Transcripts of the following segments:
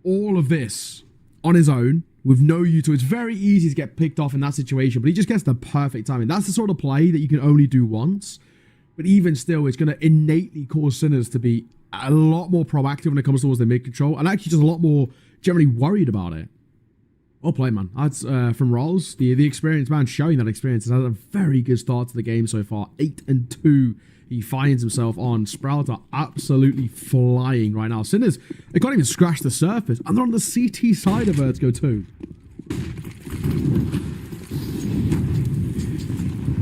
all of this on his own with no util. It's very easy to get picked off in that situation, but he just gets the perfect timing. That's the sort of play that you can only do once. But even still, it's going to innately cause Sinners to be a lot more proactive when it comes towards their mid-control, and actually just a lot more generally worried about it. Well played, man. That's from Rolls, the experienced man showing that experience. Has had a very good start to the game so far. 8-2 he finds himself on. Sprout are absolutely flying right now. Sinners, they can't even scratch the surface, and they're on the CT side of Vertigo too.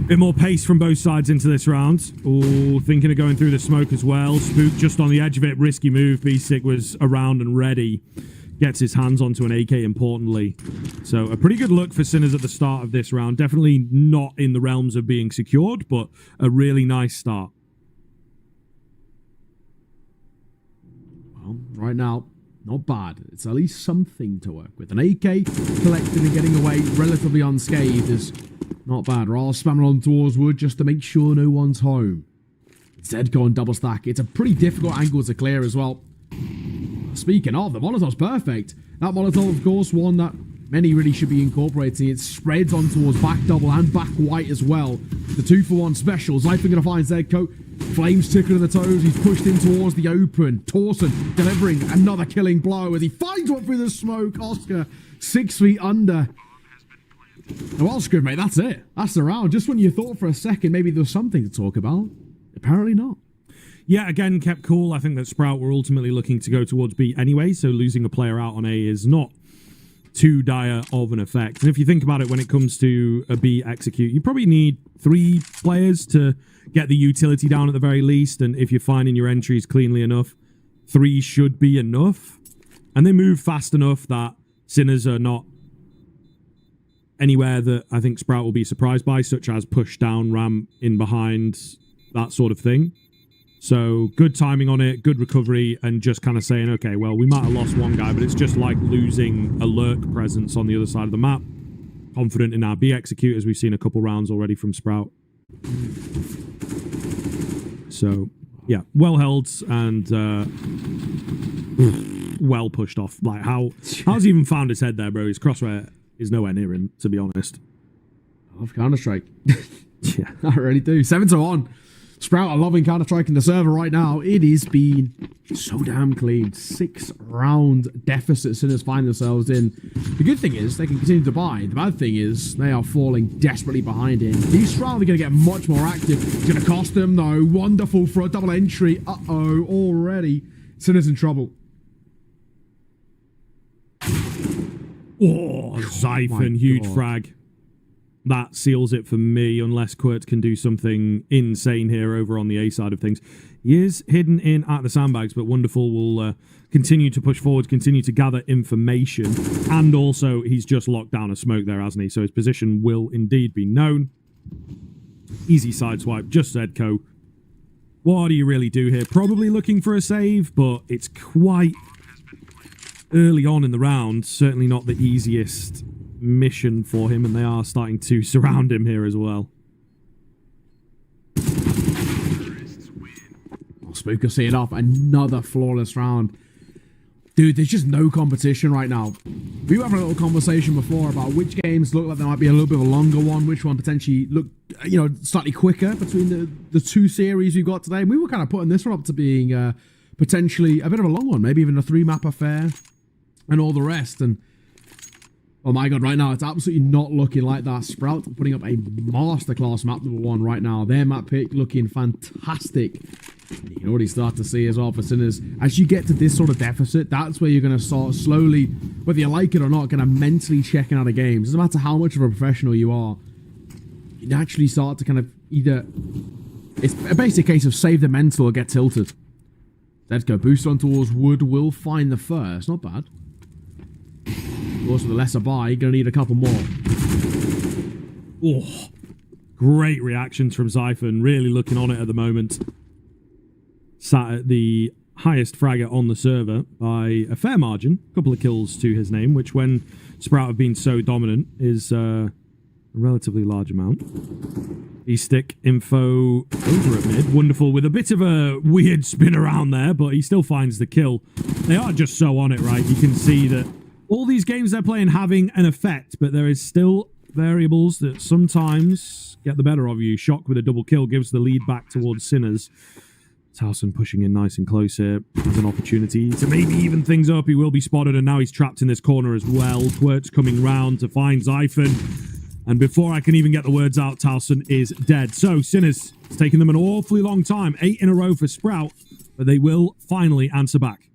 Bit more pace from both sides into this round. Oh, thinking of going through the smoke as well. Spook just on the edge of it. Risky move. B-Sick was around and ready. Gets his hands onto an AK, importantly. So a pretty good look for Sinners at the start of this round. Definitely not in the realms of being secured, but a really nice start. Well, right now, not bad. It's at least something to work with. An AK collected and getting away relatively unscathed is not bad. Rather spamming on towards Wood just to make sure no one's home. Zedko on double stack. It's a pretty difficult angle to clear as well. Speaking of, the Molotov's perfect. That Molotov, of course, one that many really should be incorporating. It spreads on towards back double and back white as well. The 2-for-1 special. Zypher going to find Zedko. Flames tickling the toes. He's pushed in towards the open. Torsen delivering another killing blow as he finds one through the smoke. Oscar 6 feet under. Well, Scriv, mate, that's it. That's the round. Just when you thought for a second maybe there was something to talk about, apparently not. Yeah, again, kept cool. I think that Sprout were ultimately looking to go towards B anyway, so losing a player out on A is not too dire of an effect. And if you think about it, when it comes to a B execute, you probably need 3 players to get the utility down at the very least, and if you're finding your entries cleanly enough, 3 should be enough. And they move fast enough that Sinners are not anywhere that I think Sprout will be surprised by, such as push down, ramp in behind, that sort of thing. So good timing on it, good recovery, and just kind of saying, okay, well, we might have lost one guy, but it's just like losing a lurk presence on the other side of the map. Confident in our B execute, as we've seen a couple rounds already from Sprout. So, yeah, well held and well pushed off. Like, how's he even found his head there, bro? His crosshair is nowhere near him, to be honest. I love Counter-Strike. Yeah, I really do. 7-1. Sprout are loving Counter-Strike in the server right now. It has been so damn clean. 6-round deficit Sinners find themselves in. The good thing is they can continue to buy. The bad thing is they are falling desperately behind in. These rounds are going to get much more active. It's going to cost them, though. Wonderful for a double entry. Uh-oh, already. Sinners in trouble. Oh, Zyphon, huge frag. That seals it for me, unless Quirt can do something insane here over on the A side of things. He is hidden in at the sandbags, but Wonderful will continue to push forward, continue to gather information, and also he's just locked down a smoke there, hasn't he? So his position will indeed be known. Easy sideswipe, just Zedko. What do you really do here? Probably looking for a save, but it's quite early on in the round. Certainly not the easiest mission for him, and they are starting to surround him here as well. Oh, Spooker seeing off another flawless round. Dude, there's just no competition right now. We were having a little conversation before about which games look like there might be a little bit of a longer one, which one potentially look, you know, slightly quicker between the 2 series we've got today. And we were kind of putting this one up to being potentially a bit of a long one, maybe even a 3-map affair and all the rest. And oh my god, right now, it's absolutely not looking like that. Sprout putting up a masterclass map number 1 right now. Their map pick looking fantastic. And you can already start to see as well for Sinners, as you get to this sort of deficit, that's where you're going to start slowly, whether you like it or not, kind of mentally checking out of games. Doesn't matter how much of a professional you are. You naturally start to kind of either... It's a basic case of save the mental or get tilted. Let's go. Boost on towards Wood. Will find the first. Not bad. Also, the lesser buy, gonna need a couple more. Oh, great reactions from Zyphon. Really looking on it at the moment. Sat at the highest fragger on the server by a fair margin. A couple of kills to his name, which when Sprout have been so dominant is a relatively large amount. stick info over at mid. Wonderful, with a bit of a weird spin around there, but he still finds the kill. They are just so on it, right? You can see that all these games they're playing having an effect, but there is still variables that sometimes get the better of you. Shock with a double kill gives the lead back towards Sinners. Towson pushing in nice and close here. Has an opportunity to maybe even things up. He will be spotted, and now he's trapped in this corner as well. Quirt's coming round to find Zyphon. And before I can even get the words out, Towson is dead. So, Sinners, it's taken them an awfully long time. 8 in a row for Sprout, but they will finally answer back.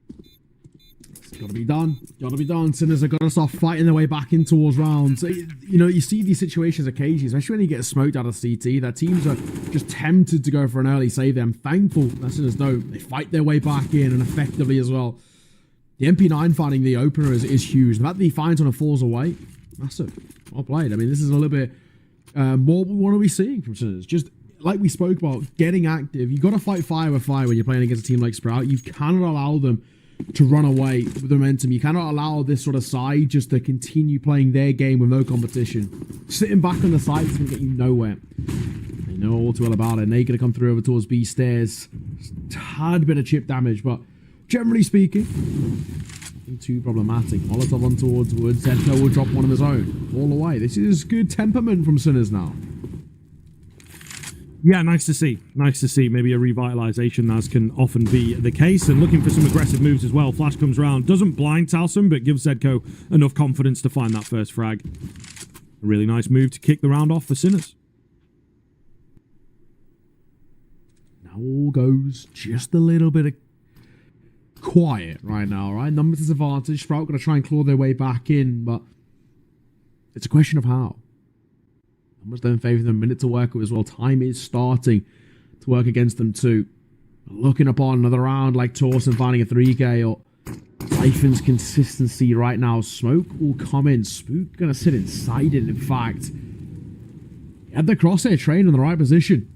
It's got to be done. Got to be done. Sinners have got to start fighting their way back in towards rounds. You know, you see these situations occasionally, especially when you get smoked out of CT. Their teams are just tempted to go for an early save. I'm thankful that Sinners don't. They fight their way back in, and effectively as well. The MP9 finding the opener is huge. The fact that he finds one and falls away, massive. Well played. I mean, this is a little bit more what are we seeing from Sinners? Just like we spoke about, getting active. You've got to fight fire with fire when you're playing against a team like Sprout. You cannot allow them to run away with the momentum. You cannot allow this sort of side just to continue playing their game with no competition. Sitting back on the side is going to get you nowhere. They know all too well about it. And they're going to come through over towards B stairs. Tad bit of chip damage, but generally speaking, nothing too problematic. Molotov on towards Woods. Zedko will drop one of his own. All the way. This is good temperament from Sinners now. Yeah, nice to see. Nice to see. Maybe a revitalization, as can often be the case. And looking for some aggressive moves as well. Flash comes round. Doesn't blind Towson, but gives Zedko enough confidence to find that first frag. A really nice move to kick the round off for Sinners. Now all goes just a little bit of quiet right now, right? Numbers disadvantage. Sprout going to try and claw their way back in, but it's a question of how. Numbers don't favour them. A minute to work with as well. Time is starting to work against them too. Looking upon another round like Towson finding a 3K or Zyphon's consistency right now. Smoke will come in. Spook going to sit inside it, in fact. He had the crosshair trained in the right position.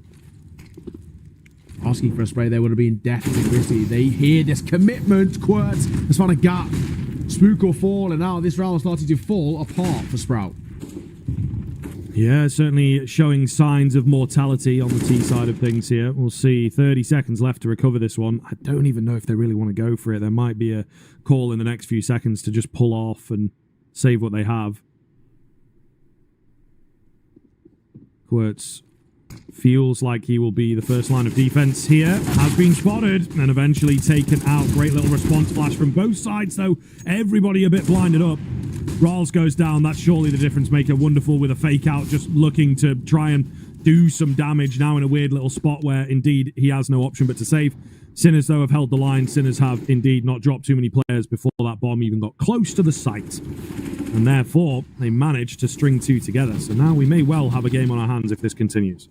Asking for a spray there would have been definitely risky. They hear this commitment. Quirt has found a gap. Spook will fall, and now this round is starting to fall apart for Sprout. Yeah, certainly showing signs of mortality on the T side of things here. We'll see. 30 seconds left to recover this one. I don't even know if they really want to go for it. There might be a call in the next few seconds to just pull off and save what they have. Quirtz feels like he will be the first line of defense here. Has been spotted and eventually taken out. Great little response flash from both sides, though. Everybody a bit blinded up. Rawls goes down. That's surely the difference maker. Wonderful with a fake out, just looking to try and do some damage now in a weird little spot where indeed he has no option but to save. Sinners, though, have held the line. Sinners have indeed not dropped too many players before that bomb even got close to the site. And therefore, they managed to string two together. So now we may well have a game on our hands if this continues.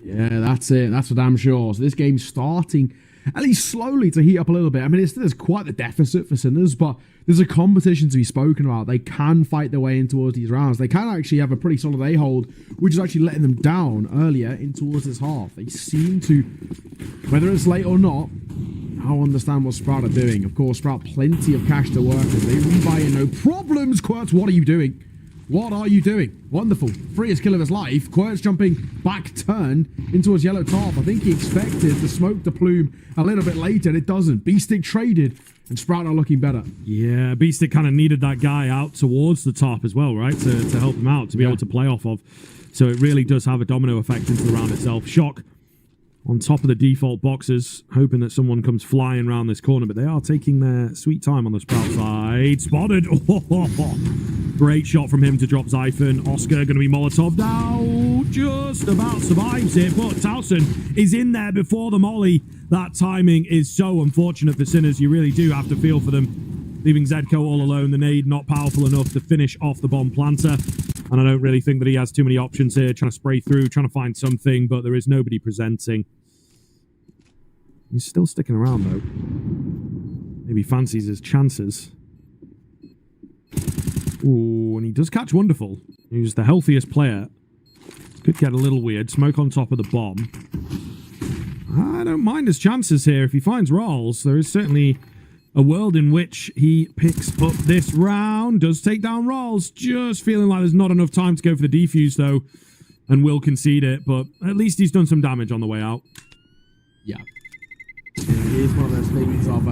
Yeah, that's it. That's for damn sure. So this game's starting at least slowly to heat up a little bit. I mean, there's quite the deficit for Sinners, but there's a competition to be spoken about. They can fight their way in towards these rounds. They can actually have a pretty solid A-hold, which is actually letting them down earlier in towards this half. They seem to, whether it's late or not, I understand what Sprout are doing. Of course, Sprout, plenty of cash to work with. They rebuy in no problems. Quirtz, what are you doing? What are you doing? Wonderful. Freest kill of his life. Quirtz jumping back turn into his yellow top. I think he expected the smoke to plume a little bit later, and it doesn't. Beastick traded, and Sprout are looking better. Yeah, Beastick kind of needed that guy out towards the top as well, right? To help him out, to be able to play off of. So it really does have a domino effect into the round itself. Shock on top of the default boxes, hoping that someone comes flying around this corner, but they are taking their sweet time on the Sprout side. Spotted. Great shot from him to drop Zyphon. Oscar going to be Molotov now. Just about survives it, but Towson is in there before the molly. That timing is so unfortunate for Sinners. You really do have to feel for them. Leaving Zedko all alone. The nade not powerful enough to finish off the bomb planter. And I don't really think that he has too many options here. Trying to spray through, trying to find something, but there is nobody presenting. He's still sticking around, though. Maybe fancies his chances. Ooh, and he does catch Wonderful, who's the healthiest player. Could get a little weird. Smoke on top of the bomb. I don't mind his chances here. If he finds Rawls, there is certainly a world in which he picks up this round. Does take down Rawls. Just feeling like there's not enough time to go for the defuse, though. and will concede it, but at least he's done some damage on the way out. Yeah. It is one of those things of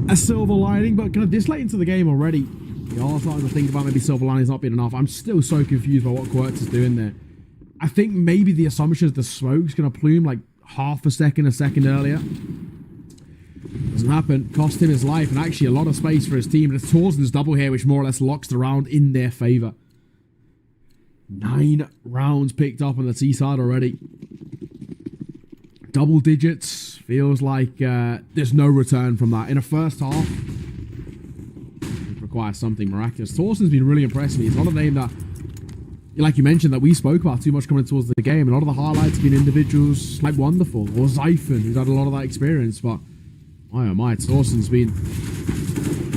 a silver lining, but kind of this late into the game already, you are starting to think about maybe silver lining's not being enough. I'm still so confused by what Quirks is doing there. I think maybe the assumption is the smoke's going to plume like half a second earlier. Doesn't happen. Cost him his life and actually a lot of space for his team. But it's Torsen's double here, which more or less locks the round in their favor. 9 rounds picked up on the T side already. Double digits. Feels like there's no return from that. In a first half, it requires something miraculous. Torsen's been really impressed me. It's not a name that, like you mentioned, that we spoke about too much coming towards the game. A lot of the highlights have been individuals like Wonderful or Zyphon, who's had a lot of that experience. But, my oh my, Torsen's been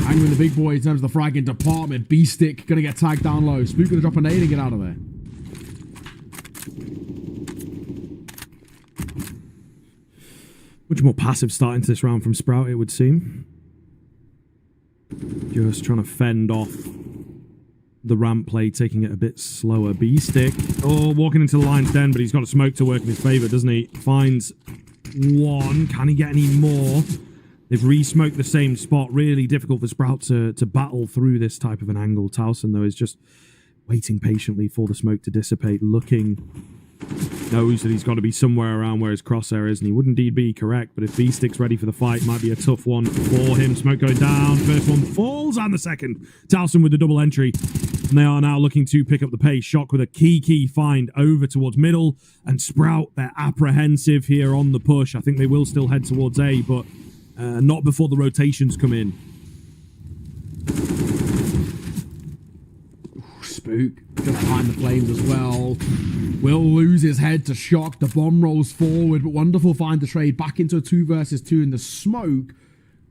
hanging with the big boy in terms of the fragging department. B-Stick going to get tagged down low. Spook going to drop a nade and get out of there. Much more passive start into this round from Sprout, it would seem. Just trying to fend off the ramp play, taking it a bit slower. B-Stick, oh, walking into the lion's den, but he's got a smoke to work in his favor, doesn't he? Finds one. Can he get any more? They've re-smoked the same spot. Really difficult for Sprout to battle through this type of an angle. Towson, though, is just waiting patiently for the smoke to dissipate, looking... Knows that he's got to be somewhere around where his crosshair is, and he would indeed be correct, but if B-Stick's ready for the fight, might be a tough one for him. Smoke going down, first one falls, and the second. Towson with the double entry, and they are now looking to pick up the pace. Shock with a key find over towards middle, and Sprout, they're apprehensive here on the push. I think they will still head towards A, but not before the rotations come in. Spook just behind the flames as well. Will lose his head to Shock. The bomb rolls forward, but Wonderful find the trade back into a 2 versus 2 in the smoke.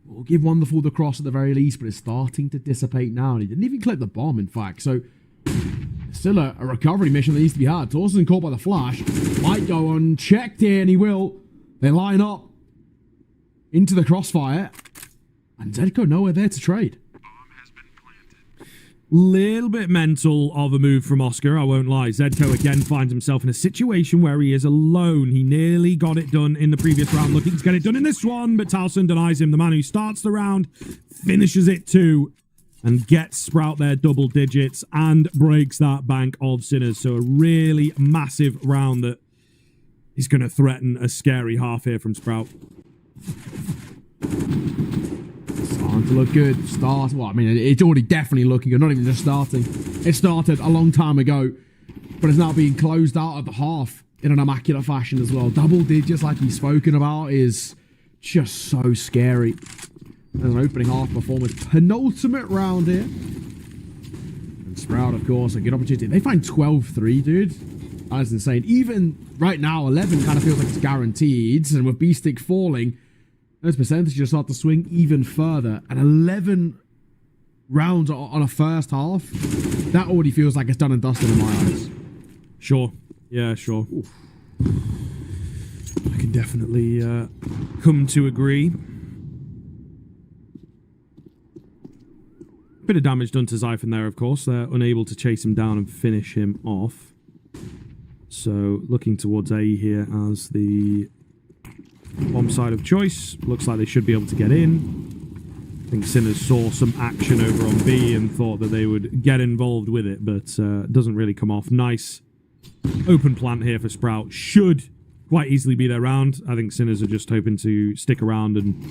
Will give Wonderful the cross at the very least, but it's starting to dissipate now. And he didn't even clip the bomb, in fact. So still a recovery mission that needs to be had. Torsen caught by the flash. Might go unchecked here, and he will. They line up into the crossfire. And Zedco nowhere there to trade. Little bit mental of a move from Oscar, I won't lie. Zedco again finds himself in a situation where he is alone. He nearly got it done in the previous round, looking to get it done in this one, but Towson denies him. The man who starts the round, finishes it too, and gets Sprout their double digits and breaks that bank of Sinners. So a really massive round that is going to threaten a scary half here from Sprout. Starting to look good. Well, I mean, it's already definitely looking good. Not even just starting. It started a long time ago, but it's now being closed out at the half in an immaculate fashion as well. Double digits, like he's spoken about, is just so scary. There's an opening half performance. Penultimate round here. And Sprout, of course, a good opportunity. They find 12-3, dude. That is insane. Even right now, 11 kind of feels like it's guaranteed. And with B-Stick falling, those percentages start to swing even further. And 11 rounds on a first half, that already feels like it's done and dusted in my eyes. Sure. Yeah, sure. Oof. I can definitely come to agree. Bit of damage done to Zyphon there, of course. They're unable to chase him down and finish him off. So looking towards A here as the bomb side of choice. Looks like they should be able to get in. I think Sinners saw some action over on B and thought that they would get involved with it, but doesn't really come off. Nice open plant here for Sprout. Should quite easily be their round. I think Sinners are just hoping to stick around and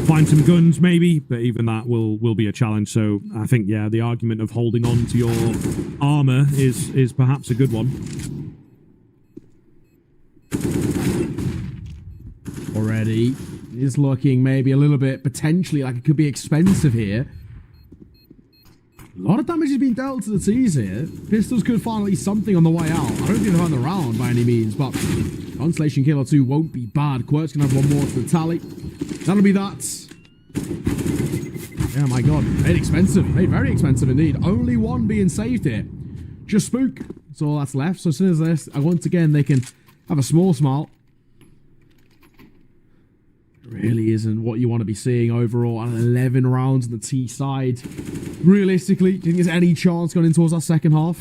find some guns maybe, but even that will be a challenge. So I think, yeah, the argument of holding on to your armor is perhaps a good one. Already is looking maybe a little bit potentially like it could be expensive here. A lot of damage is being dealt to the T's here. Pistols could find at least something on the way out. I don't think they'll find the round by any means, but Constellation kill or two won't be bad. Quirk's gonna have one more to the tally. That'll be that. Yeah, my god. Made expensive. Made very expensive indeed. Only one being saved here. Just Spook. That's all that's left. So as soon as this, once again, they can have a small smile. Really isn't what you want to be seeing overall. 11 rounds on the T side. Realistically, do you think there's any chance going in towards that second half?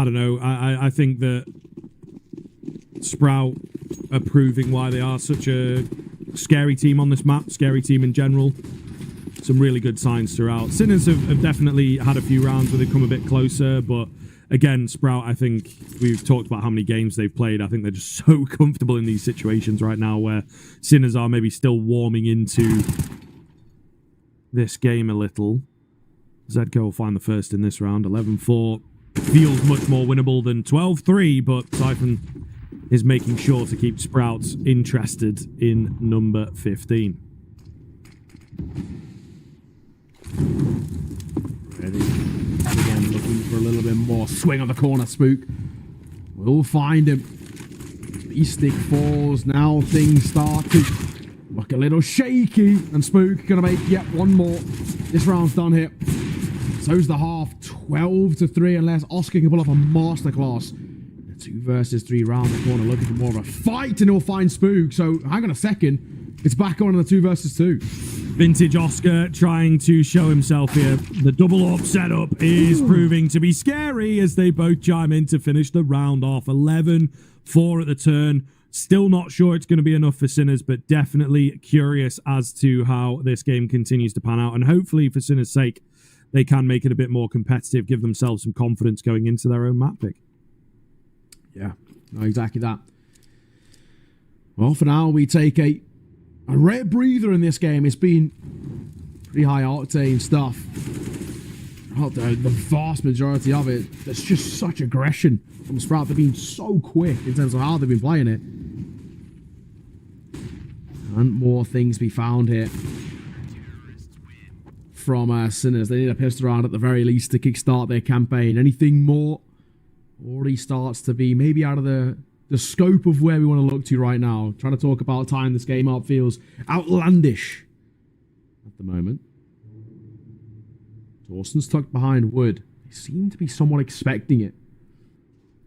don't know. I think that Sprout are proving why they are such a scary team on this map, scary team in general. Some really good signs throughout. Sinners have definitely had a few rounds where they've come a bit closer, but again, Sprout, I think we've talked about how many games they've played. I think they're just so comfortable in these situations right now where Sinners are maybe still warming into this game a little. Zedco will find the first in this round. 11-4 feels much more winnable than 12-3, but Siphon is making sure to keep Sprouts interested in number 15. Ready. Again, looking for a little bit more. Swing on the corner, Spook. We'll find him. B-stick falls. Now things start to look a little shaky. And Spook gonna make yet one more. This round's done here. So's the half. 12-3 unless Oscar can pull off a masterclass. 2 versus 3 round the corner, looking for more of a fight, and he'll find Spook. So hang on a second. It's back on the 2 versus 2. Vintage Oscar trying to show himself here. The double up setup is proving to be scary as they both chime in to finish the round off. 11-4 at the turn. Still not sure it's going to be enough for Sinners, but definitely curious as to how this game continues to pan out. And hopefully, for Sinners' sake, they can make it a bit more competitive, give themselves some confidence going into their own map pick. Yeah, no, exactly that. Well, for now, we take a rare breather in this game. It's been pretty high octane stuff. Oh, the vast majority of it, there's just such aggression from Sprout. They've been so quick in terms of how they've been playing it. And more things be found here from Sinners. They need a pistol round at the very least to kickstart their campaign. Anything more already starts to be maybe out of the scope of where we want to look to right now. Trying to talk about tying this game up feels outlandish at the moment. Dawson's tucked behind Wood. They seem to be somewhat expecting it.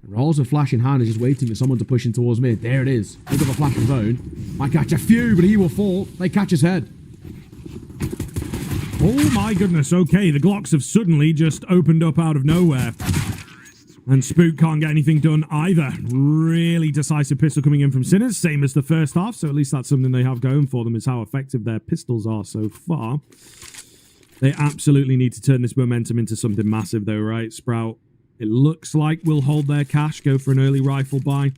Rolls a flash in hand, is just waiting for someone to push in towards mid. There it is. Look at the flash of his own. Might catch a few, but he will fall. They catch his head. Oh my goodness, okay, the Glocks have suddenly just opened up out of nowhere. And Spook can't get anything done either. Really decisive pistol coming in from Sinners, same as the first half, so at least that's something they have going for them, is how effective their pistols are so far. They absolutely need to turn this momentum into something massive though, right? Sprout, it looks like we'll hold their cash, go for an early rifle buy.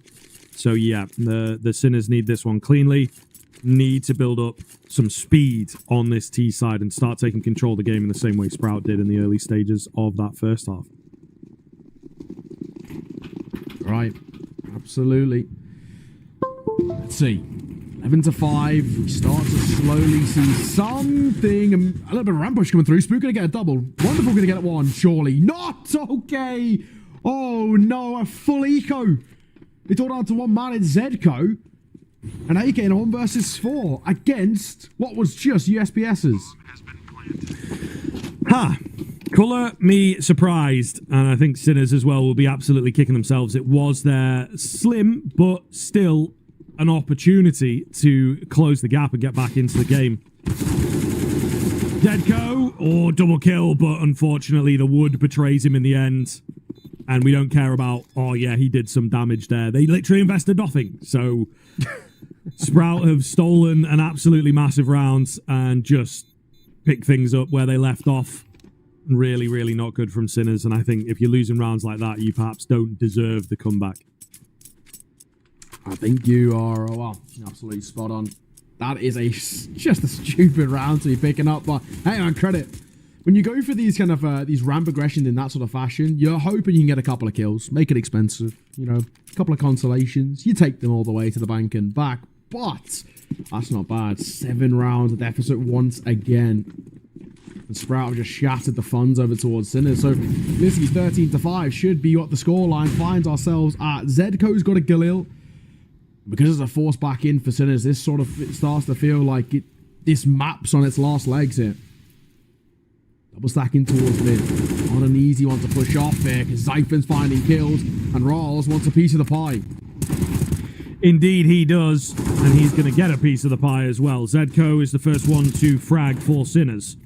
So yeah, the Sinners need this one cleanly. Need to build up some speed on this T side and start taking control of the game in the same way Sprout did in the early stages of that first half. Right, absolutely. Let's see. 11-5. We start to slowly see something. A little bit of ramp push coming through. Spook gonna get a double. Wonderful gonna get one. Surely not. Okay. Oh no, a full eco. It's all down to one man in Zedco. And AK in a 1 versus 4 against what was just USPSs. Ha! Colour me surprised, and I think Sinners as well will be absolutely kicking themselves. It was their slim, but still an opportunity to close the gap and get back into the game. Deadco, or double kill, but unfortunately the wood betrays him in the end. And we don't care about, oh yeah, he did some damage there. They literally invested nothing. So Sprout have stolen an absolutely massive round and just picked things up where they left off. Really, really not good from Sinners. And I think if you're losing rounds like that, you perhaps don't deserve the comeback. I think you are, absolutely spot on. That is just a stupid round to be picking up. But hey, on credit. When you go for these kind of these ramp aggressions in that sort of fashion, you're hoping you can get a couple of kills, make it expensive, you know, a couple of consolations. You take them all the way to the bank and back, but that's not bad. 7 rounds deficit once again. And Sprout have just shattered the funds over towards Sinners. So basically 13-5 should be what the scoreline finds ourselves at. Zedco's got a Galil. Because there's a force back in for Sinners, this sort of starts to feel like this map's on its last legs here. Double stacking towards mid. Not an easy one to push off here because Zyphon's finding kills and Rawls wants a piece of the pie. Indeed he does, and he's going to get a piece of the pie as well. Zedco is the first one to frag for Sinners.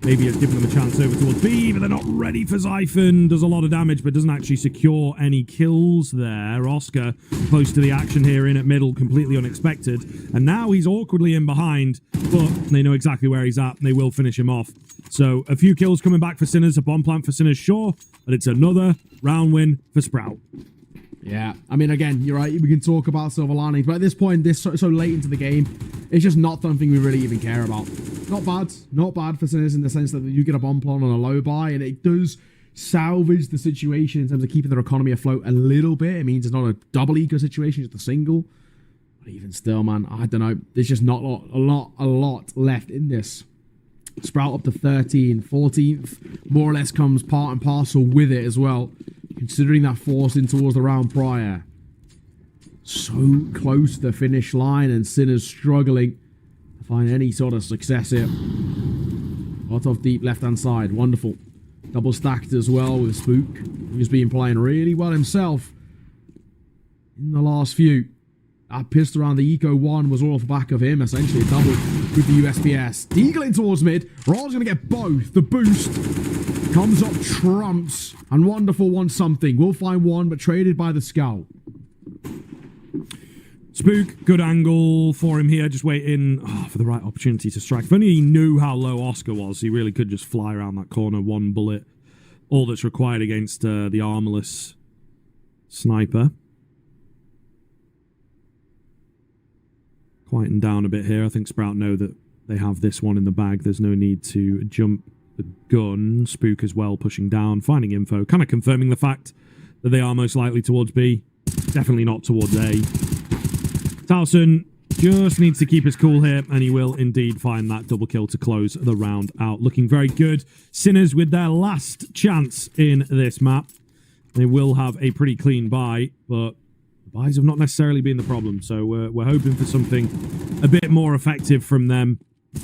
Maybe it's giving them a chance over towards B, but they're not ready for Xiphon. Does a lot of damage, but doesn't actually secure any kills there. Oscar close to the action here in at middle, completely unexpected. And now he's awkwardly in behind, but they know exactly where he's at, and they will finish him off. So a few kills coming back for Sinners, a bomb plant for Sinners, sure, but it's another round win for Sprout. Yeah, I mean, again, you're right. We can talk about silver linings, but at this point, so late into the game, it's just not something we really even care about. Not bad for Sinners in the sense that you get a bomb plant on a low buy, and it does salvage the situation in terms of keeping their economy afloat a little bit. It means it's not a double eco situation, just a single. But even still, man, I don't know. There's just not a lot left in this. Sprout up to 13, 14th, more or less comes part and parcel with it as well. Considering that force in towards the round prior. So close to the finish line, and Sinners struggling to find any sort of success here. Lot of deep left-hand side. Wonderful. Double stacked as well with Spook, who's been playing really well himself in the last few. That pissed around the Eco 1 was all off the back of him. Essentially a double with the USPS. Deagling towards mid. Ra's going to get both. The boost comes up trumps. And Wonderful wants something. Will find one, but traded by the Scout. Spook, good angle for him here. Just waiting for the right opportunity to strike. If only he knew how low Oscar was, he really could just fly around that corner. One bullet. All that's required against the armorless sniper. Quieten down a bit here. I think Sprout know that they have this one in the bag. There's no need to jump the gun. Spook as well, pushing down, finding info, kind of confirming the fact that they are most likely towards B. Definitely not towards A. Towson just needs to keep his cool here, and he will indeed find that double kill to close the round out. Looking very good. Sinners with their last chance in this map. They will have a pretty clean buy, but buys have not necessarily been the problem, so we're hoping for something a bit more effective from them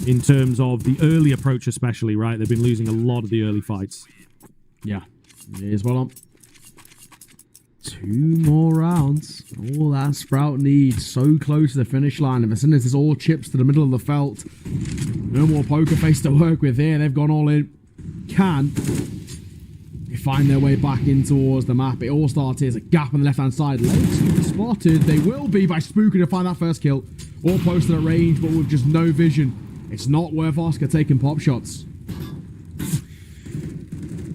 in terms of the early approach especially, right? They've been losing a lot of the early fights. Yeah, it is well on. 2 more rounds. All that Sprout needs. So close to the finish line. And as soon as it's all chips to the middle of the felt, no more poker face to work with here. They've gone all in. Can they find their way back in towards the map? It all starts here. There's a gap on the left-hand side. Legs spotted. They will be by Spooky to find that first kill. All posted at range, but with just no vision. It's not worth Oscar taking pop shots.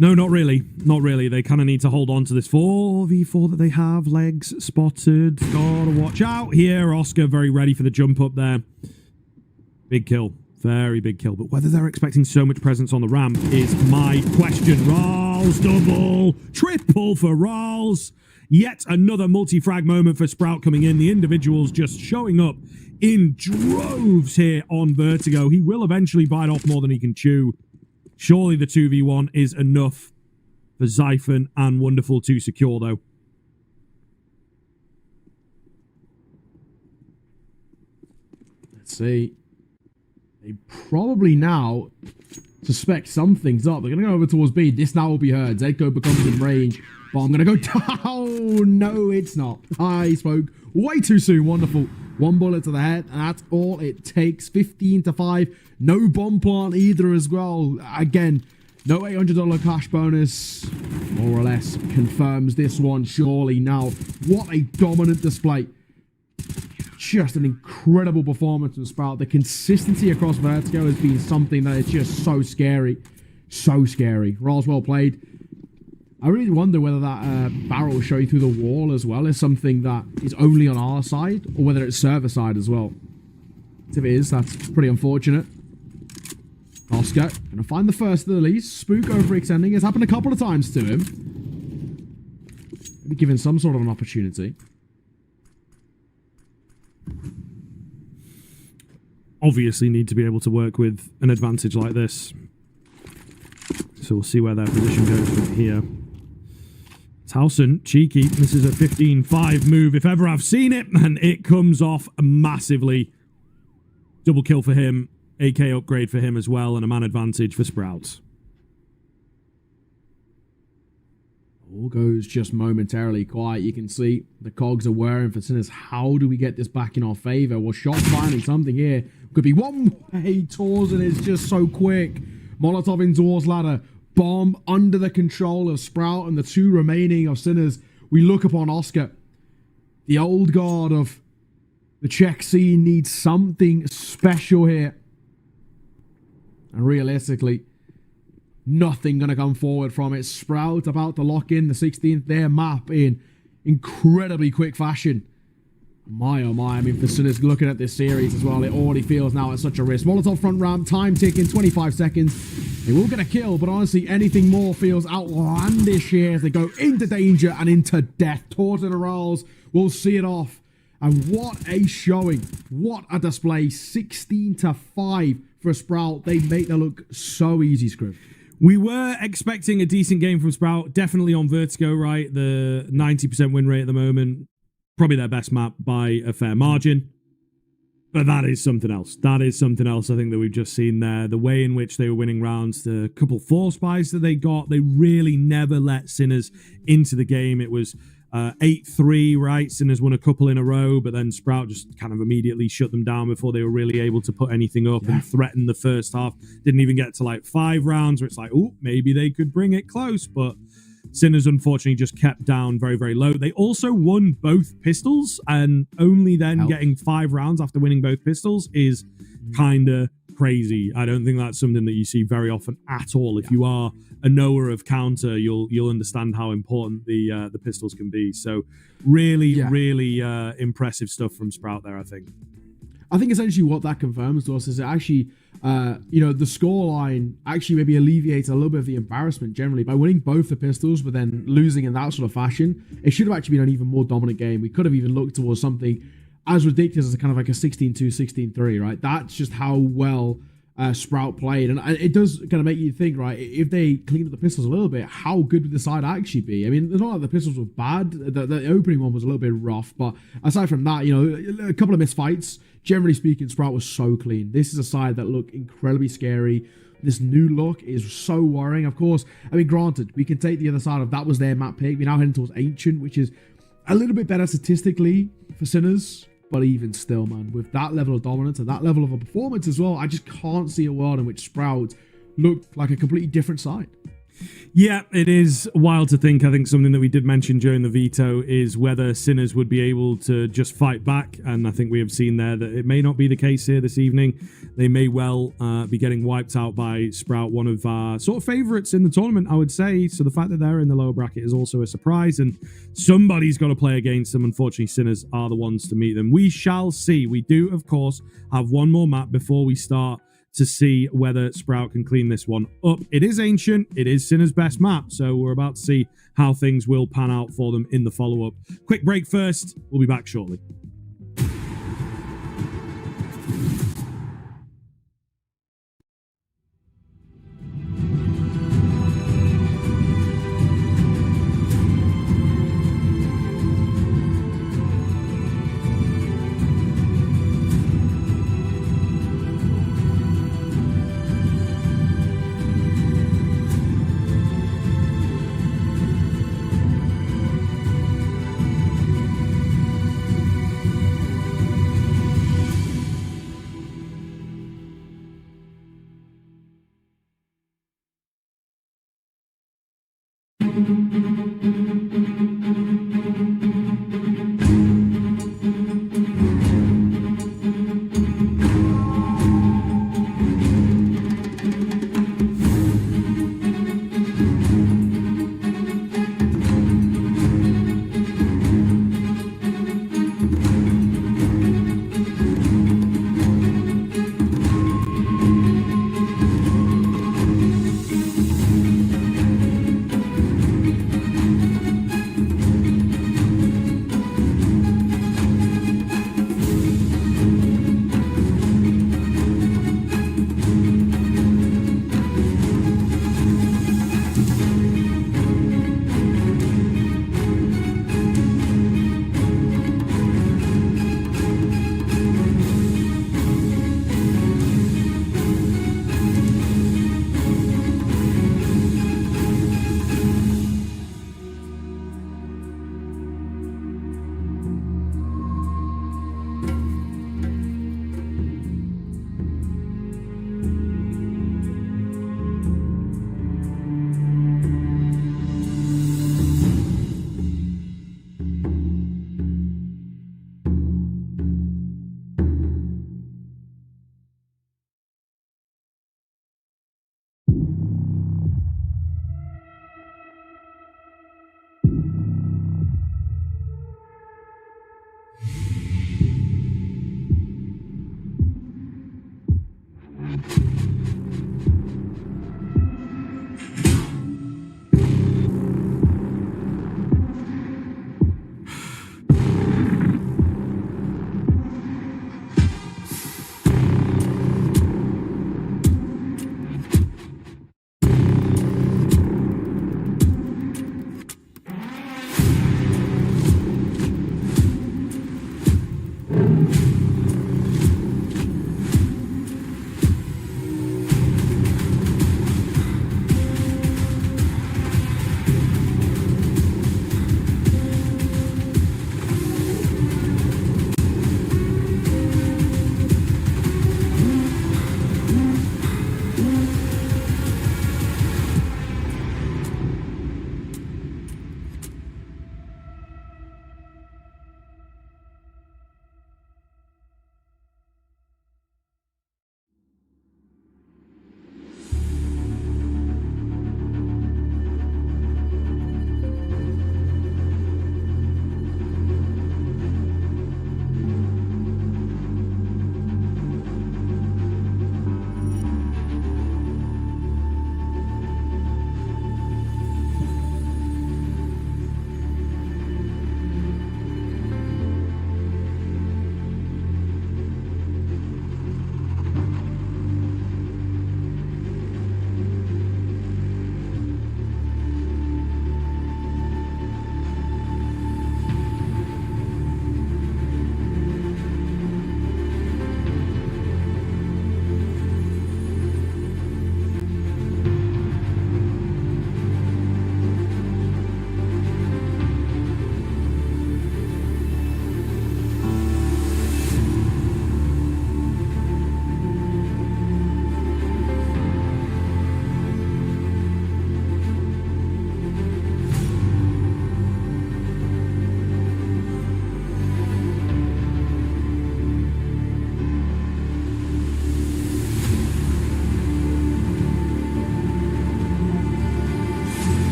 No, not really. Not really. They kind of need to hold on to this 4v4 that they have. Legs spotted. Gotta watch out here. Oscar very ready for the jump up there. Big kill. Very big kill. But whether they're expecting so much presence on the ramp is my question. Rawls double. Triple for Rawls. Yet another multi-frag moment for Sprout coming in. The individuals just showing up in droves here on Vertigo. He will eventually bite off more than he can chew. Surely the 2v1 is enough for Xiphon and Wonderful to secure, though. Let's see. They probably now suspect something's up. They're going to go over towards B. This now will be heard. Zedko becomes in range. But I'm going to go down. No, it's not. I spoke way too soon. Wonderful. 1 bullet to the head, and that's all it takes. 15-5. No bomb plant either as well. Again, no $800 cash bonus. More or less confirms this one surely now. What a dominant display. Just an incredible performance from Sprout. The consistency across Vertigo has been something that is just so scary. So scary. Rolls well played. I really wonder whether that barrel showing through the wall as well is something that is only on our side, or whether it's server side as well. If it is, that's pretty unfortunate. Oscar gonna find the first of the least. Spook overextending. It's happened a couple of times to him. Maybe given some sort of an opportunity. Obviously need to be able to work with an advantage like this. So we'll see where their position goes from here. Towson, cheeky. This is a 15-5 move if ever I've seen it, and it comes off massively. Double kill for him, AK upgrade for him as well, and a man advantage for Sprouts. All goes just momentarily quiet. You can see the cogs are whirring for Sinners. How do we get this back in our favor? Well, shot finding something here. Could be one way. Torsen is just so quick. Molotov in towards ladder. Bomb under the control of Sprout and the 2 remaining of Sinners. We look upon Oscar. The old guard of the Czech scene needs something special here. And realistically, nothing going to come forward from it. Sprout about to lock in the 16th their map in incredibly quick fashion. My oh my, I mean, for Sinners looking at this series as well, it already feels now at such a risk. Molotov front ramp, time ticking, 25 seconds. They will get a kill, but honestly, anything more feels outlandish here as they go into danger and into death. Tortorells will see it off. And what a showing. What a display. 16-5 for Sprout. They make that look so easy, Scrib. We were expecting a decent game from Sprout, definitely on Vertigo, right? The 90% win rate at the moment. Probably their best map by a fair margin. But that is something else. That is something else I think that we've just seen there. The way in which they were winning rounds, the couple force buys that they got, they really never let Sinners into the game. It was 8-3, right? Sinners won a couple in a row, but then Sprout just kind of immediately shut them down before they were really able to put anything up and threaten the first half. Didn't even get to like 5 rounds where it's like, oh, maybe they could bring it close, but Sinners unfortunately just kept down very, very low. They also won both pistols, and only then getting 5 rounds after winning both pistols is kind of crazy. I don't think that's something that you see very often at all. If you are a knower of counter, you'll understand how important the pistols can be. So really, really impressive stuff from Sprout there, I think. I think essentially what that confirms to us is that actually, the scoreline actually maybe alleviates a little bit of the embarrassment generally by winning both the pistols, but then losing in that sort of fashion. It should have actually been an even more dominant game. We could have even looked towards something as ridiculous as a kind of like a 16-2, 16-3, right? That's just how well Sprout played. And it does kind of make you think, right, if they cleaned up the pistols a little bit, how good would the side actually be? I mean, it's not like the pistols were bad. The opening one was a little bit rough, but aside from that, a couple of missed fights. Generally speaking, Sprout was so clean. This is a side that looked incredibly scary. This new look is so worrying. Of course, I mean, granted, we can take the other side of that was their map pick. We're now heading towards Ancient, which is a little bit better statistically for Sinners. But even still, man, with that level of dominance and that level of a performance as well, I just can't see a world in which Sprout looked like a completely different side. Yeah, it is wild to think. I think something that we did mention during the veto is whether Sinners would be able to just fight back. And I think we have seen there that it may not be the case here this evening. They may well be getting wiped out by Sprout, one of our sort of favourites in the tournament, I would say. So the fact that they're in the lower bracket is also a surprise. And somebody's got to play against them. Unfortunately, Sinners are the ones to meet them. We shall see. We do, of course, have one more map before we start to see whether Sprout can clean this one up. It is Ancient. It is Sinner's best map. So we're about to see how things will pan out for them in the follow-up. Quick break first. We'll be back shortly.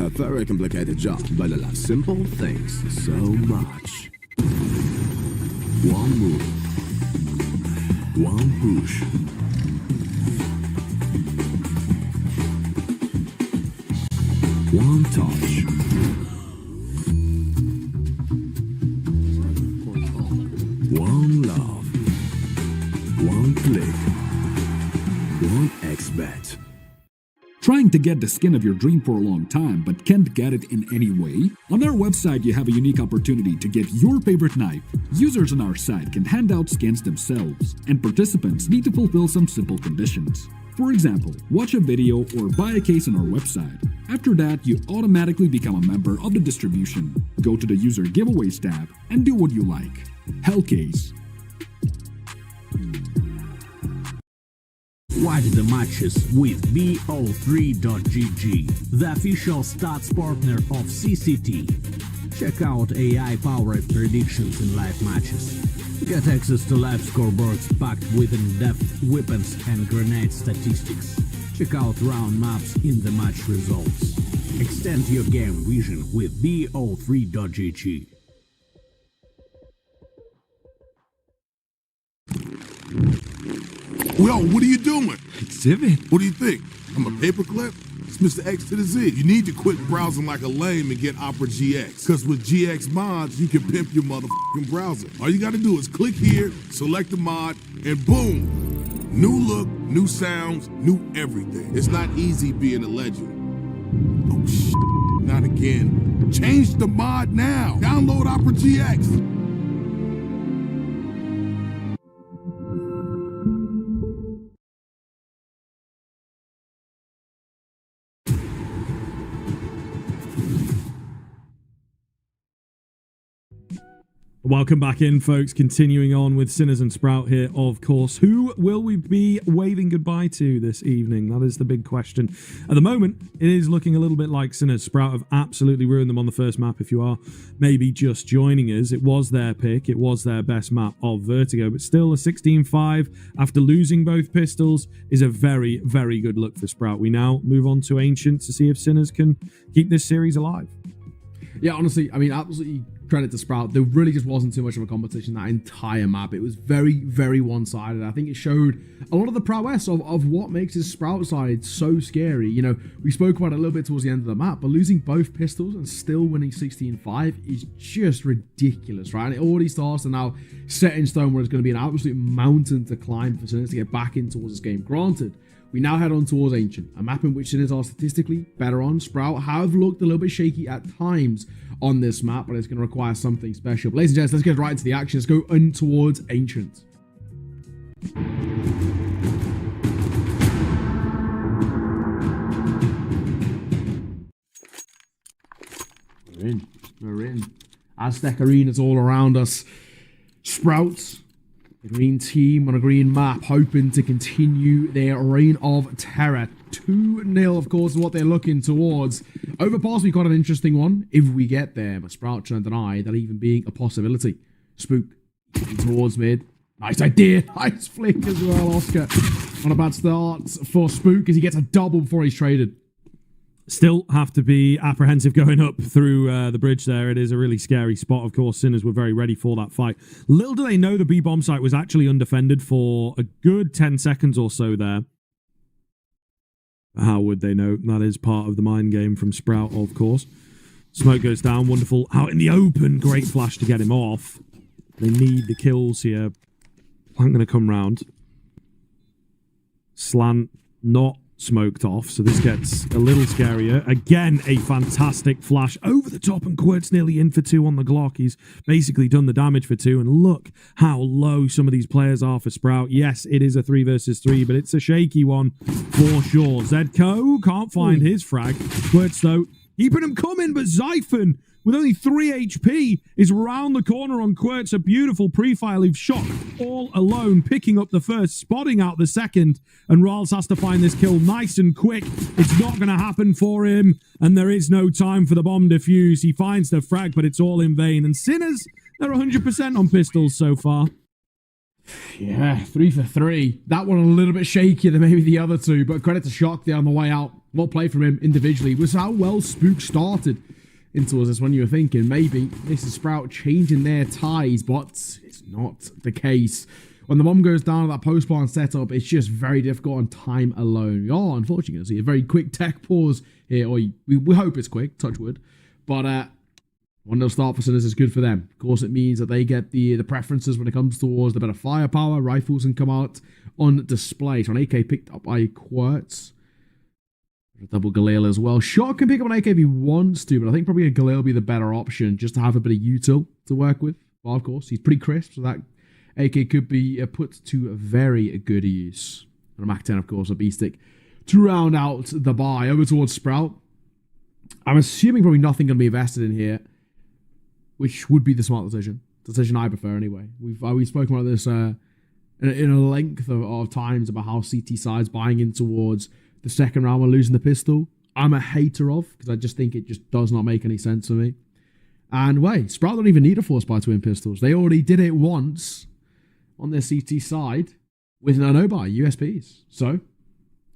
A very complicated job, but I love simple things so much. One move. One push. One touch. One love. One click. One XBet. Trying to get the skin of your dream for a long time but can't get it in any way? On our website you have a unique opportunity to get your favorite knife. Users on our site can hand out skins themselves, and participants need to fulfill some simple conditions. For example, watch a video or buy a case on our website. After that, you automatically become a member of the distribution. Go to the user giveaways tab and do what you like. Hellcase. Watch the matches with BO3.GG, the official stats partner of CCT. Check out AI-powered predictions in live matches. Get access to live scoreboards packed with in-depth weapons and grenade statistics. Check out round maps in the match results. Extend your game vision with BO3.GG. Well, what are you doing? Exhibit. What do you think? I'm a paperclip? It's Mr. X to the Z. You need to quit browsing like a lame and get Opera GX. Because with GX mods, you can pimp your motherfucking browser. All you gotta do is click here, select the mod, and boom! New look, new sounds, new everything. It's not easy being a legend. Oh, not again. Change the mod now. Download Opera GX. Welcome back in, folks. Continuing on with Sinners and Sprout here, of course. Who will we be waving goodbye to this evening? That is the big question. At the moment, it is looking a little bit like Sinners. Sprout have absolutely ruined them on the first map. If you are maybe just joining us, it was their pick. It was their best map of Vertigo. But still, a 16-5 after losing both pistols is a very, very good look for Sprout. We now move on to Ancient to see if Sinners can keep this series alive. Yeah, honestly, I mean, absolutely credit to Sprout. There really just wasn't too much of a competition that entire map. It was very, very one-sided. I think it showed a lot of the prowess of what makes this Sprout side so scary. You know, we spoke about it a little bit towards the end of the map, but losing both pistols and still winning 16-5 is just ridiculous, right? And it already starts to now set in stone where it's going to be an absolute mountain to climb for Sinners to get back in towards this game. Granted, we now head on towards Ancient, a map in which Sinners are statistically better on. Sprout have looked a little bit shaky at times on this map, but it's going to require something special. But ladies and gents, let's get right into the action. Let's go in towards Ancient. We're in. Aztec Arena's all around us. Sprouts, the green team on a green map, hoping to continue their reign of terror. 2-0, of course, is what they're looking towards. Overpass, we got an interesting one if we get there, but Sprout trying to deny that even being a possibility. Spook towards mid. Nice idea. Nice flick as well, Oscar. On a bad start for Spook as he gets a double before he's traded. Still have to be apprehensive going up through the bridge there. It is a really scary spot. Of course, Sinners were very ready for that fight. Little do they know the B-bomb site was actually undefended for a good 10 seconds or so there. How would they know? That is part of the mind game from Sprout, of course. Smoke goes down. Wonderful. Out in the open. Great flash to get him off. They need the kills here. I'm going to come round. Slant not smoked off, so this gets a little scarier. Again, a fantastic flash over the top, and Quirt's nearly in for 2 on the Glock. He's basically done the damage for 2, and look how low some of these players are for Sprout. Yes, it is a 3 versus 3, but it's a shaky one for sure. Zedco can't find his frag. Quirt's, though, keeping him coming, but Zyphon, with only 3 HP, is round the corner on Quirt's. A beautiful pre-fire leave shot all alone, picking up the first, spotting out the second, and Rals has to find this kill nice and quick. It's not going to happen for him, and there is no time for the bomb defuse. He finds the frag, but it's all in vain. And Sinners, they're 100% on pistols so far. Yeah, 3 for 3. That one a little bit shakier than maybe the other two, but credit to Shock there on the way out. Well played from him individually. It was how well Spook started into us when you were thinking maybe this is Sprout changing their ties, but it's not the case. When the bomb goes down at that post plant setup, it's just very difficult on time alone. We are unfortunately going to see a very quick tech pause here, or we hope it's quick, touch wood. But 1-0 start for Sinners is good for them. Of course, it means that they get the preferences when it comes towards the better firepower. Rifles can come out on display. So an AK picked up by Quirtz. Double Galil as well. Shot can pick up an AK if he wants to, but I think probably a Galil will be the better option just to have a bit of util to work with. Well, of course, he's pretty crisp, so that AK could be put to a very good use. And a Mac 10, of course, a B-stick to round out the buy. Over towards Sprout. I'm assuming probably nothing going to be invested in here, which would be the smart decision. Decision I prefer anyway. We've spoken about this in a length of times about how CT sides buying in towards the second round when losing the pistol. I'm a hater of, because I just think it just does not make any sense for me. And wait, Sprout don't even need a force buy to win pistols. They already did it once on their CT side with an no-buy USPs. So,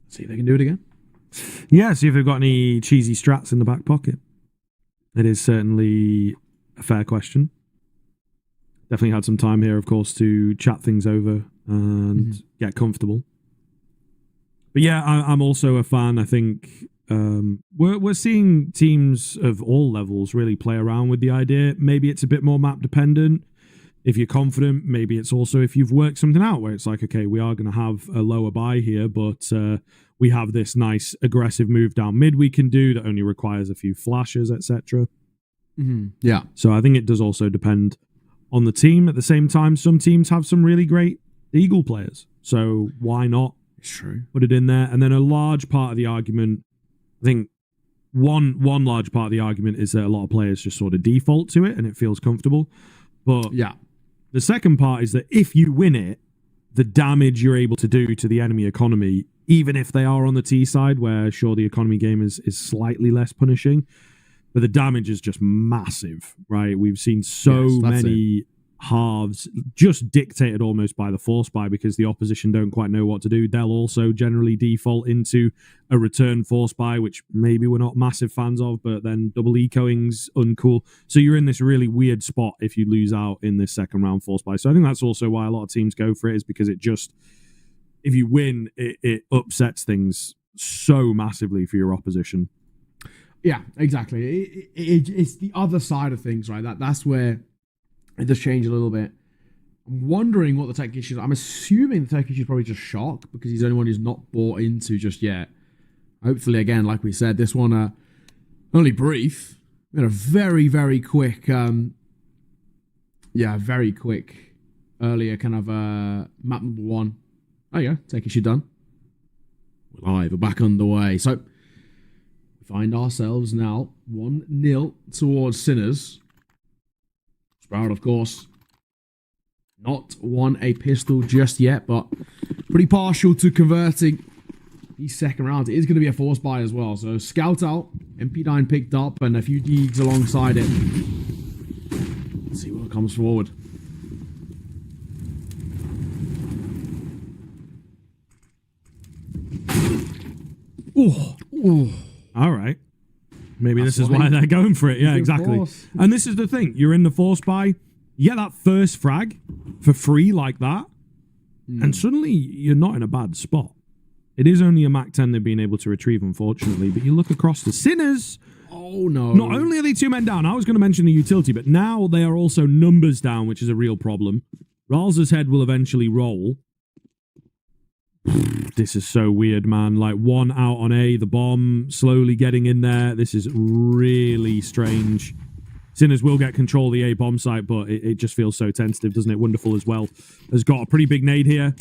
see if they can do it again. Yeah, see if they've got any cheesy strats in the back pocket. It is certainly a fair question. Definitely had some time here, of course, to chat things over and get comfortable. But yeah, I'm also a fan. I think we're seeing teams of all levels really play around with the idea. Maybe it's a bit more map dependent. If you're confident, maybe it's also if you've worked something out where it's like, okay, we are going to have a lower buy here, but we have this nice aggressive move down mid we can do that only requires a few flashes, etc. Yeah. So I think it does also depend on the team. At the same time, some teams have some really great Eagle players. So why not? It's true. Put it in there. And then a large part of the argument, I think one large part of the argument is that a lot of players just sort of default to it and it feels comfortable. But yeah, the second part is that if you win it, the damage you're able to do to the enemy economy, even if they are on the T side, where sure the economy game is slightly less punishing, but the damage is just massive, right? We've seen so many halves just dictated almost by the force buy because the opposition don't quite know what to do. They'll also generally default into a return force buy, which maybe we're not massive fans of, but then double ecoing's uncool. So you're in this really weird spot if you lose out in this second round force buy. So I think that's also why a lot of teams go for it, is because it just, if you win, it upsets things so massively for your opposition. Yeah, exactly. It's the other side of things, right? That's where it does change a little bit. I'm wondering what the tech issue is. I'm assuming the tech issue is probably just shock because he's the only one who's not bought into just yet. Hopefully, again, like we said, this one only brief. We had a very, very quick, very quick earlier kind of map number one. There you go, tech issue done. We're live, we're back underway. So we find ourselves now 1-0 towards Sinners. Sprout, of course, not won a pistol just yet, but pretty partial to converting these second rounds. It is going to be a force buy as well. So scout out, MP9 picked up, and a few deags alongside it. Let's see what comes forward. Ooh. All right. Maybe this is why they're going for it. Yeah, exactly. And this is the thing. You're in the force buy. You get that first frag for free like that. And suddenly you're not in a bad spot. It is only a Mac 10 they've been able to retrieve, unfortunately. But you look across the Sinners. Oh, no. Not only are they 2 men down. I was going to mention the utility, but now they are also numbers down, which is a real problem. Ralz's head will eventually roll. This is so weird, man. Like, one out on A, the bomb slowly getting in there. This is really strange. Sinners will get control of the A bomb site, but it just feels so tentative, doesn't it? Wonderful as well. Has got a pretty big nade here.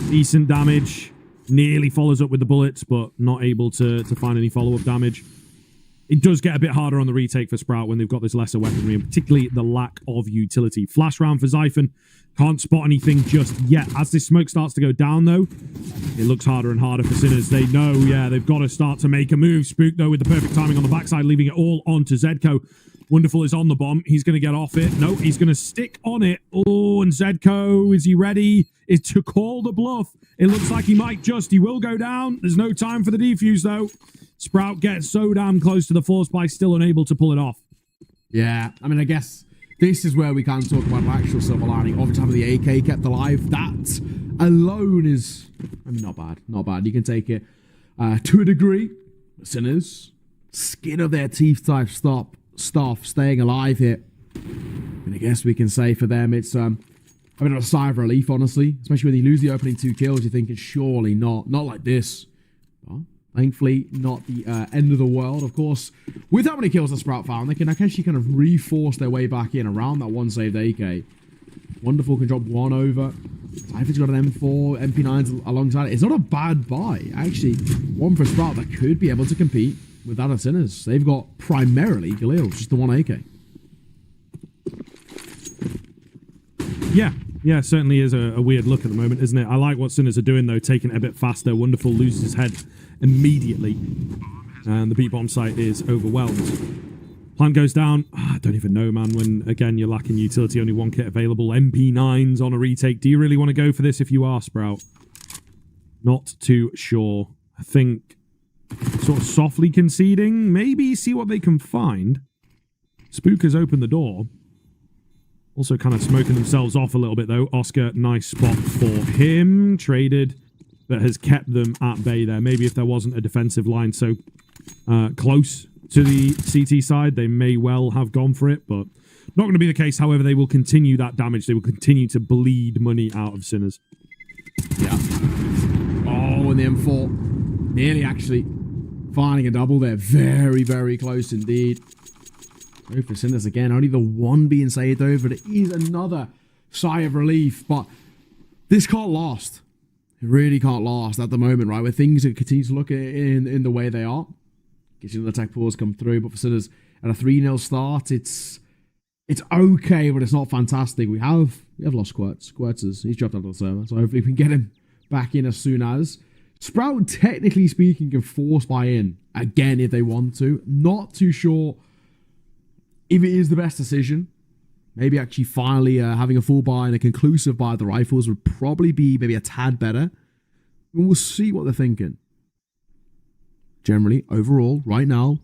Decent damage. Nearly follows up with the bullets, but not able to find any follow-up damage. It does get a bit harder on the retake for Sprout when they've got this lesser weaponry, and particularly the lack of utility. Flash round for Xiphon. Can't spot anything just yet. As this smoke starts to go down, though, it looks harder and harder for Sinners. They know, yeah, they've got to start to make a move. Spook, though, with the perfect timing on the backside, leaving it all on to Zedko. Wonderful is on the bomb. He's going to get off it. No, he's going to stick on it. Oh, and Zedko, is he ready? Is to call the bluff? It looks like he might just. He will go down. There's no time for the defuse, though. Sprout gets so damn close to the force by still unable to pull it off. Yeah, I mean, I guess this is where we can talk about an actual silver lining. Obviously, having the AK kept alive, that alone is, I mean, not bad. Not bad. You can take it to a degree. Sinners, skin of their teeth type stuff, staying alive here. And I guess we can say for them, it's a bit of a sigh of relief, honestly. Especially when you lose the opening 2 kills, you're thinking, surely not like this. Well, Thankfully, not the end of the world. Of course, with how many kills the Sprout found, they can actually kind of reforce their way back in around that one saved AK. Wonderful can drop one over. Typhon's got an M4, MP9s alongside it. It's not a bad buy. Actually, one for Sprout that could be able to compete with that of Sinners. They've got primarily Galil, just the one AK. Yeah, certainly is a weird look at the moment, isn't it? I like what Sinners are doing, though, taking it a bit faster. Wonderful loses his head immediately. And the B-bomb site is overwhelmed. Plant goes down. I don't even know, man, when, again, you're lacking utility, only one kit available. MP9s on a retake. Do you really want to go for this if you are, Sprout? Not too sure. I think sort of softly conceding. Maybe see what they can find. Spook has opened the door. Also kind of smoking themselves off a little bit, though. Oscar, nice spot for him. Traded, but has kept them at bay there. Maybe if there wasn't a defensive line so close to the CT side, they may well have gone for it, but not going to be the case. However, they will continue that damage. They will continue to bleed money out of Sinners. Yeah. Oh, and the M4 nearly actually finding a double there. Very, very close indeed. Go for Sinners again. Only the one being saved over. It is another sigh of relief, but this can't last. It really can't last at the moment, right? Where things continue to look in the way they are. Gets you the attack pause come through, but for Sinners at a 3-0 start, it's okay, but it's not fantastic. We have lost Querts. He's dropped out of the server, so hopefully we can get him back in as soon as. Sprout, technically speaking, can force buy-in again if they want to. Not too sure if it is the best decision. Maybe actually finally having a full buy and a conclusive buy of the rifles would probably be maybe a tad better. And we'll see what they're thinking. Generally, overall, right now,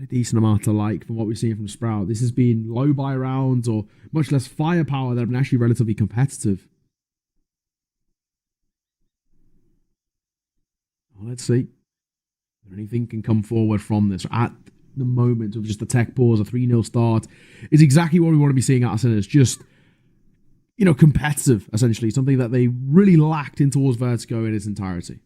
a decent amount to like from what we've seen from Sprout. This has been low buy rounds or much less firepower that have been actually relatively competitive. Well, let's see if anything can come forward from this. At the moment of just the tech pause, a 3-0 start is exactly what we want to be seeing out of Sinners. Just, you know, competitive, essentially. Something that they really lacked in towards Vertigo in its entirety.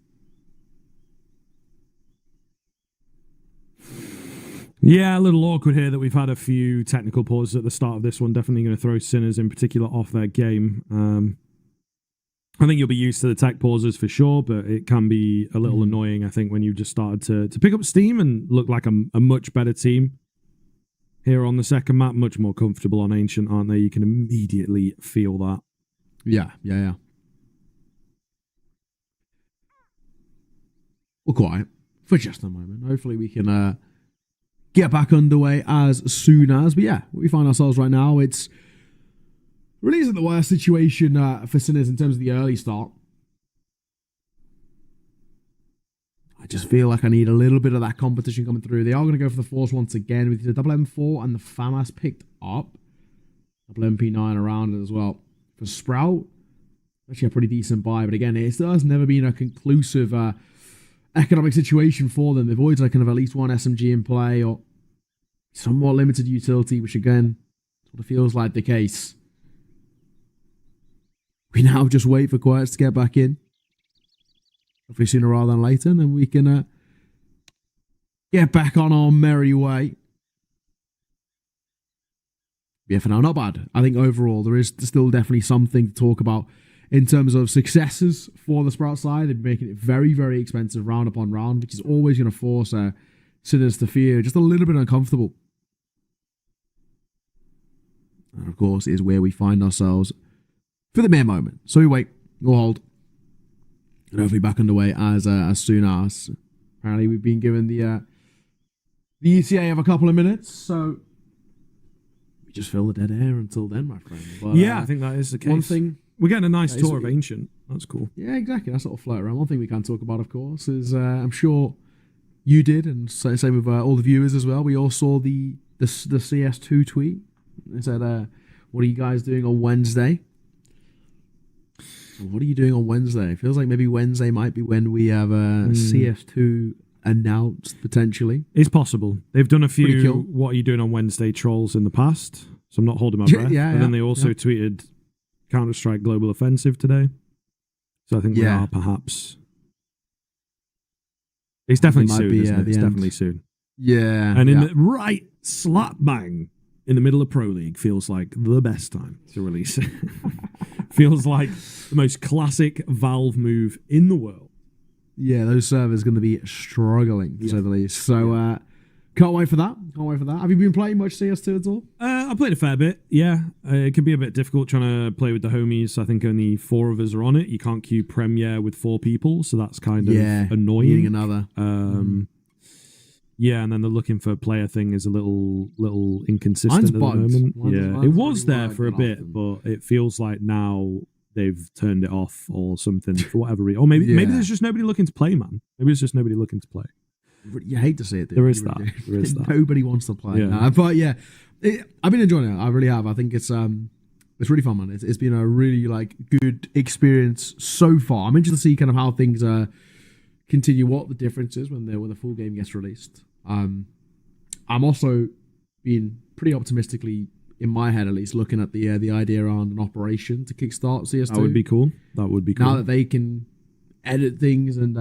Yeah, a little awkward here that we've had a few technical pauses at the start of this one. Definitely going to throw Sinners in particular off their game. I think you'll be used to the tech pauses for sure, but it can be a little annoying, I think, when you've just started to pick up steam and look like a much better team. Here on the second map, much more comfortable on Ancient, aren't they? You can immediately feel that. Yeah. We're quiet for just a moment. Hopefully we can get back underway as soon as. But yeah, we find ourselves right now, it's really isn't the worst situation for Sinners in terms of the early start. I just feel like I need a little bit of that competition coming through. They are going to go for the Force once again with the double M4 and the FAMAS picked up. Double MP9 around it as well. For Sprout, actually a pretty decent buy, but again, it still has never been a conclusive economic situation for them. They've always had kind of at least one SMG in play or somewhat limited utility, which again, sort of feels like the case. We now just wait for Querts to get back in. Hopefully sooner rather than later, and then we can get back on our merry way. Yeah, for now, not bad. I think overall, there is still definitely something to talk about in terms of successes for the Sprout side. They're making it very, very expensive round upon round, which is always going to force Sinners to feel just a little bit uncomfortable. And of course, is where we find ourselves for the mere moment. So we wait, we'll hold, and hopefully back underway as soon as. Apparently we've been given the ETA of a couple of minutes, so we just fill the dead air until then, my friend. But, yeah, I think that is the case. One thing, we're getting a nice tour of Ancient. That's cool. Yeah, exactly. That sort of float around. One thing we can talk about, of course, is I'm sure you did, and same with all the viewers as well. We all saw the CS2 tweet. They said, "What are you guys doing on Wednesday?" What are you doing on Wednesday? It feels like maybe Wednesday might be when we have CS2 announced, potentially. It's possible. They've done a few "What are you doing on Wednesday" trolls in the past, so I'm not holding my breath. And then they also tweeted Counter-Strike Global Offensive today. So I think we are perhaps It's definitely might soon, be, isn't it? the It's end. definitely soon. Yeah. And in yeah. the right slap bang in the middle of Pro League feels like the best time to release it. Feels like the most classic Valve move in the world. Yeah, those servers going to be struggling, to say the least. So, can't wait for that. Can't wait for that. Have you been playing much CS2 at all? I played a fair bit, yeah. It can be a bit difficult trying to play with the homies. I think only 4 of us are on it. You can't queue Premiere with 4 people, so that's kind of annoying. Needing another. Yeah, and then the looking for a player thing is a little inconsistent Mine's at the bugged. moment. Mine's It was really there bugged for a quite bit, often. but it feels like now they've turned it off or something for whatever reason. Or maybe there's just nobody looking to play, man. Maybe it's just nobody looking to play. You hate to see it, dude. There is You that. really do. There is that. Nobody wants to play. Yeah. But yeah, I've been enjoying it. I really have. I think it's really fun, man. It's been a really like good experience so far. I'm interested to see kind of how things continue, what the difference is when the full game gets released. I'm also being pretty optimistically, in my head at least, looking at the idea around an operation to kickstart CS2. That would be cool. That would be cool. Now that they can edit things and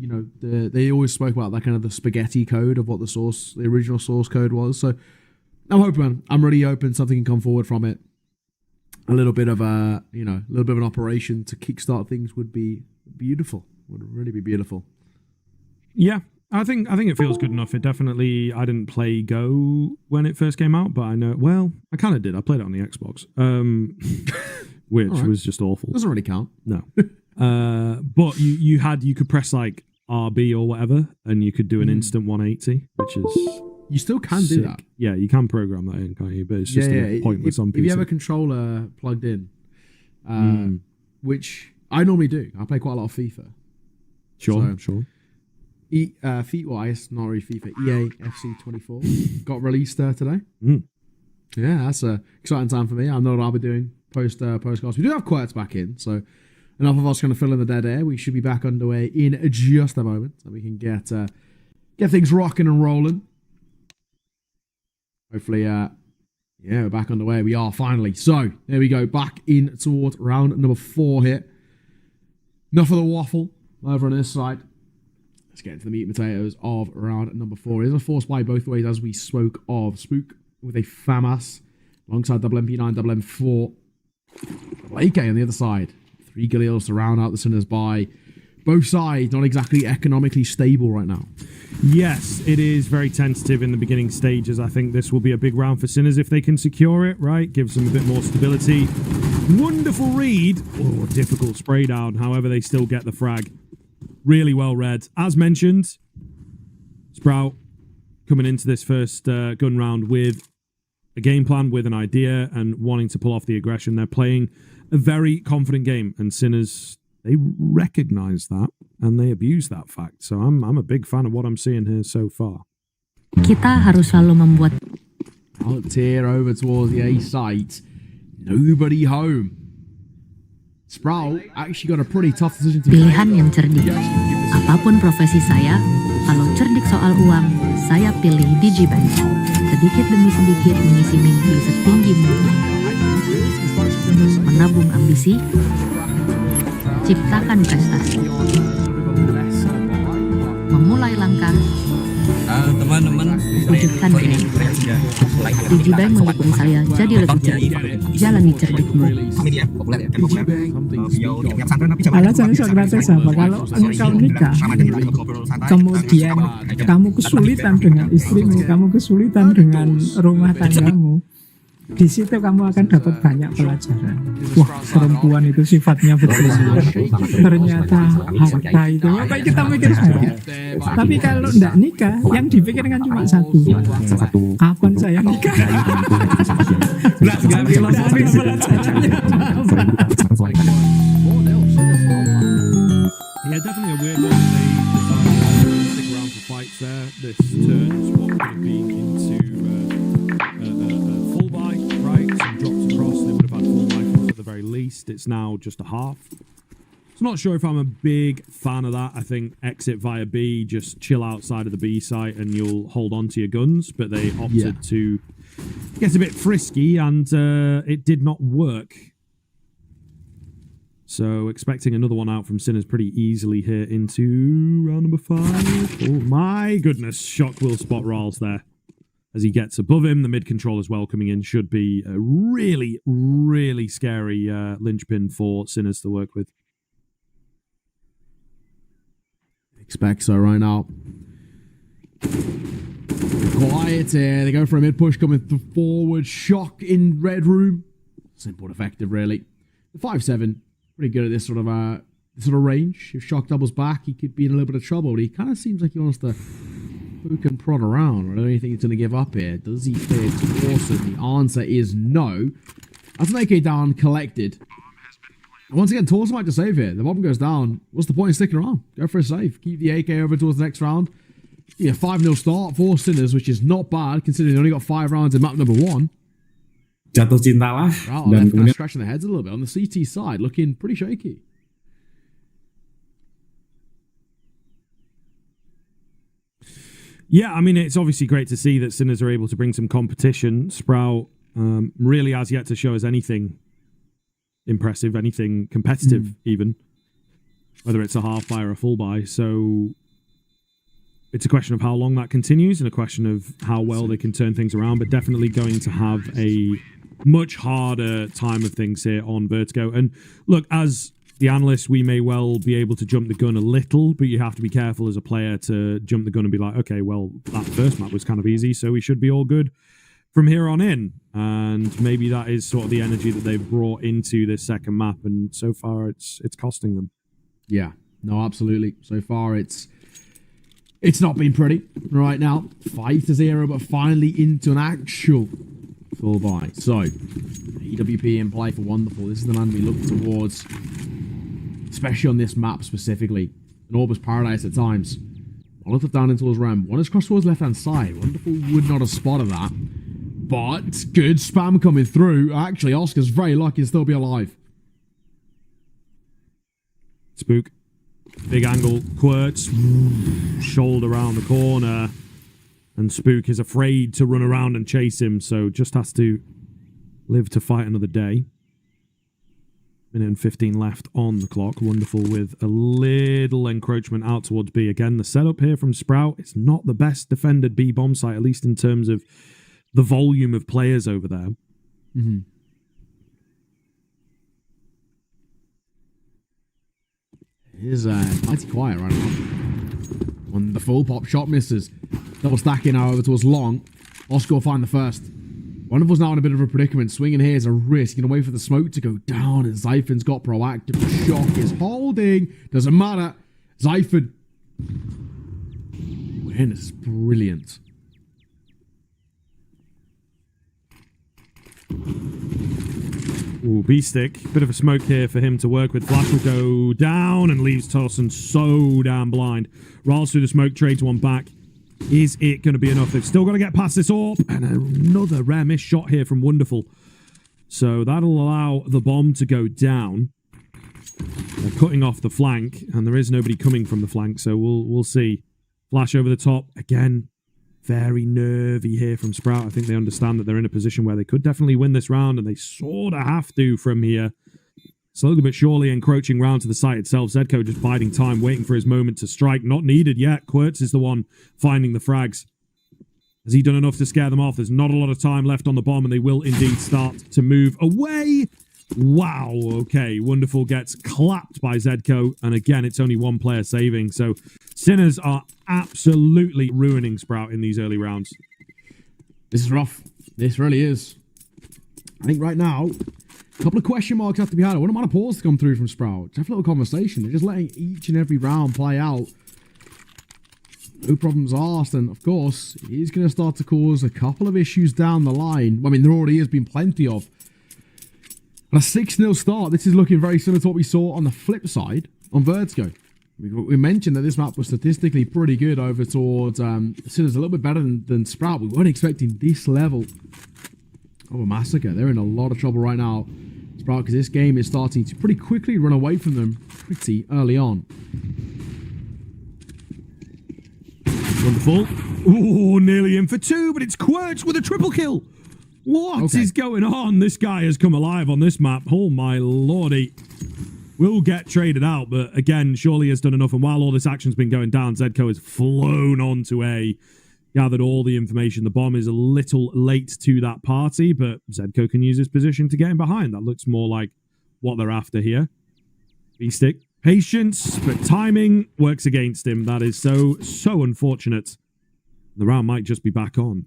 you know, they always spoke about that kind of the spaghetti code of what the original source code was. So I'm hoping, man. I'm really hoping something can come forward from it. A little bit of an operation to kickstart things would be beautiful. Would really be beautiful. Yeah, I think it feels good enough. I didn't play Go when it first came out, but I know. Well, I kind of did. I played it on the Xbox, which was just awful. Doesn't really count. No, but you could press like RB or whatever, and you could do an instant 180, which is You still can sick. do that. Yeah, you can program that in, can't you? But it's just a bit pointless on PC. If you have a controller plugged in, which I normally do, I play quite a lot of FIFA. Sure. FIFA, not really FIFA, EA FC 24 got released today. Yeah, that's a exciting time for me. I know what I'll be doing postcards. We do have Quirts back in, so enough of us going to fill in the dead air. We should be back underway in just a moment, so we can get things rocking and rolling. Hopefully, we're back underway. We are finally. So there we go, back in towards round number 4 here. Enough of the waffle over on this side. Let's get into the meat and potatoes of round number 4. It is a force buy both ways, as we spoke of. Spook with a FAMAS alongside double MP9, double M4. Double AK on the other side. 3 Galils to round out the Sinners buy. Both sides not exactly economically stable right now. Yes, it is very tentative in the beginning stages. I think this will be a big round for Sinners if they can secure it, right? Gives them a bit more stability. Wonderful read. Oh, difficult spray down. However, they still get the frag. Really well read. As mentioned, Sprout coming into this first gun round with a game plan, with an idea, and wanting to pull off the aggression. They're playing a very confident game, and Sinners, they recognise that, and they abuse that fact. So I'm a big fan of what I'm seeing here so far. Kita harus selalu membuat Out here over towards the A site. Nobody home. Sprout actually got a pretty tough decision to pilihan yang cerdik. Apapun profesi saya, kalau cerdik soal uang, saya pilih Digibank. Sedikit demi sedikit mengisi mimpi setinggi mungkin. Menabung ambisi, ciptakan prestasi. Memulai langkah, teman-teman, wujudkan mimpi. Digibank mendukung saya jadi lebih cerdik. Jalani cerdikmu. kami dia populer ya, kan populer. Beliau tidak pesantren tapi Alasan Socrates apa? Kalau engkau nikah, kemudian kamu kesulitan dengan istrimu, kamu kesulitan dengan rumah tanggamu, di situ kamu akan dapat banyak pelajaran. Wah, perempuan itu sifatnya begini. Ternyata harta itu, makanya kita mikir banyak. Tapi kalau enggak nikah, yang dipikirkan cuma satu. Kapan saya nikah? Enggak filosofi pelajarannya. Yeah, definitely a weird one. They decided to stick around for fights there. This turns what could have been into full buy, right? Some drops across. They would have had full rifles at the very least. It's now just a half. So not sure if I'm a big fan of that. I think exit via B, just chill outside of the B site and you'll hold on to your guns. But they opted to get a bit frisky, and it did not work. So expecting another one out from Sinners pretty easily here into round number 5. Oh my goodness, Shock will spot Ralls there. As he gets above him, the mid control as well coming in should be a really, really scary linchpin for Sinners to work with. Expect so right now. Quiet here. They go for a mid push coming forward. Shock in red room. Simple and effective, really. The 5-7, pretty good at this sort of range. If Shock doubles back, he could be in a little bit of trouble. But he kind of seems like he wants to poke and prod around. I don't think he's going to give up here. Does he clear Torsen? The answer is no. That's an AK down, collected. And once again, Torsen might just save here. The bomb goes down. What's the point of sticking around? Go for a save. Keep the AK over towards the next round. Yeah, 5-0 start for Sinners, which is not bad considering they only got 5 rounds in map number 1. Jatuh cinta lah. Right, they're kind of scratching their heads a little bit on the CT side, looking pretty shaky. Yeah, I mean, it's obviously great to see that Sinners are able to bring some competition. Sprout really has yet to show us anything impressive, anything competitive even, whether it's a half buy or a full buy. So it's a question of how long that continues and a question of how well they can turn things around, but definitely going to have a much harder time of things here on Vertigo. And look, as the analysts, we may well be able to jump the gun a little, but you have to be careful as a player to jump the gun and be like, okay, well, that first map was kind of easy, so we should be all good from here on in. And maybe that is sort of the energy that they've brought into this second map, and so far it's costing them. Yeah, no, absolutely. So far it's not been pretty right now. 5-0, but finally into an actual full buy. So EWP in play for Wonderful. This is the man we look towards, especially on this map specifically. An Orbis Paradise at times. One looked down into his ram. One is crossed towards left hand side. Wonderful would not have spotted that. But good spam coming through. Actually, Oscar's very lucky to still be alive. Spook. Big angle. Quirts. Shoulder around the corner. And Spook is afraid to run around and chase him, so just has to live to fight another day. Minute and 15 left on the clock. Wonderful with a little encroachment out towards B. Again, the setup here from Sprout, it's not the best defended B bomb site, at least in terms of the volume of players over there. It is mighty quiet right now. Wonderful. Pop shot misses. Double stacking now over towards Long. Oscar will find the first. Wonderful's now in a bit of a predicament. Swinging here is a risk. Going to wait for the smoke to go down. And Zyphon's got proactive. Shock is holding. Doesn't matter. Zyphon. Man, this is brilliant. Ooh, B-stick. Bit of a smoke here for him to work with. Flash will go down and leaves Torsen so damn blind. Rolls through the smoke, trades one back. Is it going to be enough? They've still got to get past this AWP. And another rare miss shot here from Wonderful. So that'll allow the bomb to go down. They're cutting off the flank, and there is nobody coming from the flank, so we'll see. Flash over the top. Again, very nervy here from Sprout. I think they understand that they're in a position where they could definitely win this round, and they sort of have to from here. Slowly but surely encroaching round to the site itself. Zedko just biding time, waiting for his moment to strike. Not needed yet. Quirts is the one finding the frags. Has he done enough to scare them off? There's not a lot of time left on the bomb, and they will indeed start to move away. Wow, okay. Wonderful gets clapped by Zedko, and again, it's only one player saving. So Sinners are absolutely ruining Sprout in these early rounds. This is rough. This really is. I think right now, a couple of question marks have to be had. I wouldn't mind a pause to come through from Sprout. Just have a little conversation. They're just letting each and every round play out. No problems asked. And of course, it is going to start to cause a couple of issues down the line. I mean, there already has been plenty of. On a 6-0 start, this is looking very similar to what we saw on the flip side on Vertigo. We mentioned that this map was statistically pretty good over towards Sinners, a little bit better than Sprout. We weren't expecting this level of a massacre. They're in a lot of trouble right now, Sprout, because this game is starting to pretty quickly run away from them pretty early on. Wonderful. Ooh, nearly in for 2, but it's Quirch with a triple kill. What is going on? This guy has come alive on this map. Oh my lordy. will get traded out, but again, surely has done enough. And while all this action's been going down, Zedco has flown onto A, gathered all the information. The bomb is a little late to that party, but Zedco can use his position to get in behind. That looks more like what they're after here. B-Stick, patience, but timing works against him. That is so unfortunate. The round might just be back on.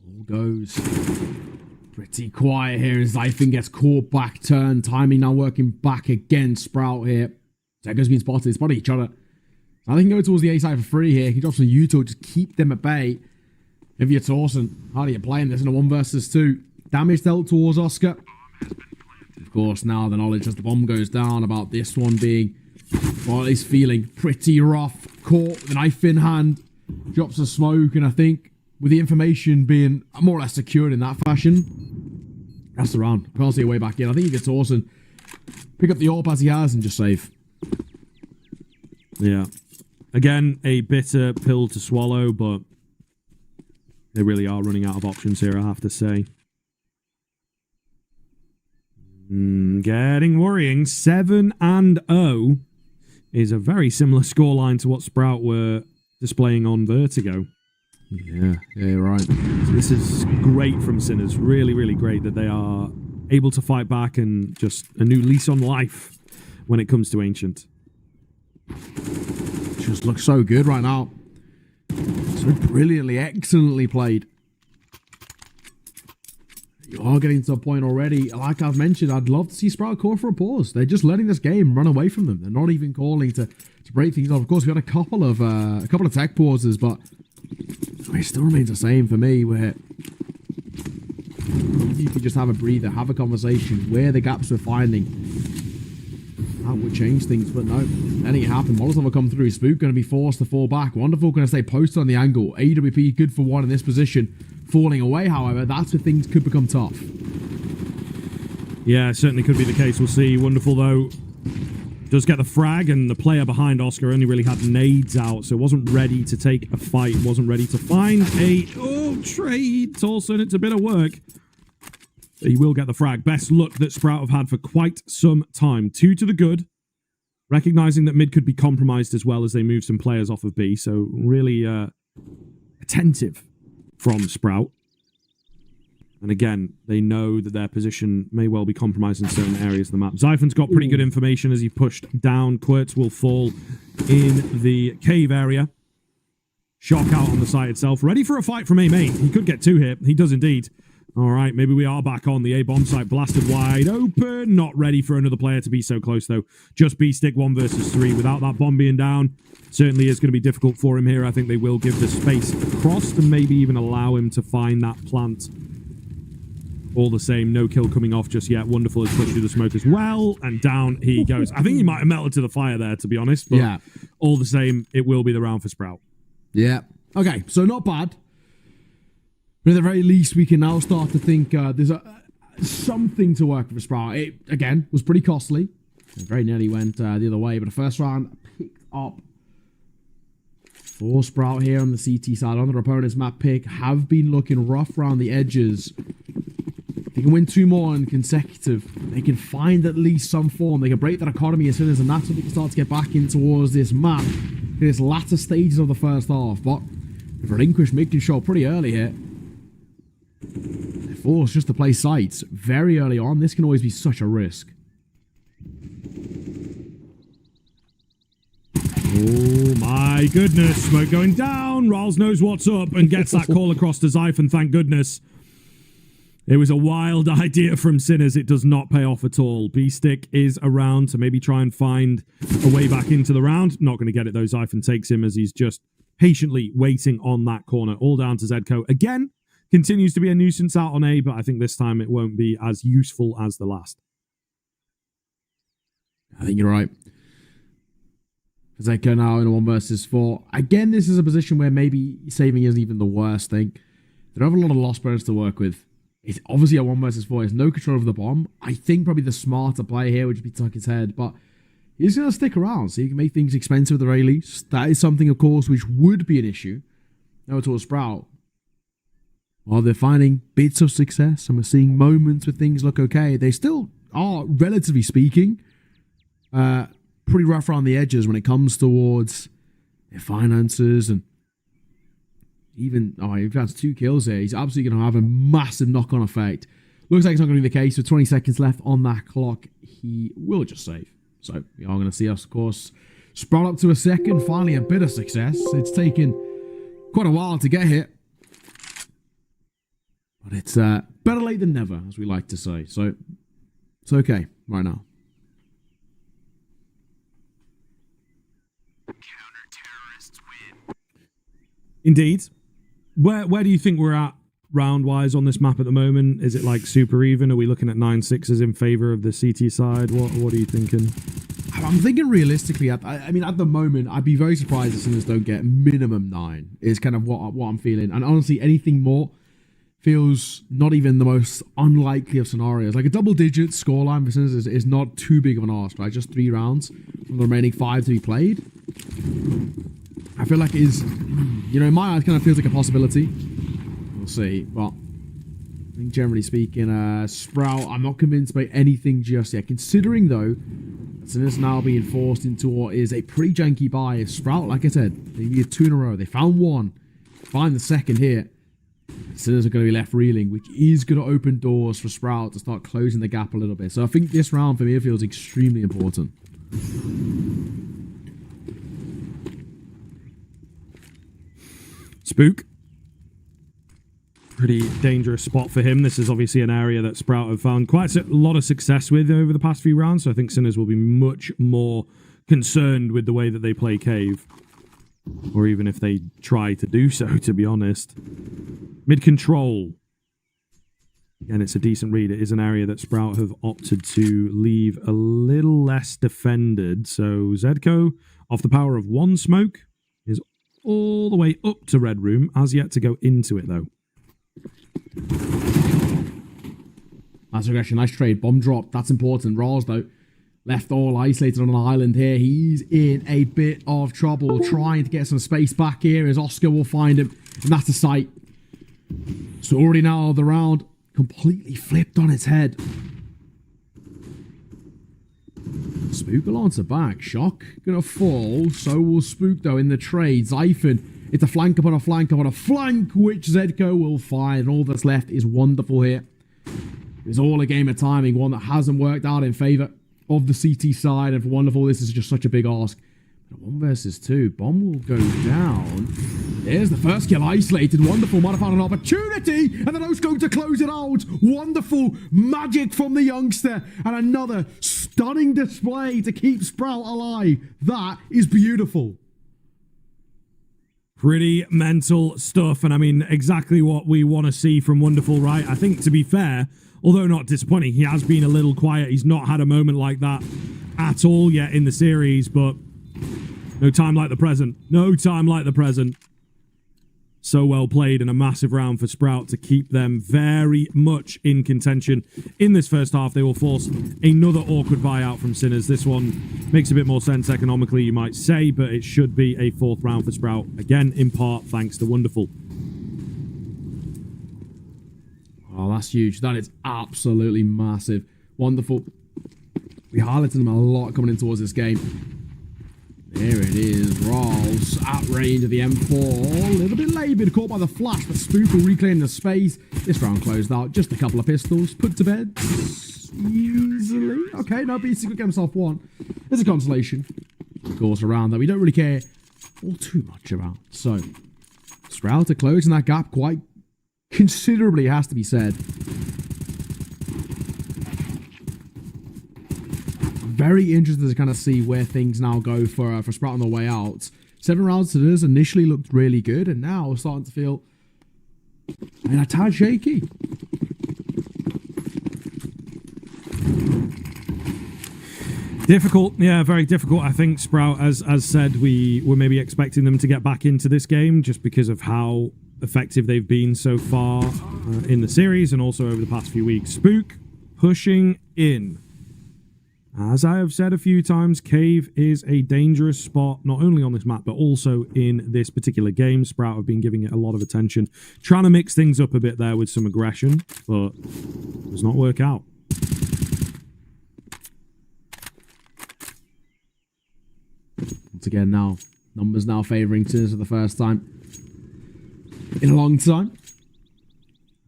All goes pretty quiet here as Zyphon gets caught back turn. Timing now working back against Sprout here. Zego's been spotted. It's spotted each other. So they can go towards the A side for free here. He drops some Yuto, just keep them at bay. If you're Torsen, how do you play in this in a 1 versus 2? Damage dealt towards Oscar. Of course, now the knowledge as the bomb goes down about this one being, well, he's feeling pretty rough. Caught with a knife in hand, drops a smoke, and I think with the information being more or less secured in that fashion, that's the round. I can't see a way back in. I think he gets Torsen, pick up the AWP as he has, and just save. Yeah. Again, a bitter pill to swallow, but they really are running out of options here, I have to say. Getting worrying. 7-0 is a very similar scoreline to what Sprout were displaying on Vertigo. Yeah, you're right. So this is great from Sinners. Really, really great that they are able to fight back and just a new lease on life when it comes to Ancient. Just looks so good right now. So brilliantly, excellently played. You are getting to a point already. Like I've mentioned, I'd love to see Sprout call for a pause. They're just letting this game run away from them. They're not even calling to break things off. Of course, we had a couple of tech pauses, but it still remains the same for me. Where you could just have a breather, have a conversation. Where the gaps we're finding, that would change things. But no, letting it happen. Molotov will come through. Spook going to be forced to fall back. Wonderful going to stay posted on the angle. AWP good for one in this position. Falling away, however, that's where things could become tough. Yeah, certainly could be the case. We'll see. Wonderful, though. Does get the frag, and the player behind Oscar only really had nades out, so wasn't ready to take a fight, wasn't ready to find a... Oh, trade! Torsen, it's a bit of work. He will get the frag. Best luck that Sprout have had for quite some time. 2 to the good. Recognizing that mid could be compromised as well as they move some players off of B, so really attentive from Sprout. And again, they know that their position may well be compromised in certain areas of the map. Zyphon's got pretty good information as he pushed down. Quirts will fall in the cave area. Shock out on the site itself. Ready for a fight from A main. He could get 2 here. He does indeed. All right, maybe we are back on. The A bomb site blasted wide open. Not ready for another player to be so close, though. Just B-Stick 1 versus 3 without that bomb being down. Certainly is going to be difficult for him here. I think they will give the space across to maybe even allow him to find that plant. All the same, no kill coming off just yet. Wonderful has pushed through the smoke as well, and down he goes. I think he might have melted to the fire there, to be honest. But yeah, all the same, it will be the round for Sprout. Yeah. Okay, so not bad. But at the very least, we can now start to think there's something to work for Sprout. It, again, was pretty costly. It very nearly went the other way, but the first round picked up for Sprout here on the CT side. On their opponent's map pick, have been looking rough around the edges. They can win 2 more in consecutive. They can find at least some form. They can break that economy as soon as, and that's when they can start to get back in towards this map in this latter stages of the first half. But relinquished mid-control pretty early here. They're forced just to play sites very early on. This can always be such a risk. Oh my goodness. Smoke going down. Rawls knows what's up and gets that call across to Zyphon, thank goodness. It was a wild idea from Sinners. It does not pay off at all. B-Stick is around to maybe try and find a way back into the round. Not going to get it though. Zyphon takes him as he's just patiently waiting on that corner. All down to Zedco. Again, continues to be a nuisance out on A, but I think this time it won't be as useful as the last. I think you're right. Zedco now in a 1 versus 4. Again, this is a position where maybe saving isn't even the worst thing. They don't have a lot of lost players to work with. It's obviously a 1 versus 4. He has no control over the bomb. I think probably the smarter play here would be tuck his head, but he's going to stick around so he can make things expensive at the very least. That is something, of course, which would be an issue. No, towards Sprout. while they're finding bits of success and we're seeing moments where things look okay, they still are, relatively speaking, pretty rough around the edges when it comes towards their finances. And even, if he has 2 kills here, he's absolutely going to have a massive knock-on effect. Looks like it's not going to be the case. With 20 seconds left on that clock, he will just save. So we are going to see us, of course, sprout up to a second. Finally, a bit of success. It's taken quite a while to get here, but it's better late than never, as we like to say. So it's okay right now. Indeed. Where do you think we're at round-wise on this map at the moment? Is it like super even? Are we looking at 9-6s in favor of the CT side? What are you thinking? I'm thinking realistically, I mean, at the moment, I'd be very surprised if Sinners don't get minimum 9, is kind of what I'm feeling. And honestly, anything more feels not even the most unlikely of scenarios. Like a double-digit scoreline for Sinners is not too big of an ask, right? Just 3 rounds from the remaining 5 to be played. I feel like it is, in my eyes, kind of feels like a possibility. We'll see, but I think generally speaking, Sprout, I'm not convinced by anything just yet. Considering, though, Sinners now being forced into what is a pretty janky buy. If Sprout, like I said, they needed 2 in a row. They found 1. Find the second here. Sinners are going to be left reeling, which is going to open doors for Sprout to start closing the gap a little bit. So I think this round for me feels extremely important. Spook. Pretty dangerous spot for him. This is obviously an area that Sprout have found quite a lot of success with over the past few rounds, so I think Sinners will be much more concerned with the way that they play Cave. Or even if they try to do so, to be honest. Mid-control. Again, it's a decent read. It is an area that Sprout have opted to leave a little less defended. So Zedko, off the power of 1 smoke, is all the way up to Red Room. Has yet to go into it, though. That's aggression. Nice trade. Bomb drop. That's important. Rawls, though, left all isolated on an island here. He's in a bit of trouble trying to get some space back here as Oscar will find him. And that's a sight. So already now the round completely flipped on its head. Spook will answer back. Shock gonna fall. So will Spook, though, in the trade. Zyphon, it's a flank upon a flank upon a flank, which Zedko will find. And all that's left is wonderful here. It's all a game of timing, one that hasn't worked out in favor of the CT side. And for wonderful, this is just such a big ask. But 1 versus 2. Bomb will go down. There's the first kill isolated. Wonderful. Might have found an opportunity. And the no's going to close it out. Wonderful magic from the youngster. And another stunning display to keep Sprout alive. That is beautiful. Pretty mental stuff. And I mean, exactly what we want to see from Wonderful, right? I think, to be fair, although not disappointing, he has been a little quiet. He's not had a moment like that at all yet in the series, but no time like the present. No time like the present. So well played, and a massive round for Sprout to keep them very much in contention. In this first half, they will force another awkward buyout from Sinners. This one makes a bit more sense economically, you might say, but it should be a 4th round for Sprout. Again, in part, thanks to Wonderful. Oh, that's huge. That is absolutely massive. Wonderful. We highlighted them a lot coming in towards this game. There it is. Rawls at range of the M4. A little bit laboured, caught by the flash, but Spook will reclaim the space. This round closed out. Just a couple of pistols. Put to bed. Easily. Okay, no, BC could get himself 1. There's a consolation. Of course, around that we don't really care all too much about. So, Sprout are closing that gap quite considerably, has to be said. Very interested to kind of see where things now go for Sprout on the way out. 7 rounds to this initially looked really good, and now starting to feel, a tad shaky. Difficult, yeah, very difficult. I think Sprout, as said, we were maybe expecting them to get back into this game just because of how effective they've been so far in the series and also over the past few weeks. Spook pushing in. As I have said a few times, Cave is a dangerous spot, not only on this map, but also in this particular game. Sprout have been giving it a lot of attention, trying to mix things up a bit there with some aggression, but it does not work out. Once again now, numbers now favouring Sinners for the first time in a long time.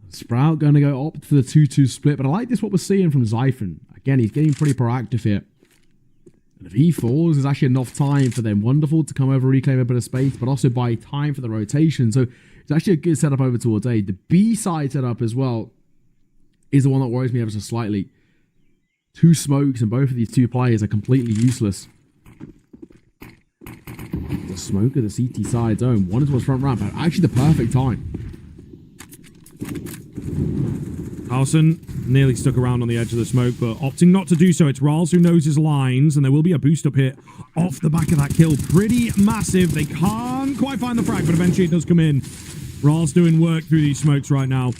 Sprout going to go opt for the 2-2 split, but I like this what we're seeing from Xiphon. Again, he's getting pretty proactive here. And if he falls, there's actually enough time for them. Wonderful to come over, reclaim a bit of space, but also buy time for the rotation. So it's actually a good setup over towards A. The B side setup as well is the one that worries me ever so slightly. 2 smokes, and both of these 2 players are completely useless. The smoke of the CT side zone. One towards front ramp, but actually the perfect time. Carlson nearly stuck around on the edge of the smoke, but opting not to do so. It's Rals who knows his lines, and there will be a boost up here off the back of that kill. Pretty massive. They can't quite find the frag, but eventually it does come in. Rals doing work through these smokes right now.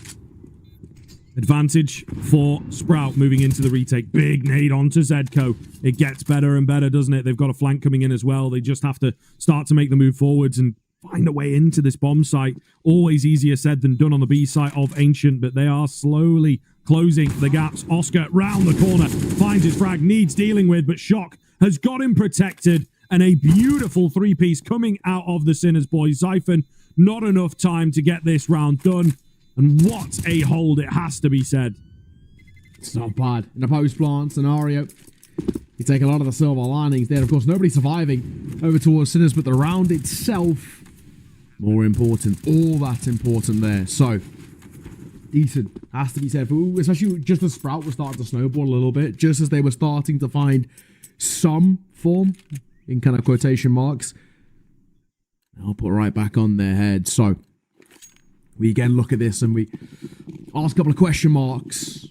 Advantage for Sprout moving into the retake. Big nade onto Zedco. It gets better and better, doesn't it? They've got a flank coming in as well. They just have to start to make the move forwards and find a way into this bomb site. Always easier said than done on the B site of Ancient, but they are slowly closing the gaps. Oscar round the corner, finds his frag, needs dealing with, but Shock has got him protected, and a beautiful 3-piece coming out of the Sinners boys. Xiphon, not enough time to get this round done, and what a hold, it has to be said. It's not bad. In a post-plant scenario, you take a lot of the silver linings there. Of course, nobody surviving over towards Sinners, but the round itself more important. All that important there. So, decent. Has to be said. For, especially just as Sprout was starting to snowball a little bit. Just as they were starting to find some form, in kind of quotation marks. I'll put right back on their head. So, we again look at this and we ask a couple of question marks.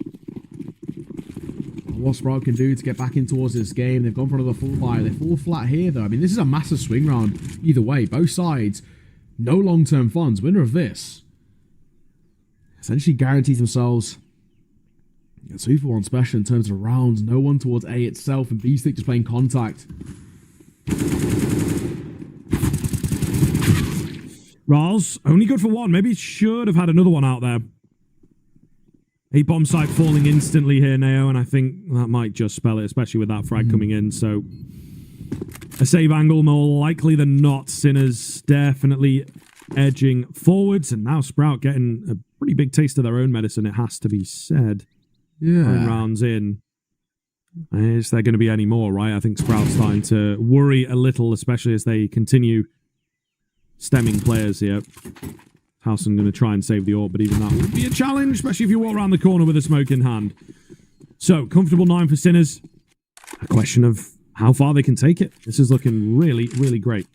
What Sprout can do to get back in towards this game. They've gone for another full fire. They fall flat here, though. I mean, this is a massive swing round either way. Both sides. No long-term funds. Winner of this essentially guarantees themselves a 2-for-1 special in terms of rounds. No one towards A itself, and B-Stick just playing contact. Rals, only good for 1. Maybe should have had another one out there. A bomb site falling instantly here, Neo, and I think that might just spell it, especially with that frag coming in. So a save angle, more likely than not. Sinners definitely edging forwards, and now Sprout getting a pretty big taste of their own medicine, it has to be said. Yeah. Rounds in. Is there going to be any more, right? I think Sprout's starting to worry a little, especially as they continue stemming players here. Howson going to try and save the orb, but even that would be a challenge, especially if you walk around the corner with a smoke in hand. So, comfortable 9 for Sinners. A question of how far they can take it. This is looking really, really great.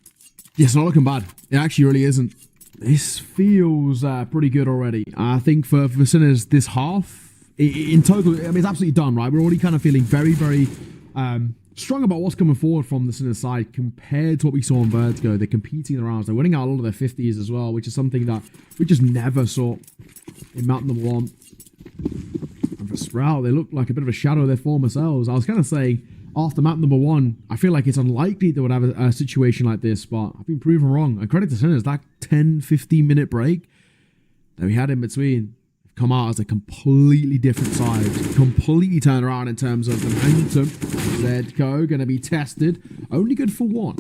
Yeah, it's not looking bad. It actually really isn't. This feels pretty good already. I think for Sinners, this half, in total, I mean, it's absolutely done, right? We're already kind of feeling very, very strong about what's coming forward from the Sinners side compared to what we saw in Vertigo. They're competing in the rounds. They're winning out a lot of their 50s as well, which is something that we just never saw in map number 1. And for Sprout, they look like a bit of a shadow of their former selves. I was kind of saying, after map number 1, I feel like it's unlikely they would have a situation like this, but I've been proven wrong. And credit to Sinners, that 10-15 minute break that we had in between come out as a completely different side. Completely turned around in terms of the momentum. Zedco going to be tested. Only good for 1.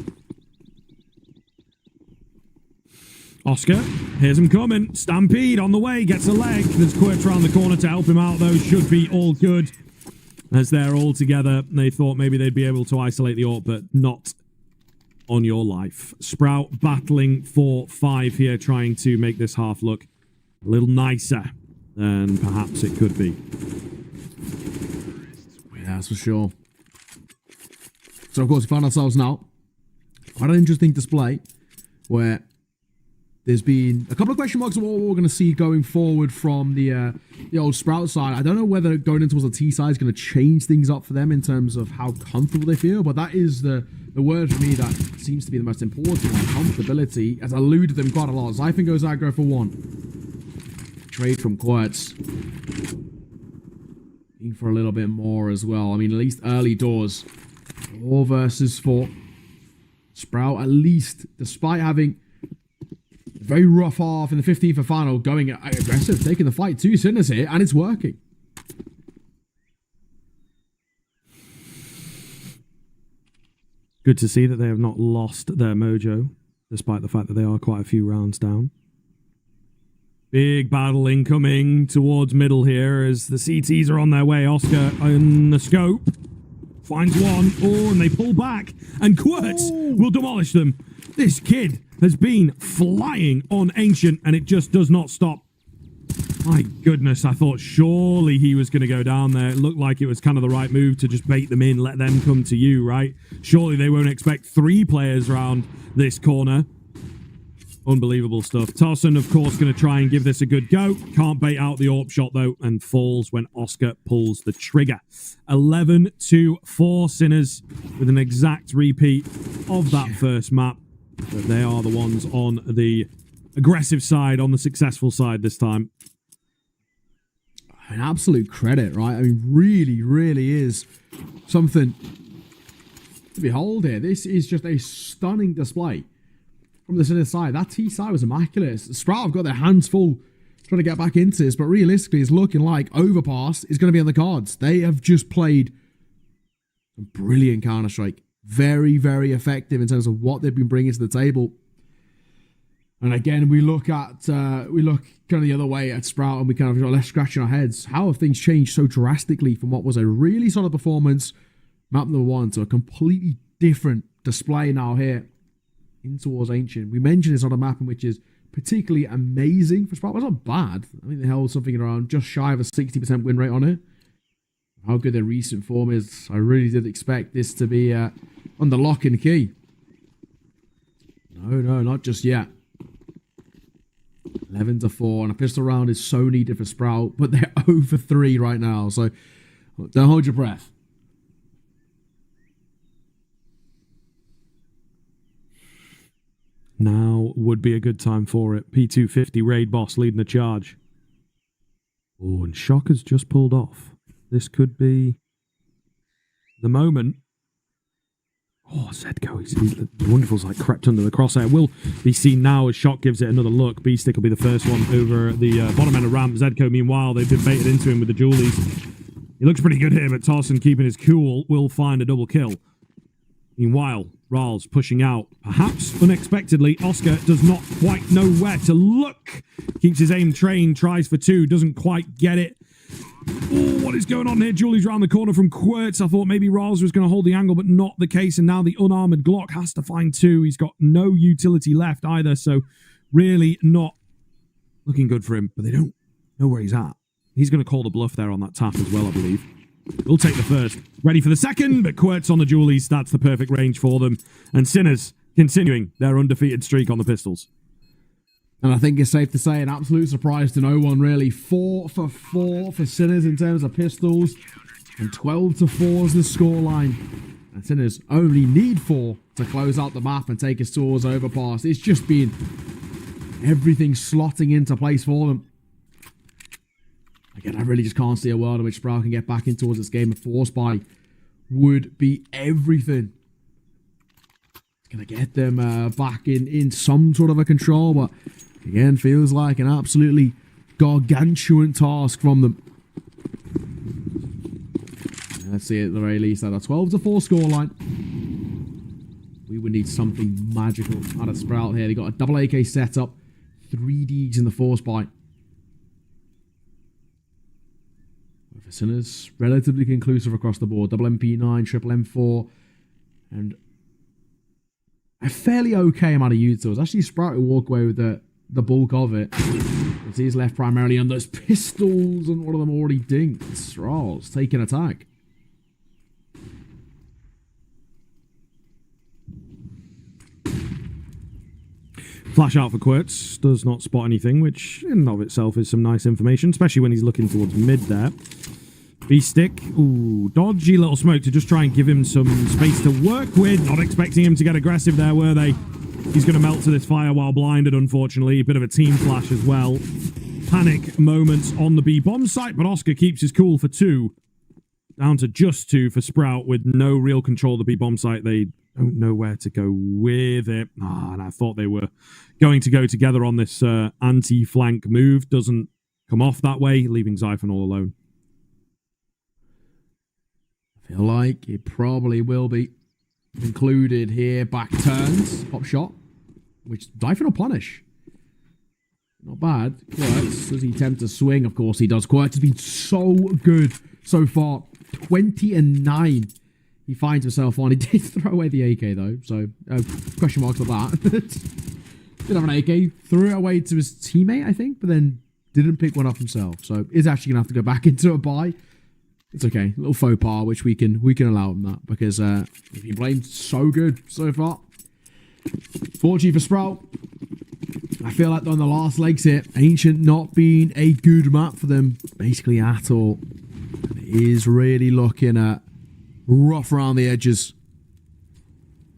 Oscar, here's him coming. Stampede on the way, gets a leg. There's Quirts around the corner to help him out, though. Should be all good. As they're all together, they thought maybe they'd be able to isolate the AWP, but not on your life. Sprout battling for 5 here, trying to make this half look a little nicer than perhaps it could be. Yeah, that's for sure. So, of course, we find ourselves now quite an interesting display where there's been a couple of question marks of what we're going to see going forward from the old Sprout side. I don't know whether going into the T side is going to change things up for them in terms of how comfortable they feel, but that is the word for me that seems to be the most important one. Comfortability has eluded them quite a lot. Xiphon goes aggro for 1. Trade from Quirts. looking for a little bit more as well. I mean, at least early doors. 4 versus 4. Sprout, at least, despite having a very rough half in the 15th for final, going aggressive, taking the fight to Sinners here, and it's working. Good to see that they have not lost their mojo, despite the fact that they are quite a few rounds down. Big battle incoming towards middle here as the CTs are on their way. Oscar on the scope. Finds one. Oh, and they pull back. And Quirts will demolish them. This kid has been flying on Ancient, and it just does not stop. My goodness, I thought surely he was going to go down there. It looked like it was kind of the right move to just bait them in, let them come to you, right? Surely they won't expect 3 players around this corner. Unbelievable stuff. Tarson, of course, going to try and give this a good go. Can't bait out the AWP shot, though, and falls when Oscar pulls the trigger. 11-4 Sinners with an exact repeat of that first map. But they are the ones on the aggressive side, on the successful side this time. An absolute credit, right? I mean, really, really is something to behold here. This is just a stunning display from the Sinners side. That T side was immaculate. Sprout have got their hands full trying to get back into this, but realistically, it's looking like Overpass is going to be on the cards. They have just played a brilliant Counter-Strike. Very, very effective in terms of what they've been bringing to the table. And again, we look kind of the other way at Sprout, and we kind of got left scratching our heads. How have things changed so drastically from what was a really solid performance, map number 1, to a completely different display now here in towards Ancient? We mentioned it's not a map in which is particularly amazing for Sprout, but it's not bad. I think they held something around just shy of a 60% win rate on it. How good their recent form is, I really did expect this to be under lock and key. No, not just yet. 11-4, and a pistol round is so needed for Sprout, but they're 0-3 right now, so don't hold your breath. Now would be a good time for it. P250 Raid Boss leading the charge. Oh, and Shock has just pulled off. This could be the moment. Oh, Zedko, he's wonderful's like crept under the crosshair. Will be seen now as Shock gives it another look. B-Stick will be the first one over the bottom end of ramp. Zedko, meanwhile, they've been baited into him with the Julies. He looks pretty good here, but Tarson keeping his cool will find a double kill. Meanwhile, Ral's pushing out. Perhaps unexpectedly, Oscar does not quite know where to look. Keeps his aim trained, tries for 2, doesn't quite get it. Oh, what is going on here? Julie's round the corner from Quirts. I thought maybe Riles was going to hold the angle, but not the case. And now the unarmored Glock has to find 2. He's got no utility left either, so really not looking good for him. But they don't know where he's at. He's going to call the bluff there on that tap as well, I believe. We'll take the first. Ready for the second, but Quirts on the Julies. That's the perfect range for them. And Sinners continuing their undefeated streak on the pistols. And I think it's safe to say an absolute surprise to no one, really. 4-4 for Sinners in terms of pistols. And 12-4 is the scoreline. And Sinners only need 4 to close out the map and take us towards Overpass. It's just been everything slotting into place for them. Again, I really just can't see a world in which Sprout can get back in towards this game. A 4-spy would be everything. It's going to get them back in some sort of a control, but again, feels like an absolutely gargantuan task from them. Let's see at the very least at a 12-4 scoreline. We would need something magical out of Sprout here. They got a double AK setup, 3 Ds in the 4-spy. For Sinners, relatively conclusive across the board. Double MP9, triple M4, and a fairly okay amount of utils. Actually, Sprout will walk away with the bulk of it. He's left primarily on those pistols, and one of them already dinks. Ross taking attack. Flash out for Quirts. Does not spot anything, which in and of itself is some nice information, especially when he's looking towards mid there. B-Stick. Ooh, dodgy little smoke to just try and give him some space to work with. Not expecting him to get aggressive there, were they? He's going to melt to this fire while blinded, unfortunately. A bit of a team flash as well. Panic moments on the B-bomb site, but Oscar keeps his cool for 2. Down to just 2 for Sprout with no real control of the B-bomb site. They don't know where to go with it. And I thought they were going to go together on this anti-flank move. Doesn't come off that way, leaving Xiphon all alone. I feel like it probably will be included here. Back turns, pop shot, which Xiphon will punish. Not bad. Quirtz, does he attempt to swing? Of course he does. Quirtz has been so good so far. 20-9 he finds himself on. He did throw away the AK though, so question marks for that. Did have an AK, threw it away to his teammate, I think, but then didn't pick one up himself. So is actually gonna have to go back into a buy. It's okay, a little faux pas, which we can allow him that because he's been playing so good so far. 4G for Sprout. I feel like on the last legs here, Ancient not being a good map for them basically at all. And it is really looking at rough around the edges.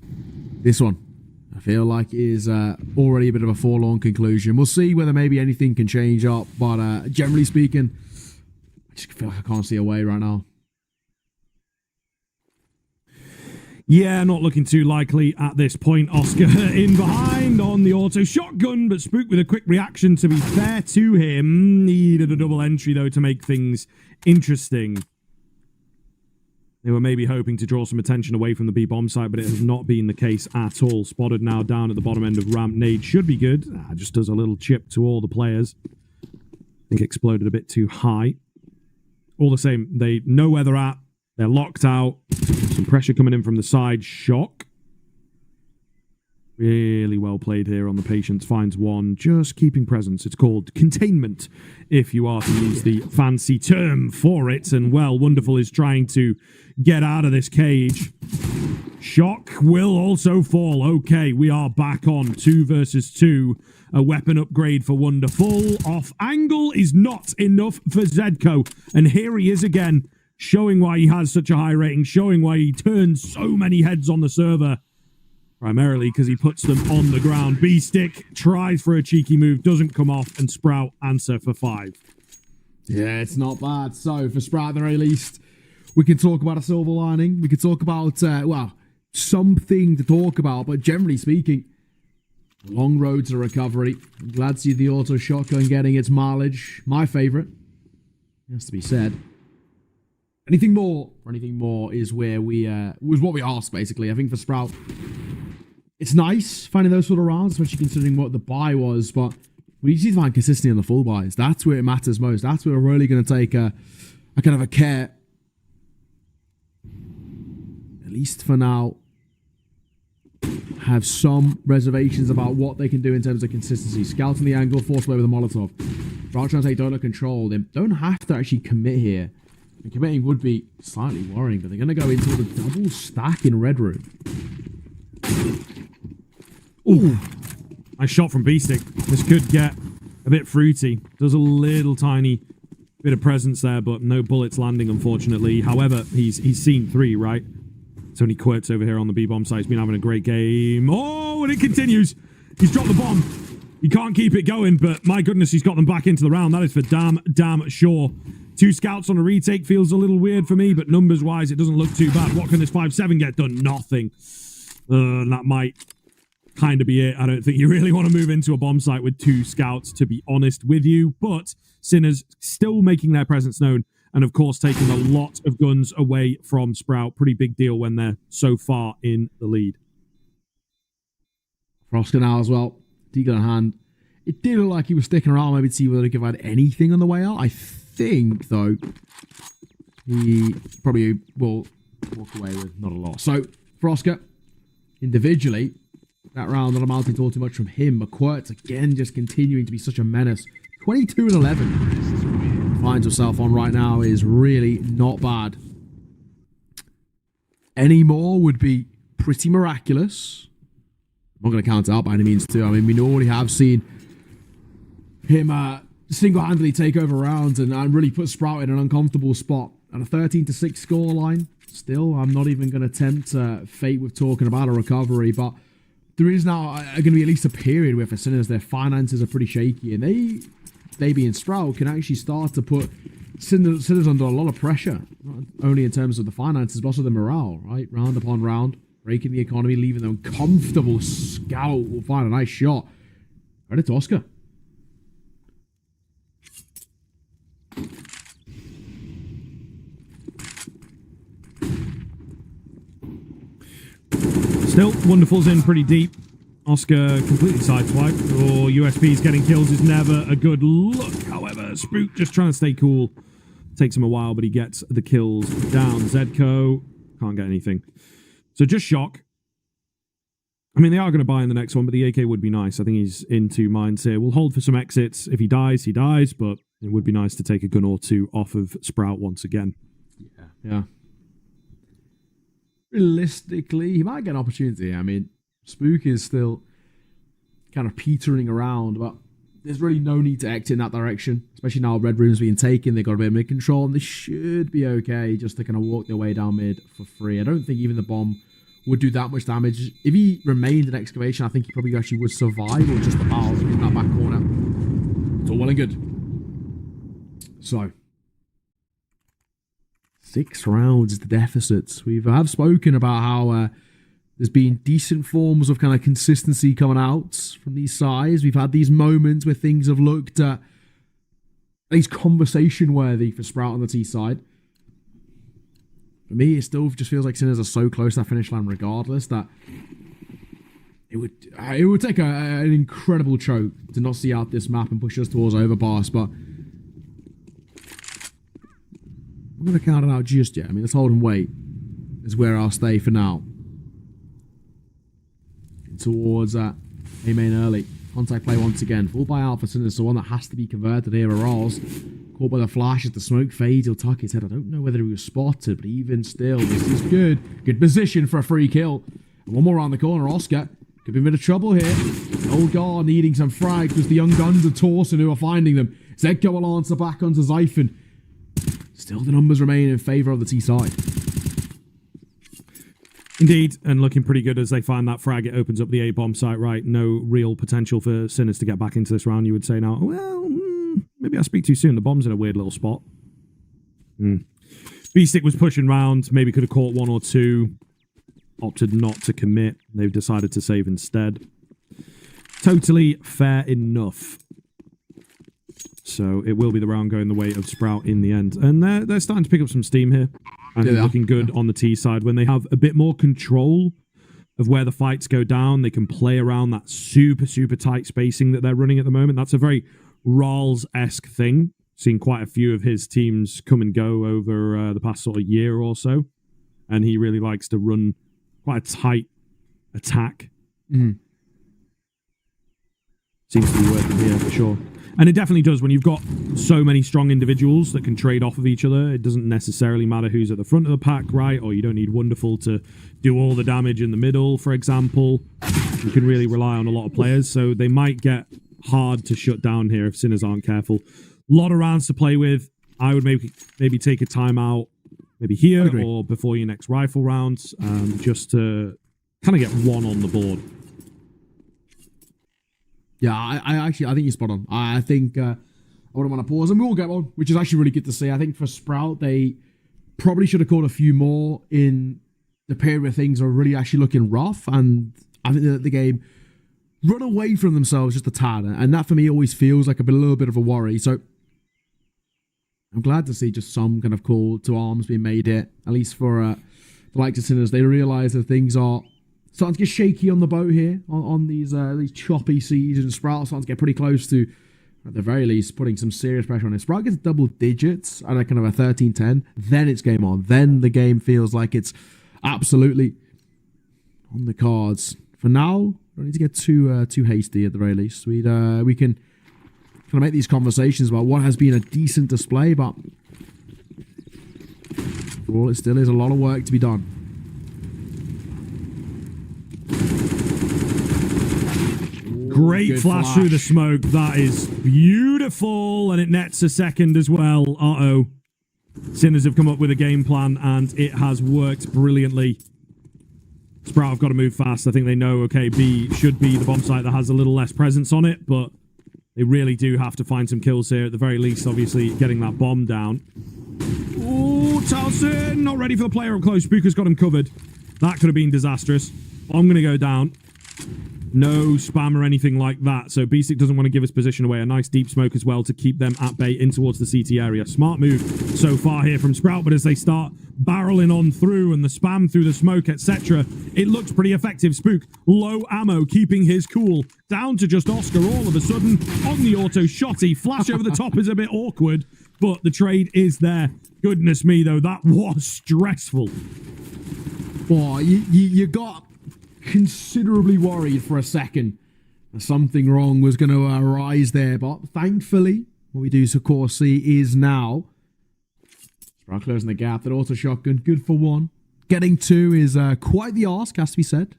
This one, I feel like is already a bit of a forlorn conclusion. We'll see whether maybe anything can change up, but generally speaking, I just feel like I can't see a way right now. Yeah, not looking too likely at this point. Oscar in behind on the auto shotgun, but Spook with a quick reaction, to be fair to him. Needed a double entry, though, to make things interesting. They were maybe hoping to draw some attention away from the B-bomb site, but it has not been the case at all. Spotted now down at the bottom end of ramp. Nade should be good. Just does a little chip to all the players. I think exploded a bit too high. All the same, they know where they're at. They're locked out. Some pressure coming in from the side. Shock. Really well played here on the Patience. Finds one. Just keeping presence. It's called containment, if you are to use the fancy term for it. And, well, Wonderful is trying to get out of this cage. Shock will also fall. Okay, we are back on 2 versus 2. A weapon upgrade for Wonderful. Off angle is not enough for Zedko. And here he is again, showing why he has such a high rating, showing why he turns so many heads on the server. Primarily because he puts them on the ground. B-Stick tries for a cheeky move, doesn't come off, and Sprout answer for 5. Yeah, it's not bad. So, for Sprout at the very least, we can talk about a silver lining. We could talk about, well, something to talk about, but generally speaking, long road to recovery. I'm glad to see the auto shotgun getting its mileage. My favourite. Has to be said. Anything more is where we was what we asked, basically. I think for Sprout, it's nice finding those sort of rounds, especially considering what the buy was, but we need to find consistency on the full buys. That's where it matters most. That's where we're really going to take a kind of a care, at least for now, have some reservations about what they can do in terms of consistency. Scouting the angle, force away with a Molotov. Sprout trying to take donut control. They don't have to actually commit here. And committing would be slightly worrying, but they're going to go into the double stack in Red Room. Ooh, nice shot from B-Stick. This could get a bit fruity. Does a little tiny bit of presence there, but no bullets landing, unfortunately. However, he's seen 3, right? Tony Quirtz over here on the B-bomb site. He's been having a great game. Oh, and it continues. He's dropped the bomb. He can't keep it going, but my goodness, he's got them back into the round. That is for damn sure. 2 scouts on a retake feels a little weird for me, but numbers-wise, it doesn't look too bad. What can this 5-7 get done? Nothing. That might kind of be it. I don't think you really want to move into a bomb site with 2 scouts, to be honest with you. But Sinners still making their presence known, and of course taking a lot of guns away from Sprout. Pretty big deal when they're so far in the lead. Frosker now as well. Deagle in hand. It did look like he was sticking around maybe to see whether he could find anything on the way out. I think, though, he probably will walk away with not a lot. So, Frosker, individually, that round not amounting to all too much from him. McQuirtz, again, just continuing to be such a menace. 22-11. Finds herself on right now is really not bad. Any more would be pretty miraculous. I'm not going to count it out by any means, too. I mean, we already have seen him single-handedly take over rounds and really put Sprout in an uncomfortable spot. At a 13-6 scoreline, still, I'm not even going to tempt fate with talking about a recovery, but there is now going to be at least a period where for Sinners, their finances are pretty shaky, and they being Sprout, can actually start to put Sinner's under a lot of pressure, not only in terms of the finances, but also the morale, right? Round upon round, breaking the economy, leaving them comfortable. Scout will find a nice shot. Credit to Oscar. Still, Wonderful's in pretty deep. Oscar completely sideswiped. Or USP's getting kills is never a good look. However, Spook just trying to stay cool. Takes him a while, but he gets the kills down. Zedco can't get anything. So just shock. I mean, they are going to buy in the next one, but the AK would be nice. I think he's in 2 minds here. We'll hold for some exits. If he dies, he dies, but it would be nice to take a gun or two off of Sprout once again. Yeah. Realistically, he might get an opportunity. I mean, Spook is still kind of petering around, but there's really no need to act in that direction, especially now Red Room's being taken. They've got a bit of mid control, and they should be okay just to kind of walk their way down mid for free. I don't think even the bomb would do that much damage. If he remained in Excavation, I think he probably actually would survive, or just about in that back corner. It's all well and good. So, 6 rounds is the deficit. We have spoken about how there's been decent forms of kind of consistency coming out from these sides. We've had these moments where things have looked at least conversation worthy for Sprout on the T side. For me, it still just feels like Sinners are so close to that finish line regardless that it would take an incredible choke to not see out this map and push us towards overpass, but I'm not going to count it out just yet. I mean, let's hold and wait is where I'll stay for now. Towards A-main early. Contact play once again. Full buy out for Sinners, so one that has to be converted here. Araz caught by the flash as the smoke fades. He'll tuck his head. I don't know whether he was spotted, but even still, this is good. Good position for a free kill. And one more around the corner. Oscar could be in a bit of trouble here. Old guard needing some frags because the young guns of Torsen who are finding them. Zedko will answer back onto Zyphon. Still, the numbers remain in favour of the T side. Indeed, and looking pretty good as they find that frag. It opens up the A-bomb site, right? No real potential for Sinners to get back into this round, you would say now. Well, maybe I speak too soon. The bomb's in a weird little spot. B-Stick was pushing round. Maybe could have caught 1 or 2. Opted not to commit. They've decided to save instead. Totally fair enough. So it will be the round going the way of Sprout in the end. And they're starting to pick up some steam here. And looking good on the T side. When they have a bit more control of where the fights go down, they can play around that super, super tight spacing that they're running at the moment. That's a very Rawls-esque thing. Seen quite a few of his teams come and go over the past sort of year or so. And he really likes to run quite a tight attack. Seems to be working here for sure. And it definitely does when you've got so many strong individuals that can trade off of each other. It doesn't necessarily matter who's at the front of the pack, right? Or you don't need Wonderful to do all the damage in the middle, for example. You can really rely on a lot of players. So they might get hard to shut down here if Sinners aren't careful. A lot of rounds to play with. I would maybe take a timeout maybe here or before your next rifle rounds just to kind of get one on the board. Yeah, I think you're spot on. I think I wouldn't want to pause, and we will get one, which is actually really good to see. I think for Sprout, they probably should have caught a few more in the period where things are really actually looking rough, and I think that the game run away from themselves just a tad, and that for me always feels like a little bit of a worry. So I'm glad to see just some kind of call to arms being made here, at least for the likes of Sinners. They realise that things are starting to get shaky on the boat here, on these choppy seas, and Sprout starting to get pretty close to, at the very least, putting some serious pressure on it. Sprout gets double digits at a kind of a 13-10, then it's game on. Then the game feels like it's absolutely on the cards. For now, don't need to get too hasty at the very least. We can kind of make these conversations about what has been a decent display, but for all, it still is a lot of work to be done. Great flash through the smoke. That is beautiful. And it nets a second as well. Uh-oh. Sinners have come up with a game plan, and it has worked brilliantly. Sprout have got to move fast. I think they know, okay, B should be the bomb site that has a little less presence on it, but They really do have to find some kills here. At the very least, obviously, getting that bomb down. Oh, Towson, not ready for the player up close. Spooker's got him covered. That could have been disastrous. I'm going to go down. No spam or anything like that. So Beastic doesn't want to give his position away. A nice deep smoke as well to keep them at bay in towards the CT area. Smart move so far here from Sprout, but as they start barreling on through and the spam through the smoke, etc., it looks pretty effective. Spook, low ammo, keeping his cool. Down to just Oscar all of a sudden on the auto shotty. Flash over the top is a bit awkward, but the trade is there. Goodness me, though, that was stressful. Boy, you got considerably worried for a second that something wrong was going to arise there, but thankfully what we do of course see is now Sprout closing the gap. That auto shotgun, good for one. Getting two is quite the ask, has to be said.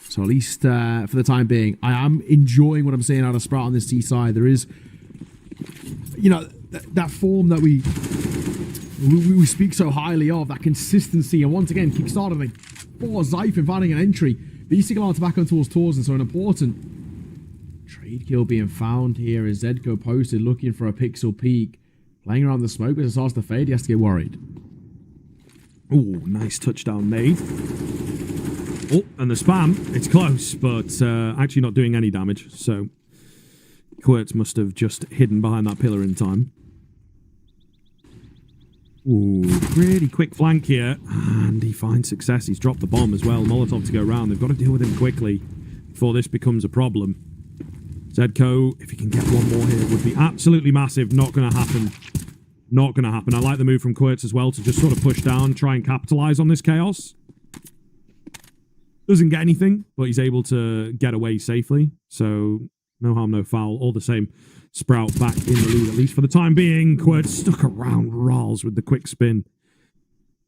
So at least for the time being, I am enjoying what I'm seeing out of Sprout on this T side. There is, you know, that form that we speak so highly of, that consistency, and once again kickstarted for Zyphin finding an entry. Beastic allowed to back on towards Torsen, so an important trade kill being found here as Zedko posted, looking for a pixel peek, playing around the smoke as it starts to fade. He has to get worried. Oh, nice touchdown made. Oh, and the spam, it's close, but actually not doing any damage, so Quirts must have just hidden behind that pillar in time. Ooh, pretty quick flank here, and he finds success. He's dropped the bomb as well. Molotov to go around. They've got to deal with him quickly before this becomes a problem. Zedko, if he can get one more here, would be absolutely massive. Not going to happen. Not going to happen. I like the move from Quirts as well to just sort of push down, try and capitalize on this chaos. Doesn't get anything, but he's able to get away safely. So no harm, no foul. All the same, Sprout back in the lead, at least for the time being. Quirts stuck around Ralls with the quick spin.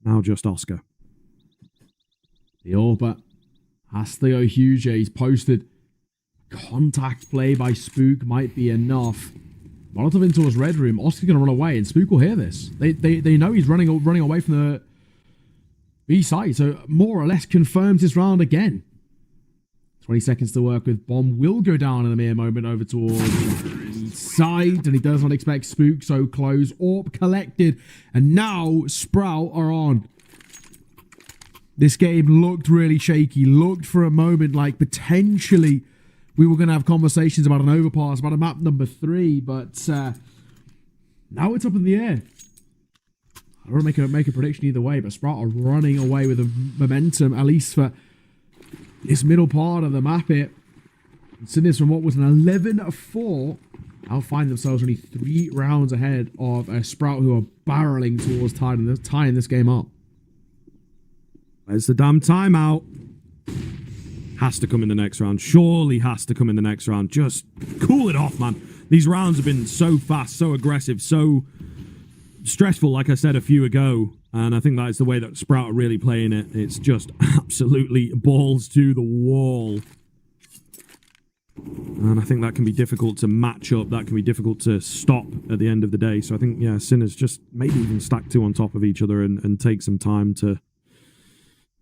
Now just Oscar. The Orba has to go huge. He's posted. Contact play by Spook might be enough. Molotov into his red room. Oscar's going to run away, and Spook will hear this. They know he's running away from the B side, so more or less confirms his round again. 20 seconds to work with. Bomb will go down in a mere moment over towards the side, and he does not expect Spook so close. Orb collected, and now Sprout are on. This game looked really shaky, looked for a moment like potentially we were going to have conversations about an overpass, about a map number 3, but now it's up in the air. I don't want to make a prediction either way, but Sprout are running away with the momentum, at least for this middle part of the map here. Considering from what was an 11-4, now find themselves only 3 rounds ahead of a Sprout who are barreling towards tying this game up. Where's the damn timeout? Has to come in the next round. Surely has to come in the next round. Just cool it off, man. These rounds have been so fast, so aggressive, so stressful, like I said a few ago. And I think that is the way that Sprout are really playing it. It's just absolutely balls to the wall. And I think that can be difficult to match up. That can be difficult to stop at the end of the day. So I think, yeah, Sinners just maybe even stack 2 on top of each other and take some time to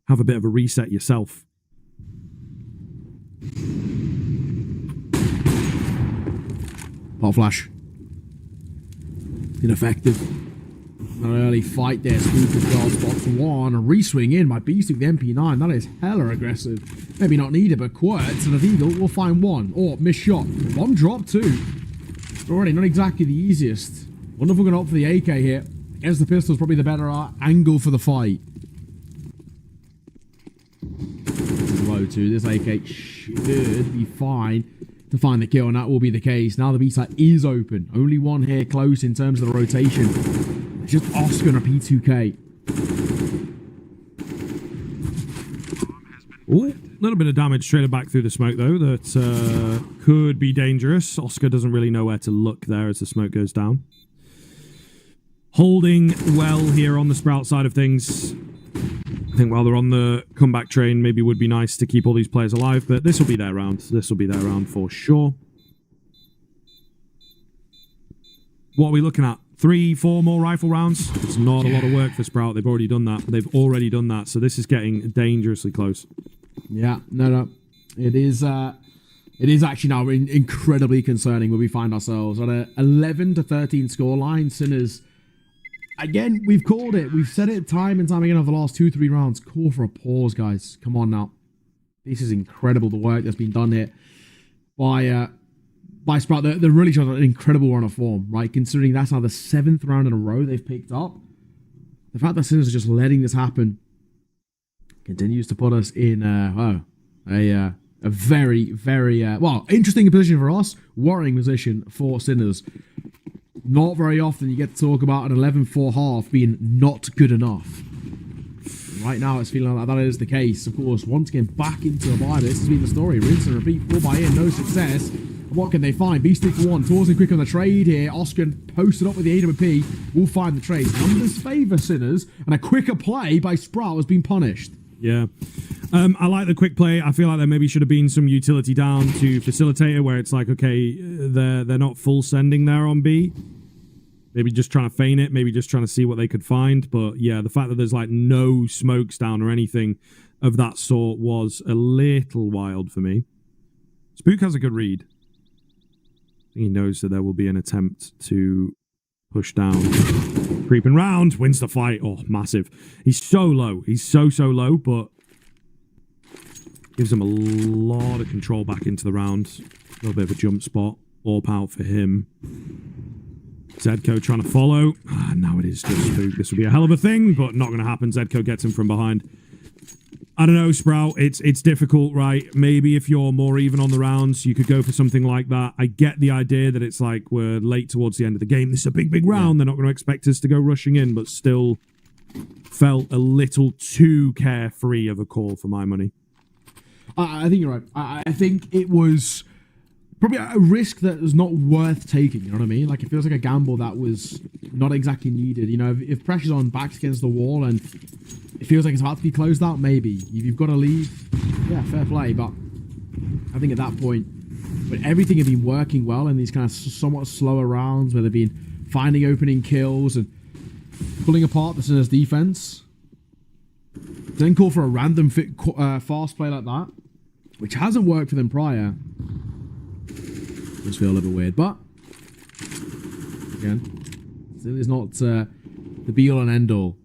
have a bit of a reset yourself. Pop flash. Ineffective. An early fight there. Spook as well. Spots 1. A re-swing in by Beastic the MP9. That is hella aggressive. Maybe not needed, but Quirts and a Eagle will find 1. Or missed shot. Bomb drop 2. Already not exactly the easiest. Wonder if we're going to opt for the AK here. Against the pistol is probably the better angle for the fight. This is low too. This AK should be fine to find the kill, and that will be the case. Now the B-side is open. Only 1 here close in terms of the rotation. Just Oscar and a P2K. Ooh, a little bit of damage straight back through the smoke, though. That could be dangerous. Oscar doesn't really know where to look there as the smoke goes down. Holding well here on the Sprout side of things. I think while they're on the comeback train, maybe would be nice to keep all these players alive, but this will be their round. This will be their round for sure. What are we looking at? 3, 4 more rifle rounds? It's not a lot of work for Sprout. They've already done that. They've already done that, so this is getting dangerously close. Yeah, no. It is It is actually now incredibly concerning where we find ourselves on a 11-13 scoreline. Sinners, again, we've called it. We've said it time and time again over the last 2-3 rounds. Call for a pause, guys. Come on now. This is incredible, the work that's been done here by Sprout. They're really showing an incredible run of form, right? Considering that's now the 7th round in a row they've picked up. The fact that Sinners are just letting this happen continues to put us in a very, very, interesting position for us. Worrying position for Sinners. Not very often you get to talk about an 11-4 half being not good enough. Right now it's feeling like that is the case. Of course, once again, back into a buy. This has been the story. Rinse and repeat. 4 buy in, no success. What can they find? Beastie for 1. Torsing quick on the trade here. Oscar posted up with the AWP. Will find the trade. Numbers favour Sinners, and a quicker play by Sprout has been punished. Yeah. I like the quick play. I feel like there maybe should have been some utility down to facilitator where it's like, okay, they're not full sending there on B. Maybe just trying to feign it. Maybe just trying to see what they could find. But yeah, the fact that there's like no smokes down or anything of that sort was a little wild for me. Spook has a good read. He knows that there will be an attempt to push down. Creeping round, wins the fight. Oh, massive. He's so low. He's so low, but gives him a lot of control back into the round. A little bit of a jump spot. Orp out for him. Zedko trying to follow. Now it is just Spook. This will be a hell of a thing, but not going to happen. Zedko gets him from behind. I don't know, Sprout. It's difficult, right? Maybe if you're more even on the rounds, you could go for something like that. I get the idea that it's like we're late towards the end of the game. This is a big round. They're not going to expect us to go rushing in, but still felt a little too carefree of a call for my money. I think you're right. I think it was probably a risk that was not worth taking, you know what I mean? Like, it feels like a gamble that was not exactly needed. You know, if pressure's on, backs against the wall, and it feels like it's about to be closed out, maybe. If you've got to leave, yeah, fair play. But I think at that point, when everything had been working well in these kind of somewhat slower rounds, where they've been finding opening kills and pulling apart the Sinners defense, then call for a random fast play like that, which hasn't worked for them prior. Just feel a little bit weird, but again, still is not the be-all and end-all.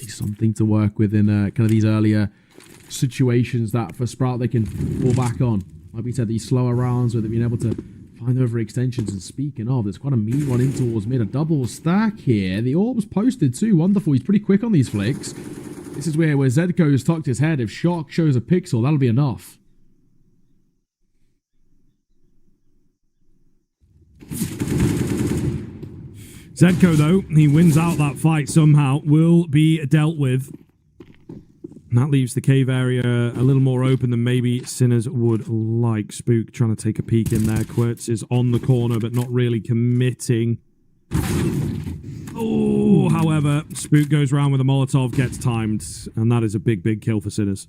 Something to work with in kind of these earlier situations that for Sprout they can fall back on. Like we said, these slower rounds where they've been able to find overextensions. And speaking of, there's quite a mean one in towards mid. A double stack here. The orb's posted too. Wonderful. He's pretty quick on these flicks. This is where Zedko's tucked his head. If Shark shows a pixel, that'll be enough. Zedko, though, he wins out that fight somehow, will be dealt with. And that leaves the cave area a little more open than maybe Sinners would like. Spook trying to take a peek in there. Quirtz is on the corner, but not really committing. Oh, however, Spook goes around with a Molotov, gets timed, and that is a big kill for Sinners.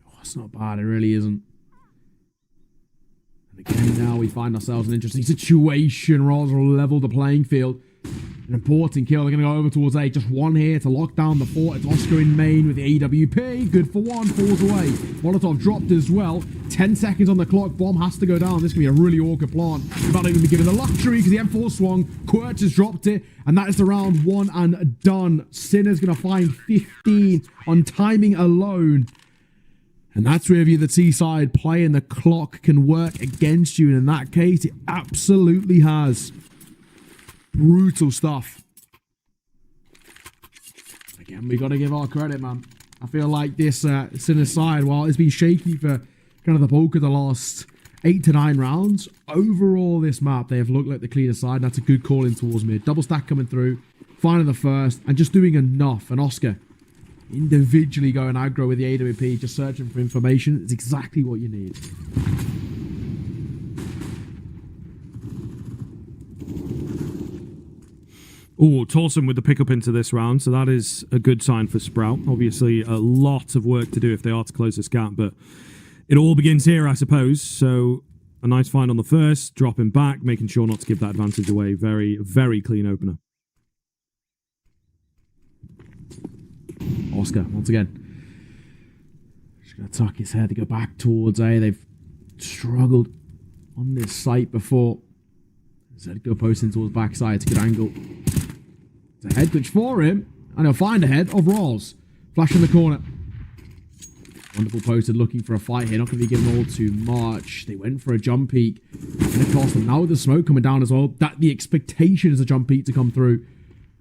Oh, it's not bad, it really isn't. And again, now we find ourselves in an interesting situation. Rolls will level the playing field. An important kill. They're going to go over towards A. Just one here to lock down the fort. It's Oscar in main with the AWP. Good for one. Falls away. Molotov dropped as well. 10 seconds on the clock. Bomb has to go down. This can be a really awkward plant. Not even be given the luxury because the M4 swung. Quirtz has dropped it. And that is the round one and done. Sinner's going to find 15 on timing alone. And that's where if you're the T-side play and the clock can work against you. And in that case, it absolutely has. Brutal stuff. Again, we got to give our credit, man. I feel like this Sinner side, while it's been shaky for kind of the bulk of the last 8 to 9 rounds, overall this map, they have looked like the cleaner side. And that's a good call in towards mid. Double stack coming through, finding the first, and just doing enough. And Oscar individually going aggro with the AWP, just searching for information. It's exactly what you need. Oh, Torsen with the pickup into this round, so that is a good sign for Sprout. Obviously, a lot of work to do if they are to close this gap, but it all begins here, I suppose. So, a nice find on the first, dropping back, making sure not to give that advantage away. Very, very clean opener. Oscar, once again. Just going to tuck his head to go back towards A. They've struggled on this site before. Zedko posting towards backside. It's a good angle. It's a head glitch for him. And he'll find a head of Roz. Flash in the corner. Wonderful posted looking for a fight here. Not going to be given all too much. They went for a jump peek. And it cost them. Now with the smoke coming down as well, that the expectation is a jump peek to come through.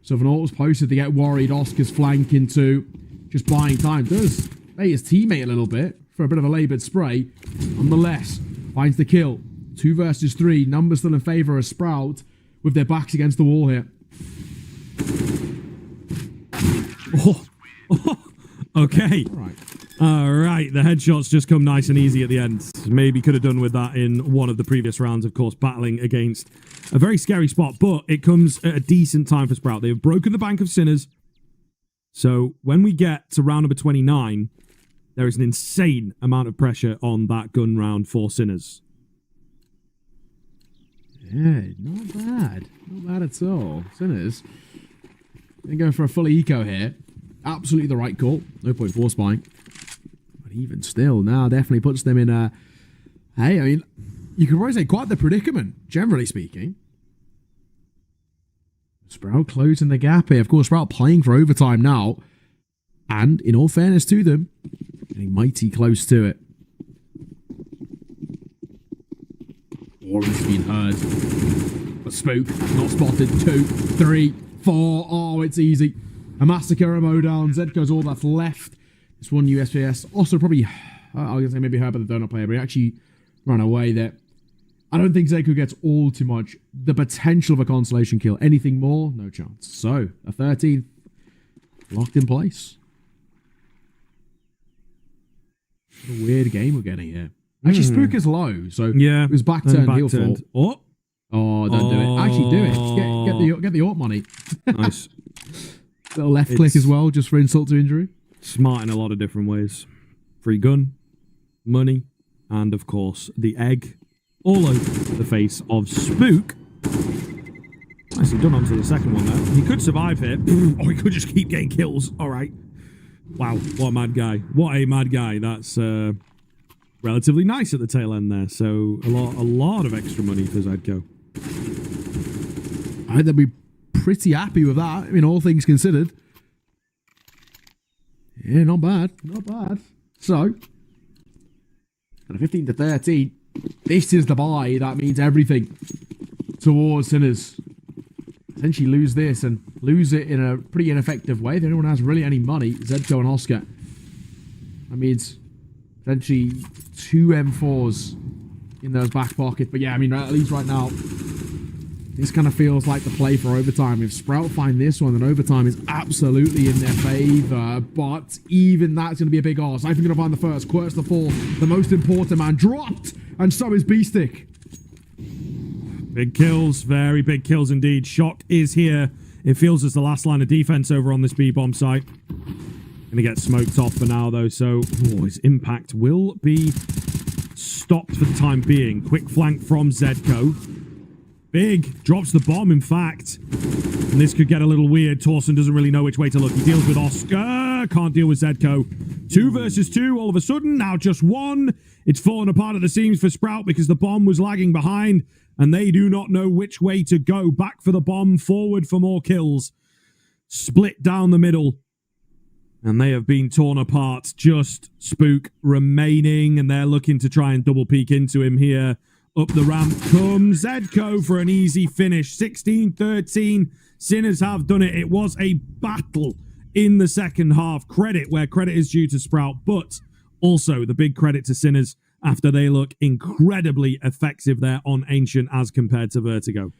So if an ult was posted, they get worried. Oscar's flanking too. Just buying time. Does bait his teammate a little bit for a bit of a laboured spray. Nonetheless, finds the kill. 2 versus 3. Numbers still in favour of Sprout with their backs against the wall here. Okay. All right. The headshots just come nice and easy at the end. Maybe could have done with that in one of the previous rounds, of course, battling against a very scary spot, but it comes at a decent time for Sprout. They've broken the bank of Sinners. So when we get to round number 29, there is an insane amount of pressure on that gun round for Sinners. Yeah, not bad. Not bad at all. Sinners, they're going for a full eco here. Absolutely the right call. No point force buying. But even still, now definitely puts them in a... Hey, I mean, you could probably say quite the predicament, generally speaking. Sprout closing the gap here. Of course, Sprout playing for overtime now. And, in all fairness to them, getting mighty close to it. Warren's been heard. But Spook, not spotted. 2, 3, 4. Oh, it's easy. A massacre, a mowdown. Zedko's all that's left. This one USPS. Also, probably, I was going to say maybe heard by the donut player, but he actually ran away there. I don't think Zedko gets all too much. The potential of a consolation kill. Anything more? No chance. So, a 13th locked in place. What a weird game we're getting here. Actually, Spook is low, so yeah, it was back turn, heel fall. Oh, don't do it. Actually, do it. Get the AWP money. Nice. Little left click as well, just for insult to injury. Smart in a lot of different ways. Free gun, money, and of course, the egg all over the face of Spook. Nicely done onto the second one there. He could survive here, or he could just keep getting kills. All right. Wow, what a mad guy. What a mad guy. That's relatively nice at the tail end there. So a lot of extra money for Zedko. I think they'll be pretty happy with that. I mean, all things considered. Yeah, not bad. Not bad. So, at a 15 to 13, this is the buy. That means everything towards Sinners. Essentially lose this and lose it in a pretty ineffective way. The only one who has really any money is Zedko and Oscar. That means essentially 2 M4s in those back pockets. But yeah, I mean, at least right now, this kind of feels like the play for overtime. If Sprout find this one, then overtime is absolutely in their favour. But even that's going to be a big ask. I think going to find the first. Quirt's the fourth. The most important man dropped. And so is B-Stick. Big kills. Very big kills indeed. Shock is here. It feels as the last line of defense over on this B-bomb site. Going to get smoked off for now, though. So his impact will be stopped for the time being. Quick flank from Zedko. Big. Drops the bomb, in fact. And this could get a little weird. Torsen doesn't really know which way to look. He deals with Oscar. Can't deal with Zedko. 2 versus 2 all of a sudden. Now just 1. It's fallen apart at the seams for Sprout because the bomb was lagging behind. And they do not know which way to go. Back for the bomb. Forward for more kills. Split down the middle. And they have been torn apart. Just Spook remaining. And they're looking to try and double peek into him here. Up the ramp comes Zedko for an easy finish. 16-13. Sinners have done it. It was a battle in the second half. Credit where credit is due to Sprout. But also the big credit to Sinners after they look incredibly effective there on Ancient as compared to Vertigo.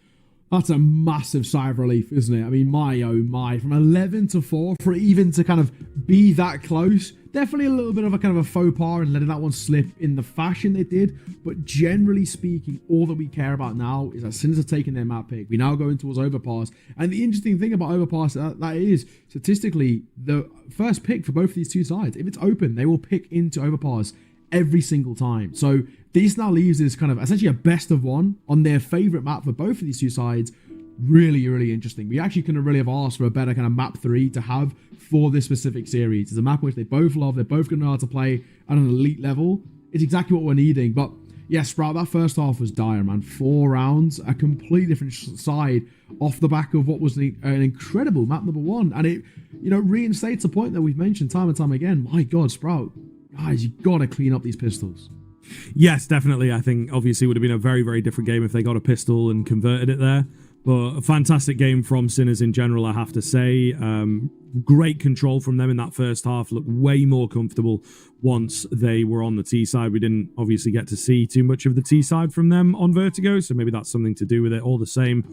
That's a massive sigh of relief, isn't it? I mean, my oh my. From 11 to 4, for it even to kind of be that close, definitely a little bit of a kind of a faux pas and letting that one slip in the fashion they did. But generally speaking, all that we care about now is that Sinners are taking their map pick. We now go in towards Overpass. And the interesting thing about Overpass, that is, statistically, the first pick for both of these two sides, if it's open, they will pick into Overpass every single time. So this now leaves this kind of essentially a best of one on their favorite map for both of these two sides. really, really interesting. We actually couldn't really have asked for a better kind of map 3 to have for this specific series. It's a map which they both love. They're both going to know how to play at an elite level. It's exactly what we're needing. But yeah, Sprout, that first half was dire, man. 4 rounds, a completely different side off the back of what was an incredible map number 1. And it, you know, reinstates a point that we've mentioned time and time again. My God, Sprout, guys, you got to clean up these pistols. Yes, definitely. I think obviously it would have been a very, very different game if they got a pistol and converted it there. But a fantastic game from Sinners in general, I have to say. Great control from them in that first half. Looked way more comfortable once they were on the T side. We didn't obviously get to see too much of the T side from them on Vertigo, so maybe that's something to do with it. All the same,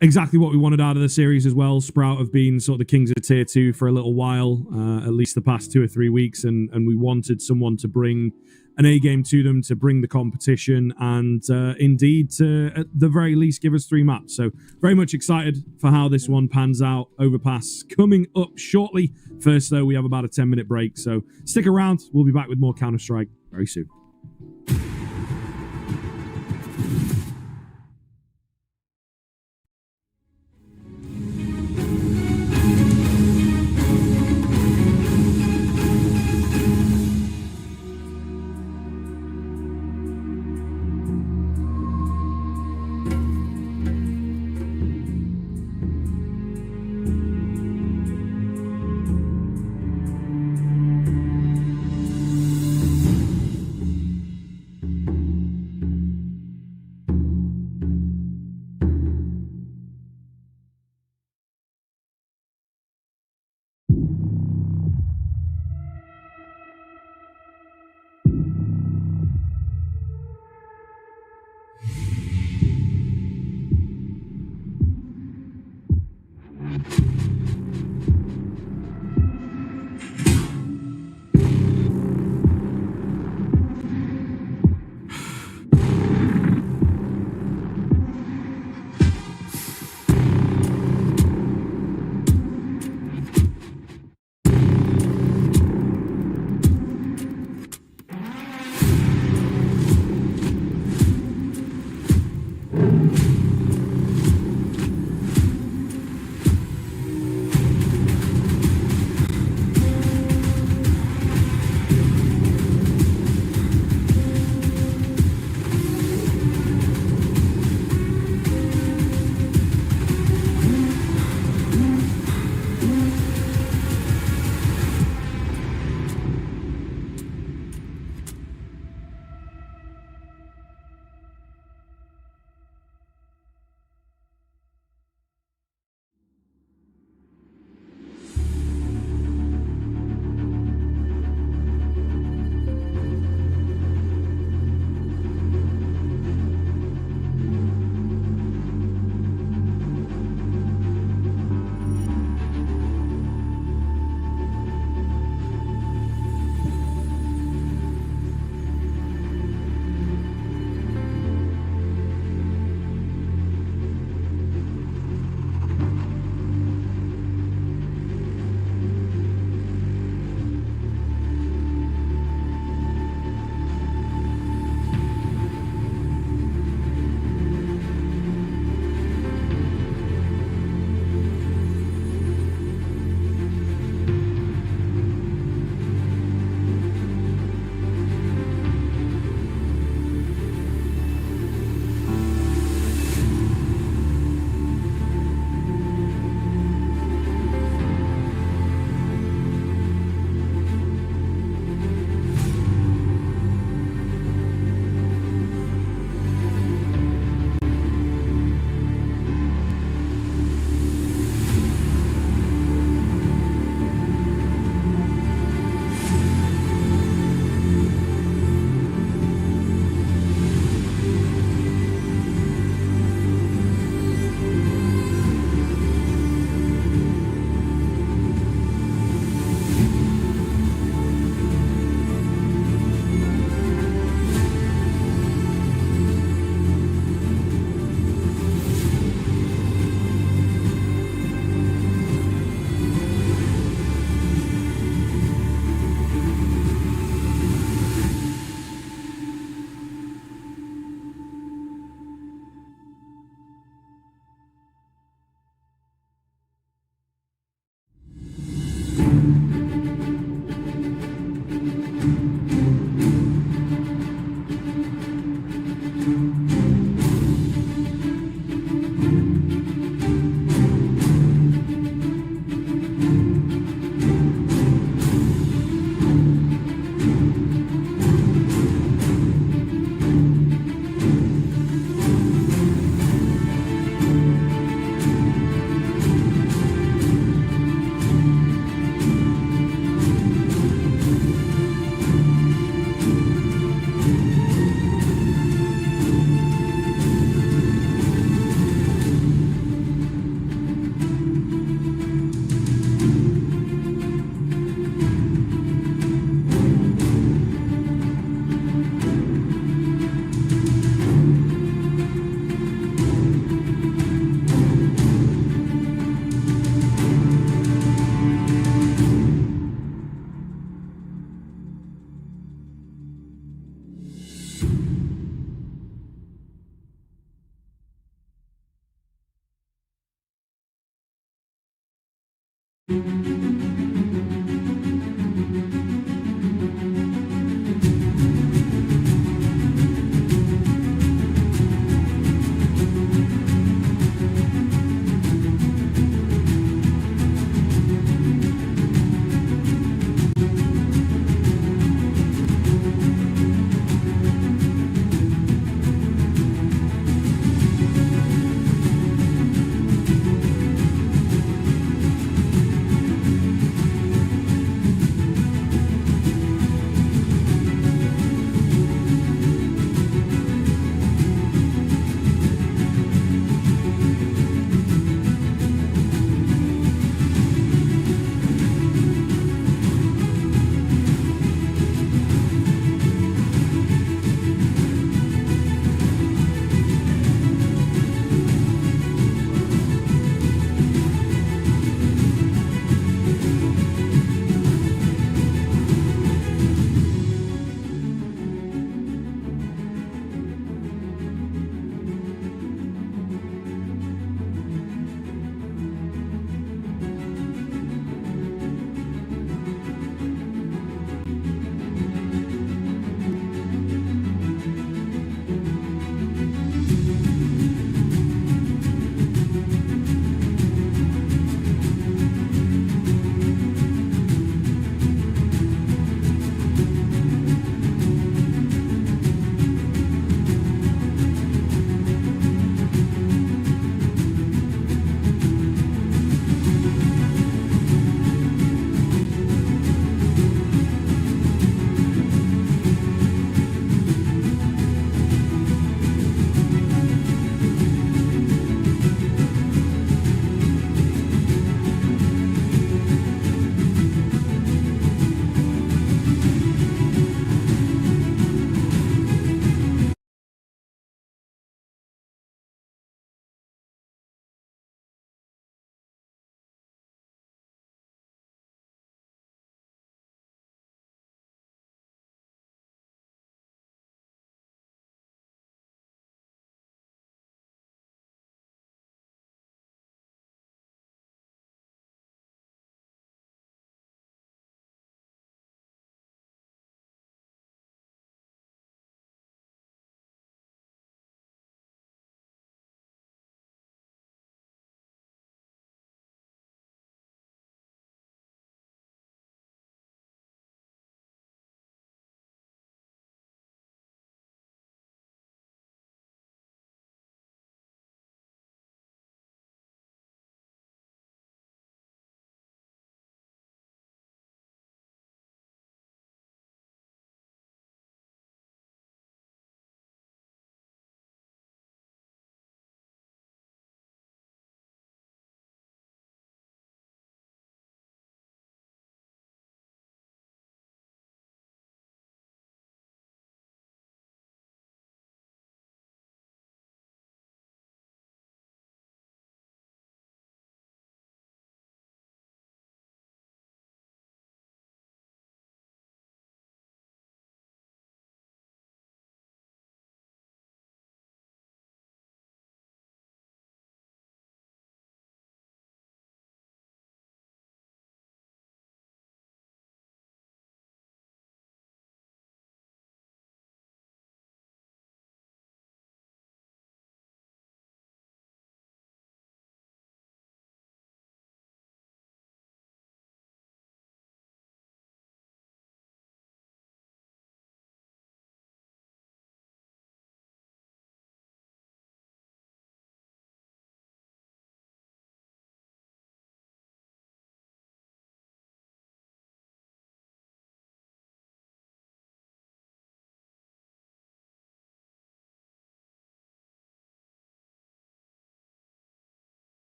exactly what we wanted out of the series as well. Sprout have been sort of the kings of tier 2 for a little while, at least the past 2 or 3 weeks, and we wanted someone to bring an A game to them, to bring the competition, and indeed to, at the very least, give us 3 maps. So very much excited for how this one pans out. Overpass coming up shortly. First, though, we have about a 10-minute break, so stick around. We'll be back with more Counter-Strike very soon.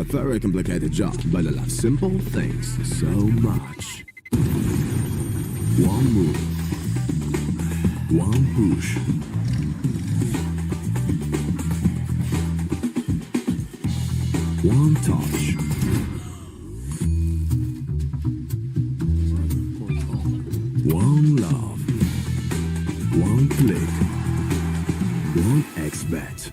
very complicated job, but I love simple things so much. One move. One push. One touch. One love. One click. One XBet.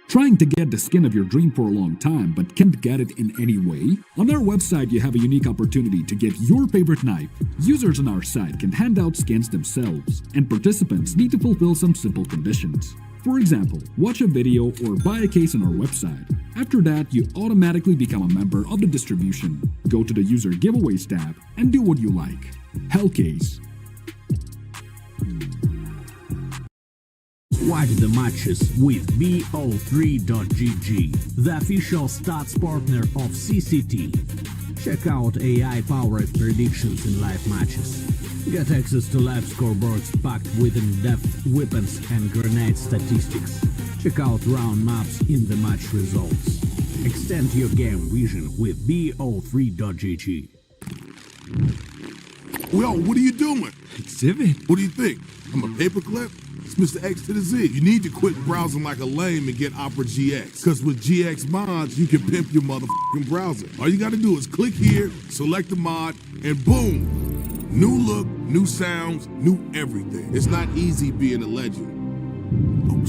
Trying to get the skin of your dream for a long time but can't get it in any way? On our website, you have a unique opportunity to get your favorite knife. Users on our site can hand out skins themselves, and participants need to fulfill some simple conditions. For example, watch a video or buy a case on our website. After that, you automatically become a member of the distribution. Go to the user giveaways tab and do what you like. Hellcase. Watch the matches with BO3.GG, the official stats partner of CCT. Check out AI-powered predictions in live matches. Get access to live scoreboards packed with in-depth weapons and grenade statistics. Check out round maps in the match results. Extend your game vision with BO3.GG. Well, what are you doing? Exhibit. What do you think? I'm a paperclip? It's Mr. X to the Z. You need to quit browsing like a lame and get Opera GX. Because with GX mods, you can pimp your motherfucking browser. All you gotta do is click here, select the mod, and boom! New look, new sounds, new everything. It's not easy being a legend. Oh,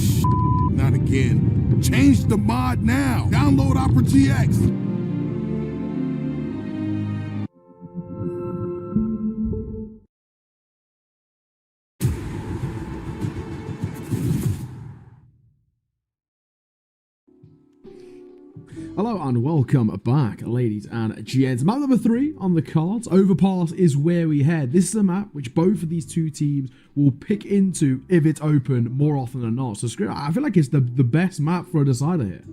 not again. Change the mod now. Download Opera GX. Hello and welcome back, ladies and gents. Map number 3 on the cards. Overpass is where we head. This is a map which both of these two teams will pick into if it's open more often than not. So I feel like it's the best map for a decider here.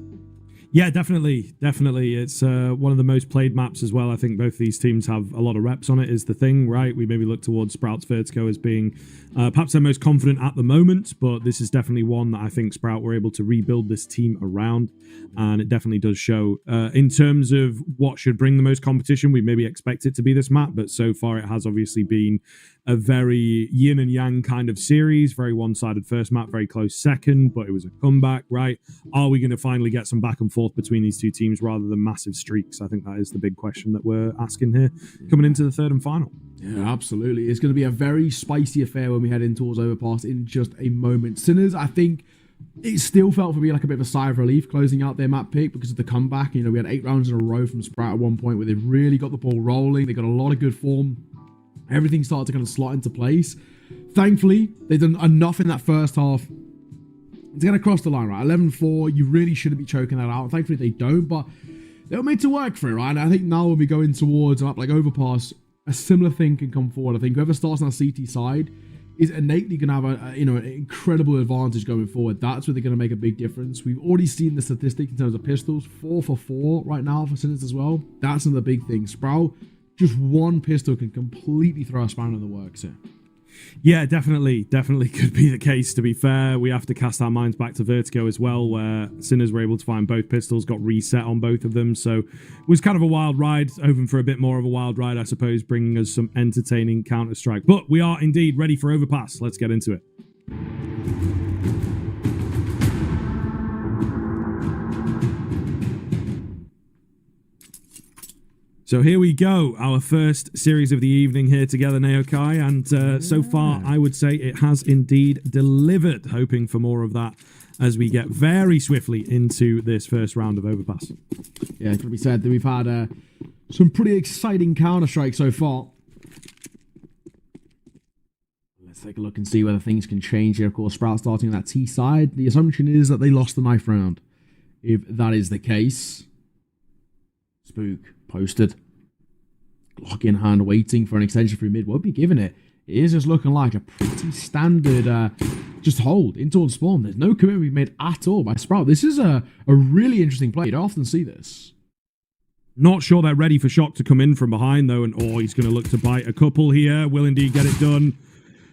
Yeah, definitely. It's one of the most played maps as well. I think both these teams have a lot of reps on it is the thing, right? We maybe look towards Sprout's Vertigo as being perhaps their most confident at the moment, but this is definitely one that I think Sprout were able to rebuild this team around, and it definitely does show. In terms of what should bring the most competition, we maybe expect it to be this map, but so far it has obviously been a very yin and yang kind of series, very one-sided first map, very close second, but it was a comeback, right? Are we going to finally get some back and forth between these two teams rather than massive streaks? I think that is the big question that we're asking here coming into the third and final. Yeah, absolutely. It's going to be a very spicy affair when we head in towards Overpass in just a moment. Sinners, I think it still felt for me like a bit of a sigh of relief closing out their map pick because of the comeback. You know, we had 8 rounds in a row from Sprout at one point where they really got the ball rolling. They got a lot of good form. Everything started to kind of slot into place. Thankfully, they've done enough in that first half to get across the line, right? 11-4, you really shouldn't be choking that out. Thankfully, they don't, but they were made to work for it, right? And I think now when we go in towards a map like Overpass, a similar thing can come forward. I think whoever starts on our CT side is innately going to have an incredible advantage going forward. That's where they're going to make a big difference. We've already seen the statistic in terms of pistols, 4 for 4 right now for Sinners as well. That's another big thing. Sprout, just one pistol can completely throw a spanner in the works here. Yeah, definitely could be the case, to be fair. We have to cast our minds back to Vertigo as well, where Sinners were able to find both pistols, got reset on both of them. So it was kind of a wild ride, hoping for a bit more of a wild ride, I suppose, bringing us some entertaining Counter-Strike. But we are indeed ready for Overpass. Let's get into it. So here we go, our first series of the evening here together, Naokai, and so far I would say it has indeed delivered, hoping for more of that as we get very swiftly into this first round of Overpass. Yeah, it can be said that we've had some pretty exciting Counter-Strike so far. Let's take a look and see whether things can change here. Of course, Sprout starting on that T side. The assumption is that they lost the knife round. If that is the case, Spook posted. Glock in hand, waiting for an extension through mid. Won't be giving it. It is just looking like a pretty standard just hold in towards spawn. There's no commitment we've made at all by Sprout. This is a really interesting play. You don't often see this. Not sure they're ready for Shock to come in from behind, though, and he's going to look to bite a couple here. Will indeed get it done.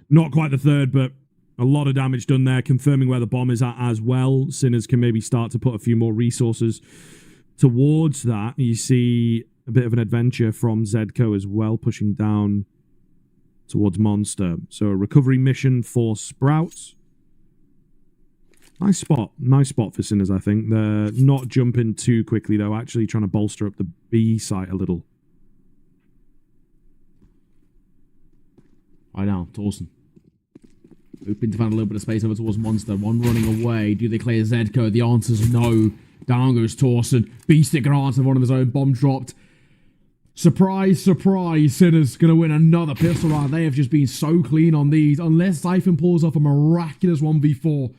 Not quite the third, but A lot of damage done there, confirming where the bomb is at as well. Sinners can maybe start to put a few more resources towards that. You see a bit of an adventure from Zedco as well, pushing down towards Monster. So a recovery mission for Sprout. Nice spot for Sinners, I think. They're not jumping too quickly, though, actually trying to bolster up the B site a little. Right now, Torsen. Hoping to find a little bit of space over towards Monster. One running away. Do they clear Zedco? The answer's no. Down goes Torsen. B-sticker answer, one of his own. Bomb dropped. Surprise, surprise. Sinners going to win another pistol round. They have just been so clean on these. Unless Siphon pulls off a miraculous 1v4.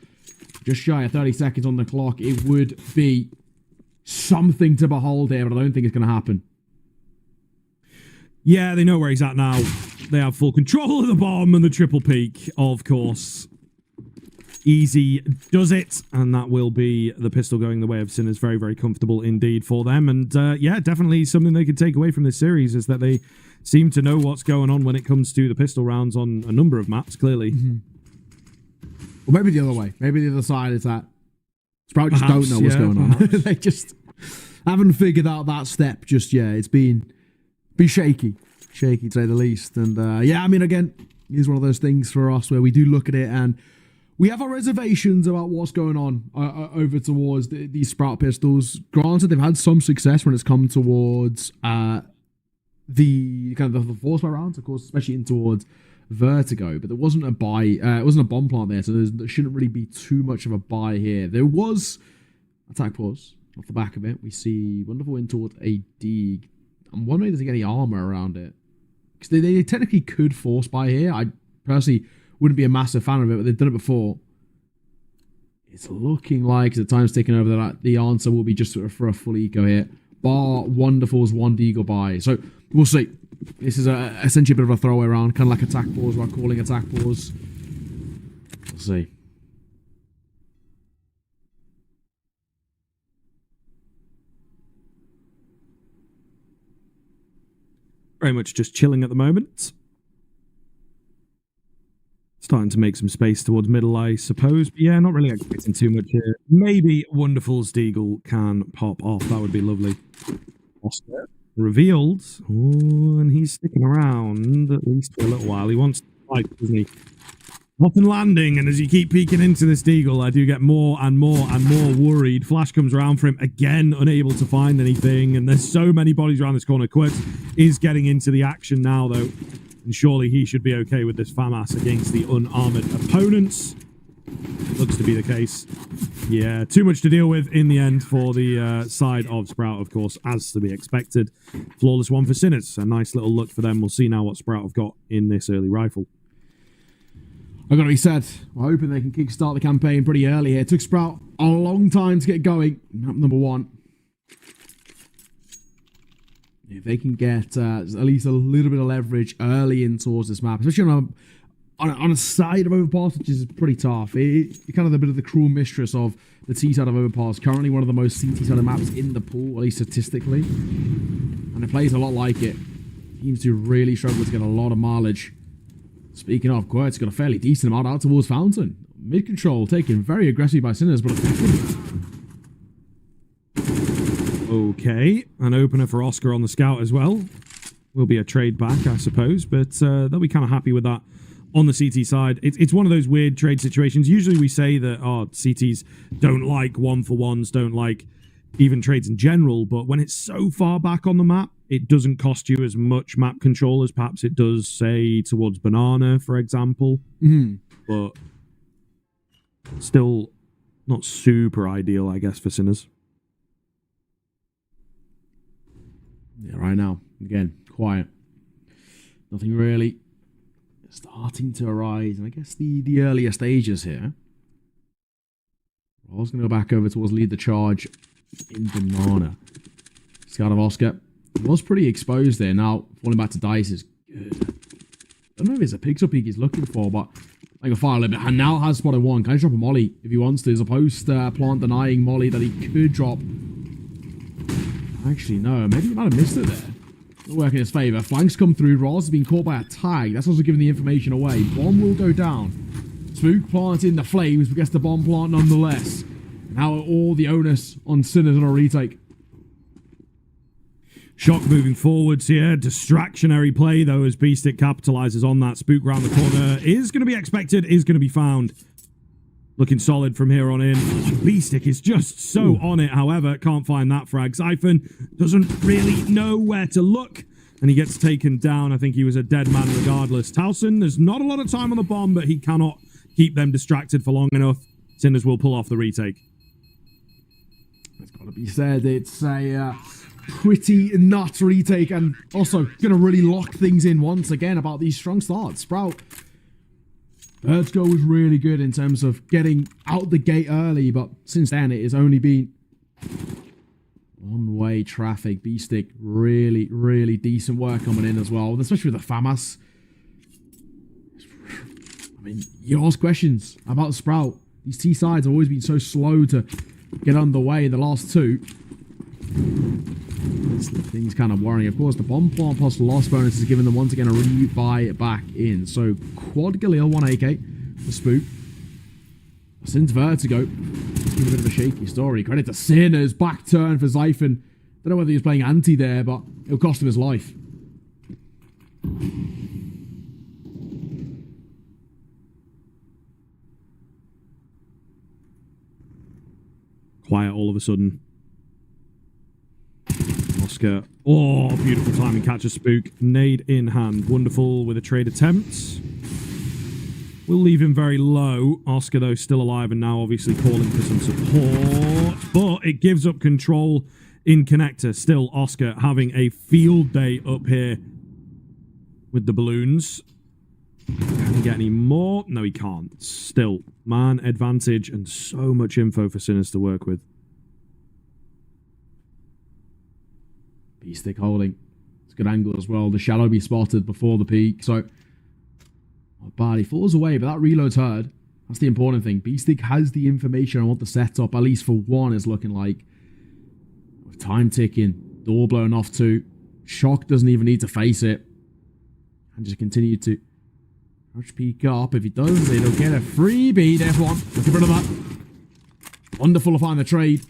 Just shy of 30 seconds on the clock. It would be something to behold here, but I don't think it's going to happen. Yeah, they know where he's at now. They have full control of the bomb and the triple peak, of course. Easy does it, and that will be the pistol going the way of Sinners. Very, very comfortable indeed for them. And yeah, definitely something they could take away from this series is that they seem to know what's going on when it comes to the pistol rounds on a number of maps, clearly. Mm-hmm. Or maybe the other way. Maybe the other side is that Sprout just don't know what's going on. They just haven't figured out that step just yet. It's been shaky. Shaky, to say the least. And yeah, I mean, again, it's one of those things for us where we do look at it and we have our reservations about what's going on over towards these Sprout pistols. Granted, they've had some success when it's come towards the kind of the force rounds, of course, especially in towards Vertigo. But there wasn't a buy. It wasn't a bomb plant there, so there shouldn't really be too much of a buy here. There was attack pause off the back of it. We see wonderful in towards a D. I'm wondering if there's any armor around it. Because they technically could force buy here. I personally wouldn't be a massive fan of it, but they've done it before. It's looking like, as the time's ticking over, that the answer will be just sort of for a full eco here. Bar Wonderful's one Deagle buy. So we'll see. This is essentially a bit of a throwaway round, kind of like attack pause, while calling attack pause. We'll see. Very much just chilling at the moment. Starting to make some space towards middle, I suppose. But yeah, not really expecting too much here. Maybe Wonderful's Deagle can pop off. That would be lovely. Oscar revealed. Oh, and he's sticking around at least for a little while. He wants to fight, doesn't he? Nothing landing, and as you keep peeking into this Deagle, I do get more and more and more worried. Flash comes around for him, again, unable to find anything, and there's so many bodies around this corner. Quirks is getting into the action now, though, and surely he should be okay with this FAMAS against the unarmored opponents. Looks to be the case. Yeah, too much to deal with in the end for the side of Sprout, of course, as to be expected. Flawless one for Sinners. A nice little look for them. We'll see now what Sprout have got in this early rifle. I've got to be said, we're hoping they can kickstart the campaign pretty early here. It took Sprout a long time to get going. Map number 1. If they can get at least a little bit of leverage early in towards this map, especially on a side of Overpass, which is pretty tough. It's kind of a bit of the cruel mistress of the T side of Overpass. Currently one of the most CT side maps in the pool, at least statistically. And it plays a lot like it. Seems to really struggle to get a lot of mileage. Speaking of, Quirt's got a fairly decent amount out towards Fountain. Mid control taken very aggressively by Sinners, but okay, an opener for Oscar on the scout as well. Will be a trade back, I suppose, but they'll be kind of happy with that on the CT side. It's one of those weird trade situations. Usually we say that CTs don't like 1-for-1s, don't like even trades in general, but when it's so far back on the map, it doesn't cost you as much map control as perhaps it does, say, towards Banana, for example. Mm-hmm. But still not super ideal, I guess, for Sinners. Yeah, right now, again, quiet. Nothing really starting to arise. And I guess the earlier stages here. I was going to go back over towards lead the charge in Banana. Scout of Oscar was pretty exposed there. Now, falling back to Dice is good. I don't know if it's a pixel peek he's looking for, but I can fire a little bit. And now has spotted one. Can I drop a molly if he wants to, as opposed to plant denying molly that he could drop? Actually, no. Maybe he might have missed it there. It'll work in his favour. Flanks come through. Roz has been caught by a tag. That's also giving the information away. Bomb will go down. Spook planting the flames, but gets the bomb plant nonetheless. Now all the onus on Sinners on a retake. Shock moving forwards here. Distractionary play, though, as Beastic capitalizes on that. Spook round the corner is going to be expected, is going to be found. Looking solid from here on in. Beastic is just so on it, however, can't find that frag. Siphon doesn't really know where to look, and he gets taken down. I think he was a dead man regardless. Towson, there's not a lot of time on the bomb, but he cannot keep them distracted for long enough. Sinners will pull off the retake. It's got to be said, it's a pretty nuts retake, and also going to really lock things in once again about these strong starts. Sprout, Birds Go was really good in terms of getting out the gate early, but since then it has only been one-way traffic. Beastic, really, really decent work coming in as well, especially with the FAMAS. I mean, you ask questions about Sprout. These T sides have always been so slow to get underway in the last two. This thing's kind of worrying. Of course, the bomb plant plus loss bonus is giving them once again a rebuy back in. So, Quad Galil 1 AK for Spook. Since Vertigo, it's been a bit of a shaky story. Credit to Sinners, back turn for Xiphon. Don't know whether he was playing anti there, but it'll cost him his life. Quiet all of a sudden. Oscar. Oh, beautiful timing. Catch a Spook. Nade in hand. Wonderful with a trade attempt. We'll leave him very low. Oscar, though, still alive and now obviously calling for some support. But it gives up control in connector. Still, Oscar having a field day up here with the balloons. Can he get any more? No, he can't. Still, man advantage and so much info for Sinners to work with. Beastic holding. It's a good angle as well. The shadow be spotted before the peak. So, but he falls away, but that reload's heard. That's the important thing. Beastic has the information on what the setup, at least for one, is looking like. With time ticking, door blown off too. Shock doesn't even need to face it. And just continue to crouch peek up. If he does, he'll get a freebie. There's one. Let's get rid of that. Wonderful to find the trade.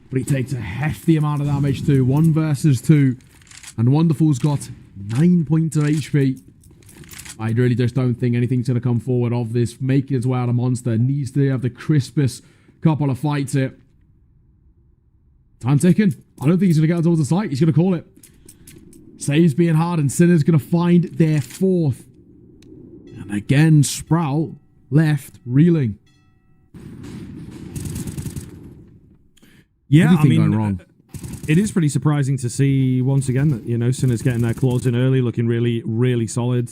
But he takes a hefty amount of damage too. 1 versus 2. And Wonderful's got 9 points of HP. I really just don't think anything's going to come forward of this. Making its way out of Monster. Needs to have the crispest couple of fights here. Time ticking. I don't think he's going to get towards the site. He's going to call it. Saves being hard, and Sinner's going to find their 4th. And again, Sprout left reeling. Yeah, Everything I mean, going wrong. It is pretty surprising to see once again that, you know, Sinners getting their claws in early, looking really, really solid.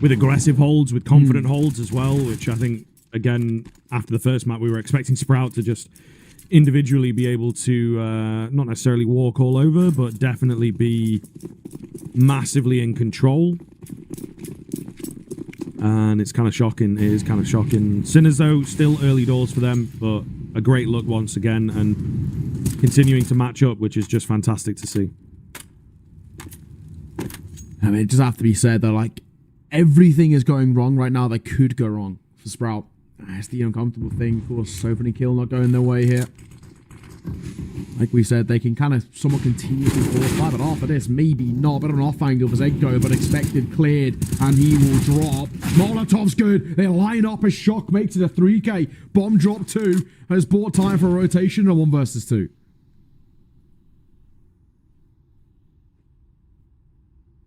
With aggressive holds, with confident holds as well, which I think, again, after the first map, we were expecting Sprout to just individually be able to not necessarily walk all over, but definitely be massively in control. And it's kind of shocking. It is kind of shocking. Sinners, though, still early doors for them, but a great look once again and continuing to match up, which is just fantastic to see. I mean, it just have to be said that, like, everything is going wrong right now that could go wrong for Sprout. That's the uncomfortable thing. Of course, opening kill not going their way here. Like we said, they can kind of somewhat continue to force 5 it off of this. Maybe not, but an off angle for Zeggo, but expected cleared, and he will drop. Molotov's good. They line up as Shock makes it a 3K. Bomb drop 2 has bought time for a rotation of 1 versus 2.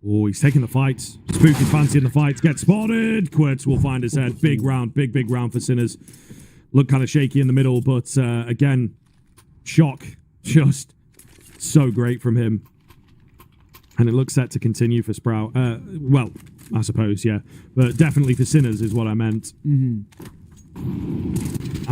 Oh, he's taking the fight. Spook is fancy in the fight. Gets spotted. Quirts will find his head. Big round. Big round for Sinners. Look kind of shaky in the middle, but again, Shock. Just so great from him. And it looks set to continue for Sprout. Well, I suppose, yeah. But definitely for Sinners is what I meant. I'm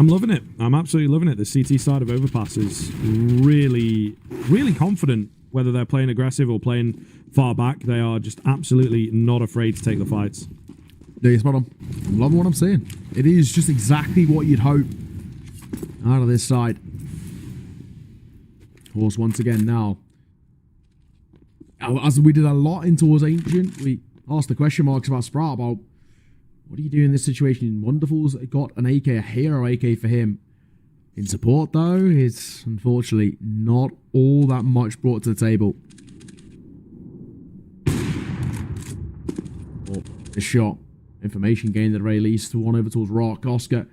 loving it. I'm absolutely loving it. The CT side of Overpass is really, really confident. Whether they're playing aggressive or playing far back, they are just absolutely not afraid to take the fights. Yeah, spot on. I'm loving what I'm seeing. It is just exactly what you'd hope out of this side. Of course, once again now, as we did a lot in towards Ancient, we asked the question marks about Sprout about what do you do in this situation? Wonderful's got an AK, a hero AK for him. In support, though, it's unfortunately not all that much brought to the table. Oh, a shot. Information gained at the very least. One over towards Rock. Oscar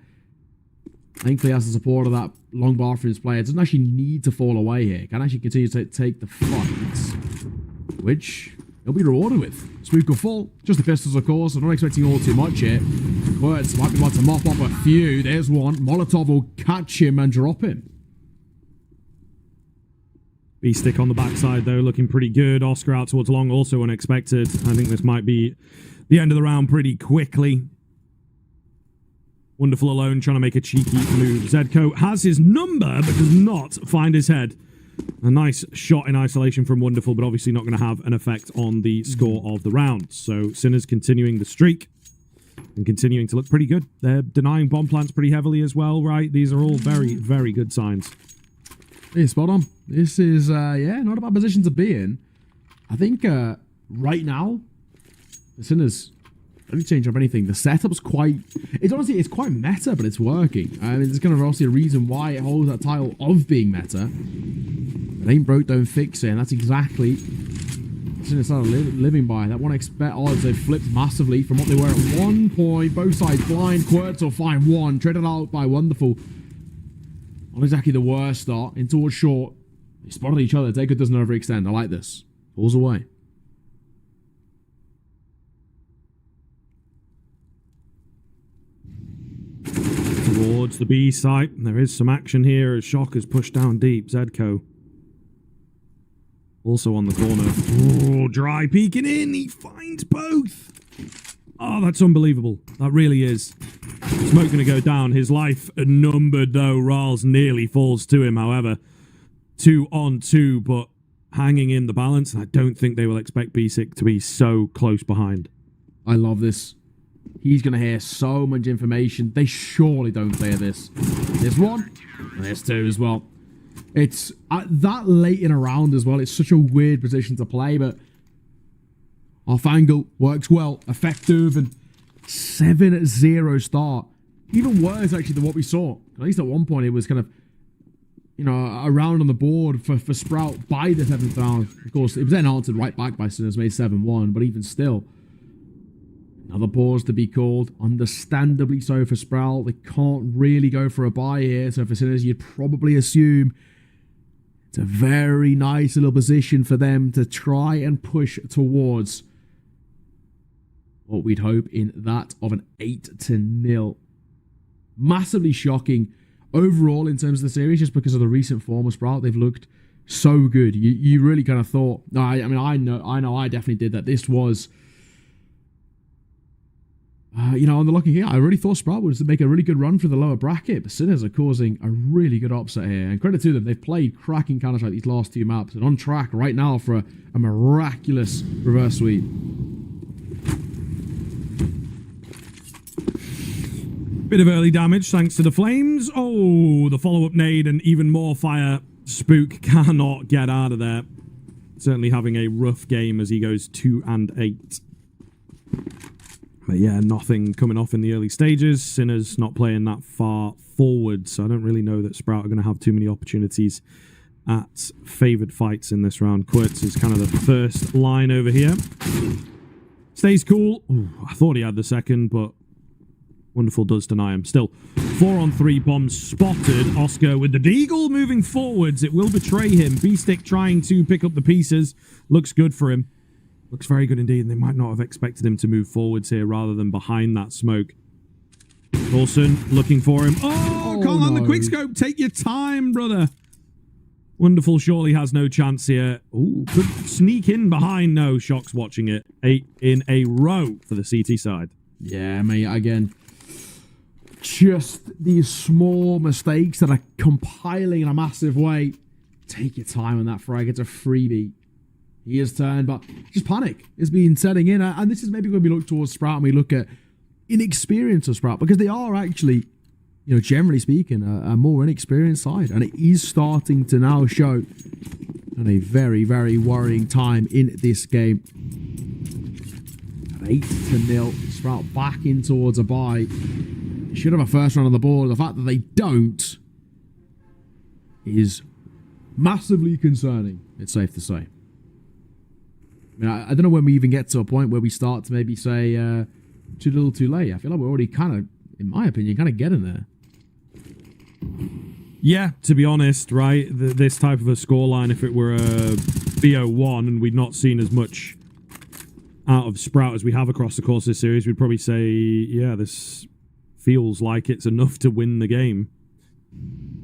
thankfully has the support of that long bar from his player. Doesn't actually need to fall away here. Can actually continue to take the fight, which he'll be rewarded with. Spook full. Just the pistols, of course. I'm not expecting all too much here. Quirts might be able to mop up a few. There's one. Molotov will catch him and drop him. B-stick on the backside, though, looking pretty good. Oscar out towards long, also unexpected. I think this might be the end of the round pretty quickly. Wonderful alone, trying to make a cheeky move. Zedko has his number, but does not find his head. A nice shot in isolation from Wonderful, but obviously not going to have an effect on the score of the round. So Sinners continuing the streak and continuing to look pretty good. They're denying bomb plants pretty heavily as well, right? These are all very, very good signs. Yeah, spot on. This is, yeah, not a bad position to be in. I think right now, the Sinners don't change up anything. The setup's quite, it's honestly, it's quite meta, but it's working. I mean, there's kind of obviously a reason why it holds that title of being meta. It ain't broke, don't fix it, and that's exactly what Sinners started living by. That one expect odds, they've flipped massively from what they were at one point. Both sides blind. Quirts will find one. Traded out by Wonderful. Not exactly the worst start. In towards short. They spotted each other. Jacob doesn't overextend. I like this. Pulls away. Towards the B site. There is some action here as Shock is pushed down deep. Zedko also on the corner. Oh, dry peeking in. He finds both. Oh, that's unbelievable. That really is. Smoke going to go down. His life numbered, though. Rals nearly falls to him, however. 2 on 2, but hanging in the balance. And I don't think they will expect B6 to be so close behind. I love this. He's going to hear so much information. They surely don't clear this. There's one. And there's 2 as well. It's at that late in a round as well. It's such a weird position to play, but off angle works well. Effective and 7-0 start. Even worse, actually, than what we saw. At least at one point, it was kind of, you know, a round on the board for Sprout by the 7th round. Of course, it was then answered right back by Sinners, made 7-1, but even still. Another pause to be called. Understandably so for Sprout. They can't really go for a buy here, so for Sinners, you'd probably assume it's a very nice little position for them to try and push towards what we'd hope in that of an 8-0. Massively shocking overall in terms of the series, just because of the recent form of Sprout. They've looked so good. You really kind of thought, I mean, I know I definitely did that. This was, you know, on the lucky here, I really thought Sprout was to make a really good run for the lower bracket, but Sinners are causing a really good upset here. And credit to them, they've played cracking Counter-Strike these last 2 maps and on track right now for a miraculous reverse sweep. Bit of early damage thanks to the flames. Oh, the follow-up nade and even more fire. Spook cannot get out of there. Certainly having a rough game as he goes 2 and 8. But yeah, nothing coming off in the early stages. Sinners not playing that far forward, so I don't really know that Sprout are going to have too many opportunities at favoured fights in this round. Quirts is kind of the first line over here. Stays cool. Ooh, I thought he had the second, but Wonderful does deny him. Still, 4 on 3 bombs spotted. Oscar with the deagle moving forwards. It will betray him. B-Stick trying to pick up the pieces. Looks good for him. Looks very good indeed, and they might not have expected him to move forwards here rather than behind that smoke. Dawson looking for him. Oh, can't land the quickscope. Take your time, brother. Wonderful surely has no chance here. Ooh, could sneak in behind. No, Shock's watching it. 8 in a row for the CT side. Yeah, mate, again, just these small mistakes that are compiling in a massive way. Take your time on that frag. It's a freebie. He is turned, but just panic is being setting in. And this is maybe when we look towards Sprout and we look at inexperience of Sprout, because they are actually, you know, generally speaking, a more inexperienced side. And it is starting to now show at a very, very worrying time in this game. 8-0 Sprout back in towards a bye. They should have a first round on the board. The fact that they don't is massively concerning, it's safe to say. I mean, I don't know when we even get to a point where we start to maybe say too little too late. I feel like we're already kind of, in my opinion, kind of getting there. Yeah, to be honest, right, this type of a scoreline, if it were a BO1 and we'd not seen as much out of Sprout as we have across the course of this series, we'd probably say, yeah, this feels like it's enough to win the game.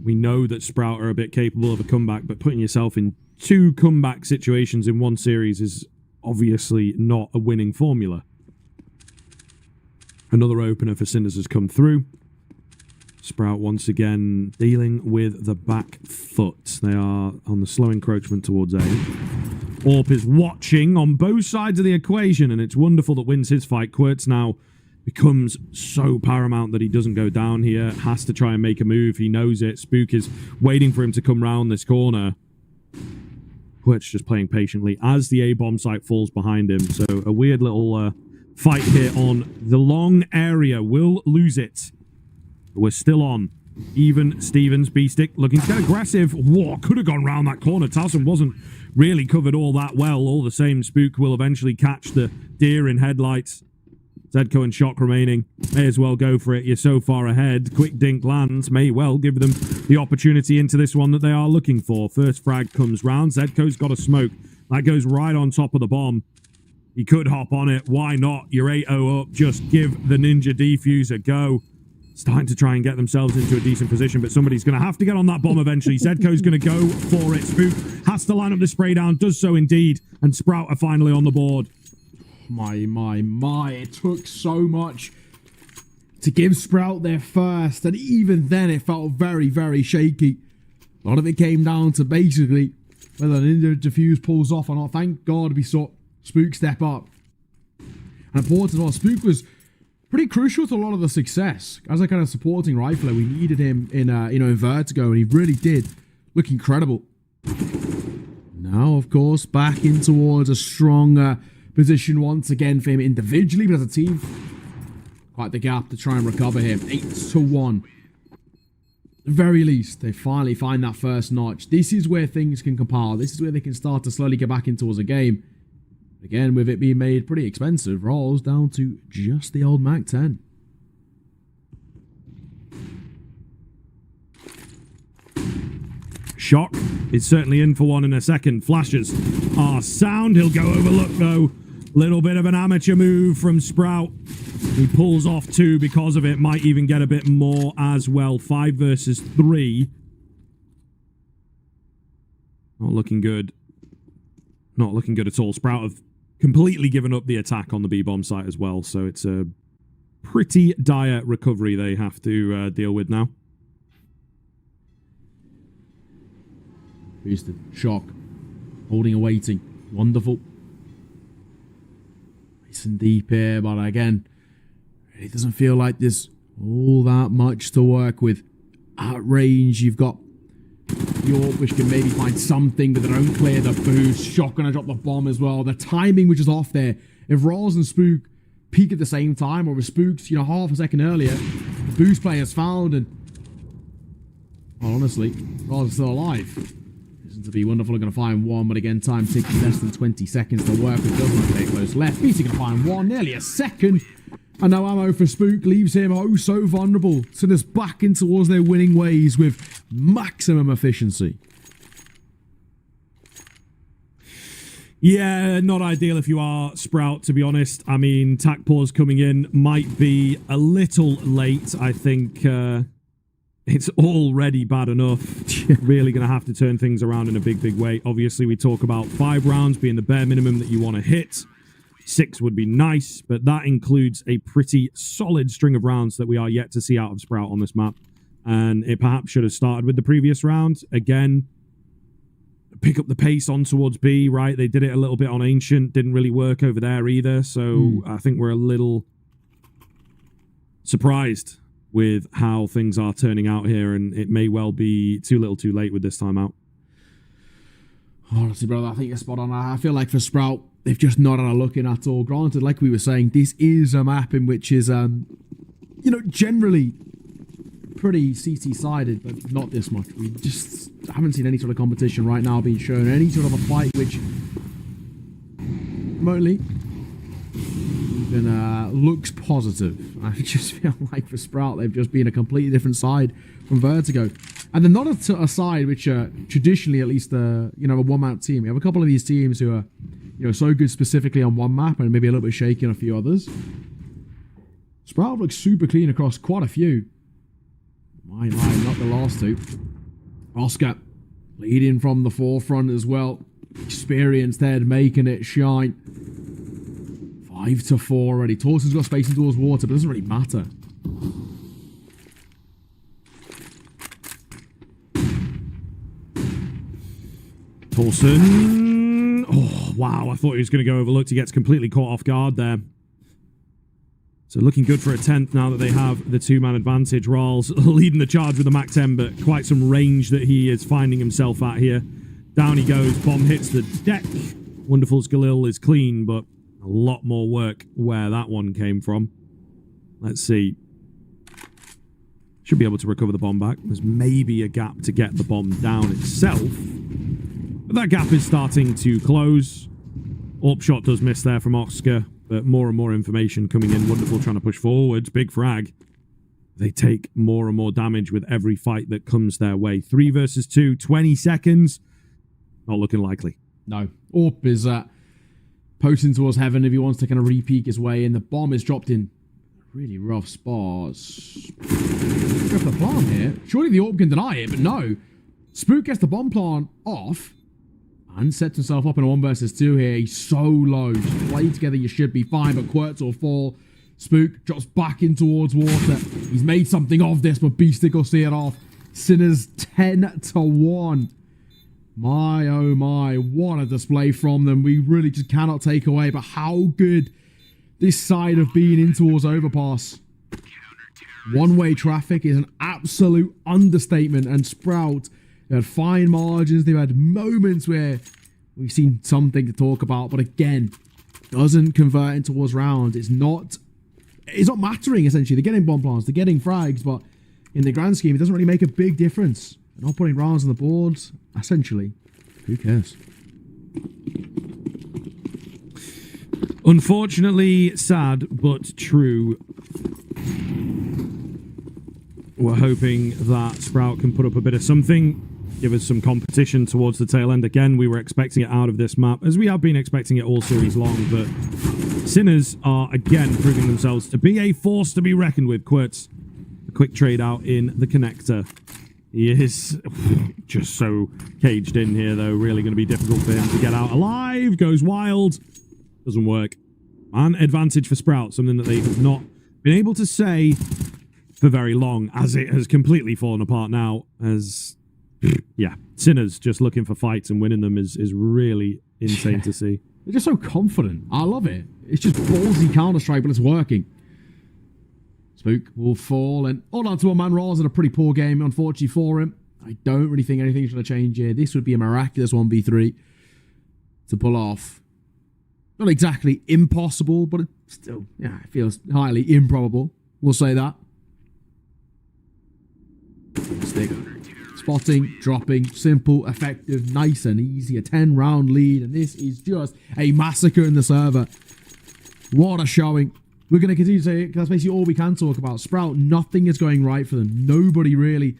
We know that Sprout are a bit capable of a comeback, but putting yourself in 2 comeback situations in one series is obviously not a winning formula. Another opener for Cinders has come through. Sprout once again dealing with the back foot. They are on the slow encroachment towards A. Orp is watching on both sides of the equation, and it's wonderful that wins his fight. Quirtz now becomes so paramount that he doesn't go down here. Has to try and make a move. He knows it. Spook is waiting for him to come round this corner. Quirtz just playing patiently as the A-bomb site falls behind him. So a weird little fight here on the long area. Will lose it. We're still on. Even Stevens, B-Stick, looking to get aggressive. Whoa, could have gone round that corner. Towson wasn't really covered all that well. All the same, Spook will eventually catch the deer in headlights. Zedco and Shock remaining. May as well go for it. You're so far ahead. Quick dink lands. May well give them the opportunity into this one that they are looking for. First frag comes round. Zedco's got a smoke. That goes right on top of the bomb. He could hop on it. Why not? You're 8-0 up. Just give the Ninja Defuse a go. Starting to try and get themselves into a decent position, but somebody's going to have to get on that bomb eventually. Zedco's going to go for it. Spook has to line up the spray down, does so indeed, and Sprout are finally on the board. My. It took so much to give Sprout their first, and even then it felt very, very shaky. A lot of it came down to basically whether the Ninja Diffuse pulls off or not. Thank God we saw Spook step up. And important as well, Spook was pretty crucial to a lot of the success. As a kind of supporting rifler, we needed him in in Vertigo, and he really did look incredible. Now, of course, back in towards a strong position once again for him individually, but as a team, quite the gap to try and recover him. 8-1. At the very least, they finally find that first notch. This is where things can compile. This is where they can start to slowly get back in towards a game. Again, with it being made pretty expensive, rolls down to just the old Mac 10. Shock is certainly in for one in a second. Flashes are sound. He'll go overlook though. Little bit of an amateur move from Sprout. He pulls off 2 because of it. Might even get a bit more as well. 5 versus 3. Not looking good. Not looking good at all. Sprout have completely given up the attack on the B-bomb site as well. So it's a pretty dire recovery they have to deal with now. Houston, Shock, holding and waiting. Wonderful. Nice and deep here, but again, it doesn't feel like there's all that much to work with. At range, you've got York, which can maybe find something, but they don't clear the boost. Shock gonna drop the bomb as well. The timing which is off there. If Rolls and Spook peak at the same time, or if Spook's, half a second earlier, the boost player is found, and well, honestly, Rolls is still alive. Isn't to be wonderful. Are going to find one, but again, time taking less than 20 seconds to work with. Doesn't take close left. Beatty going to find one, nearly a second. And no ammo for Spook leaves him oh so vulnerable. So there's back in towards their winning ways with maximum efficiency. Yeah, not ideal if you are Sprout, to be honest. I mean, tac pause coming in might be a little late. I think it's already bad enough. Really going to have to turn things around in a big, big way. Obviously, we talk about 5 rounds being the bare minimum that you want to hit. 6 would be nice, but that includes a pretty solid string of rounds that we are yet to see out of Sprout on this map. And it perhaps should have started with the previous round. Again, pick up the pace on towards B, right? They did it a little bit on Ancient. Didn't really work over there either. So I think we're a little surprised with how things are turning out here. And it may well be too little too late with this time out. Honestly, brother, I think you're spot on. I feel like for Sprout, they've just not had a look in at all. Granted, like we were saying, this is a map in which is, generally pretty CT-sided, but not this much. We just haven't seen any sort of competition right now being shown, any sort of a fight which remotely even looks positive. I just feel like for Sprout, they've just been a completely different side from Vertigo. And they're not a side which are traditionally, at least, a one-map team. We have a couple of these teams who are, so good specifically on one map and maybe a little bit shaky on a few others. Sprout looks super clean across quite a few. My, not the last two. Oscar leading from the forefront as well. Experienced head making it shine. 5-4 already. Torsen's got spacing towards water, but it doesn't really matter. Torsen. Oh, wow. I thought he was going to go overlooked. He gets completely caught off guard there. So looking good for a 10th now that they have the two-man advantage. Rawls leading the charge with a Mac 10, but quite some range that he is finding himself at here. Down he goes. Bomb hits the deck. Wonderful's Galil is clean, but a lot more work where that one came from. Let's see. Should be able to recover the bomb back. There's maybe a gap to get the bomb down itself. But that gap is starting to close. Orp shot does miss there from Oscar. But more and more information coming in. Wonderful trying to push forwards. Big frag. They take more and more damage with every fight that comes their way. 3 versus 2. 20 seconds. Not looking likely. No. Orp is posting towards heaven if he wants to kind of re-peek his way in. The bomb is dropped in really rough spots. Go for the plant here. Surely the Orp can deny it, but no. Spook gets the bomb plant off. And sets himself up in a 1 versus 2 here. He's so low. Just play together, you should be fine. But Quirts will fall. Spook drops back in towards water. He's made something of this, but Beastick will see it off. Sinners 10-1. My, oh my. What a display from them. We really just cannot take away. But how good this side of being in towards overpass. One-way traffic is an absolute understatement. And Sprout... They had fine margins. They've had moments where we've seen something to talk about, but again, doesn't convert into towards rounds. It's not mattering, essentially. They're getting bomb plants, they're getting frags, but in the grand scheme, it doesn't really make a big difference. They're not putting rounds on the boards. Essentially, who cares? Unfortunately, sad, but true. We're hoping that Sprout can put up a bit of something. Give us some competition towards the tail end. Again, we were expecting it out of this map, as we have been expecting it all series long, but Sinners are again proving themselves to be a force to be reckoned with. Quirts, a quick trade out in the connector. He is just so caged in here, though. Really going to be difficult for him to get out alive. Goes wild. Doesn't work. An advantage for Sprout, something that they have not been able to say for very long, as it has completely fallen apart now. As yeah, Sinners just looking for fights and winning them is really insane to see. They're just so confident. I love it. It's just ballsy Counter-Strike, but it's working. Spook will fall, and hold on to a man. Rawls in a pretty poor game, unfortunately for him. I don't really think anything's going to change here. This would be a miraculous 1v3 to pull off. Not exactly impossible, but it still, yeah, it feels highly improbable. We'll say that. Stick. Spotting, dropping, simple, effective, nice and easy. A 10-round lead, and this is just a massacre in the server. What a showing. We're going to continue to say it, because that's basically all we can talk about. Sprout, nothing is going right for them. Nobody really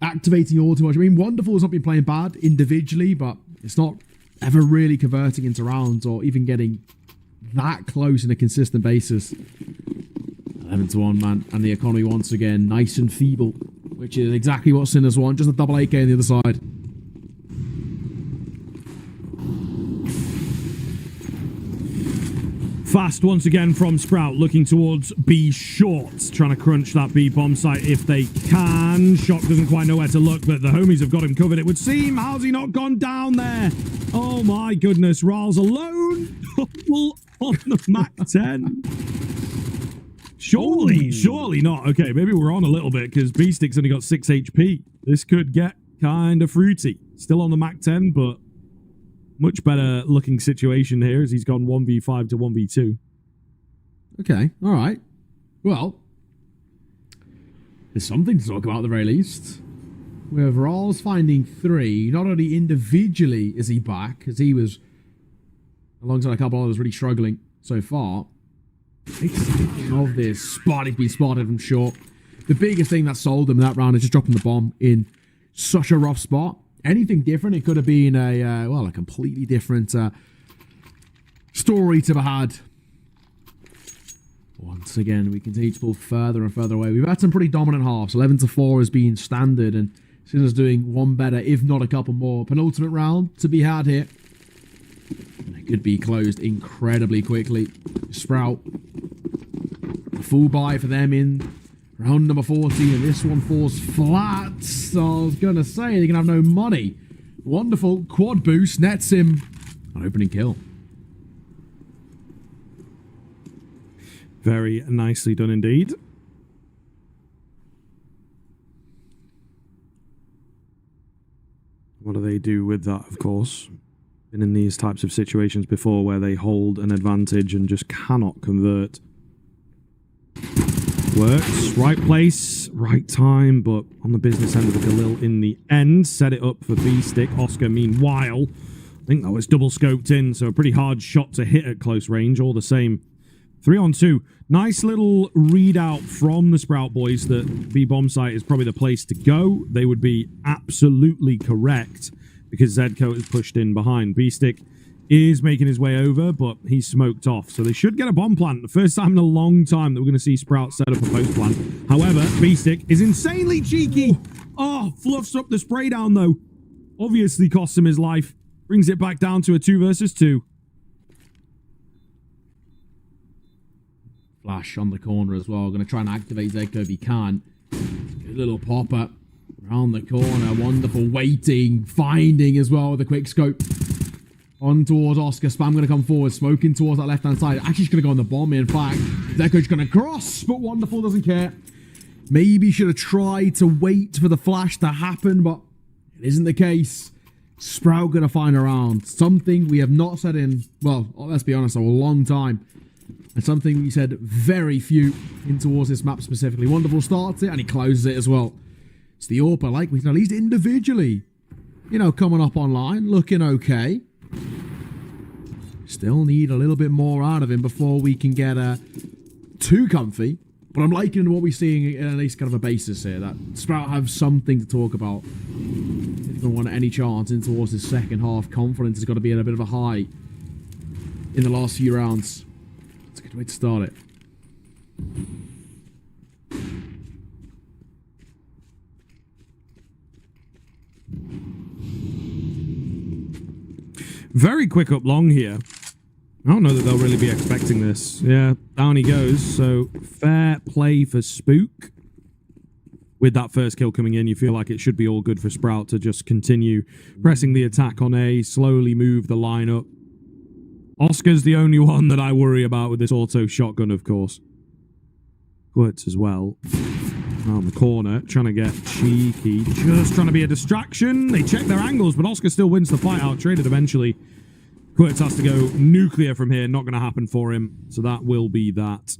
activating all too much. I mean, Wonderful has not been playing bad individually, but it's not ever really converting into rounds or even getting that close on a consistent basis. 11-1, man. And the economy once again, nice and feeble, which is exactly what Sinners want. Just a double AK on the other side. Fast once again from Sprout, looking towards B short, trying to crunch that B bomb site if they can. Shock doesn't quite know where to look, but the homies have got him covered, it would seem. How's he not gone down there? Oh my goodness, Rawls alone. Double on the Mac 10. Surely not. Okay, maybe we're on a little bit because Beastick's only got 6 HP. This could get kind of fruity. Still on the Mac 10, but much better looking situation here as he's gone 1v5 to 1v2. Okay, all right. Well, there's something to talk about at the very least. With Rawls finding 3, not only individually is he back, as he was, alongside a couple others, really struggling so far. Of this spot, he's been spotted from short. The biggest thing that sold him in that round is just dropping the bomb in such a rough spot. Anything different, it could have been a completely different story to be had. Once again, we continue to pull further and further away. We've had some pretty dominant halves. 11-4 has been standard, and Sinner's doing one better, if not a couple more. Penultimate round to be had here. And it could be closed incredibly quickly. Sprout. A full buy for them in round number 40, and this one falls flat. So I was going to say, they're going to have no money. Wonderful. Quad boost nets him an opening kill. Very nicely done indeed. What do they do with that, of course? Been in these types of situations before where they hold an advantage and just cannot convert. Works. Right place, right time, but on the business end of the Galil in the end. Set it up for B-Stick. Oscar, meanwhile, I think that was double scoped in, so a pretty hard shot to hit at close range, all the same. 3-on-2. Nice little readout from the Sprout boys that B-bomb site is probably the place to go. They would be absolutely correct because Zedco is pushed in behind. B-Stick is making his way over, but he's smoked off. So they should get a bomb plant. The first time in a long time that we're going to see Sprout set up a post plant. However, B-Stick is insanely cheeky. Oh, fluffs up the spray down though. Obviously costs him his life. Brings it back down to a 2 versus 2. Flash on the corner as well. Going to try and activate Zedco if he can. Good little pop-up around the corner. Wonderful waiting. Finding as well with a quick scope. On towards Oscar. Spam going to come forward. Smoking towards that left-hand side. Actually, he's going to go on the bomb, in fact. Zedco's going to cross, but Wonderful doesn't care. Maybe should have tried to wait for the flash to happen, but it isn't the case. Sprout going to find around. Something we have not said in, well, let's be honest, a long time. And something we said very few in towards this map specifically. Wonderful starts it, and he closes it as well. It's the AWP, like we can at least individually, you know, coming up online, looking okay. Still need a little bit more out of him before we can get too comfy. But I'm liking what we're seeing at least kind of a basis here. That Sprout have something to talk about. If they want any chance in towards this second half, confidence has got to be at a bit of a high in the last few rounds. It's a good way to start it. Very quick up long here. I don't know that they'll really be expecting this. Yeah, down he goes. So fair play for Spook. With that first kill coming in, you feel like it should be all good for Sprout to just continue pressing the attack on A, slowly move the line up. Oscar's the only one that I worry about with this auto shotgun, of course. Quirts as well. Around the corner, trying to get cheeky. Just trying to be a distraction. They check their angles, but Oscar still wins the fight out. Traded eventually. Quirts has to go nuclear from here. Not going to happen for him. So that will be that.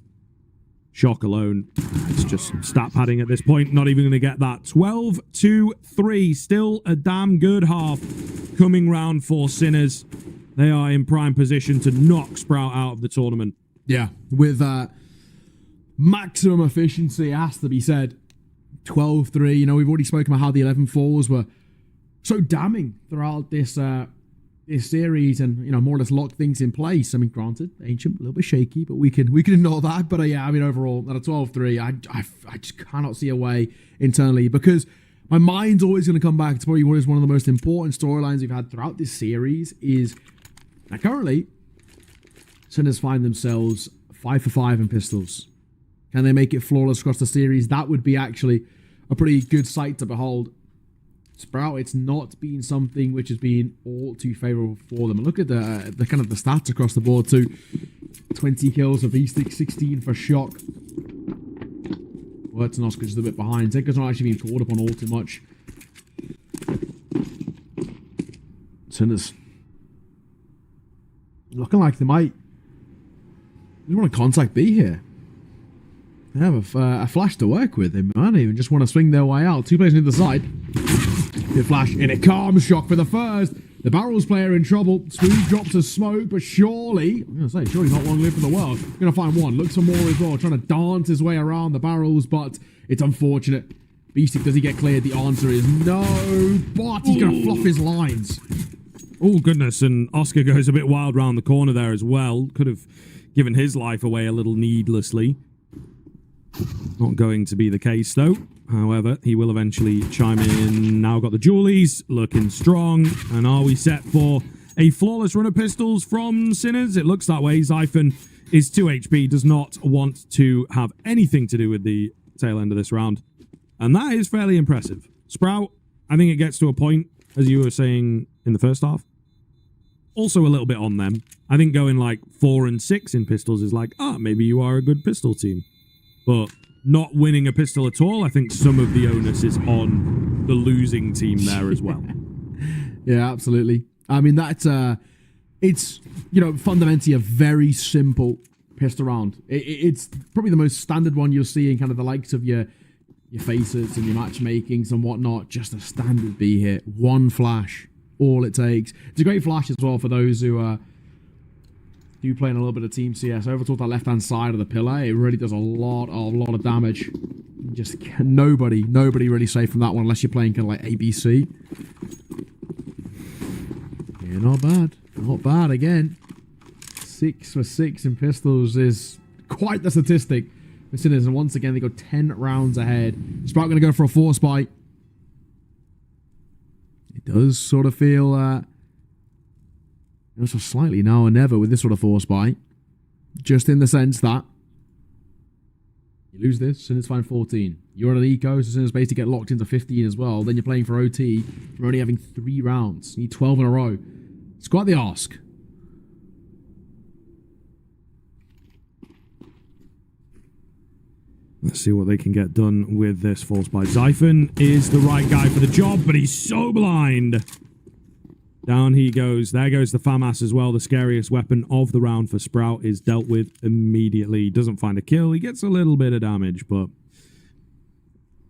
Shock alone. It's just some stat padding at this point. Not even going to get that. 12-2-3. Still a damn good half coming round for Sinners. They are in prime position to knock Sprout out of the tournament. Yeah, with maximum efficiency, it has to be said. 12-3. You know, we've already spoken about how the 11-4s were so damning throughout this this series, and you know, more or less locked things in place. I mean, granted, Ancient a little bit shaky, but we can ignore that. But yeah, I mean, overall, at a 12-3, I just cannot see a way internally, because my mind's always going to come back to probably what is one of the most important storylines we've had throughout this series. Is now currently Sinners find themselves 5 for 5 in pistols. Can they make it flawless across the series? That would be actually a pretty good sight to behold. Sprout, it's not been something which has been all too favourable for them. Look at the kind of the stats across the board too. 20 kills for V-Stick, 16 for Shock. Words and Oscar just a bit behind. Zeko's not actually being called upon all too much. Sinners. Looking like they might. They want to contact B here. They have a flash to work with. They might even just want to swing their way out. 2 players on either side. Good flash in it. Calm shock for the first. The Barrels player in trouble. Smooth drops a smoke, but surely, I'm going to say, surely not long live in the world. Going to find one. Looks for more as well. Trying to dance his way around the Barrels, but it's unfortunate. Beastic, does he get cleared? The answer is no, but he's going to fluff his lines. Oh, goodness. And Oscar goes a bit wild round the corner there as well. Could have given his life away a little needlessly. Not going to be the case, though. However, he will eventually chime in. Now got the Julies, looking strong. And are we set for a flawless run of pistols from Sinners? It looks that way. Xiphon is 2 HP, does not want to have anything to do with the tail end of this round. And that is fairly impressive. Sprout, I think it gets to a point, as you were saying in the first half. Also a little bit on them. I think going like 4 and 6 in pistols is like, maybe you are a good pistol team. But not winning a pistol at all, I think some of the onus is on the losing team there as well. Yeah, absolutely. I mean, that's it's, fundamentally a very simple pistol round. It's probably the most standard one you'll see in kind of the likes of your faces and your matchmakings and whatnot. Just a standard B hit. 1 flash. All it takes. It's a great flash as well for those who do playing a little bit of Team CS. Over towards that left-hand side of the pillar, it really does a lot of damage. Just nobody really safe from that one unless you're playing kind of like ABC. Yeah, not bad again. 6 for 6 in pistols is quite the statistic for Sinners, and once again they go 10 rounds ahead. Sprout going to go for a force bite. It does sort of feel so slightly now or never with this sort of force bite. Just in the sense that you lose this, Sinners find 14. You're on an eco, so Sinners basically get locked into 15 as well. Then you're playing for OT from only having 3 rounds. You need 12 in a row. It's quite the ask. Let's see what they can get done with this force bite. Xiphon is the right guy for the job, but he's so blind. Down he goes. There goes the FAMAS as well. The scariest weapon of the round for Sprout is dealt with immediately. He doesn't find a kill. He gets a little bit of damage, but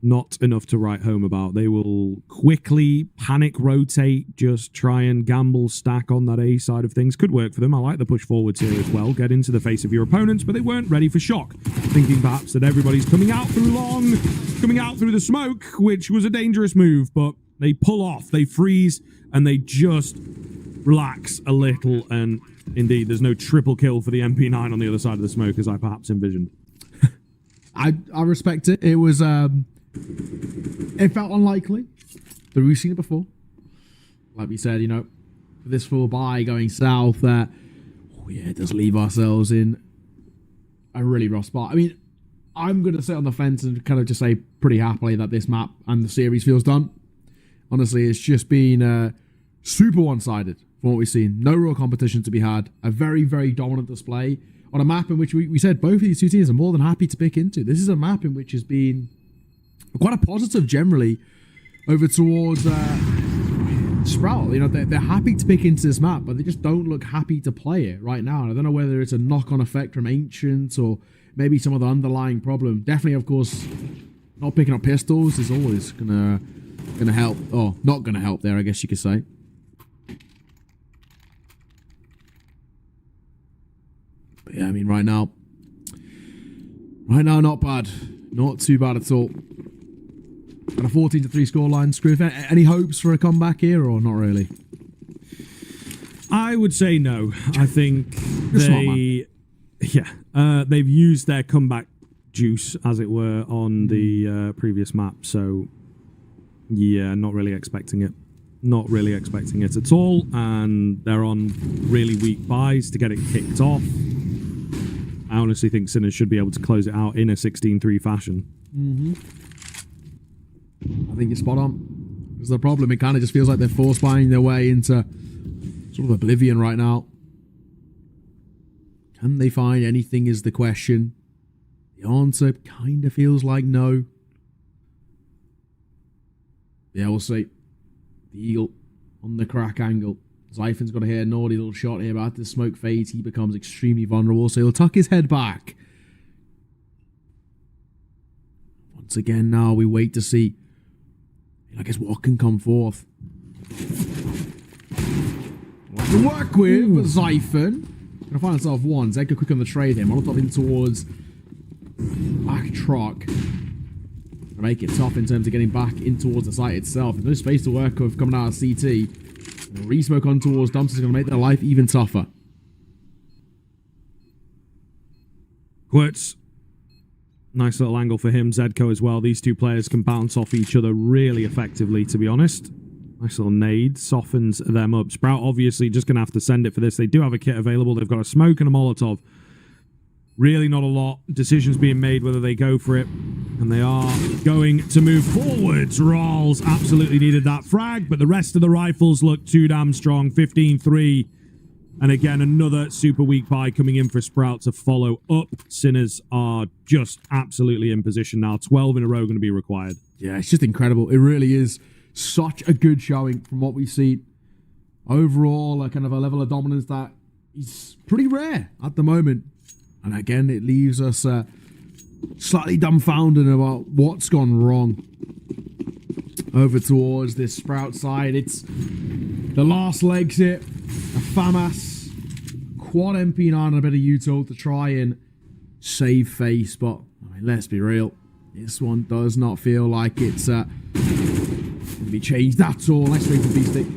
not enough to write home about. They will quickly panic rotate, just try and gamble stack on that A side of things. Could work for them. I like the push forwards here as well. Get into the face of your opponents, but they weren't ready for shock. Thinking perhaps that everybody's coming out through long, coming out through the smoke, which was a dangerous move, but they pull off, they freeze, and they just relax a little. And indeed, there's no triple kill for the MP9 on the other side of the smoke as I perhaps envisioned. I respect it. It was it felt unlikely, but we've seen it before. Like we said, this full buy going south, that it does leave ourselves in a really rough spot. I mean, I'm going to sit on the fence and kind of just say pretty happily that this map and the series feels done. Honestly, it's just been super one-sided from what we've seen. No real competition to be had. A very, very dominant display on a map in which we said both of these two teams are more than happy to pick into. This is a map in which has been quite a positive generally over towards Sprout. They're happy to pick into this map, but they just don't look happy to play it right now. And I don't know whether it's a knock-on effect from Ancient or maybe some other underlying problem. Definitely, of course, not picking up pistols is always gonna help. Oh, not gonna help there, I guess you could say. But yeah, I mean, right now, not bad. Not too bad at all. And a 14-3 scoreline. Screw. Any hopes for a comeback here, or not really? I would say no. I think they've used their comeback juice, as it were, on the previous map. So, yeah, not really expecting it. Not really expecting it at all. And they're on really weak buys to get it kicked off. I honestly think Sinners should be able to close it out in a 16-3 fashion. I think you're spot on. There's the problem. It kind of just feels like they're force buying their way into sort of oblivion right now. Can they find anything is the question. The answer kind of feels like no. Yeah, we'll see. The Eagle on the crack angle. Zyphon's got to hit a naughty little shot here, but after the smoke fades, he becomes extremely vulnerable, so he'll tuck his head back. Once again, now we wait to see, I guess, what can come forth. To work with Zyphon. Gonna find himself one. Zeka quick on the trade here. Molotov in towards back truck. Make it tough in terms of getting back in towards the site itself. There's no space to work with coming out of CT. Re-smoke on towards Dumpster's going to make their life even tougher. Quirts. Nice little angle for him. Zedko as well. These two players can bounce off each other really effectively, to be honest. Nice little nade. Softens them up. Sprout obviously just going to have to send it for this. They do have a kit available. They've got a smoke and a Molotov. Really not a lot. Decisions being made whether they go for it. And they are going to move forwards. Rawls absolutely needed that frag, but the rest of the rifles look too damn strong. 15-3. And again, another super weak buy coming in for Sprout to follow up. Sinners are just absolutely in position now. 12 in a row going to be required. Yeah, it's just incredible. It really is such a good showing from what we see. Overall, a kind of a level of dominance that is pretty rare at the moment. And again, it leaves us slightly dumbfounded about what's gone wrong. Over towards this Sprout side. It's the last legs hit. A FAMAS. Quad MP9 and a bit of util to try and save face. But I mean, let's be real. This one does not feel like it's going to be changed at all. Nice straight for B-Stick.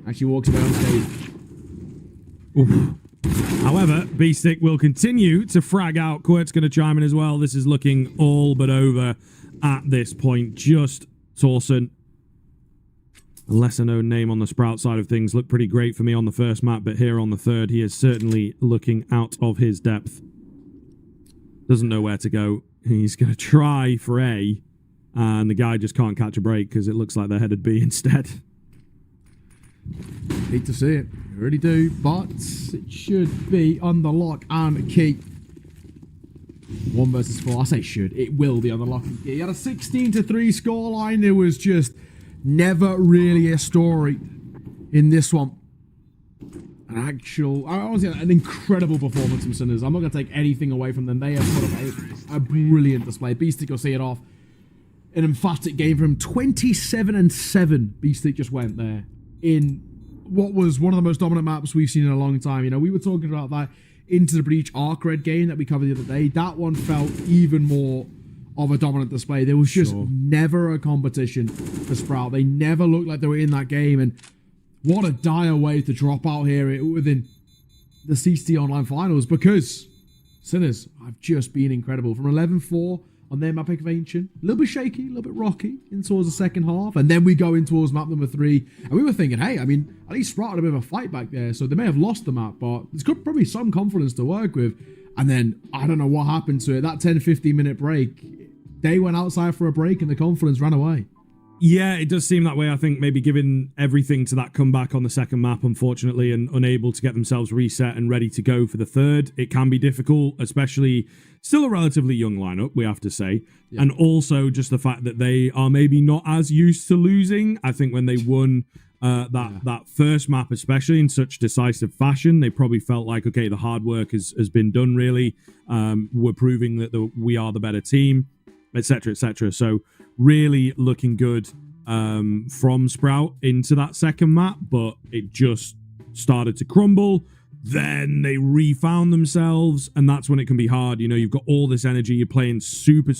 Actually walks away on stage. Oof. However, B-Stick will continue to frag out. Quirt's going to chime in as well. This is looking all but over at this point. Just Torsen, a lesser-known name on the Sprout side of things, looked pretty great for me on the first map, but here on the third, he is certainly looking out of his depth. Doesn't know where to go. He's going to try for A, and the guy just can't catch a break because it looks like they're headed B instead. Hate to see it. I really do, but it should be on the lock and key. 1 versus 4. I say should. It will be on the lock and key. He had a 16-3 scoreline. There was just never really a story in this one. An incredible performance from Sinners. I'm not going to take anything away from them. They have put up a brilliant display. Beastic will see it off. An emphatic game from 27-7. Beastic just went there in what was one of the most dominant maps we've seen in a long time. You know, we were talking about that Into the Breach Arc Red game that we covered the other day. That one felt even more of a dominant display. There was just never a competition for Sprout. They never looked like they were in that game, and what a dire way to drop out here within the CCT Online Finals, because Sinners have just been incredible. From 11-4 on their map of Ancient, a little bit shaky, a little bit rocky in towards the second half, and then we go in towards map number 3, and we were thinking, hey, I mean, at least Sprout had a bit of a fight back there, so they may have lost the map, but there's probably some confidence to work with. And then, I don't know what happened to it, that 10-15 minute break, they went outside for a break and the confidence ran away. Yeah, it does seem that way. I think maybe giving everything to that comeback on the second map, unfortunately, and unable to get themselves reset and ready to go for the third, it can be difficult, especially still a relatively young lineup, we have to say. Yeah. And also just the fact that they are maybe not as used to losing. I think when they won that first map, especially in such decisive fashion, they probably felt like, okay, the hard work has been done, really. We're proving that we are the better team, etc., etc. So really looking good from Sprout into that second map, but it just started to crumble. Then they refound themselves, and that's when it can be hard. You know, you've got all this energy, you're playing super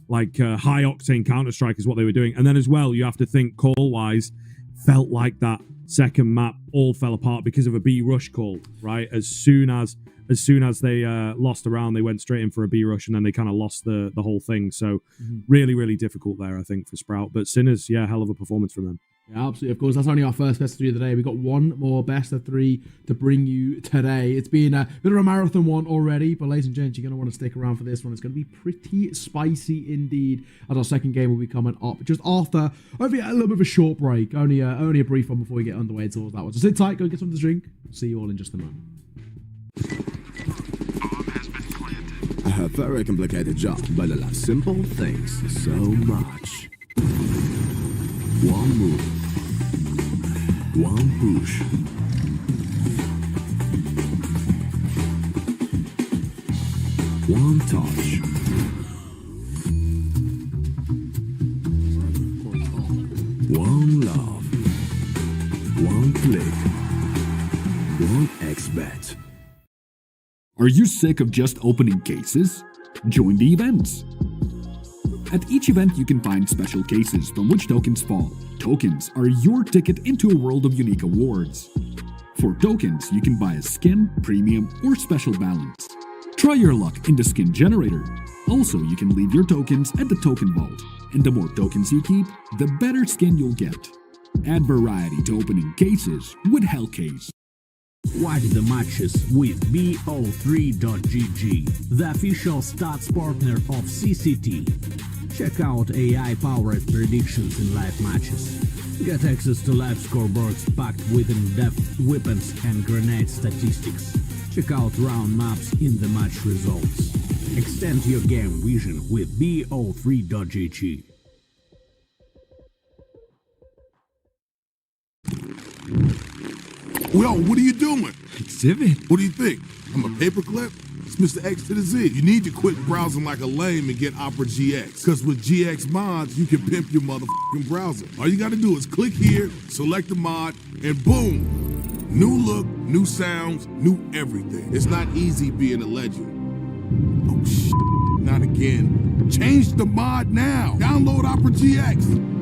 like high octane Counter-Strike is what they were doing, and then as well you have to think call wise, felt like that second map all fell apart because of a B rush call, right? As soon as they lost a round, they went straight in for a B rush, and then they kind of lost the whole thing. So really difficult there, I think, for Sprout. But Sinners, yeah, hell of a performance from them. Yeah, absolutely. Of course, that's only our first best of 3 of the day. We've got one more best of 3 to bring you today. It's been a bit of a marathon one already, but ladies and gents, you're going to want to stick around for this one. It's going to be pretty spicy indeed, as our second game will be coming up just after hopefully a little bit of a short break. Only a brief one before we get underway towards that one. So sit tight, go get something to drink. See you all in just a moment. A very complicated job, but I love simple things so much. One move, one push, One touch. One love. One click. One XBet. Are you sick of just opening cases? Join the events. At each event, you can find special cases from which tokens fall. Tokens are your ticket into a world of unique awards. For tokens, you can buy a skin, premium, or special balance. Try your luck in the skin generator. Also, you can leave your tokens at the token vault. And the more tokens you keep, the better skin you'll get. Add variety to opening cases with Hellcase. Watch the matches with BO3.GG, the official stats partner of CCT. Check out AI-powered predictions in live matches. Get access to live scoreboards packed with in-depth weapons and grenade statistics. Check out round maps in the match results. Extend your game vision with BO3.GG. Well, what are you doing? Exhibit. What do you think? I'm a paperclip? It's Mr. X to the Z. You need to quit browsing like a lame and get Opera GX. Because with GX mods, you can pimp your motherfucking browser. All you gotta do is click here, select the mod, and boom! New look, new sounds, new everything. It's not easy being a legend. Oh, shit. Not again. Change the mod now. Download Opera GX.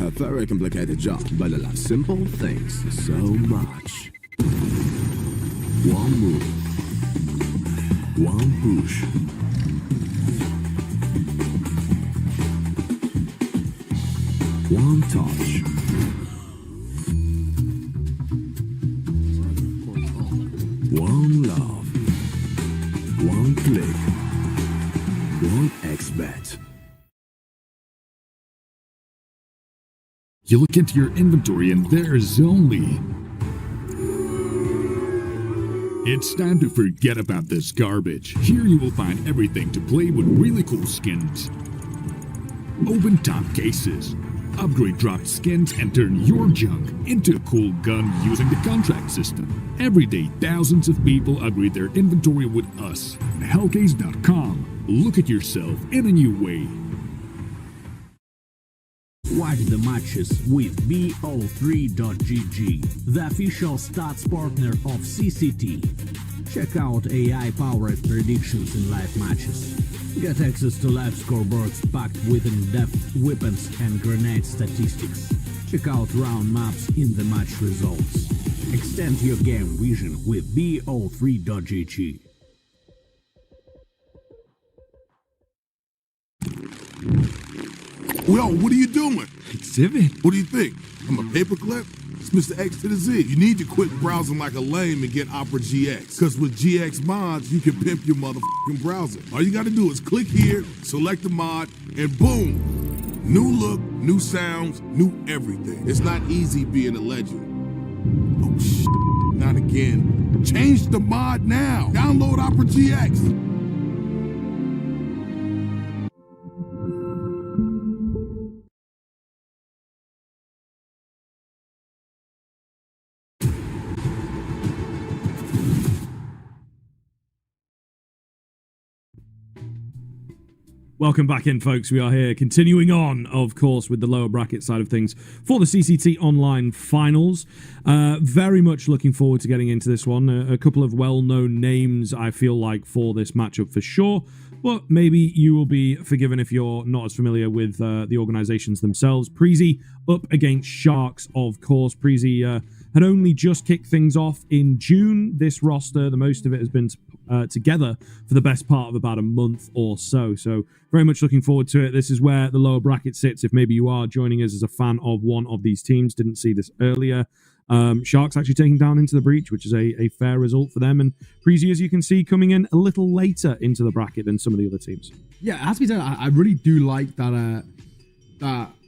A very complicated job, but I love simple things so much. One move. One push. One touch. One love. One click. One XBet. You look into your inventory and there's only... It's time to forget about this garbage. Here you will find everything to play with really cool skins. Open top cases. Upgrade dropped skins and turn your junk into a cool gun using the contract system. Every day, thousands of people upgrade their inventory with us. Hellcase.com. Look at yourself in a new way. Watch the matches with BO3.GG, the official stats partner of CCT. Check out AI-powered predictions in live matches. Get access to live scoreboards packed with in-depth weapons and grenade statistics. Check out round maps in the match results. Extend your game vision with BO3.GG. Well, what are you doing? Exhibit. What do you think? I'm a paperclip? It's Mr. X to the Z. You need to quit browsing like a lame and get Opera GX. Because with GX mods, you can pimp your motherfucking browser. All you got to do is click here, select the mod, and boom! New look, new sounds, new everything. It's not easy being a legend. Oh, not again. Change the mod now. Download Opera GX. Welcome back in, folks. We are here continuing on, of course, with the lower bracket side of things for the CCT Online Finals. Very much looking forward to getting into this one. A couple of well-known names, I feel like, for this matchup for sure. But maybe you will be forgiven if you're not as familiar with the organizations themselves. Preezy up against Sharks, of course. Preezy had only just kicked things off in June. This roster, the most of it has been together for the best part of about a month or so. So very much looking forward to it. This is where the lower bracket sits. If maybe you are joining us as a fan of one of these teams, didn't see this earlier. Sharks actually taking down Into the Breach, which is a fair result for them. And Preezy, as you can see, coming in a little later into the bracket than some of the other teams. Yeah, it has to be said, I really do like that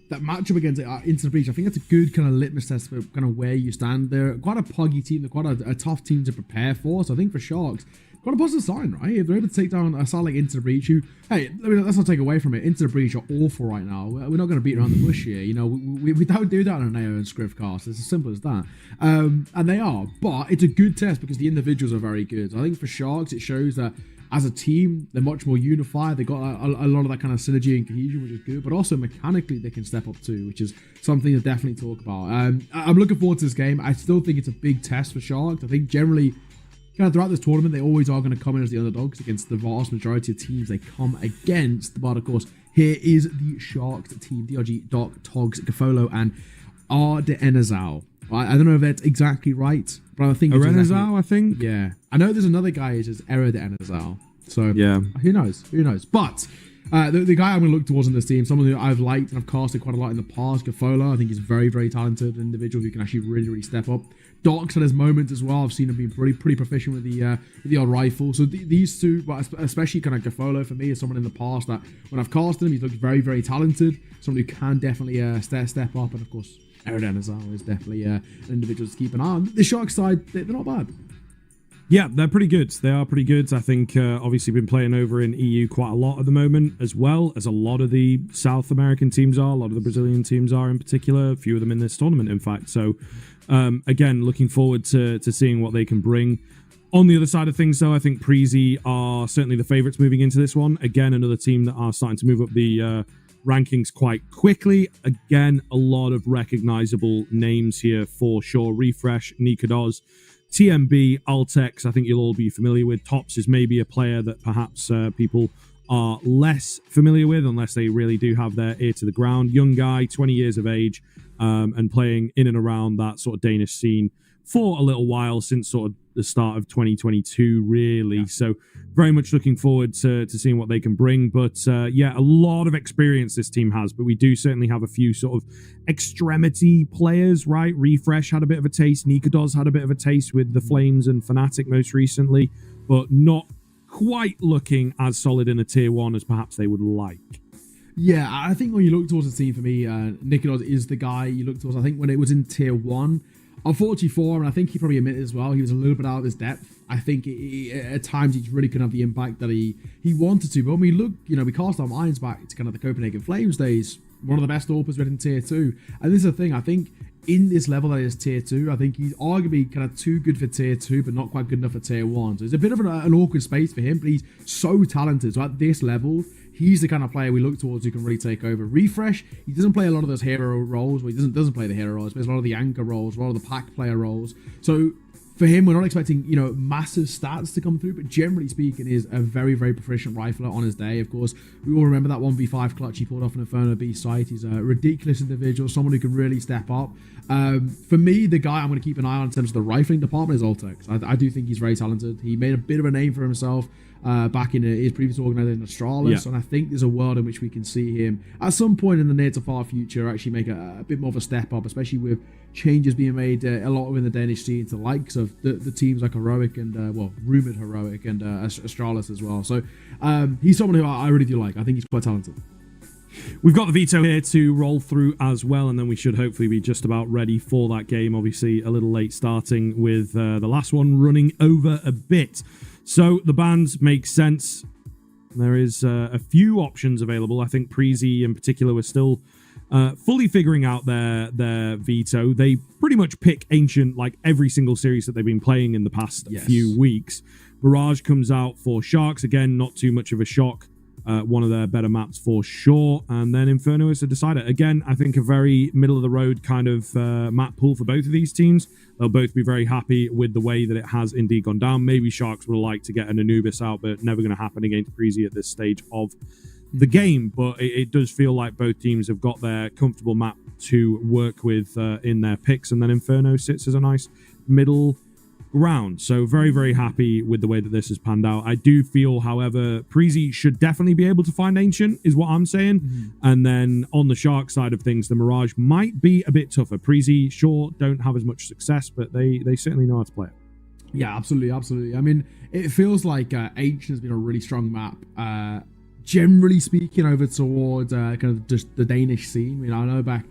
that matchup against Into the Breach. I think that's a good kind of litmus test for kind of where you stand. They're quite a puggy team. They're quite a tough team to prepare for. So I think for Sharks, quite a positive sign, right? If they're able to take down a side like Into the Breach, who, hey, let's not take away from it. Into the Breach are awful right now. We're not going to beat around the bush here. You know, we don't do that on an AO and Script cast. It's as simple as that. And they are. But it's a good test because the individuals are very good. So I think for Sharks, it shows that as a team, they're much more unified. They got a lot of that kind of synergy and cohesion, which is good. But also mechanically, they can step up too, which is something to definitely talk about. I'm looking forward to this game. I still think it's a big test for Sharks. I think generally, kind of throughout this tournament, they always are going to come in as the underdogs against the vast majority of teams they come against. But of course, here is the Sharks team: DRG, Doc, Togs, Gafolo, and Ardenazal. I don't know if that's exactly right, but I think Arenazal, I think. Yeah, I know there's another guy who's Ardenazal. So yeah, who knows? Who knows? But the guy I'm going to look towards in this team, someone who I've liked and I've casted quite a lot in the past, Gafolo. I think he's very, very talented individual who can actually really, really step up. Doc's had his moments as well. I've seen him being pretty proficient with the odd rifle. So these two, but especially kind of Gafolo for me, is someone in the past that when I've casted him, he's looked very, very talented. Someone who can definitely step up, and of course, Aerodenazal is definitely an individual to keep an eye on. The Sharks side, they're not bad. Yeah, they're pretty good. They are pretty good. I think obviously been playing over in EU quite a lot at the moment, as well as a lot of the South American teams are, a lot of the Brazilian teams are in particular, a few of them in this tournament, in fact. So again, looking forward to seeing what they can bring. On the other side of things, though, I think Preezy are certainly the favourites moving into this one. Again, another team that are starting to move up the rankings quite quickly. Again, a lot of recognisable names here for sure. Refresh, Nikodos, TMB, Altex, I think you'll all be familiar with. Tops is maybe a player that perhaps people are less familiar with, unless they really do have their ear to the ground. Young guy, 20 years of age, and playing in and around that sort of Danish scene for a little while, since sort of the start of 2022, really. Yeah. So very much looking forward to seeing what they can bring. But yeah, a lot of experience this team has, but we do certainly have a few sort of extremity players, right? Refresh had a bit of a taste. Nikodos had a bit of a taste with the Flames and Fnatic most recently, but not quite looking as solid in a tier one as perhaps they would like. Yeah, I think when you look towards the team, for me, Nicolas is the guy you look towards. I think when it was in tier 1, unfortunately for him, and I think he probably admitted as well, he was a little bit out of his depth. I think at times he really couldn't have the impact that he wanted to. But when we look, we cast our minds back to kind of the Copenhagen Flames days, one of the best AWPers in tier 2. And this is the thing, I think in this level that is tier 2, I think he's arguably kind of too good for tier 2, but not quite good enough for tier 1. So it's a bit of an awkward space for him, but he's so talented. So at this level, he's the kind of player we look towards who can really take over. Refresh, he doesn't play a lot of those hero roles. Well, he doesn't play the hero roles. He plays a lot of the anchor roles, a lot of the pack player roles. So for him, we're not expecting, massive stats to come through, but generally speaking, is a very, very proficient rifler on his day. Of course, we all remember that 1v5 clutch he pulled off in Inferno B site. He's a ridiculous individual, someone who can really step up. For me, the guy I'm going to keep an eye on in terms of the rifling department is Oltex. I do think he's very talented. He made a bit of a name for himself back in his previous organization, Astralis, and I think there's a world in which we can see him at some point in the near to far future actually make a bit more of a step up, especially with changes being made a lot within the Danish scene to the likes of the teams like Heroic and rumored Heroic and Astralis as well. So he's someone who I really do like. I think he's quite talented. We've got the veto here to roll through as well, and then we should hopefully be just about ready for that game. Obviously a little late starting with the last one running over a bit. So the bans make sense. There is a few options available. I think Preezy in particular was still fully figuring out their veto. They pretty much pick Ancient like every single series that they've been playing in the past few weeks. Mirage comes out for Sharks. Again, not too much of a shock. One of their better maps for sure. And then Inferno is a decider. Again, I think a very middle-of-the-road kind of map pool for both of these teams. They'll both be very happy with the way that it has indeed gone down. Maybe Sharks would like to get an Anubis out, but never going to happen against Preezy at this stage of the game. But it does feel like both teams have got their comfortable map to work with in their picks. And then Inferno sits as a nice middle ground. So very, very happy with the way that this has panned out. I do feel, however, Preezy should definitely be able to find Ancient, is what I'm saying. And then on the Shark side of things, the Mirage might be a bit tougher. Preezy, sure, don't have as much success, but they certainly know how to play it. Yeah, absolutely. I mean, it feels like Ancient has been a really strong map. Generally speaking, over towards kind of just the Danish scene. I know back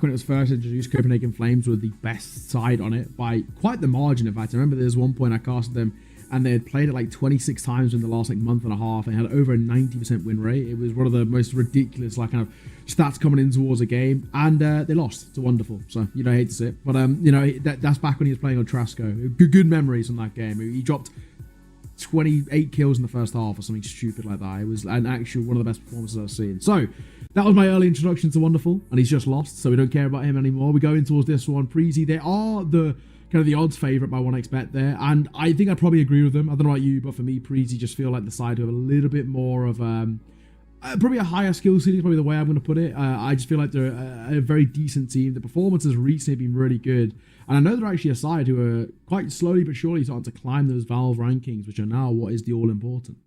when it was first introduced, Copenhagen Flames were the best side on it by quite the margin. In fact, I remember there was one point I casted them and they had played it like 26 times in the last month and a half and had over a 90% win rate. It was one of the most ridiculous kind of stats coming in towards a game, and they lost. It's wonderful. So I hate to see it, but that's back when he was playing on Trasco. Good memories from that game. He dropped 28 kills in the first half or something stupid like that. It was an actual one of the best performances I've seen. So that was my early introduction to Wonderful, and he's just lost, so we don't care about him anymore. We go in towards this one. Preezy, they are the kind of the odds favourite by 1xBet there, and I think I probably agree with them. I don't know about you, but for me, Preezy just feel like the side who have a little bit more of probably a higher skill ceiling, probably the way I'm going to put it. I just feel like they're a very decent team. The performance has recently been really good, and I know they're actually a side who are quite slowly but surely starting to climb those Valve rankings, which are now what is the all-important.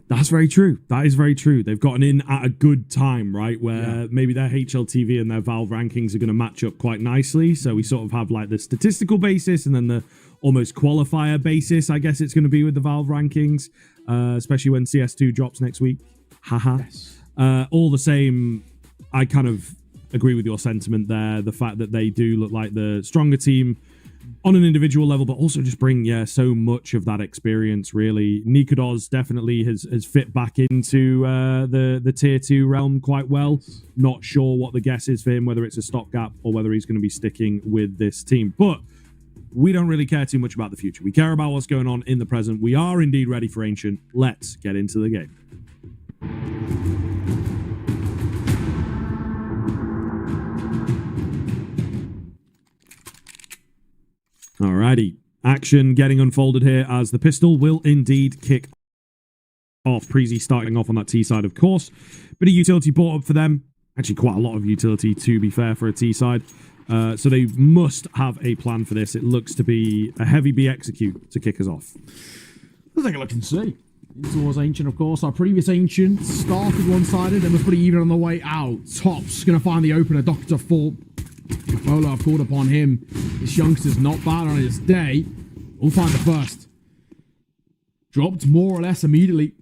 That's very true. That is very true. They've gotten in at a good time, right? Where maybe their HLTV and their Valve rankings are going to match up quite nicely. So we sort of have like the statistical basis and then the almost qualifier basis, I guess it's going to be with the Valve rankings, especially when CS2 drops next week. Haha. Yes. All the same, I kind of agree with your sentiment there. The fact that they do look like the stronger team on an individual level, but also just bring so much of that experience, really. Nikodos definitely has fit back into the tier 2 realm quite well. Not sure what the guess is for him, whether it's a stopgap or whether he's going to be sticking with this team. But we don't really care too much about the future. We care about what's going on in the present. We are indeed ready for Ancient. Let's get into the game. Alrighty, action getting unfolded here as the pistol will indeed kick off. Preezy starting off on that T side, of course. Bit of utility brought up for them. Actually, quite a lot of utility, to be fair, for a T side. So they must have a plan for this. It looks to be a heavy B execute to kick us off. Let's take a look and see. Towards Ancient, of course. Our previous Ancient started one-sided and was pretty even on the way out. Top's going to find the opener. Dr. Thorpe. Ebola have called upon him. This youngster's not bad on his day. We'll find the first. Dropped more or less immediately.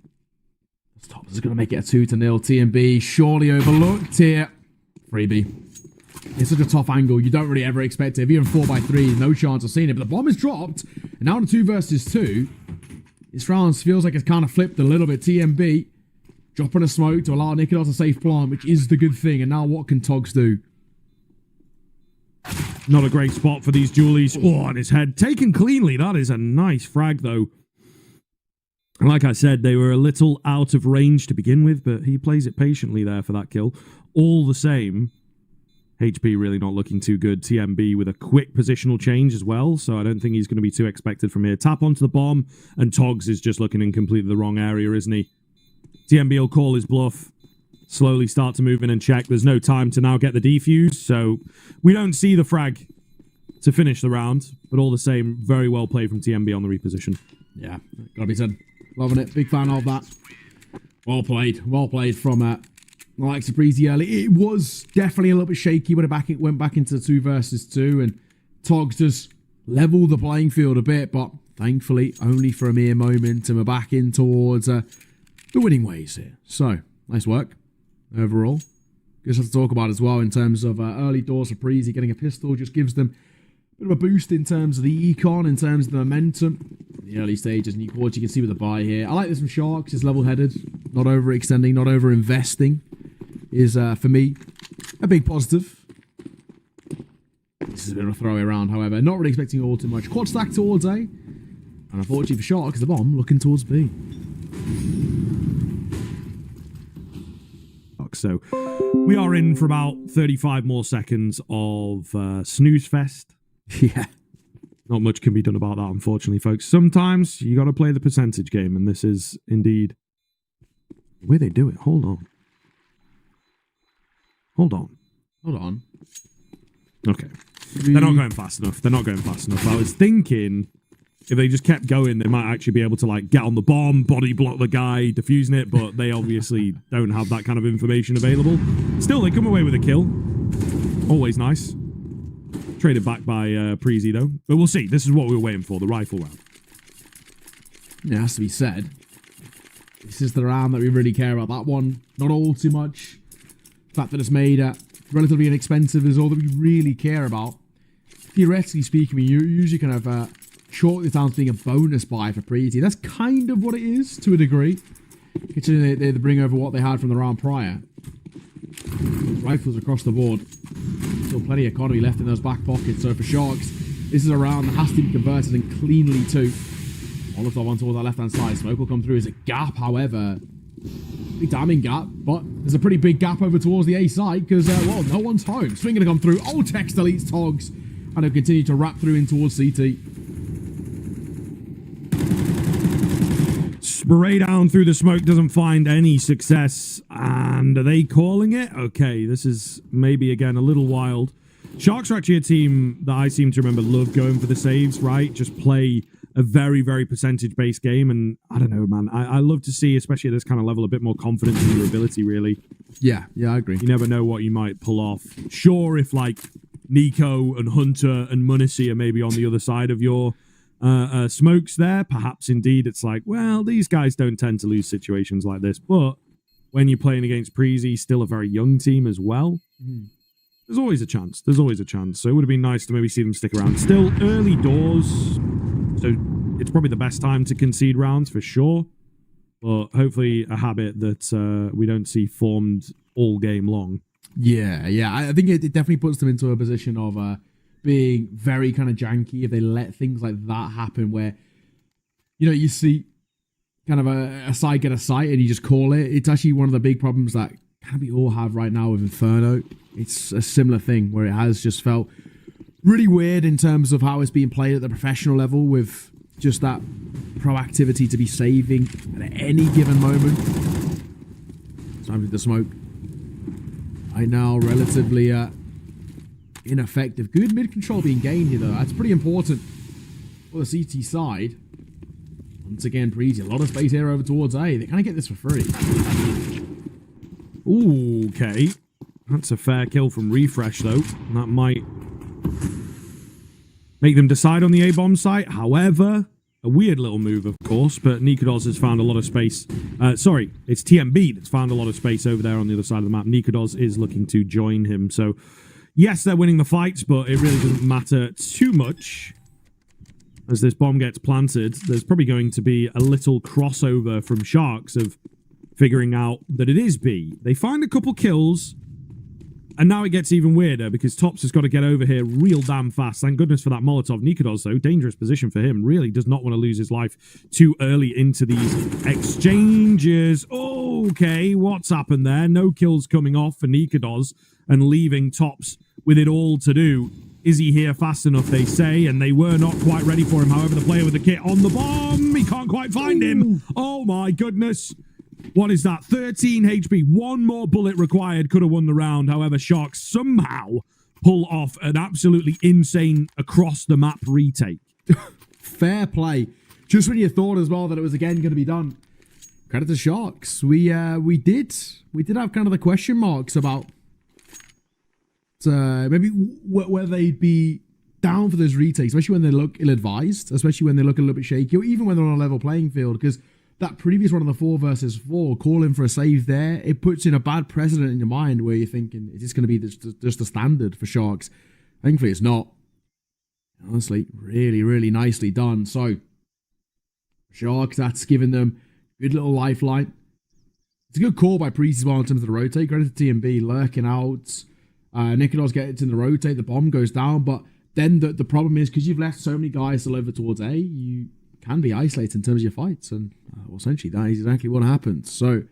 Stop. This is going to make it a 2-0. TMB surely overlooked here. Freebie. It's such a tough angle. You don't really ever expect it. If you're in 4x3, no chance of seeing it. But the bomb is dropped. And now in 2 versus 2. This round feels like it's kind of flipped a little bit. TMB dropping a smoke to allow Nikodar to safe plant, which is the good thing. And now what can Togs do? Not a great spot for these Julies. Oh, on his head. Taken cleanly. That is a nice frag, though. Like I said, they were a little out of range to begin with, but he plays it patiently there for that kill. All the same, HP really not looking too good. TMB with a quick positional change as well, so I don't think he's going to be too expected from here. Tap onto the bomb, and Togs is just looking in completely the wrong area, isn't he? TMB will call his bluff, slowly start to move in and check. There's no time to now get the defuse, so we don't see the frag to finish the round, but all the same, very well played from TMB on the reposition. Yeah, gotta be said. Loving it. Big fan of that. Well played. Well played from the likes of Breezy early. It was definitely a little bit shaky when it went back into 2 versus 2, and Togs just leveled the playing field a bit, but thankfully only for a mere moment, and we're back in towards the winning ways here. So, nice work overall. Good stuff to talk about as well in terms of early doors for Breezy. Getting a pistol just gives them a bit of a boost in terms of the econ, in terms of the momentum. The early stages, and you can see with the buy here. I like this from Sharks. It's level-headed, not overextending, not over-investing. Is, for me, a big positive. This is a bit of a throwaway round, however. Not really expecting all too much. Quad stack towards A. And unfortunately for Sharks, the bomb looking towards B. So, we are in for about 35 more seconds of snooze fest. Yeah. Not much can be done about that, unfortunately, folks. Sometimes you got to play the percentage game, and this is indeed the way they do it. Hold on. Hold on. Hold on. Okay. They're not going fast enough. They're not going fast enough. I was thinking if they just kept going, they might actually be able to, like, get on the bomb, body block the guy, defusing it, but they obviously don't have that kind of information available. Still, they come away with a kill. Always nice. Traded back by Preezy, though. But we'll see. This is what we were waiting for, the rifle round. It has to be said. This is the round that we really care about. That one, not all too much. The fact that it's made relatively inexpensive is all that we really care about. Theoretically speaking, we usually kind of chalk this down to being a bonus buy for Preezy. That's kind of what it is, to a degree. Considering they bring over what they had from the round prior. Rifles across the board. Still plenty of economy left in those back pockets. So for Sharks, this is a round that has to be converted and cleanly too. Molotov on towards that left-hand side. Smoke will come through as a gap, however. Big timing gap, but there's a pretty big gap over towards the A side because, well, no one's home. Swing going to come through. Oh, text deletes Togs. And he'll continue to wrap through in towards CT. Spray down through the smoke, doesn't find any success. And are they calling it? Okay, this is maybe, again, a little wild. Sharks are actually a team that I seem to remember love going for the saves, right? Just play a very, very percentage-based game. And I don't know, man. I love to see, especially at this kind of level, a bit more confidence in your ability, really. Yeah, I agree. You never know what you might pull off. Sure, if, like, Nico and Hunter and Munissi are maybe on the other side of your smokes there, perhaps indeed it's like, well, these guys don't tend to lose situations like this. But when you're playing against Preezy, still a very young team as well, there's always a chance. There's always a chance. So it would have been nice to maybe see them stick around. Still early doors, so it's probably the best time to concede rounds for sure. But hopefully a habit that we don't see formed all game long. Yeah. I think it definitely puts them into a position of being very kind of janky if they let things like that happen where, you know, you see kind of a side get a sight and you just call it. It's actually one of the big problems that kind of we all have right now with Inferno. It's a similar thing where it has just felt really weird in terms of how it's being played at the professional level with just that proactivity to be saving at any given moment. Time with the smoke. Right now, relatively ineffective. Good mid-control being gained here, though. That's pretty important for the CT side. Once again, Preezy, a lot of space here over towards A. They kind of get this for free. Ooh, okay. That's a fair kill from Refresh, though. That might make them decide on the A-bomb site. However, A weird little move, of course, but Nikodos has found a lot of space. Sorry, it's TMB that's found a lot of space over there on the other side of the map. Nikodos is looking to join him. So, yes, they're winning the fights, but it really doesn't matter too much. As this bomb gets planted, there's probably going to be a little crossover from Sharks of figuring out that it is B. They find a couple kills. And now it gets even weirder because Tops has got to get over here real damn fast. Thank goodness for that Molotov. Nikodos, though, dangerous position for him. Really does not want to lose his life too early into these exchanges. Okay, what's happened there? No kills coming off for Nikodos and leaving Tops with it all to do. Is he here fast enough, they say, and they were not quite ready for him. However, the player with the kit on the bomb, he can't quite find him. Oh, my goodness. What is that? 13 HP. One more bullet required. Could have won the round. However, Sharks somehow pull off an absolutely insane across-the-map retake. Fair play. Just when you thought as well that it was again going to be done. Credit to Sharks. We did have kind of the question marks about maybe whether they'd be down for those retakes, especially when they look ill-advised, especially when they look a little bit shaky, or even when they're on a level playing field, because that previous one on the 4 versus 4, calling for a save there, it puts in a bad precedent in your mind where you're thinking, is this going to be just the standard for Sharks? Thankfully, it's not. Honestly, really, really nicely done. So, Sharks, that's given them a good little lifeline. It's a good call by Priest as well in terms of the rotate. Credit to TMB, lurking out. Nikodos gets in the rotate, the bomb goes down, but then the problem is, because you've left so many guys still over towards A, you can be isolated in terms of your fights, and well, essentially that is exactly what happened. So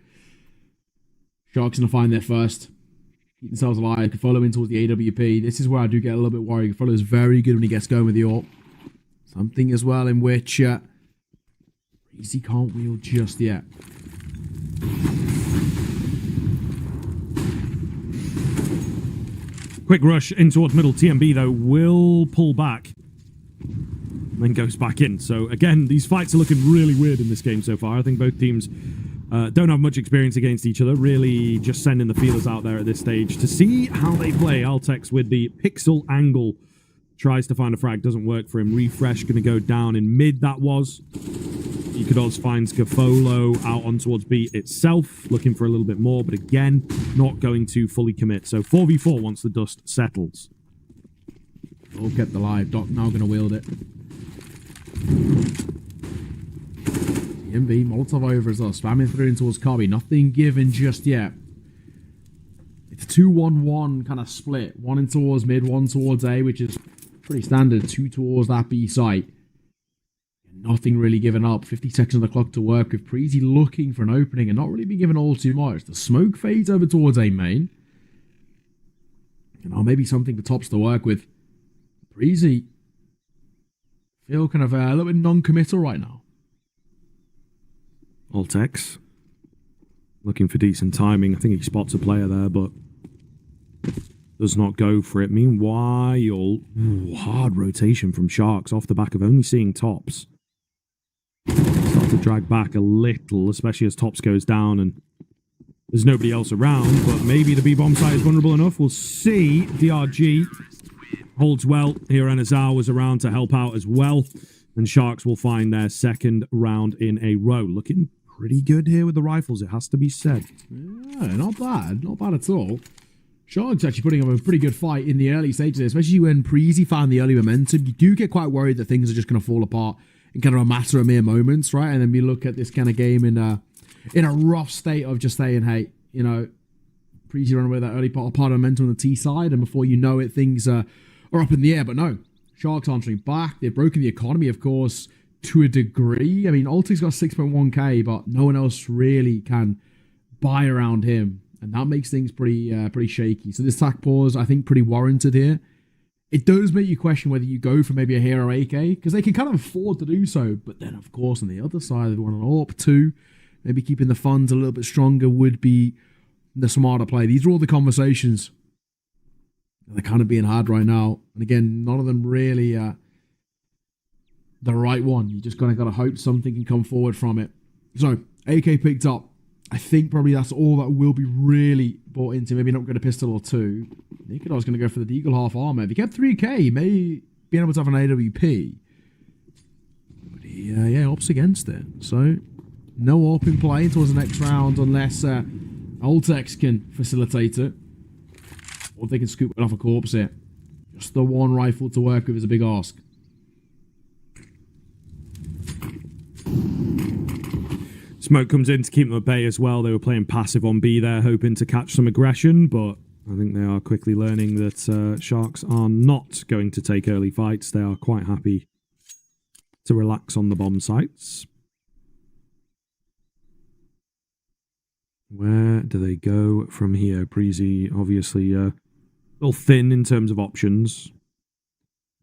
Sharks gonna find their first, keep themselves alive, can follow in towards the AWP. This is where I do get a little bit worried. Follow is very good when he gets going with the AWP. Something as well in which Easy can't wheel just yet. Quick rush in towards middle. TMB, though, will pull back. Then goes back in. So, again, these fights are looking really weird in this game so far. I think both teams don't have much experience against each other. Really just sending the feelers out there at this stage to see how they play. Altex with the pixel angle. Tries to find a frag. Doesn't work for him. Refresh going to go down in mid, that was. Ikados finds Gafolo out on towards B itself. Looking for a little bit more, but again, not going to fully commit. So 4v4 once the dust settles. All kept alive. Doc now going to wield it. MV, Molotov over as well. Spamming through in towards Carby. Nothing given just yet. It's a 2-1-1 kind of split. One in towards mid, one towards A, which is pretty standard. Two towards that B site. Nothing really given up. 50 seconds on the clock to work with. Preezy looking for an opening and not really being given all too much. The smoke fades over towards A main. Maybe something for Tops to work with. Preezy feel kind of a little bit non-committal right now. Altex looking for decent timing. I think he spots a player there, but does not go for it. Meanwhile, hard rotation from Sharks off the back of only seeing Tops. Start to drag back a little, especially as Tops goes down and there's nobody else around, but maybe the B-bomb site is vulnerable enough. We'll see. DRG holds well here, and Azar was around to help out as well. And Sharks will find their second round in a row. Looking pretty good here with the rifles, it has to be said. Yeah, not bad. Not bad at all. Sharks actually putting up a pretty good fight in the early stages, especially when Preezy found the early momentum. You do get quite worried that things are just going to fall apart in kind of a matter of mere moments, right? And then we look at this kind of game in a rough state of just saying, hey, Preezy running away with that early part of momentum on the T side, and before you know it, things are up in the air. But no, Sharks answering back. They've broken the economy, of course, to a degree. I mean, Altic's got 6.1k, but no one else really can buy around him. And that makes things pretty shaky. So this attack pause, I think, pretty warranted here. It does make you question whether you go for maybe a hero AK, because they can kind of afford to do so. But then, of course, on the other side, they want an AWP too. Maybe keeping the funds a little bit stronger would be the smarter play. These are all the conversations they're kind of being had right now. And again, none of them really the right one. You just gotta hope something can come forward from it. So, AK picked up. I think probably that's all that will be really bought into. Maybe not get a pistol or two. Nikodos going to go for the Deagle half armor. If he kept 3k, he may be able to have an AWP. But yeah, opts against it. So no AWP in play towards the next round unless Ultex can facilitate it. Or they can scoop it off a corpse here. Just the one rifle to work with is a big ask. Smoke comes in to keep them at bay as well. They were playing passive on B there, hoping to catch some aggression, but I think they are quickly learning that Sharks are not going to take early fights. They are quite happy to relax on the bomb sites. Where do they go from here? Breezy, obviously, a little thin in terms of options.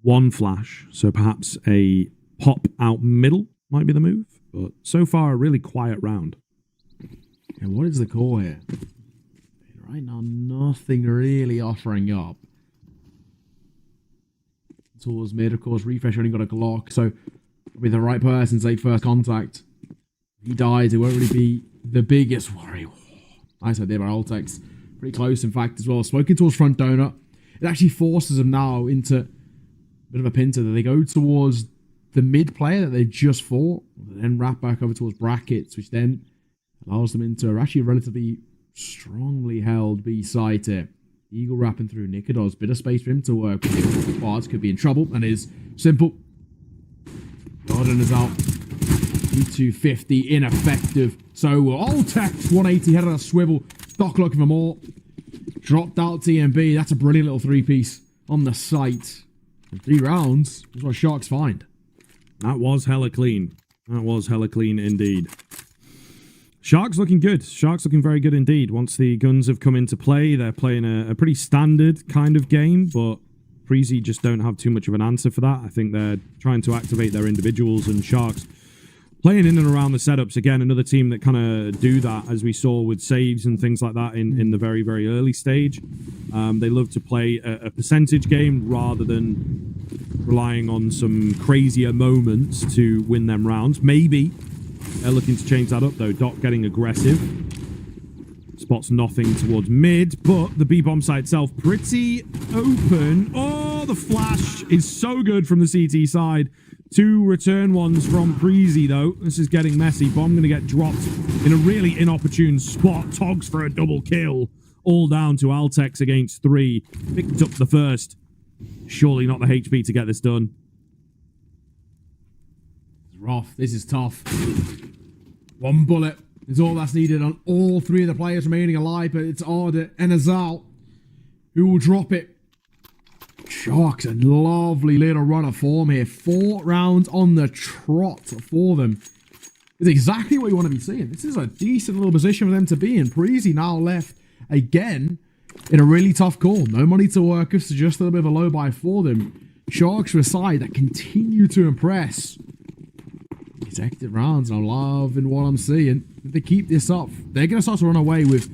One flash, so perhaps a pop out middle might be the move. But so far, a really quiet round. And what is the core here? Right now, nothing really offering up. Towards mid, of course, Refresh only got a Glock, so with the right person to take first contact. If he dies, it won't really be the biggest worry. Nice idea by Ultex. Pretty close, in fact, as well. Smoking towards front donut. It actually forces them now into a bit of a pincer. That they go towards the mid player that they've just fought, then wrap back over towards brackets, which then allows them into actually a relatively strongly held B site here. Eagle wrapping through Nikodos. Bit of space for him to work with. Bards could be in trouble, and is simple. Jordan is out. E250 ineffective. So Ultex 180 head on a swivel. Doc looking for more. Dropped out TMB. That's a brilliant little three-piece on the site. And 3 rounds is what Sharks find. That was hella clean. That was hella clean indeed. Sharks looking good. Sharks looking very good indeed. Once the guns have come into play, they're playing a pretty standard kind of game, but Preezy just don't have too much of an answer for that. I think they're trying to activate their individuals, and Sharks playing in and around the setups. Again, another team that kind of do that, as we saw with saves and things like that in the very, very early stage. They love to play a percentage game rather than relying on some crazier moments to win them rounds. Maybe they're looking to change that up, though. Doc getting aggressive. Spots nothing towards mid, but the B-bomb site itself pretty open. Oh, the flash is so good from the CT side. 2 return ones from Preezy, though. This is getting messy. Bomb going to get dropped in a really inopportune spot. Togs for a double kill. All down to Altex against 3. Picked up the first. Surely not the HP to get this done. It's rough. This is tough. 1 bullet is all that's needed on all 3 of the players remaining alive, but it's Arda and Azal who will drop it. Sharks, a lovely little run of form here. 4 rounds on the trot for them. It's exactly what you want to be seeing. This is a decent little position for them to be in. Preezy now left again in a really tough call. No money to work with, so just a little bit of a low buy for them. Sharks are a side that continue to impress. Consecutive rounds, and I'm loving what I'm seeing. If they keep this up, they're going to start to run away with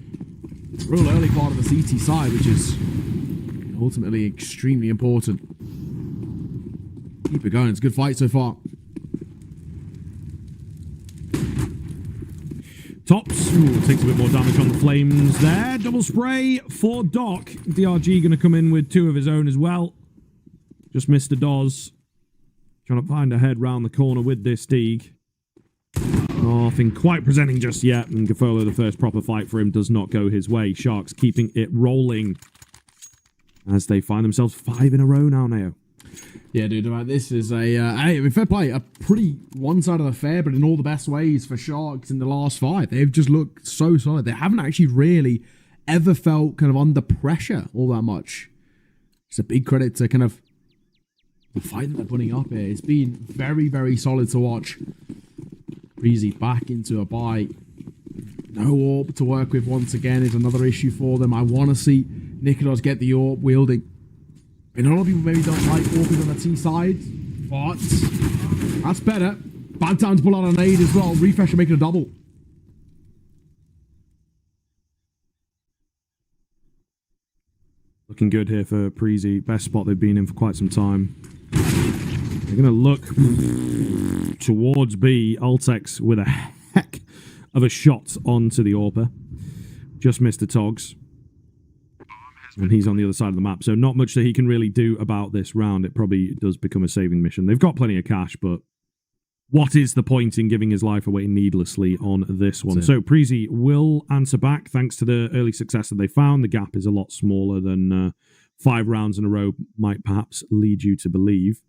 the real early part of the CT side, which is ultimately extremely important. Keep it going. It's a good fight so far. Tops. Ooh, takes a bit more damage on the flames there. Double spray for Doc. DRG going to come in with 2 of his own as well. Just missed a Doz. Trying to find a head round the corner with this Deeg. Nothing quite presenting just yet. And Gafolo, the first proper fight for him, does not go his way. Sharks keeping it rolling as they find themselves 5 in a row now. Yeah, dude, this is fair play, a pretty one-sided affair, but in all the best ways for Sharks in the last 5. They've just looked so solid. They haven't actually really ever felt kind of under pressure all that much. It's a big credit to kind of the fight that they're putting up here. It's been very, very solid to watch. Preezy back into a bite. No AWP to work with once again is another issue for them. I want to see Nikodos get the AWP wielding. And a lot of people maybe don't like AWPing on the T side, but that's better. Bad time to pull out a nade as well. Refresh and make it a double. Looking good here for Preezy. Best spot they've been in for quite some time. They're going to look towards B. Ultex with a heck of a shot onto the AWPer. Just missed the Togs. And he's on the other side of the map. So not much that he can really do about this round. It probably does become a saving mission. They've got plenty of cash, but what is the point in giving his life away needlessly on this one? So Preezy will answer back thanks to the early success that they found. The gap is a lot smaller than 5 rounds in a row might perhaps lead you to believe.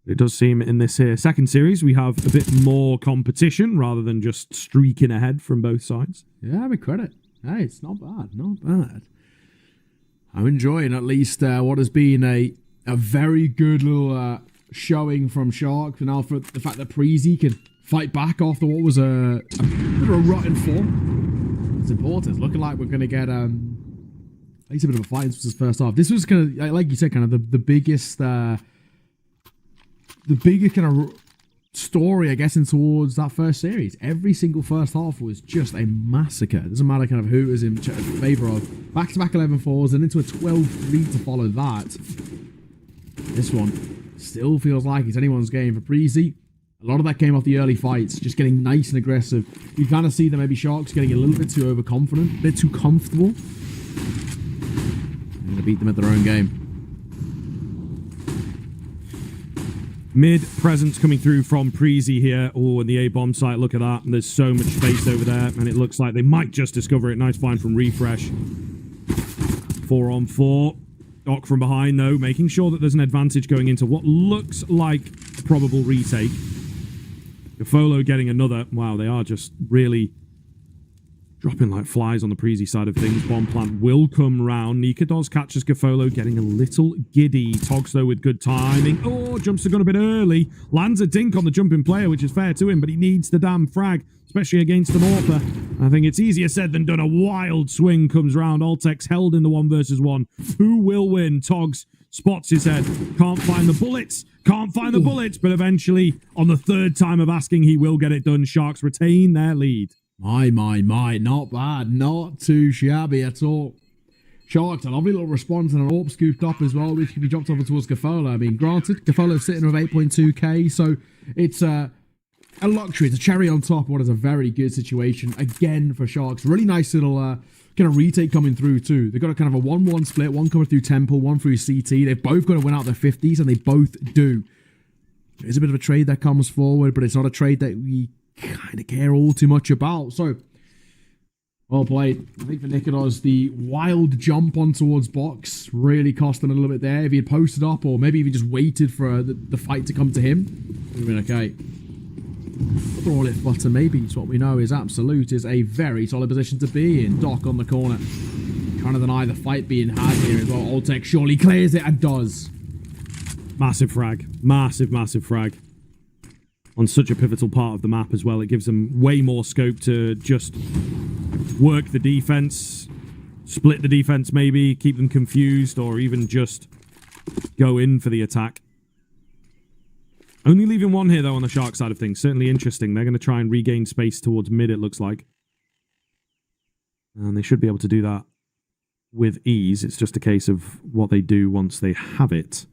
It does seem in this here second series we have a bit more competition rather than just streaking ahead from both sides. Yeah, me credit. Hey, it's not bad, not bad. I'm enjoying at least what has been a very good little showing from Sharks, and now for the fact that Preezy can fight back after what was a bit of a rotten form. It's important. It's looking like we're going to get at least a bit of a fight into this first half. This was kind of, like you said, kind of the biggest kind of story, I guess, in towards that first series. Every single first half was just a massacre. It doesn't matter kind of who it was in favour of. Back-to-back 11-4s and into a 12-3 to follow that. This one still feels like it's anyone's game for Preezy. A lot of that came off the early fights, just getting nice and aggressive. You kind of see that maybe Sharks getting a little bit too overconfident, a bit too comfortable. I'm going to beat them at their own game. Mid presence coming through from Preezy here. Oh, and the A-bomb site, look at that. And there's so much space over there, and it looks like they might just discover it. Nice find from Refresh. 4-on-4. Doc from behind, though, making sure that there's an advantage going into what looks like a probable retake. Gafolo getting another. Wow, they are just really dropping like flies on the Preezy side of things. Bomb plant will come round. Nikados catches Gafolo, getting a little giddy. Togs, though, with good timing. Oh, jumps the gun a bit early. Lands a dink on the jumping player, which is fair to him, but he needs the damn frag, especially against an Orpha. I think it's easier said than done. A wild swing comes round. Altex held in the 1-versus-1. Who will win? Togs spots his head. Can't find the bullets. Can't find the bullets, but eventually, on the third time of asking, he will get it done. Sharks retain their lead. My. Not bad. Not too shabby at all. Sharks, a lovely little response and an AWP scooped up as well, which can be dropped over towards Gafolo. I mean, granted, Gafolo's sitting with 8.2k, so it's a luxury. It's a cherry on top of what is a very good situation, again, for Sharks. Really nice little kind of retake coming through, too. They've got a kind of a 1-1 split, one coming through Temple, one through CT. They've both got to win out their 50s, and they both do. There's a bit of a trade that comes forward, but it's not a trade that we kind of care all too much about. So, well played. I think for Nikados, the wild jump on towards box really cost him a little bit there. If he had posted up, or maybe even just waited for the fight to come to him, it would have been okay. Throw it button, maybe. It's what we know is absolute is a very solid position to be in. Doc on the corner, trying to deny the fight being had here as well. Altex surely clears it and does. Massive frag. Massive frag. On such a pivotal part of the map as well. It gives them way more scope to just work the defense, split the defense maybe, keep them confused, or even just go in for the attack. Only leaving one here, though, on the Shark side of things. Certainly interesting. They're going to try and regain space towards mid, it looks like. And they should be able to do that with ease. It's just a case of what they do once they have it.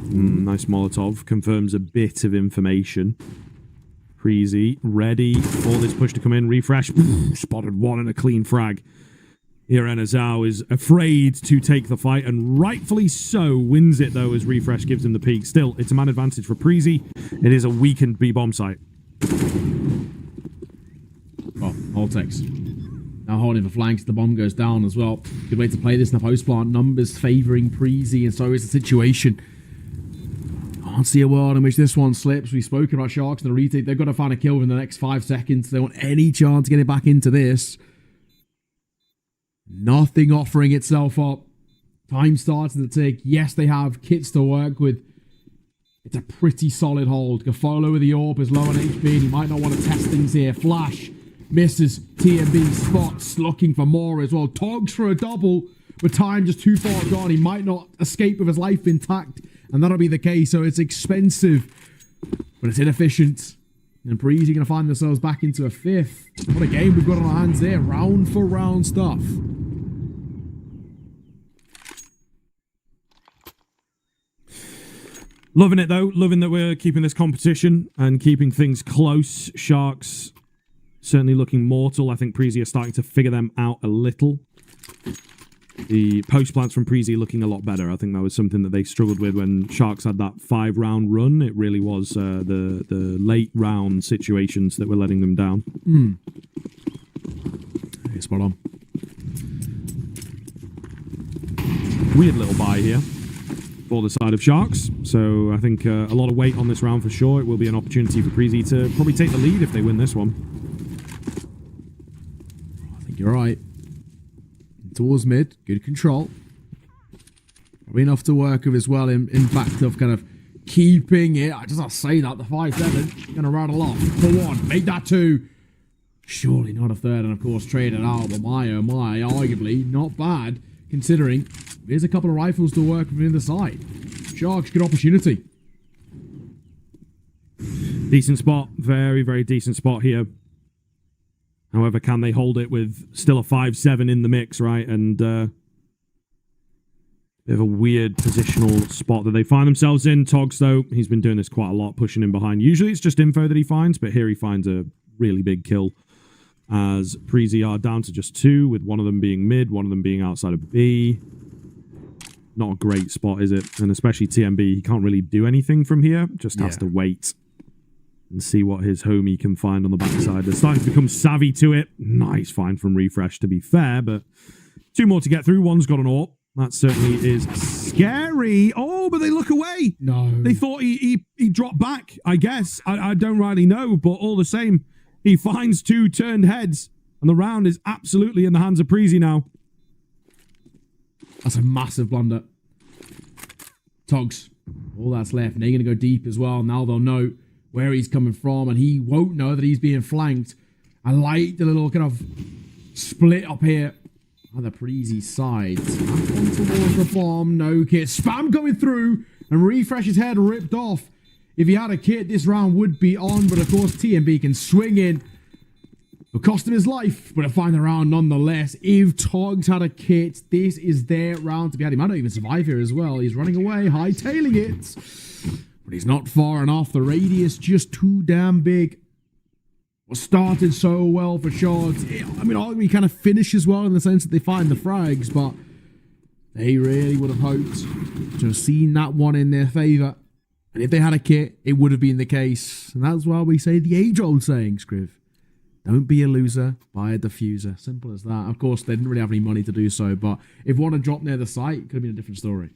Nice Molotov. Confirms a bit of information. Preezy ready for this push to come in. Refresh. Spotted one and a clean frag. Irene Azau is afraid to take the fight, and rightfully so. Wins it, though, as Refresh gives him the peak. Still, it's a man advantage for Preezy. It is a weakened B-bomb site. Well, Altex now holding for flanks. The bomb goes down as well. Good way to play this in the post-plant. Numbers favouring Preezy, and so is the situation. Can't see a world in which this one slips. We've spoken about Sharks and the retake. They've got to find a kill in the next 5 seconds. They want any chance to get it back into this. Nothing offering itself up. Time starts in the tick. Yes, they have kits to work with. It's a pretty solid hold. Gafolo with the AWP is low on HP. He might not want to test things here. Flash misses. TMB spots, looking for more as well. Togs for a double, but time just too far gone. He might not escape with his life intact, and that'll be the case. So it's expensive, but it's inefficient. And Preezy going to find themselves back into a 5th. What a game we've got on our hands there. Round for round stuff. Loving it, though. Loving that we're keeping this competition and keeping things close. Sharks certainly looking mortal. I think Preezy are starting to figure them out a little. the post plants from Preezy looking a lot better. I think that was something that they struggled with when Sharks had that 5-round run. It really was the late round situations that were letting them down. Hey, spot on. Weird little buy here for the side of Sharks. So I think a lot of weight on this round for sure. It will be an opportunity for Preezy to probably take the lead if they win this one. I think you're right. Towards mid, good control. Probably enough to work with as well in fact of kind of keeping it. I just have to say that the 5-7 gonna rattle off for 1, make that 2. Surely not a 3rd, and of course trade it out. But my oh my, arguably not bad considering there's a couple of rifles to work with in the side. Sharks, good opportunity. Decent spot, very, very decent spot here. However, can they hold it with still a 5-7 in the mix, right? And bit of a weird positional spot that they find themselves in. Togs, though, he's been doing this quite a lot, pushing in behind. Usually it's just info that he finds, but here he finds a really big kill. As Preezy are down to just 2, with one of them being mid, one of them being outside of B. Not a great spot, is it? And especially TMB, he can't really do anything from here. Just has to wait and see what his homie can find on the backside. They're starting to become savvy to it. Nice find from Refresh, to be fair, but 2 more to get through. One's got an AWP. That certainly is scary. Oh, but they look away. No. They thought he dropped back, I guess. I don't really know, but all the same, he finds 2 turned heads, and the round is absolutely in the hands of Preezy now. That's a massive blunder. Togs, all that's left. And they're going to go deep as well. Now they'll know where he's coming from, and he won't know that he's being flanked. I like the little kind of split up here on the Preezy side. On towards the bomb, no kit. Spam coming through, and Refresh's head ripped off. If he had a kit, this round would be on, but of course TMB can swing in. It'll cost him his life, but he'll find the round nonetheless. If Togs had a kit, this is their round to be had. He might not even survive here as well. He's running away, hightailing it. But he's not far enough. The radius just too damn big. Was started so well for Sharks. I mean, arguably kind of finishes well in the sense that they find the frags, but they really would have hoped to have seen that one in their favour. And if they had a kit, it would have been the case. And that's why we say the age-old saying, Scriv. Don't be a loser, buy a diffuser. Simple as that. Of course, they didn't really have any money to do so, but if one had dropped near the site, it could have been a different story.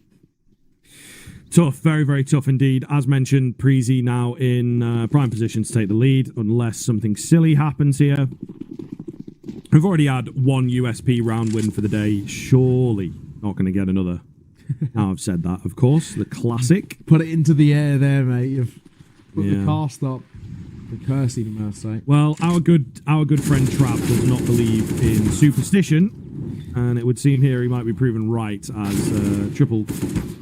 Tough, very, very tough indeed. As mentioned, Preezy now in prime position to take the lead, unless something silly happens here. We've already had 1 USP round win for the day. Surely not going to get another. Now I've said that, of course. The classic. Put it into the air there, mate. You've put the cast up. The curse, even I say. Well, our good friend Trav does not believe in superstition, and it would seem here he might be proven right as triple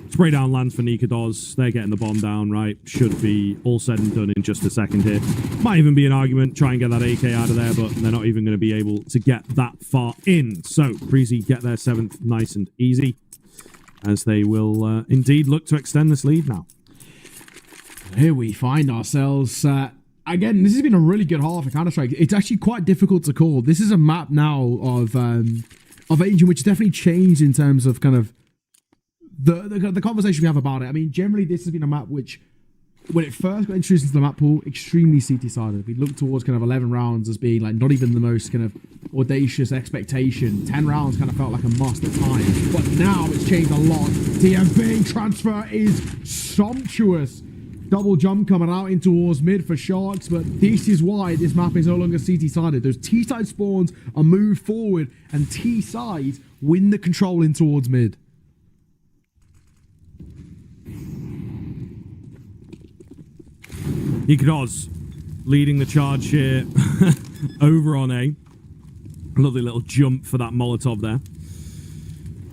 spray down lands for Nikados. They're getting the bomb down, right? Should be all said and done in just a second here. Might even be an argument, try and get that AK out of there, but they're not even going to be able to get that far in. So, Preezy get their 7th nice and easy, as they will indeed look to extend this lead now. Here we find ourselves... Again, this has been a really good half of Counter-Strike. It's actually quite difficult to call. This is a map now of Agent, which has definitely changed in terms of kind of the conversation we have about it. I mean, generally, this has been a map which, when it first got introduced into the map pool, extremely CT-sided. We looked towards kind of 11 rounds as being like not even the most kind of audacious expectation. 10 rounds kind of felt like a must at times. But now it's changed a lot. TMB transfer is sumptuous. Double jump coming out in towards mid for Sharks, but this is why this map is no longer CT-sided. Those T-side spawns are moved forward, and T-sides win the control in towards mid. Nikados leading the charge here over on A. Lovely little jump for that Molotov there.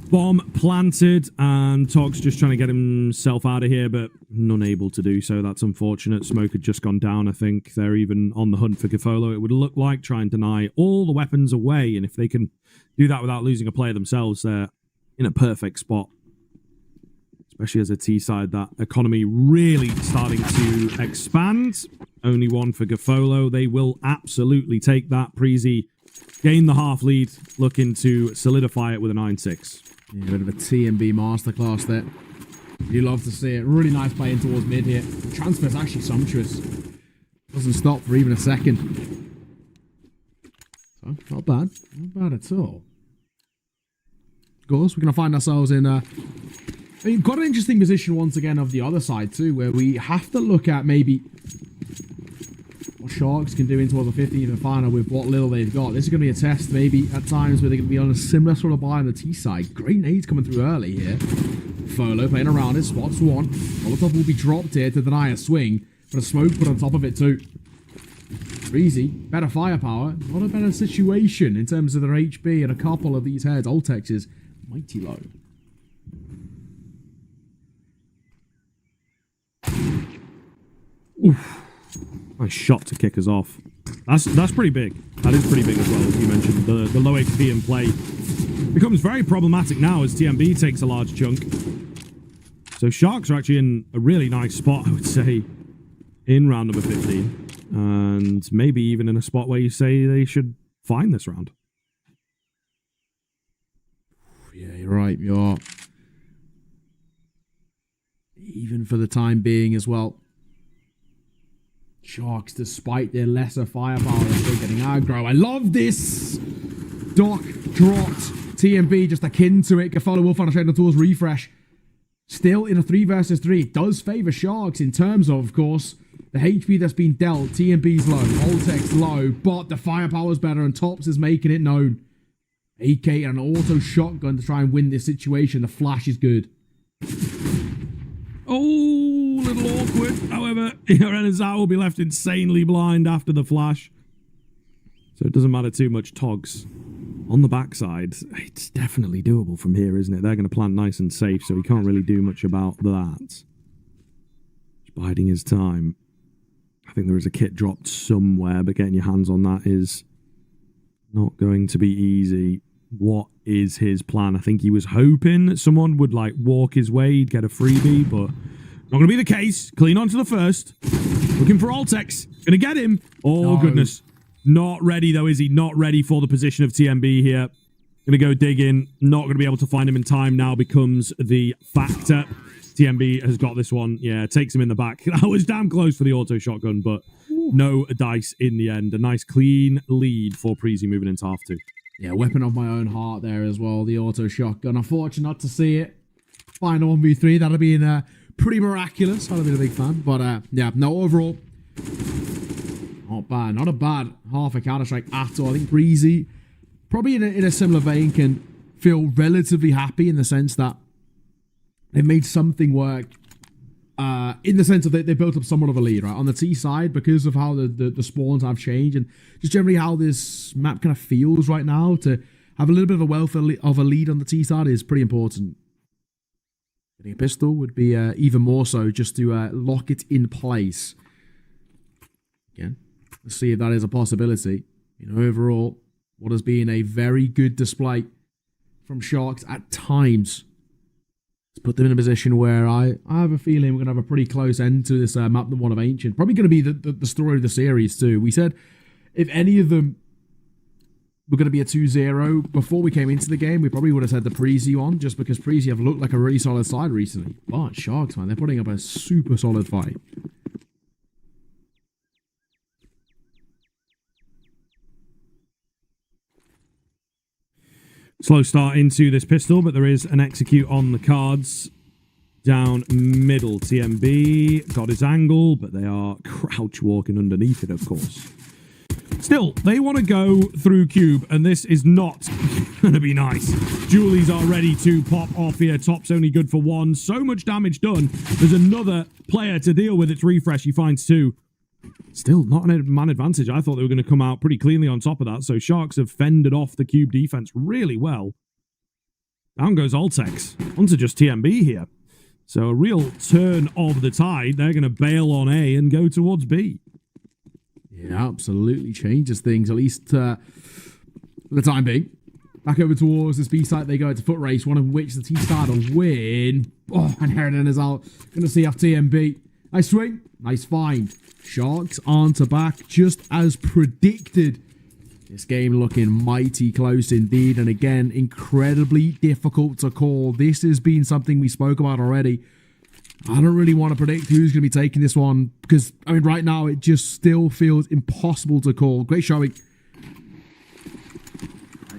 Bomb planted, and Togs just trying to get himself out of here, but unable to do so. That's unfortunate. Smoke had just gone down, I think. They're even on the hunt for Gafolo, it would look like, try and deny all the weapons away, and if they can do that without losing a player themselves, they're in a perfect spot. Especially as a T-side, that economy really starting to expand. Only one for Gafolo. They will absolutely take that. Preezy gain the half lead, looking to solidify it with a 9-6. Yeah, a bit of a TMB masterclass there. You love to see it. Really nice play in towards mid here. The transfer's actually sumptuous. Doesn't stop for even a second. So, not bad. Not bad at all. Of course, we're going to find ourselves in quite an interesting position once again of the other side too, where we have to look at maybe what Sharks can do into the 15th and final with what little they've got. This is going to be a test maybe at times where they're going to be on a similar sort of buy on the T side. Great nades coming through early here. Furlough playing around it, spots one. Molotov will be dropped here to deny a swing, but a smoke put on top of it too. Breezy, better firepower, not a better situation in terms of their HP, and a couple of these heads. Oltex is mighty low. Oof. Nice shot to kick us off. That's pretty big. That is pretty big as well, as you mentioned. The low HP in play becomes very problematic now as TMB takes a large chunk. So Sharks are actually in a really nice spot, I would say, in round number 15. And maybe even in a spot where you say they should find this round. Yeah, you're right. You're... Even for the time being as well. Sharks, despite their lesser firepower, are still getting aggro. I love this! Doc dropped. TMB just akin to it. Gafalo will find a trade on tools refresh. Still in a 3 versus 3. It does favour Sharks in terms of course, the HP that's been dealt. TMB's low, Voltex low, but the firepower's better and Tops is making it known. AK and an auto shotgun to try and win this situation. The flash is good. Oh, a little awkward. However, Renazar will be left insanely blind after the flash. So it doesn't matter too much. Togs on the backside. It's definitely doable from here, isn't it? They're going to plant nice and safe, so he can't really do much about that. Just biding his time. I think there is a kit dropped somewhere, but getting your hands on that is not going to be easy. What is his plan? I think he was hoping that someone would like walk his way, he'd get a freebie, but not going to be the case. Clean onto the first. Looking for Altex. Going to get him. Oh, no. Goodness. Not ready, though, is he? Not ready for the position of TMB here. Going to go dig in. Not going to be able to find him in time now becomes the factor. TMB has got this one. Yeah, takes him in the back. That was damn close for the auto shotgun, but no dice in the end. A nice clean lead for Preezy moving into half 2. Yeah, weapon of my own heart there as well. The auto shotgun. Unfortunate not to see it. Final 1v3. That'd have been pretty miraculous. I'd have been a big fan. But yeah, no, overall, not bad. Not a bad half a Counter-Strike at all. I think Breezy, probably in a similar vein, can feel relatively happy in the sense that they've made something work. In the sense of they built up somewhat of a lead, right? On the T side, because of how the spawns have changed and just generally how this map kind of feels right now, to have a little bit of a wealth of a lead on the T side is pretty important. Getting a pistol would be even more so, just to lock it in place. Again, let's see if that is a possibility. You know, overall, what has been a very good display from Sharks at times. Let's put them in a position where I have a feeling we're going to have a pretty close end to this map than one of Ancient. Probably going to be the story of the series too. We said if any of them were going to be a 2-0 before we came into the game, we probably would have said the Preezy one, just because Preezy have looked like a really solid side recently. But Sharks, man, they're putting up a super solid fight. Slow start into this pistol, but there is an execute on the cards. Down middle, TMB got his angle, but they are crouch walking underneath it, of course. Still, they want to go through Cube, and this is not going to be nice. Julie's are ready to pop off here. Top's only good for 1. So much damage done. There's another player to deal with. Its refresh. He finds 2. Still not a man advantage. I thought they were going to come out pretty cleanly on top of that. So Sharks have fended off the Cube defense really well. Down goes Altex. Onto just TMB here. So a real turn of the tide. They're going to bail on A and go towards B. Yeah, absolutely changes things, at least for the time being. Back over towards this B site, they go into foot race, one of which the T-Star to win. Oh, and Harridan is out. Going to see off TMB. Nice swing. Nice find. Sharks onto back, just as predicted. This game looking mighty close indeed. And again, incredibly difficult to call. This has been something we spoke about already. I don't really want to predict who's going to be taking this one because, I mean, right now it just still feels impossible to call. Great showing.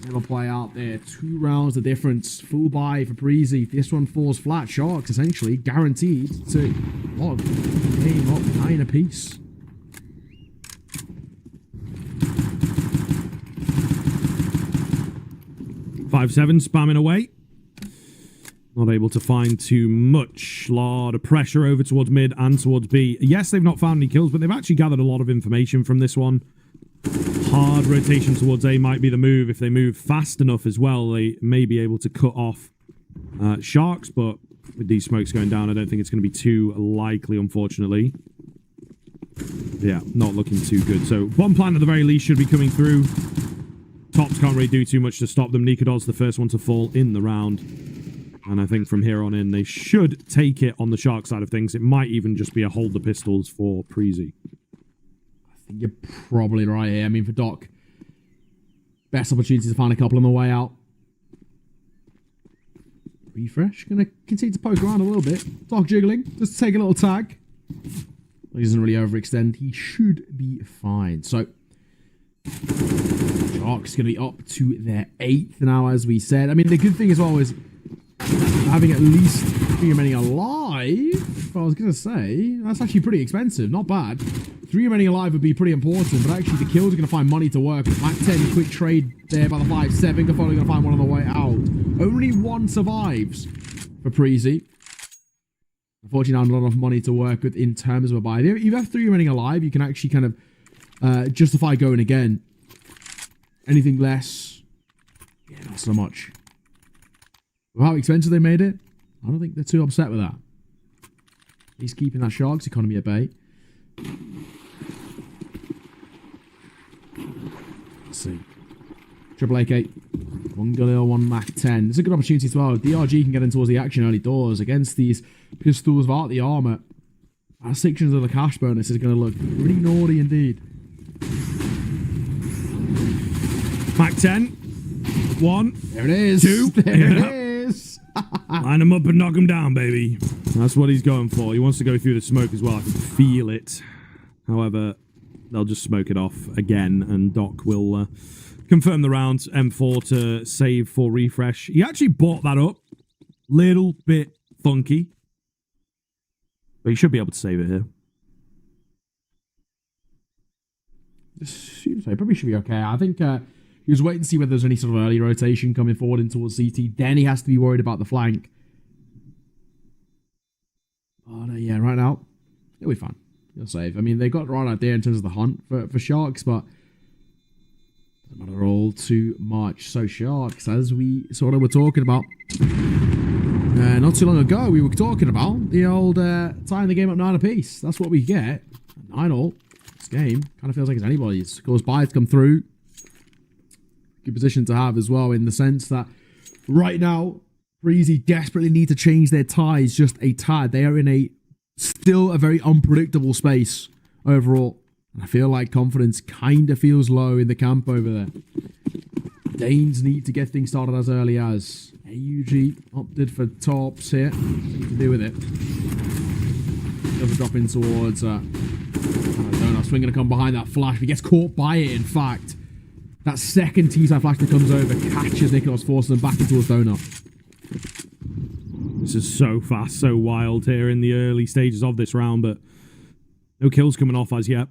Never play out there. 2 rounds the difference. Full buy for Breezy. This one falls flat. Sharks essentially guaranteed to log game up 9 apiece. Five seven spamming away. Not able to find too much. Lot of pressure over towards mid and towards B. Yes, they've not found any kills, but they've actually gathered a lot of information from this one. Hard rotation towards A might be the move. If they move fast enough as well, they may be able to cut off Sharks, but with these smokes going down, I don't think it's going to be too likely, unfortunately. Yeah, not looking too good. So bomb plant at the very least should be coming through. Tops can't really do too much to stop them. Nikodos the first one to fall in the round. And I think from here on in, they should take it on the Shark side of things. It might even just be a hold the pistols for Preezy. You're probably right here. I mean, for Doc, best opportunity to find a couple on the way out. Refresh. Going to continue to poke around a little bit. Doc jiggling. Just take a little tag. He doesn't really overextend. He should be fine. So, Sharks going to be up to their 8th now, as we said. I mean, the good thing as well is having at least 3 remaining alive. I was going to say, that's actually pretty expensive. Not bad. 3 remaining alive would be pretty important, but actually the kills are going to find money to work. Mac 10, quick trade there by the 5-7. They're probably going to find one on the way out. Only 1 survives for Preezy. Unfortunately, not enough money to work with in terms of a buy. If you have 3 remaining alive, you can actually kind of justify going again. Anything less, yeah, not so much. With how expensive they made it, I don't think they're too upset with that. He's keeping that Sharks economy at bay. Let's see. Triple AK. 1 Galil, 1 Mac 10. It's a good opportunity as well. DRG can get in towards the action early doors against these pistols without the armor. Our sections of the cash bonus is going to look pretty naughty indeed. Mac 10. 1. There it is. 2. There it is. Line him up and knock him down, baby. That's what he's going for. He wants to go through the smoke as well. I can feel it. However, they'll just smoke it off again, and Doc will confirm the round. M4 to save for refresh. He actually bought that up. Little bit funky. But he should be able to save it here. I probably should be okay. I think he was waiting to see whether there's any sort of early rotation coming forward in towards CT. Then he has to be worried about the flank. Oh, no, yeah, right now, he'll be fine. He'll save. I mean, they got the right idea in terms of the hunt for Sharks, but doesn't matter all too much. So Sharks, as we sort of were talking about not too long ago, we were talking about the old tying the game up 9 apiece. That's what we get. 9-all. This game kind of feels like it's anybody's. Of course, buys come through. Good position to have as well, in the sense that right now, Breezy desperately need to change their ties just a tad. They are in still a very unpredictable space overall. And I feel like confidence kind of feels low in the camp over there. Danes need to get things started as early as. AUG opted for tops here. Nothing to do with it. Another drop in towards Donut. Swing going to come behind that flash. He gets caught by it, in fact. That second T-side flash that comes over catches Nikolos, forcing them back into towards Donut. This is so fast, so wild here in the early stages of this round, but no kills coming off as yet.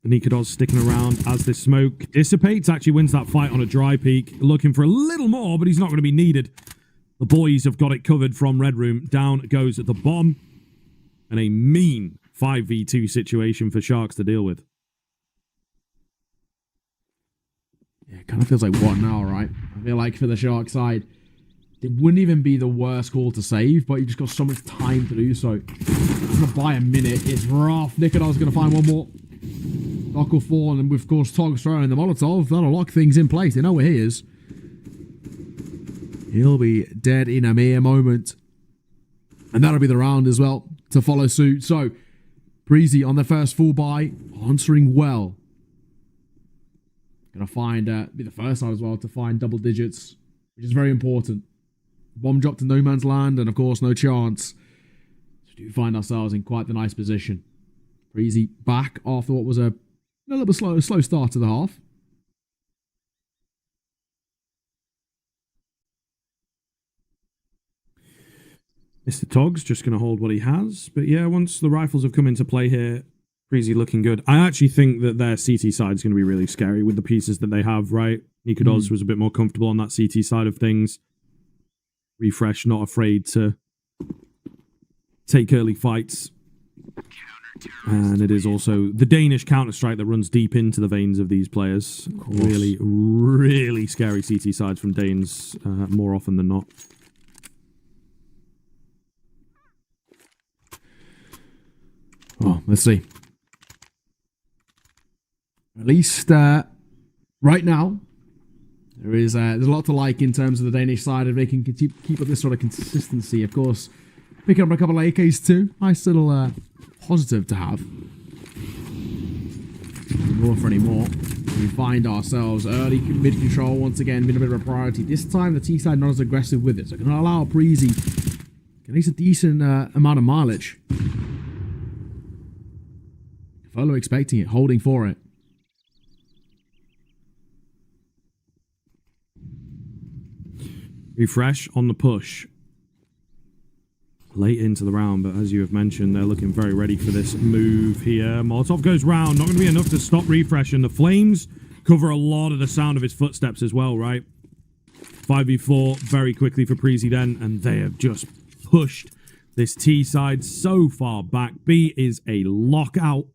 Nikodos sticking around as this smoke dissipates. Actually wins that fight on a dry peak. Looking for a little more, but he's not going to be needed. The boys have got it covered from Red Room. Down goes the bomb. And a mean 5v2 situation for Sharks to deal with. Yeah, it kind of feels like what now, right? I feel like for the Shark side, it wouldn't even be the worst call to save, but you just got so much time to do so. It's going to buy a minute. It's rough. Nikodos going to find one more. Doc will fall, and with, of course, Togs throwing the Molotov, that'll lock things in place. They know where he is. He'll be dead in a mere moment. And that'll be the round as well to follow suit. So, Breezy on their first full buy, answering well. Gonna find, be the first side as well to find double digits, which is very important. Bomb drop to no man's land, and of course, no chance. So we do find ourselves in quite the nice position. Breezy back after what was a little bit slow start to the half. Mr. Togg's just going to hold what he has. But yeah, once the rifles have come into play here, Breezy looking good. I actually think that their CT side is going to be really scary with the pieces that they have, right? Nikodos was a bit more comfortable on that CT side of things. Refresh, not afraid to take early fights. And it is also the Danish Counter-Strike that runs deep into the veins of these players. Really, really scary CT sides from Danes more often than not. Well, let's see. At least right now, there's a lot to like in terms of the Danish side, and they can keep up this sort of consistency. Of course, picking up a couple of AKs too. Nice little positive to have. More for any more. We find ourselves early mid control once again, been a bit of a priority. This time the T side not as aggressive with it, so going to allow Breezy at least a decent amount of mileage. Follow expecting it, holding for it. Refresh on the push. Late into the round, but as you have mentioned, they're looking very ready for this move here. Molotov goes round, not going to be enough to stop Refresh, and the flames cover a lot of the sound of his footsteps as well, right? 5v4 very quickly for Breezy then, and they have just pushed this T side so far back. B is a lockout.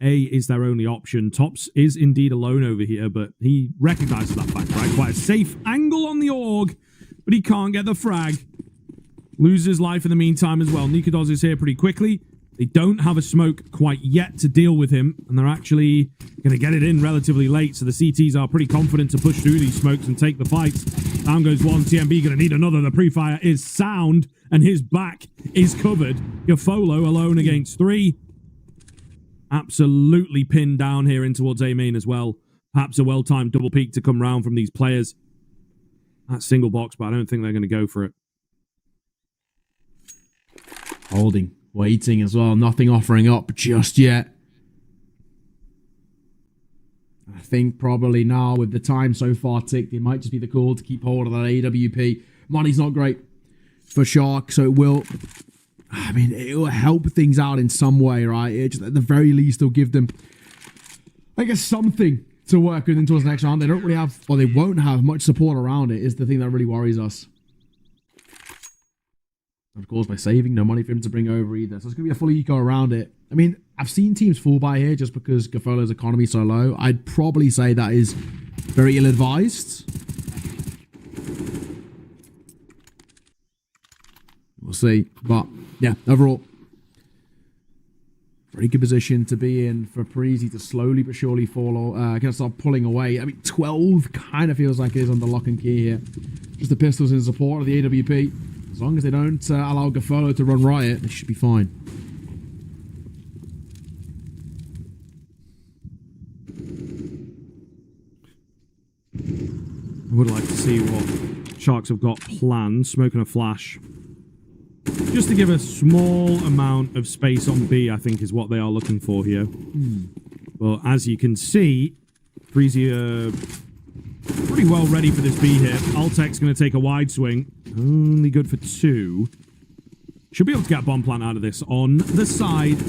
A is their only option. Tops is indeed alone over here, but he recognizes that fact, right? Quite a safe angle on the AUG, but he can't get the frag. Loses life in the meantime as well. Nikodos is here pretty quickly. They don't have a smoke quite yet to deal with him, and they're actually going to get it in relatively late, so the CTs are pretty confident to push through these smokes and take the fights. Down goes one. TMB going to need another. The pre-fire is sound, and his back is covered. Gafolo alone against 3. Absolutely pinned down here in towards A main as well. Perhaps a well-timed double peek to come round from these players. That's single box, but I don't think they're going to go for it. Holding, waiting as well. Nothing offering up just yet. I think probably now with the time so far ticked, it might just be the call to keep hold of that AWP. Money's not great for Shark, so it will... I mean, it will help things out in some way, right? It just, at the very least, it'll give them, I guess, something to work with towards the next round. They don't really have, or they won't have much support around it, is the thing that really worries us. Of course, by saving no money for him to bring over either. So it's going to be a full eco around it. I mean, I've seen teams fall by here just because Gafolo's economy is so low. I'd probably say that is very ill-advised. We'll see. But, yeah, overall, very good position to be in for Breezy to slowly but surely fall, kind of start pulling away. I mean, 12 kind of feels like it is under lock and key here. Just the pistols in support of the AWP. As long as they don't allow Gafolo to run riot, they should be fine. I would like to see what Sharks have got planned. Smoking a flash. Just to give a small amount of space on B, I think, is what they are looking for here. Well, as you can see, Breezy are pretty well ready for this B hit. Altec's going to take a wide swing. Only good for 2. Should be able to get a bomb plant out of this on the side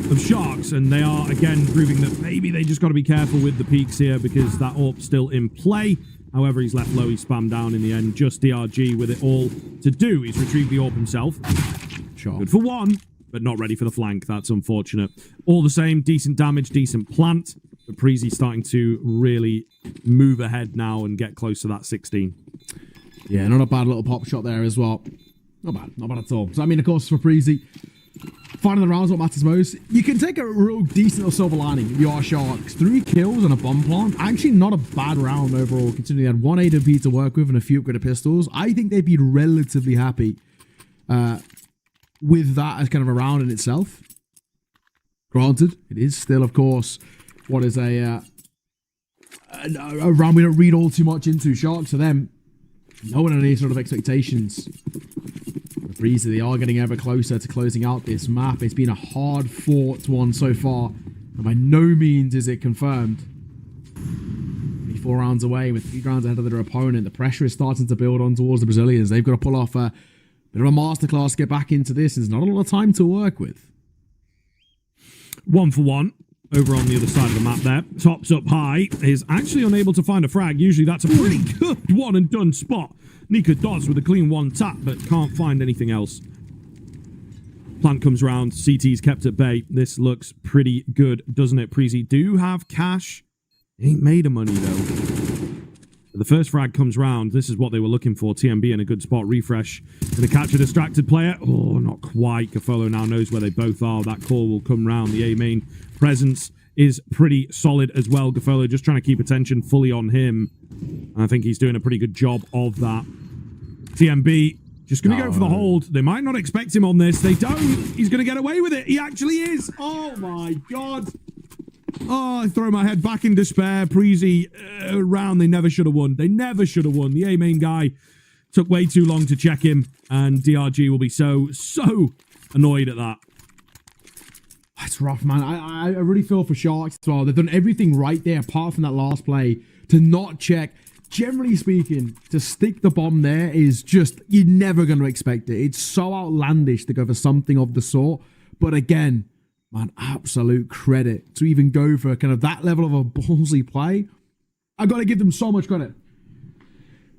of Sharks. And they are, again, proving that maybe they just got to be careful with the peaks here because that AWP's still in play. However, he's left low. He spammed down in the end. Just DRG with it all to do. He's retrieved the AWP himself. Sure. Good for 1, but not ready for the flank. That's unfortunate. All the same, decent damage, decent plant. But Breezy starting to really move ahead now and get close to that 16. Yeah, not a bad little pop shot there as well. Not bad at all. So, I mean, of course, for Breezy, finding the rounds what matters most. You can take a real decent little silver lining if you are Sharks. 3 kills and a bomb plant. Actually, not a bad round overall, considering they had 1 AWP to work with and a few upgraded pistols. I think they'd be relatively happy with that as kind of a round in itself. Granted, it is still, of course, what is a a round we don't read all too much into. Sharks for them, no one had any sort of expectations. The Breezy, they are getting ever closer to closing out this map. It's been a hard-fought one so far, and by no means is it confirmed. 4 rounds away with 3 rounds ahead of their opponent. The pressure is starting to build on towards the Brazilians. They've got to pull off a bit of a masterclass to get back into this. There's not a lot of time to work with. 1 for 1 over on the other side of the map there. Tops up high. Is actually unable to find a frag. Usually that's a pretty good one and done spot. Nika does with a clean 1 tap, but can't find anything else. Plant comes round. CT's kept at bay. This looks pretty good, doesn't it? Preezy do have cash. Ain't made of money, though. The first frag comes round. This is what they were looking for. TMB in a good spot. Refresh. Gonna catch a distracted player. Oh, not quite. Gafolo now knows where they both are. That call will come round. The A main presence is pretty solid as well. Gafolo just trying to keep attention fully on him. I think he's doing a pretty good job of that. TMB just going to go for the hold. They might not expect him on this. They don't. He's going to get away with it. He actually is. Oh, my God. Oh, I throw my head back in despair. Preezy, round they never should have won. They never should have won. The A-main guy took way too long to check him, and DRG will be so annoyed at that. That's rough, man. I really feel for Sharks as well. They've done everything right there, apart from that last play, to not check. Generally speaking, to stick the bomb there is just, you're never going to expect it. It's so outlandish to go for something of the sort. But again, man, absolute credit to even go for kind of that level of a ballsy play. I got to give them so much credit.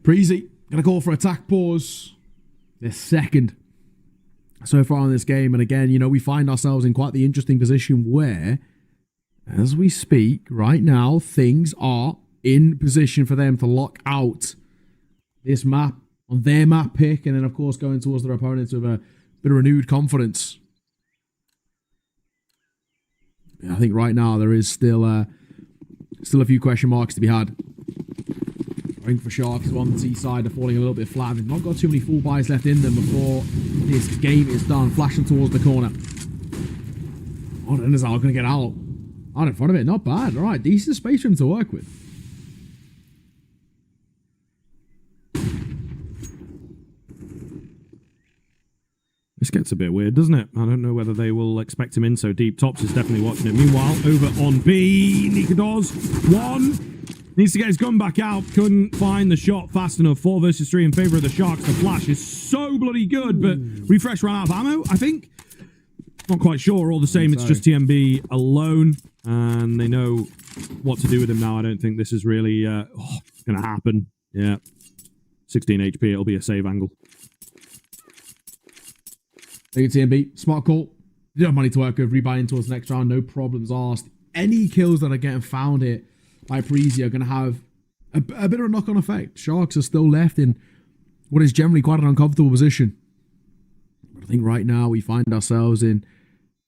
Preezy, going to call for attack pause. They're second so far in this game. And again, you know, we find ourselves in quite the interesting position where, as we speak right now, things are in position for them to lock out this map on their map pick. And then, of course, going towards their opponents with a bit of renewed confidence. I think right now there is still a few question marks to be had. Going for Sharks on the T side, they're falling a little bit flat. They've not got too many full buys left in them before this game is done. Flashing towards the corner. Oh, and is going to get out in front of it. Not bad. All right, decent space for him to work with. This gets a bit weird, doesn't it? I don't know whether they will expect him in so deep. Tops is definitely watching it. Meanwhile, over on B, Nika does. 1. Needs to get his gun back out. Couldn't find the shot fast enough. 4 versus 3 in favor of the Sharks. The flash is so bloody good, but Refresh ran out of ammo, I think. Not quite sure. All the same, it's just TMB alone, and they know what to do with him now. I don't think this is really going to happen. Yeah. 16 HP. It'll be a save angle. Thank you, TMB. Smart call. You have money to work with. Rebuying towards the next round. No problems asked. Any kills that are getting found here by Preezy are going to have a bit of a knock-on effect. Sharks are still left in what is generally quite an uncomfortable position. But I think right now we find ourselves in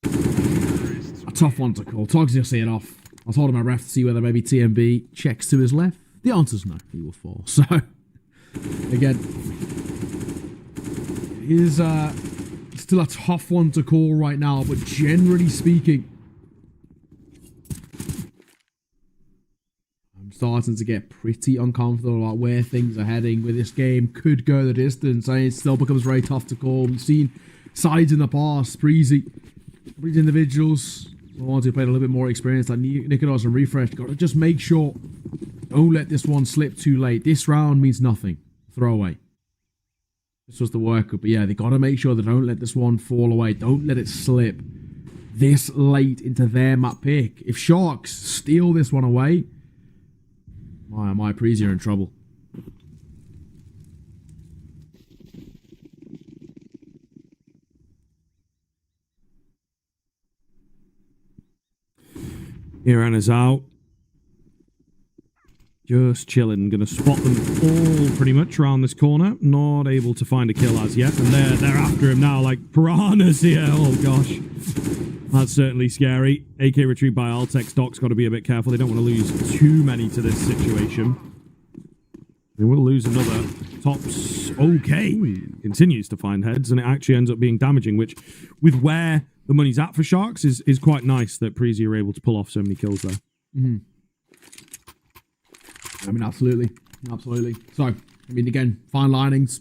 a tough one to call. Togs will see it off. I was holding my breath to see whether maybe TMB checks to his left. The answer's no. He will fall. So, again, it is still a tough one to call right now, but generally speaking, I'm starting to get pretty uncomfortable about where things are heading, where this game could go the distance, and it still becomes very tough to call. We've seen sides in the past, Preezy, these individuals, the ones who played a little bit more experience, like Nicolas and Refresh, got to just make sure, don't let this one slip too late. This round means nothing. Throw away. This was the workup, but yeah, they got to make sure they don't let this one fall away. Don't let it slip this late into their map pick. If Sharks steal this one away, my Preezy are in trouble. Iran is out. Just chilling. Going to spot them all pretty much around this corner. Not able to find a kill as yet. And they're after him now like piranhas here. Oh, gosh. That's certainly scary. AK retrieved by Altex. Doc's got to be a bit careful. They don't want to lose too many to this situation. They will lose another. Tops. Okay. Continues to find heads. And it actually ends up being damaging, which with where the money's at for Sharks is quite nice that Preezy are able to pull off so many kills there. Mm-hmm. I mean, absolutely. Absolutely. So, I mean, again, fine linings.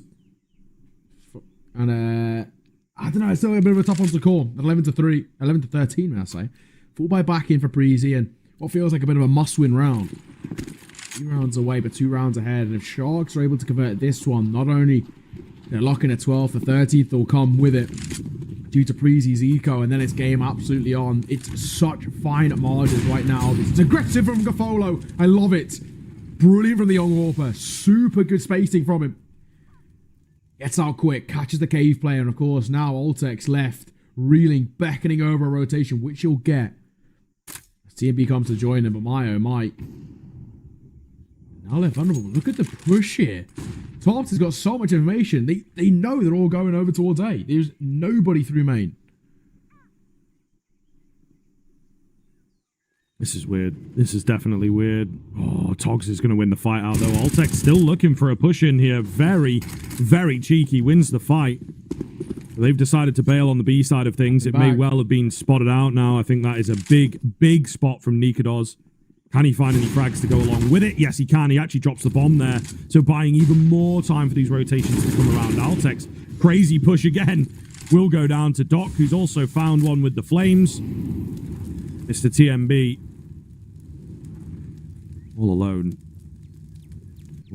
And, I don't know, it's still a bit of a tough one to call. 11-3, 11-13, may I say. Full by back in for Breezy, and what feels like a bit of a must-win round. 2 rounds away, but 2 rounds ahead. And if Sharks are able to convert this one, not only they're locking at 12th, the 13th will come with it due to Breezy's eco, and then it's game absolutely on. It's such fine margins right now. It's aggressive from Gafolo. I love it. Brilliant from the young Warper. Super good spacing from him. Gets out quick, catches the cave player, and of course now Altex left, reeling, beckoning over a rotation, which he'll get. As TMB comes to join him, but my oh my. Now they're vulnerable. Look at the push here. Tops has got so much information. They know they're all going over towards A. There's nobody through main. This is weird. This is definitely weird. Oh, Togs is going to win the fight out, though. Altex still looking for a push in here. Very, very cheeky. Wins the fight. They've decided to bail on the B side of things. It may well have been spotted out now. I think that is a big, big spot from Nikodos. Can he find any frags to go along with it? Yes, he can. He actually drops the bomb there. So buying even more time for these rotations to come around. Altex, crazy push again. Will go down to Doc, who's also found one with the flames. Mr. TMB. All alone.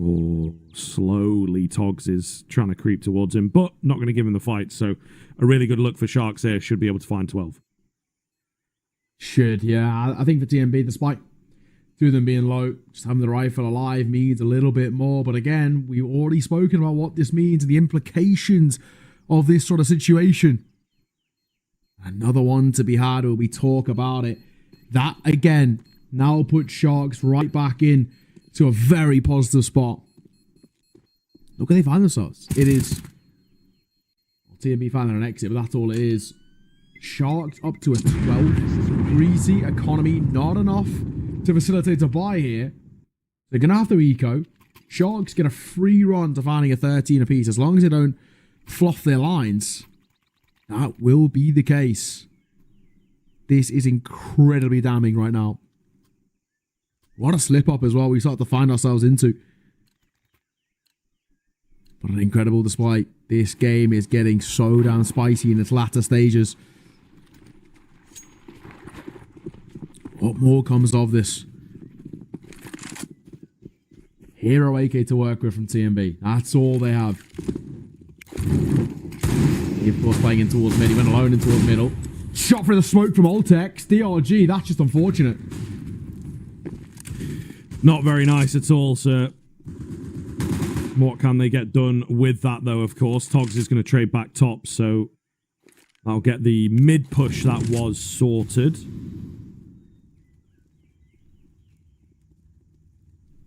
Oh, slowly Togs is trying to creep towards him, but not going to give him the fight. So a really good look for Sharks there. Should be able to find 12. Should, yeah. I think for TMB, despite 2 of them being low, just having the rifle alive means a little bit more. But again, we've already spoken about what this means and the implications of this sort of situation. Another one to be had where we talk about it. That, again, now puts Sharks right back in to a very positive spot. Look where they find themselves. It is... Well, TMB finding an exit, but that's all it is. Sharks up to a 12. Greasy economy, not enough to facilitate a buy here. They're going to have to eco. Sharks get a free run to finding a 13 apiece. As long as they don't fluff their lines, that will be the case. This is incredibly damning right now. What a slip up as well we start to find ourselves into. But an incredible display. This game is getting so damn spicy in its latter stages. What more comes of this? Hero AK to work with from TMB. That's all they have. He, of course, playing in towards mid. He went alone in towards middle. Shot for the smoke from Altex. DRG, that's just unfortunate. Not very nice at all, sir. What can they get done with that, though, of course? Togs is going to trade back top, so I'll get the mid push that was sorted.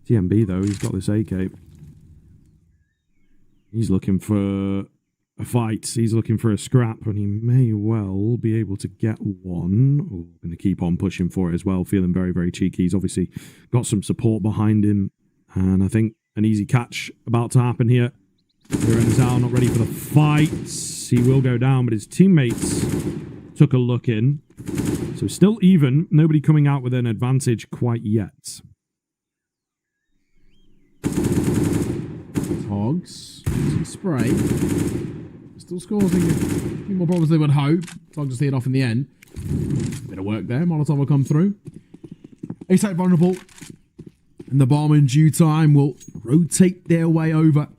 TMB, though, he's got this AK. He's looking for a fight. He's looking for a scrap, and he may well be able to get one. Oh, going to keep on pushing for it as well, feeling very, very cheeky. He's obviously got some support behind him, and I think an easy catch about to happen here. Zal not ready for the fight. He will go down, but his teammates took a look in. So still even. Nobody coming out with an advantage quite yet. Togs. Some spray. Still causing a few more problems than they would hope. Togs just hit off in the end. Bit of work there. Molotov will come through. A-site vulnerable. And the bomb in due time will rotate their way over.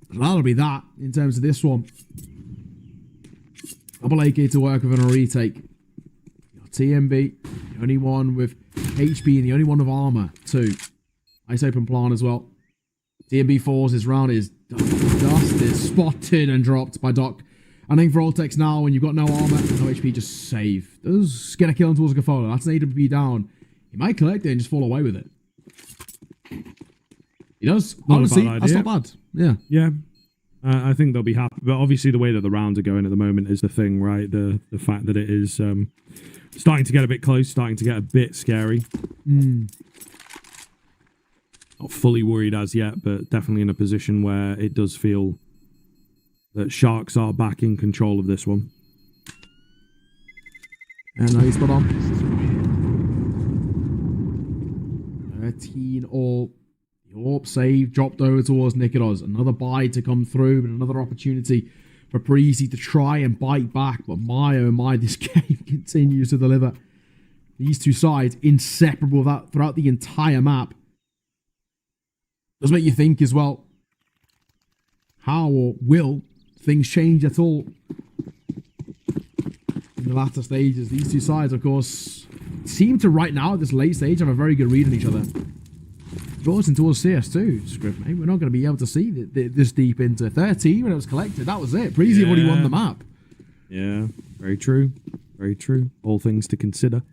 That'll be that in terms of this one. Double AK to work with on a retake. TMB, the only one with HP and the only one with armor too. Nice open plan as well. TMB falls, his round is dusted, spotted and dropped by Doc. I think for Altex now, when you've got no armor, no HP, just save. Does get a kill towards Gafolo. That's an AWP down. He might collect it and just fall away with it. He does. Honestly, that's not bad. Yeah. Yeah. I think they'll be happy. But obviously the way that the rounds are going at the moment is the thing, right? The fact that it is starting to get a bit close, starting to get a bit scary. Not fully worried as yet, but definitely in a position where it does feel that Sharks are back in control of this one. And now he's spot on. 14 all. The AWP save dropped over towards Nikodos. Another buy to come through, but another opportunity for Breezy to try and bite back. But my oh my, this game continues to deliver. These two sides inseparable throughout the entire map. Does make you think as well, how or will things change at all in the latter stages? These two sides, of course, seem to right now at this late stage have a very good read on each other. Draws in towards CS2, Script, mate. We're not going to be able to see this deep into 13 when it was collected. That was it. Breezy already won the map. Yeah, very true. Very true. All things to consider.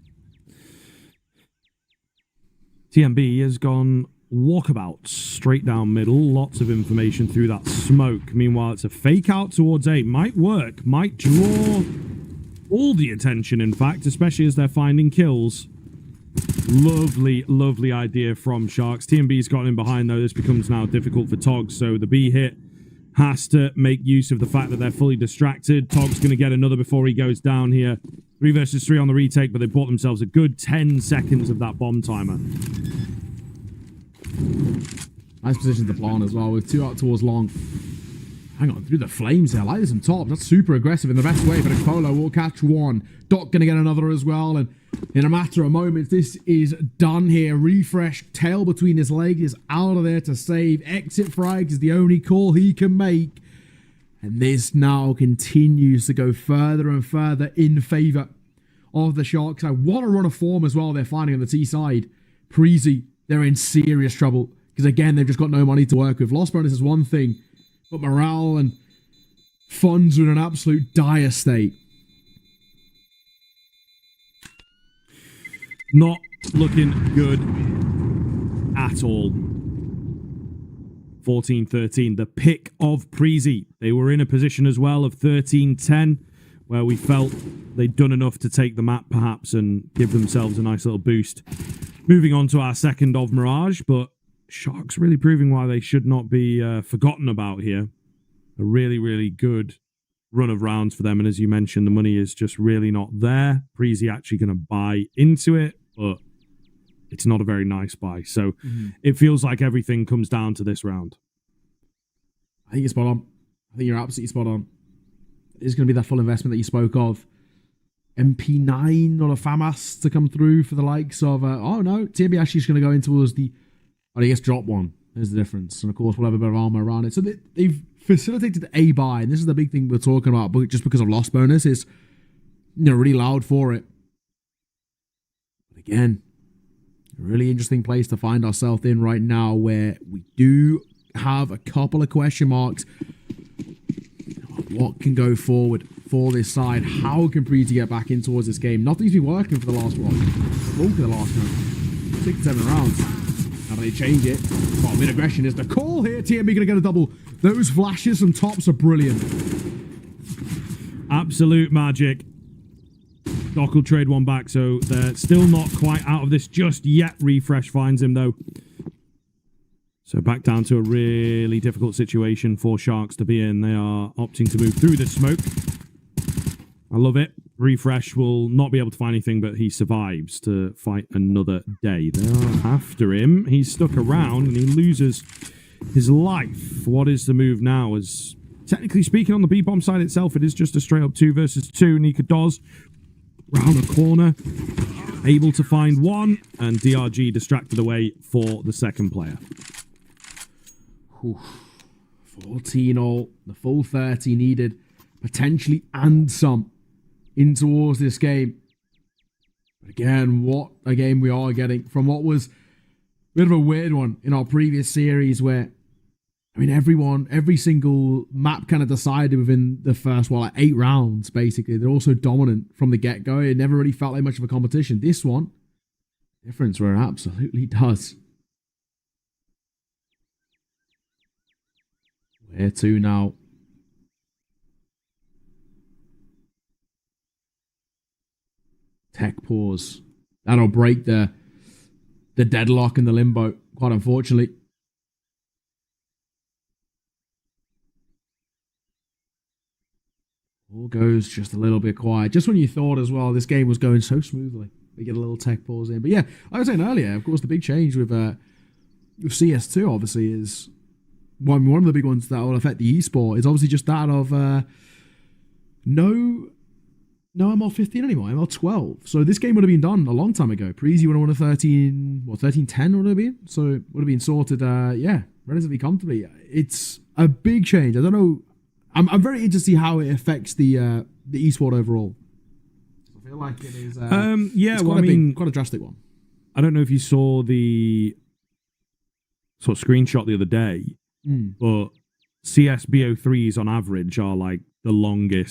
TMB has gone walkabouts straight down middle. Lots of information through that smoke. Meanwhile, it's a fake out towards A. Might work. Might draw all the attention, in fact, especially as they're finding kills. Lovely, lovely idea from Sharks. TMB's gotten in behind, though. This becomes now difficult for Togs, so the B hit has to make use of the fact that they're fully distracted. Togs going to get another before he goes down here. 3 versus 3 on the retake, but they bought themselves a good 10 seconds of that bomb timer. Nice position to plant as well, with 2 out towards long. Hang on, through the flames there. I like this on top. That's super aggressive in the best way, but Polo will catch one. Doc going to get another as well, and in a matter of moments, this is done here. Refresh, tail between his legs, is out of there to save. Exit frags is the only call he can make. And this now continues to go further and further in favour of the Sharks. What a run of form as well they're finding on the T side. Preezy, they're in serious trouble, because again, they've just got no money to work with. Lost bonus is one thing, but morale and funds are in an absolute dire state. Not looking good at all. 14-13, the pick of Preezy. They were in a position as well of 13-10, where we felt they'd done enough to take the map perhaps and give themselves a nice little boost. Moving on to our second of Mirage, but Sharks really proving why they should not be forgotten about here. A really, really good run of rounds for them, and as you mentioned, the money is just really not there. Preezy actually going to buy into it, but it's not a very nice buy. So it feels like everything comes down to this round. I think you're spot on. I think you're absolutely spot on. It's going to be that full investment that you spoke of. MP9 or a FAMAS to come through for the likes of... oh no, TMB actually is going to go in towards the... Oh, I guess drop one. There's the difference. And of course, we'll have a bit of armor around it. So they've facilitated a buy, and this is the big thing we're talking about, but just because of lost bonus, is, you know, really loud for it. But again, a really interesting place to find ourselves in right now, where we do have a couple of question marks. What can go forward for this side? How can Preezy get back in towards this game? Nothing's been working for the last one. Bulk of the last round. 6 7 rounds. How do they change it? Well, mid-aggression is the call here. TMB going to get a double. Those flashes from tops are brilliant. Absolute magic. Doc will trade one back, so they're still not quite out of this just yet. Refresh finds him, though. So back down to a really difficult situation for Sharks to be in. They are opting to move through the smoke. I love it. Refresh will not be able to find anything, but he survives to fight another day. They are after him. He's stuck around and he loses his life. What is the move now? As technically speaking, on the B-bomb side itself, it is just a straight up 2 versus 2. Nika Doz round the corner, able to find one, and DRG distracted away for the second player. 14 all, the full 30 needed, potentially, and some in towards this game. But again, what a game we are getting from what was a bit of a weird one in our previous series, where, I mean, every single map kind of decided within the first, well, like 8 rounds, basically. They're also dominant from the get-go. It never really felt like much of a competition. This one, difference where it absolutely does. Where to now? Tech pause. That'll break the deadlock in the limbo, quite unfortunately. All goes just a little bit quiet. Just when you thought as well this game was going so smoothly. We get a little tech pause in. But yeah, I was saying earlier, of course, the big change with CS2 obviously is one of the big ones that will affect the esport is obviously just that of no ML15 anymore, ML12. So this game would have been done a long time ago. Preezy would have won a 1310 would it have been? So it would have been sorted, relatively comfortably. It's a big change. I don't know. I'm very interested to see how it affects the esport overall. I feel like it is. Quite a drastic one. I don't know if you saw the sort of screenshot the other day, but CS BO3s on average are like the longer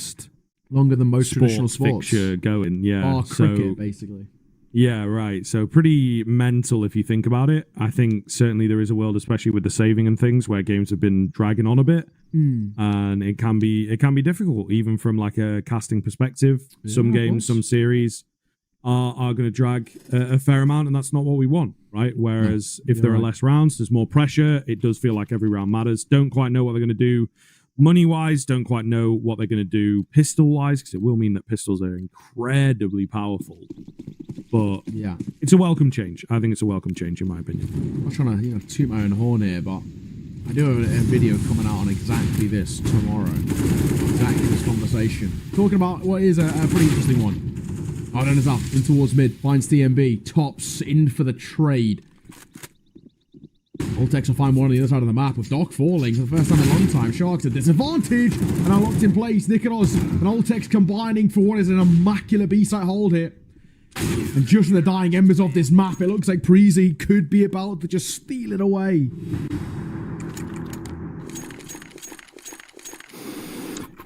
than most traditional sports fixture going. Yeah, cricket basically. Yeah, right. So pretty mental if you think about it. I think certainly there is a world, especially with the saving and things, where games have been dragging on a bit, and it can be difficult, even from like a casting perspective. Yeah, some games, some series are going to drag a fair amount, and that's not what we want, right? Whereas if there are less rounds, there's more pressure. It does feel like every round matters. Don't quite know what they're going to do money-wise, don't quite know what they're going to do pistol-wise, because it will mean that pistols are incredibly powerful. But yeah, it's a welcome change. I think it's a welcome change, in my opinion. I'm not trying to toot my own horn here, but I do have a video coming out on exactly this tomorrow. Exactly this conversation. Talking about what is a pretty interesting one. Arden is up, in towards mid, finds TMB, tops, in for the trade. Voltex will find one on the other side of the map with Doc falling for the first time in a long time. Sharks at disadvantage and are locked in place. Nikolos and Voltex combining for what is an immaculate B-site hold here. And just in the dying embers of this map, it looks like Preezy could be about to just steal it away.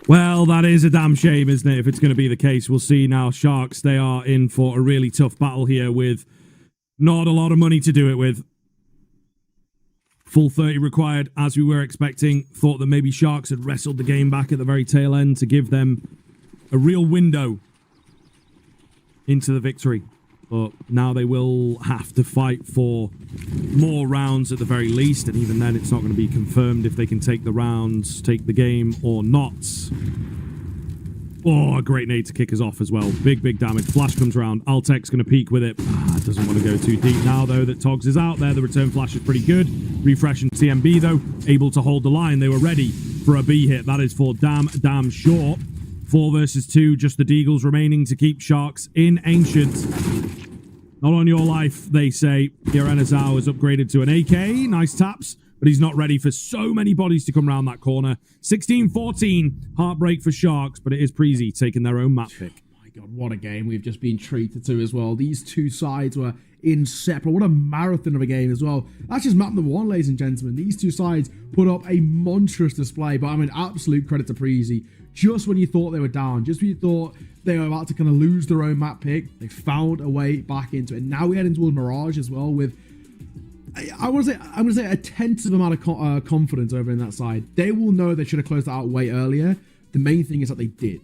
Well, that is a damn shame, isn't it, if it's going to be the case. We'll see now. Sharks, they are in for a really tough battle here with not a lot of money to do it with. Full 30 required, as we were expecting. Thought that maybe Sharks had wrestled the game back at the very tail end to give them a real window into the victory. But now they will have to fight for more rounds at the very least. And even then, it's not going to be confirmed if they can take the rounds, take the game or not. Oh, a great nade to kick us off as well. Big damage. Flash comes around. Altec's going to peek with it. Doesn't want to go too deep now, though, that Togs is out there. The return flash is pretty good. Refresh and TMB, though, able to hold the line. They were ready for a B hit. That is for damn short. 4 versus 2. Just the Deagles remaining to keep Sharks in Ancient. Not on your life, they say. Here, Enazao is upgraded to an AK. Nice taps. But he's not ready for so many bodies to come around that corner. 16-14. Heartbreak for Sharks, but it is Preezy taking their own map pick. Oh my God, what a game we've just been treated to as well. These two sides were inseparable. What a marathon of a game as well. That's just map number 1, ladies and gentlemen. These two sides put up a monstrous display, but I mean, absolute credit to Preezy. Just when you thought they were down, just when you thought they were about to kind of lose their own map pick, they found a way back into it. Now we head into Mirage as well with, I'm gonna say a tentative amount of confidence over in that side. They will know they should have closed that out way earlier. The main thing is that they did,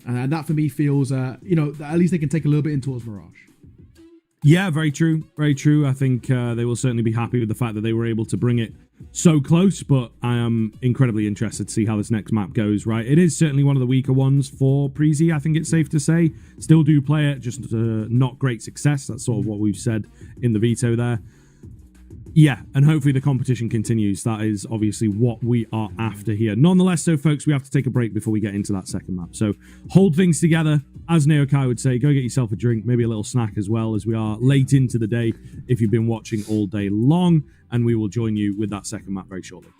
and that for me feels, at least they can take a little bit in towards Mirage. Yeah, very true, very true. I think they will certainly be happy with the fact that they were able to bring it so close. But I am incredibly interested to see how this next map goes. Right, it is certainly one of the weaker ones for Preezy. I think it's safe to say. Still do play it, just not great success. That's sort of what we've said in the veto there. Yeah, and hopefully the competition continues. That is obviously what we are after here. Nonetheless, though, folks, we have to take a break before we get into that second map. So hold things together. As Neokai would say, go get yourself a drink, maybe a little snack as well, as we are late into the day if you've been watching all day long. And we will join you with that second map very shortly.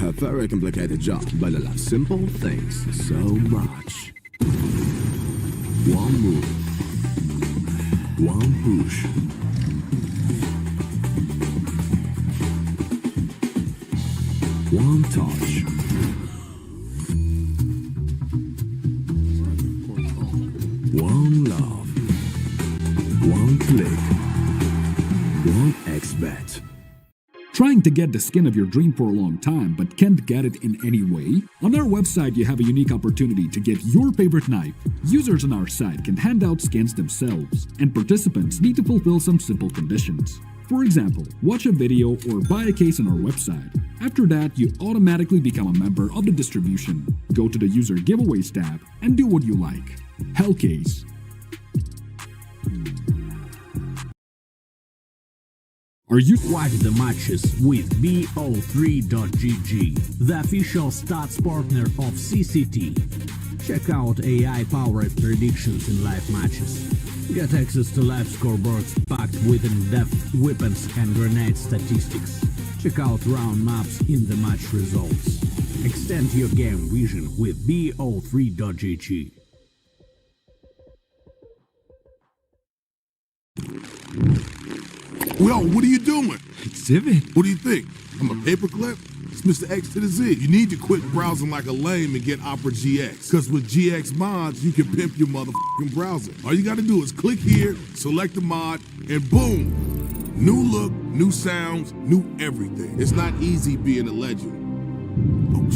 A very complicated job, but I love simple things so much. One move, one push. One touch. One love. One click. One XBet. Trying to get the skin of your dream for a long time but can't get it in any way? On our website, you have a unique opportunity to get your favorite knife. Users on our site can hand out skins themselves, and participants need to fulfill some simple conditions. For example, watch a video or buy a case on our website. After that, you automatically become a member of the distribution. Go to the user giveaways tab and do what you like. Hellcase. Are you watch the matches with BO3.GG, the official stats partner of CCT. Check out AI-powered predictions in live matches. Get access to live scoreboards packed with in-depth weapons and grenade statistics. Check out round maps in the match results. Extend your game vision with BO3.GG. Well, what are you doing? Exhibit. What do you think? I'm a paperclip? It's Mr. X to the Z. You need to quit browsing like a lame and get Opera GX. Because with GX mods, you can pimp your motherfucking browser. All you gotta do is click here, select the mod, and boom! New look, new sounds, new everything. It's not easy being a legend. Oh,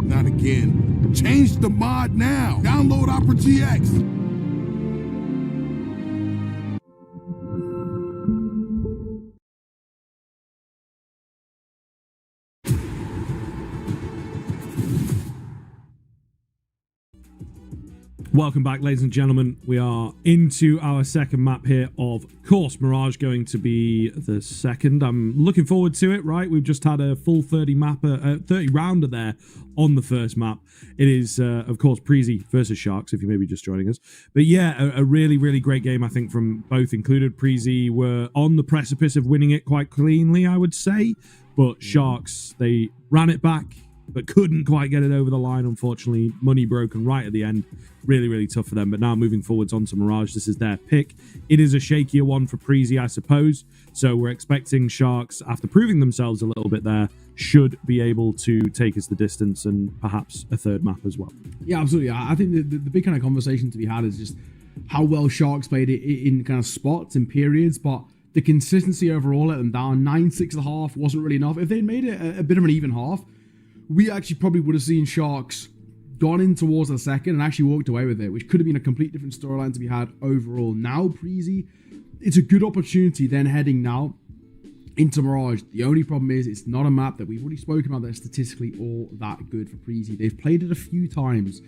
not again. Change the mod now. Download Opera GX. Welcome back, ladies and gentlemen. We are into our second map here. Of course, Mirage going to be the second. I'm looking forward to it, right? We've just had a full 30 rounder there on the first map. It is, of course, Preezy versus Sharks, if you may be just joining us. But yeah, a really, really great game, I think, from both included. Preezy were on the precipice of winning it quite cleanly, I would say. But Sharks, they ran it back, but couldn't quite get it over the line, unfortunately. Money broken right at the end. Really, really tough for them. But now moving forwards onto Mirage, this is their pick. It is a shakier one for Preezy, I suppose. So we're expecting Sharks, after proving themselves a little bit there, should be able to take us the distance and perhaps a third map as well. Yeah, absolutely. I think the big kind of conversation to be had is just how well Sharks played it in kind of spots and periods, but the consistency overall let them down. 9-6.5 wasn't really enough. If they'd made it a bit of an even half, we actually probably would have seen Sharks gone in towards the second and actually walked away with it, which could have been a complete different storyline to be had overall. Now, Preezy, it's a good opportunity then heading now into Mirage. The only problem is it's not a map that we've already spoken about that's statistically all that good for Preezy. They've played it a few times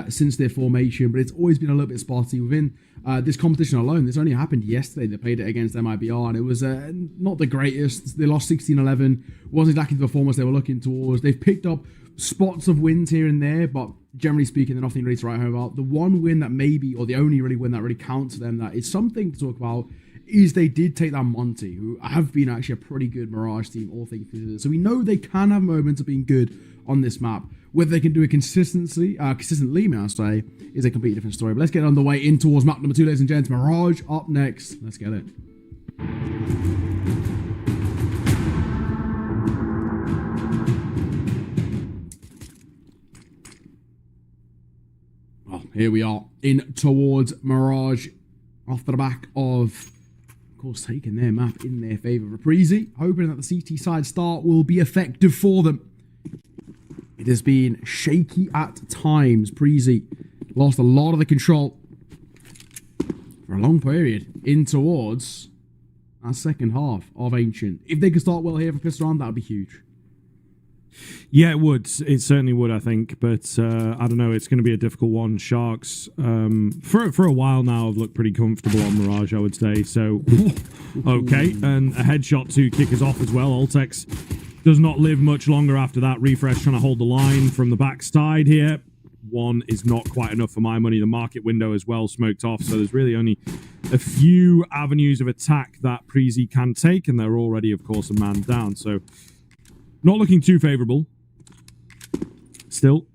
since their formation, but it's always been a little bit spotty within this competition alone. This only happened yesterday. They played it against MIBR, and it was not the greatest. They lost 16-11. Wasn't exactly the performance they were looking towards. They've picked up spots of wins here and there, but generally speaking, they're nothing really to write home about. The one win that maybe, or the only really win that really counts to them, that is something to talk about, is they did take that Monty, who have been actually a pretty good Mirage team, all things considered. So we know they can have moments of being good on this map. Whether they can do it consistently, may I say, is a completely different story. But let's get on the way in towards map number 2, ladies and gents. Mirage up next. Let's get it. Well, here we are in towards Mirage off the back of course, taking their map in their favour. Preezy, hoping that the CT side start will be effective for them. It has been shaky at times. Preezy lost a lot of the control for a long period in towards our second half of Ancient. If they could start well here for this round, that would be huge. Yeah, it would. It certainly would, I think. But I don't know. It's going to be a difficult one. Sharks, for a while now, have looked pretty comfortable on Mirage, I would say. So, okay. And a headshot to kick us off as well. Ultex does not live much longer after that. Refresh trying to hold the line from the backside here. One is not quite enough for my money. The market window as well smoked off. So there's really only a few avenues of attack that Preezy can take, and they're already, of course, a man down. So, not looking too favourable. Still,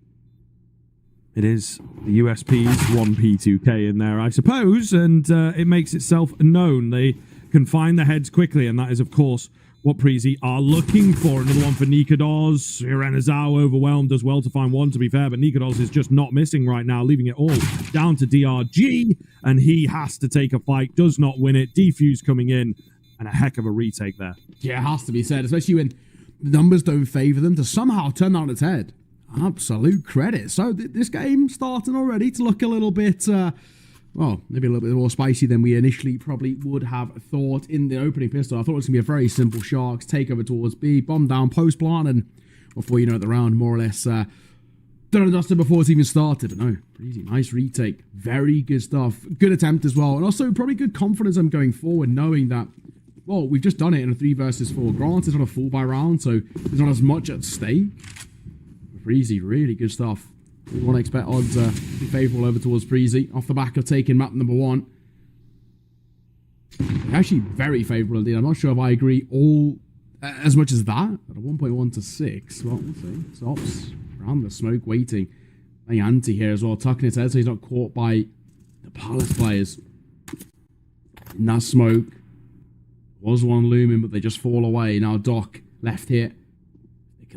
it is the USP's 1P2K in there, I suppose, and it makes itself known. They can find the heads quickly, and that is, of course, what Preezy are looking for. Another one for Nikodos. Irenazao overwhelmed as well to find one, to be fair, but Nikodos is just not missing right now, leaving it all down to DRG, and he has to take a fight, does not win it. Defuse coming in, and a heck of a retake there. Yeah, it has to be said, especially when the numbers don't favour them, to somehow turn that on its head. Absolute credit. So this game starting already to look a little bit, well, maybe a little bit more spicy than we initially probably would have thought in the opening pistol. I thought it was going to be a very simple Sharks takeover towards B, bomb down, post plant, and before you know it, the round more or less done and dusted before it's even started. But no, Preezy, nice retake. Very good stuff. Good attempt as well. And also probably good confidence I'm going forward, knowing that, well, we've just done it in a 3 versus 4. Granted, it's not a full buy round, so there's not as much at stake. Preezy, really good stuff. We want to expect odds to be favourable over towards Preezy off the back of taking map number 1. Actually, very favourable indeed. I'm not sure if I agree all as much as that. At a 1.1 to 6. Well, we'll see. Stops around the smoke waiting. Playing anti here as well. Tucking his head so he's not caught by the Palace players. In that smoke. Was one looming, but they just fall away. Now Doc left here.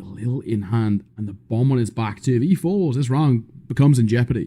A little in hand, and the bomb on his back too. If he falls, this round becomes in jeopardy.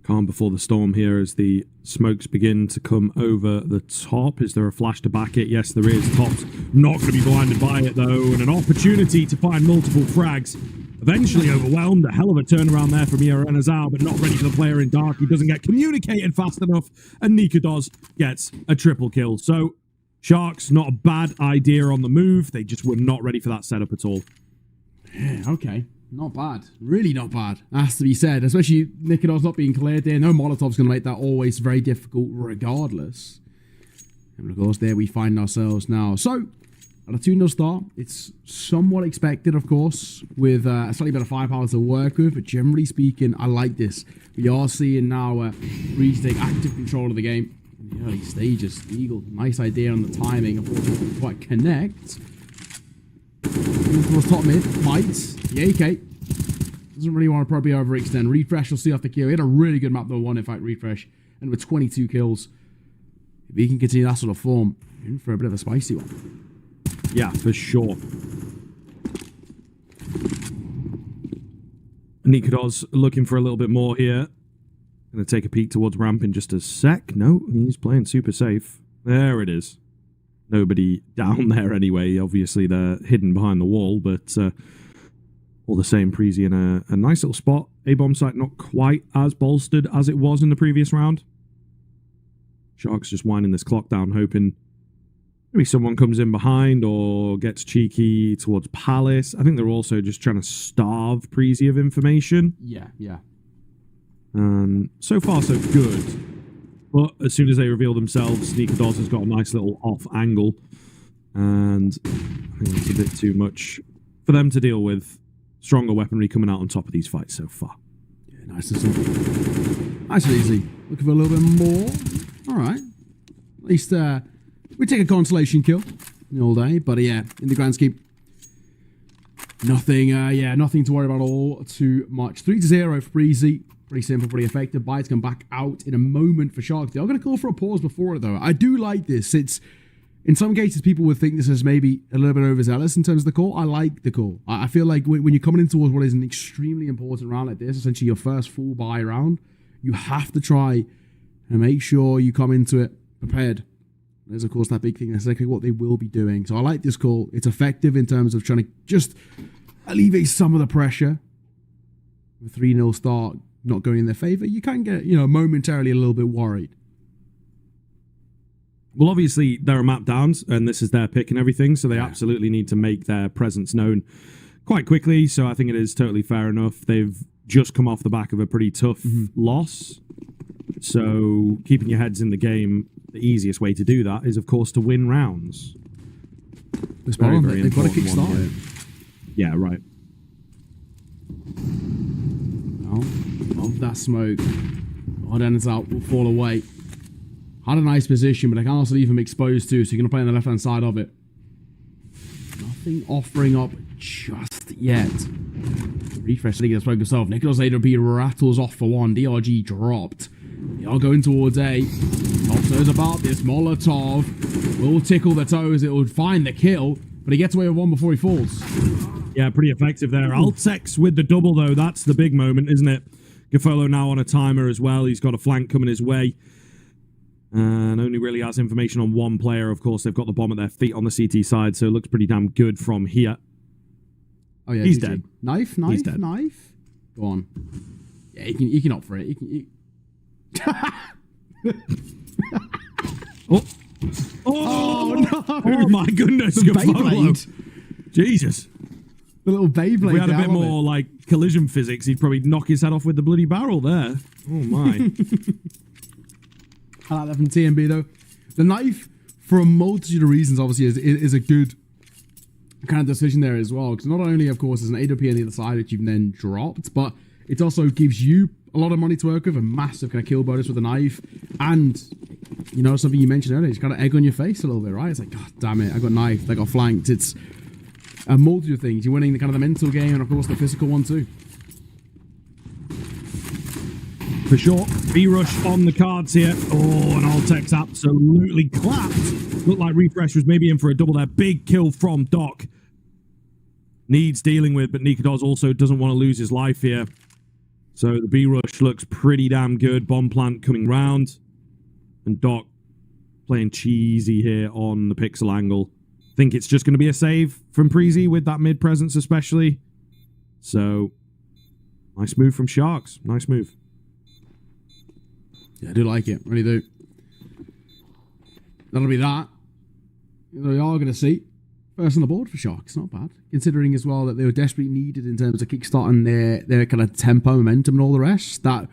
Calm before the storm here as the smokes begin to come over the top. Is there a flash to back it? Yes, there is. Top's not going to be blinded by it though, and an opportunity to find multiple frags. Eventually overwhelmed. A hell of a turnaround there from Irenazao, but not ready for the player in dark. He doesn't get communicated fast enough, and Nikodos gets a triple kill. So, Sharks, not a bad idea on the move. They just were not ready for that setup at all. Yeah, okay. Not bad. Really not bad. Has to be said. Especially Nikodos not being cleared there. No Molotov's going to make that always very difficult regardless. And of course, there we find ourselves now. So, at a 2-0 start, it's somewhat expected, of course, with a slightly better firepower to work with, but generally speaking, I like this. We are seeing now Preezy take active control of the game in the early stages. Eagle, nice idea on the timing. Unfortunately, didn't quite connect. Towards top mid, fights. The AK doesn't really want to probably overextend. Refresh will see off the kill. He had a really good map, though, 1 in fact, Refresh, and with 22 kills. If he can continue that sort of form, you're in for a bit of a spicy one. Yeah, for sure. Nikodos looking for a little bit more here. Going to take a peek towards ramp in just a sec. No, he's playing super safe. There it is. Nobody down there anyway. Obviously, they're hidden behind the wall, but all the same, Preezy in a nice little spot. A-bomb site not quite as bolstered as it was in the previous round. Sharks just winding this clock down, hoping maybe someone comes in behind or gets cheeky towards Palace. I think they're also just trying to starve Preezy of information. Yeah. So far, so good. But as soon as they reveal themselves, Nikodos has got a nice little off angle. And I think it's a bit too much for them to deal with. Stronger weaponry coming out on top of these fights so far. Yeah, nice and simple. Nice and easy. Looking for a little bit more. All right. At least we take a consolation kill all day. But yeah, in the grand scheme, nothing to worry about all too much. 3-0 for Preezy. Pretty simple, pretty effective. Bites come back out in a moment for Sharks. They're going to call for a pause before it, though. I do like this. It's, in some cases, people would think this is maybe a little bit overzealous in terms of the call. I like the call. I feel like when you're coming in towards what is an extremely important round like this, essentially your first full buy round, you have to try and make sure you come into it prepared. There's, of course, that big thing. That's exactly what they will be doing. So I like this call. It's effective in terms of trying to just alleviate some of the pressure. With 3-0 start not going in their favour, you can get, momentarily a little bit worried. Well, obviously, they're a map downs, and this is their pick and everything, so they absolutely need to make their presence known quite quickly, so I think it is totally fair enough. They've just come off the back of a pretty tough loss, so keeping your heads in the game, the easiest way to do that is, of course, to win rounds. They've got a kick start. Yeah, right. of that smoke. Oh, then it's out, will fall away. Had a nice position, but I can also leave him exposed too, so you're going to play on the left-hand side of it. Nothing offering up just yet. Refresh, thinking spoke himself. Nicholas AWP rattles off for one. DRG dropped. They are going towards A. Top knows about this. Molotov will tickle the toes. It will find the kill, but he gets away with one before he falls. Yeah, pretty effective there. Altex with the double, though. That's the big moment, isn't it? Gafolo now on a timer as well. He's got a flank coming his way. And only really has information on one player. Of course, they've got the bomb at their feet on the CT side, so it looks pretty damn good from here. Oh, yeah. He's dead. Knife. Go on. Yeah, he can opt for it. Oh, no. Oh, my goodness. Beyblade. Jesus. The little Beyblade. If we had a bit more, like, collision physics, he'd probably knock his head off with the bloody barrel there. Oh, my. I like that from TMB, though. The knife, for a multitude of reasons, obviously, is a good kind of decision there as well. Because not only, of course, is an AWP on the other side, which you've then dropped, but it also gives you a lot of money to work with, a massive kind of kill bonus with a knife. And, you know, something you mentioned earlier, it's got an egg on your face a little bit, right? It's like, God damn it, I got knifed, I got flanked. It's a multitude of things. You're winning the kind of the mental game and, of course, the physical one, too. For sure. B-Rush on the cards here. Oh, and Altex absolutely clapped. Looked like Refresh was maybe in for a double there. Big kill from Doc. Needs dealing with, but Nikodos also doesn't want to lose his life here. So the B-Rush looks pretty damn good. Bomb plant coming round. And Doc playing cheesy here on the pixel angle. Think it's just going to be a save from Preezy with that mid presence especially. So, nice move from Sharks. Nice move. Yeah, I do like it. Really do. That'll be that. We are going to see first on the board for Sharks. Not bad. Considering as well that they were desperately needed in terms of kickstarting their kind of tempo, momentum and all the rest. That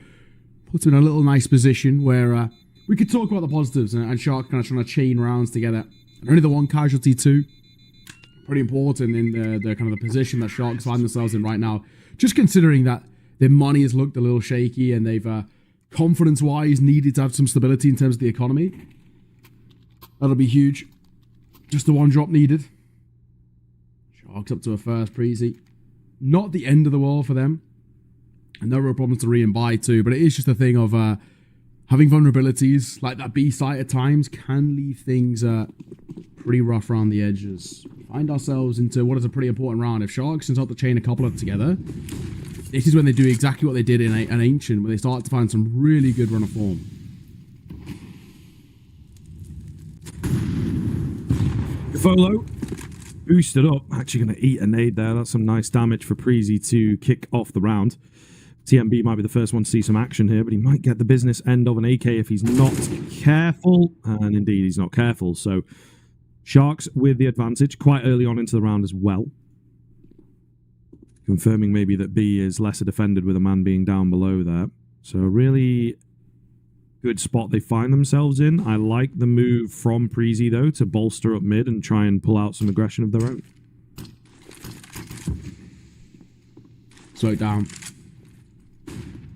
puts them in a little nice position where we could talk about the positives and Sharks kind of trying to chain rounds together. And only the one casualty too. Pretty important in the kind of the position that Sharks find themselves in right now. Just considering that their money has looked a little shaky and they've confidence-wise needed to have some stability in terms of the economy. That'll be huge. Just the one drop needed. Sharks up to a first, Preezy. Not the end of the world for them. And no real problems to re and buy too, but it is just a thing of having vulnerabilities like that B site at times can leave things pretty rough around the edges. Find ourselves into what is a pretty important round. If Sharks can start to chain a couple of together, this is when they do exactly what they did in an Ancient, where they start to find some really good run of form. Gafolo boosted up. Actually going to eat a nade there. That's some nice damage for Preezy to kick off the round. TMB might be the first one to see some action here, but he might get the business end of an AK if he's not careful. And indeed, he's not careful. So Sharks with the advantage quite early on into the round as well. Confirming maybe that B is lesser defended with a man being down below there. So a really good spot they find themselves in. I like the move from Preezy, though, to bolster up mid and try and pull out some aggression of their own. Slow it down.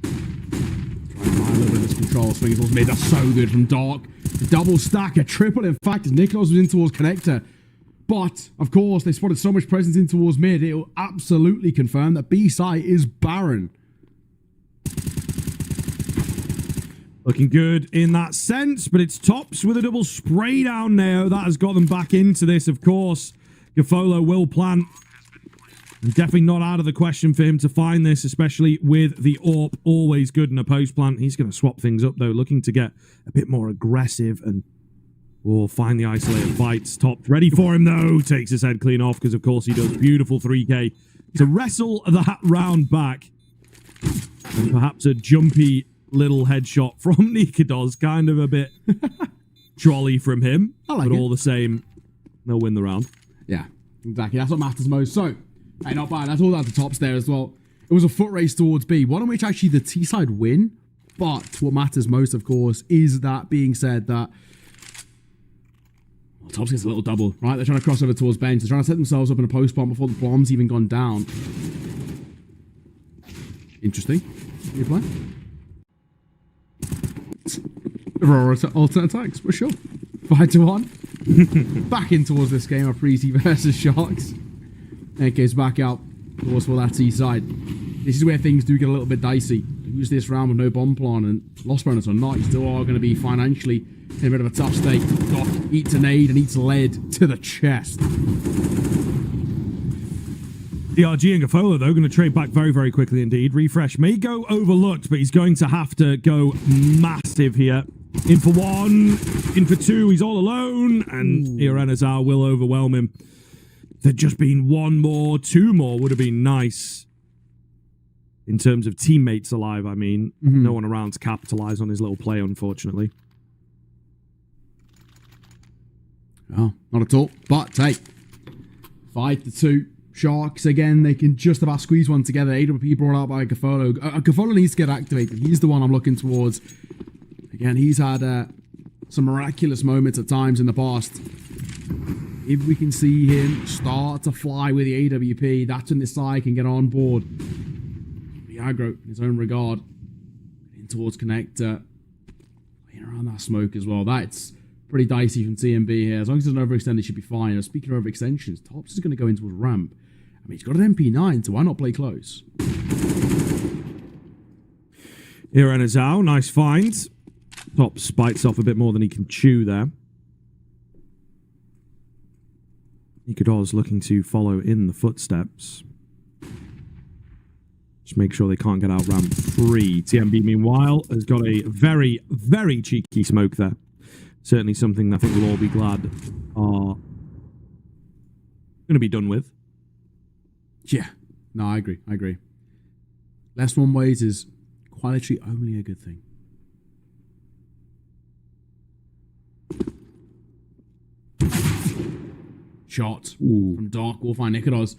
Trying to line a little bit of this control. Swings towards mid. That's so good from Dark. The double stack, a triple, in fact, as Nicholas was in towards Connector. But, of course, they spotted so much presence in towards mid, it will absolutely confirm that B site is barren. Looking good in that sense, but it's Tops with a double spray down now. That has got them back into this, of course. Gafolo will plant. And definitely not out of the question for him to find this, especially with the AWP. Always good in a post plant. He's going to swap things up, though, looking to get a bit more aggressive and find the isolated fights. Tops ready for him, though. Takes his head clean off because, of course, he does. Beautiful 3K to wrestle that round back. And perhaps a jumpy little headshot from Nikodos. Kind of a bit trolley from him. I like but it. All the same, they'll win the round. Yeah, exactly. That's what matters most. So, hey, not bad. That's all down to Tops there as well. It was a foot race towards B, one in which actually the T side win. But what matters most, of course, is that being said that Tops gets a little double, right? They're trying to cross over towards bench. They're trying to set themselves up in a post bomb before the bomb's even gone down. Interesting. You play? There are alternate attacks, for sure. 5-1. Back in towards this game of Preezy versus Sharks. And it goes back out towards for that T side. This is where things do get a little bit dicey. Lose this round with no bomb plan and lost bonus or not, you still are going to be financially in a bit of a tough state. Doc eats an aid and eats lead to the chest. DRG and Gafola, though, going to trade back very, very quickly indeed. Refresh may go overlooked, but he's going to have to go massive here. In for one, in for two, he's all alone, and Iranazar will overwhelm him. There'd just been one more, two more would have been nice. In terms of teammates alive, I mean. No one around to capitalize on his little play, unfortunately. Oh, not at all. But, hey, 5-2. Sharks, again, they can just about squeeze one together. AWP brought out by Gafolo. Gafolo needs to get activated. He's the one I'm looking towards. Again, he's had some miraculous moments at times in the past. If we can see him start to fly with the AWP, that's when this side can get on board. The aggro, in his own regard, in towards Connector. Playing around that smoke as well. That's pretty dicey from TMB here. As long as it doesn't overextend, it should be fine. Now, speaking of overextensions, Tops is going to go into a ramp. I mean, he's got an MP9, so why not play close? Iranazar, nice find. Tops bites off a bit more than he can chew there. Ikados looking to follow in the footsteps. Just make sure they can't get out ramp 3. TMB, meanwhile, has got a very, very cheeky smoke there. Certainly something I think we'll all be glad are going to be done with. Yeah. No, I agree. I agree. Less one ways is quite literally only a good thing. Shot from Dark will find Nikodos.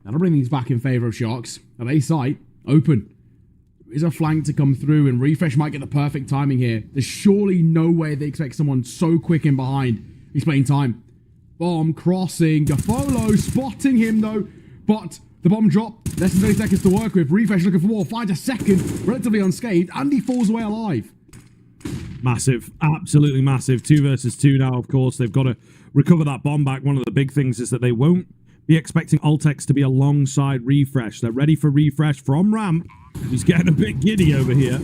That'll bring things back in favour of Sharks. At A site, open. There is a flank to come through, and Refresh might get the perfect timing here. There's surely no way they expect someone so quick in behind. He's playing time. Bomb crossing. Gafolo spotting him, though. But the bomb drop. Less than 30 seconds to work with. Refresh looking for more. Finds a second. Relatively unscathed. And he falls away alive. Massive. Absolutely massive. 2 versus 2 now, of course. They've got to recover that bomb back. One of the big things is that they won't be expecting Ultex to be alongside Refresh. They're ready for Refresh from ramp. He's getting a bit giddy over here.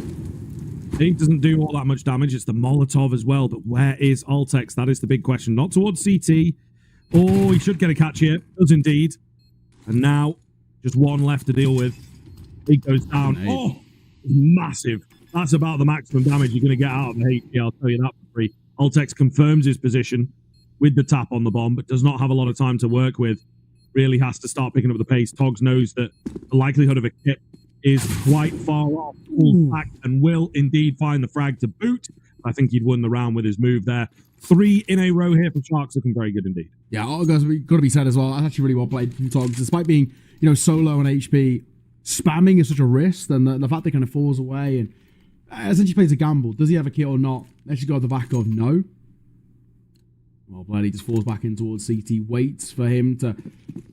He doesn't do all that much damage. It's the Molotov as well. But where is Ultex? That is the big question. Not towards CT. Oh, he should get a catch here. Does indeed. And now, just one left to deal with. He goes down. Oh, massive. That's about the maximum damage you're going to get out of the HP. I'll tell you that for free. Ultex confirms his position with the tap on the bomb, but does not have a lot of time to work with. Really has to start picking up the pace. Togs knows that the likelihood of a hit is quite far off. Pulls back and will indeed find the frag to boot. I think he'd won the round with his move there. 3 in a row here for Sharks, looking very good indeed. Yeah, all got to be said as well. That's actually really well played from Togs. Despite being, solo on HP, spamming is such a risk, and the fact that kind of falls away and essentially plays a gamble. Does he have a kit or not? Actually got the back of no. Well played. He just falls back in towards CT, waits for him to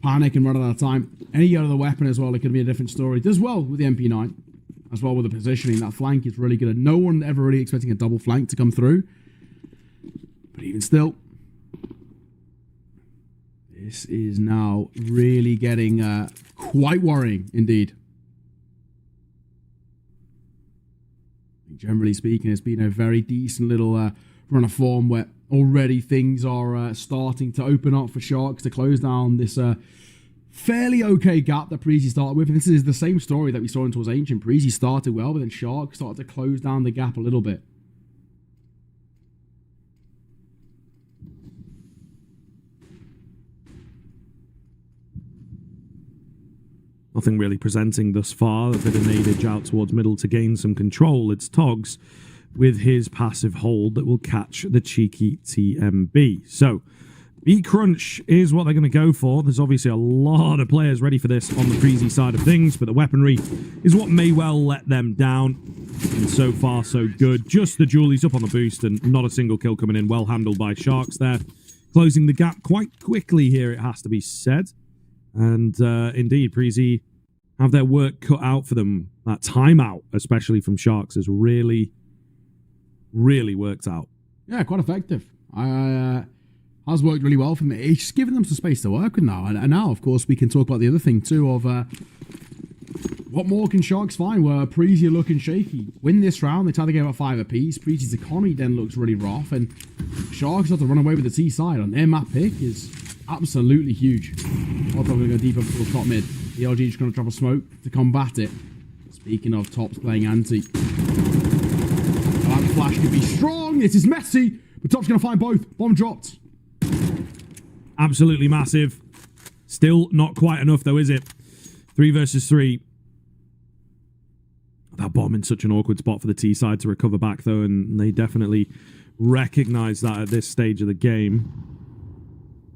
panic and run out of time. Any other weapon as well, it could be a different story. Does well with the MP9, as well with the positioning. That flank is really good. No one ever really expecting a double flank to come through. But even still, this is now really getting quite worrying indeed. Generally speaking, it's been a very decent little run of form where already things are starting to open up for Sharks to close down this fairly okay gap that Preezy started with. And this is the same story that we saw in towards Ancient. Preezy started well, but then Sharks started to close down the gap a little bit. Nothing really presenting thus far. A bit of nadage out towards middle to gain some control. It's Togs with his passive hold that will catch the cheeky TMB. So, B-Crunch is what they're going to go for. There's obviously a lot of players ready for this on the Preezy side of things, but the weaponry is what may well let them down. And so far, so good. Just the Julie's up on the boost and not a single kill coming in. Well handled by Sharks there. Closing the gap quite quickly here, it has to be said. And indeed, Preezy have their work cut out for them. That timeout, especially from Sharks, has really really worked out. Yeah, quite effective. Has worked really well for me. It's just giving them some space to work with now. And now, of course, we can talk about the other thing too of what more can Sharks find where Preezy are looking shaky. Win this round, they tie the game at 5 apiece. Preezy's economy then looks really rough, and Sharks have to run away with the T side on their map pick is absolutely huge. I'm going to go deep up towards top mid. The LG just going to drop a smoke to combat it. Speaking of tops playing anti. That flash could be strong. This is messy, but top's going to find both. Bomb dropped. Absolutely massive. Still not quite enough though, is it? 3 versus 3. That bomb in such an awkward spot for the T side to recover back though, and they definitely recognize that at this stage of the game.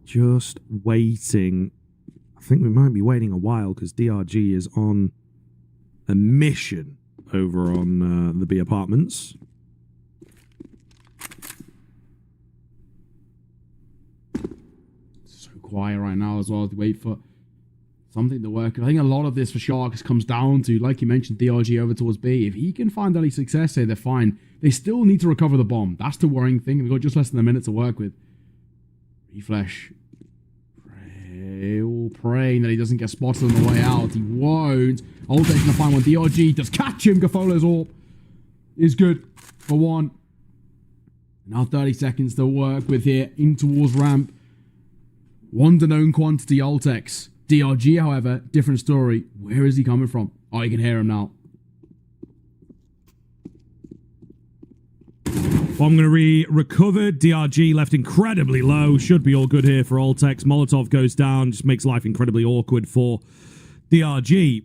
Just waiting. I think we might be waiting a while because DRG is on a mission over on the B apartments. Quiet right now as well to wait for something to work. I think a lot of this for Sharks comes down to, like you mentioned, DRG over towards B. If he can find early success here, they're fine. They still need to recover the bomb. That's the worrying thing. They've got just less than a minute to work with. Reflesh. Praying that he doesn't get spotted on the way out. He won't. Oltek's going to find one. DRG does catch him. Gafola's AWP is good for one. Now 30 seconds to work with here in towards ramp. One to known quantity, Oltex. DRG, however, different story. Where is he coming from? Oh, you can hear him now. Bomb going to be recovered. DRG left incredibly low. Should be all good here for Oltex. Molotov goes down. Just makes life incredibly awkward for DRG.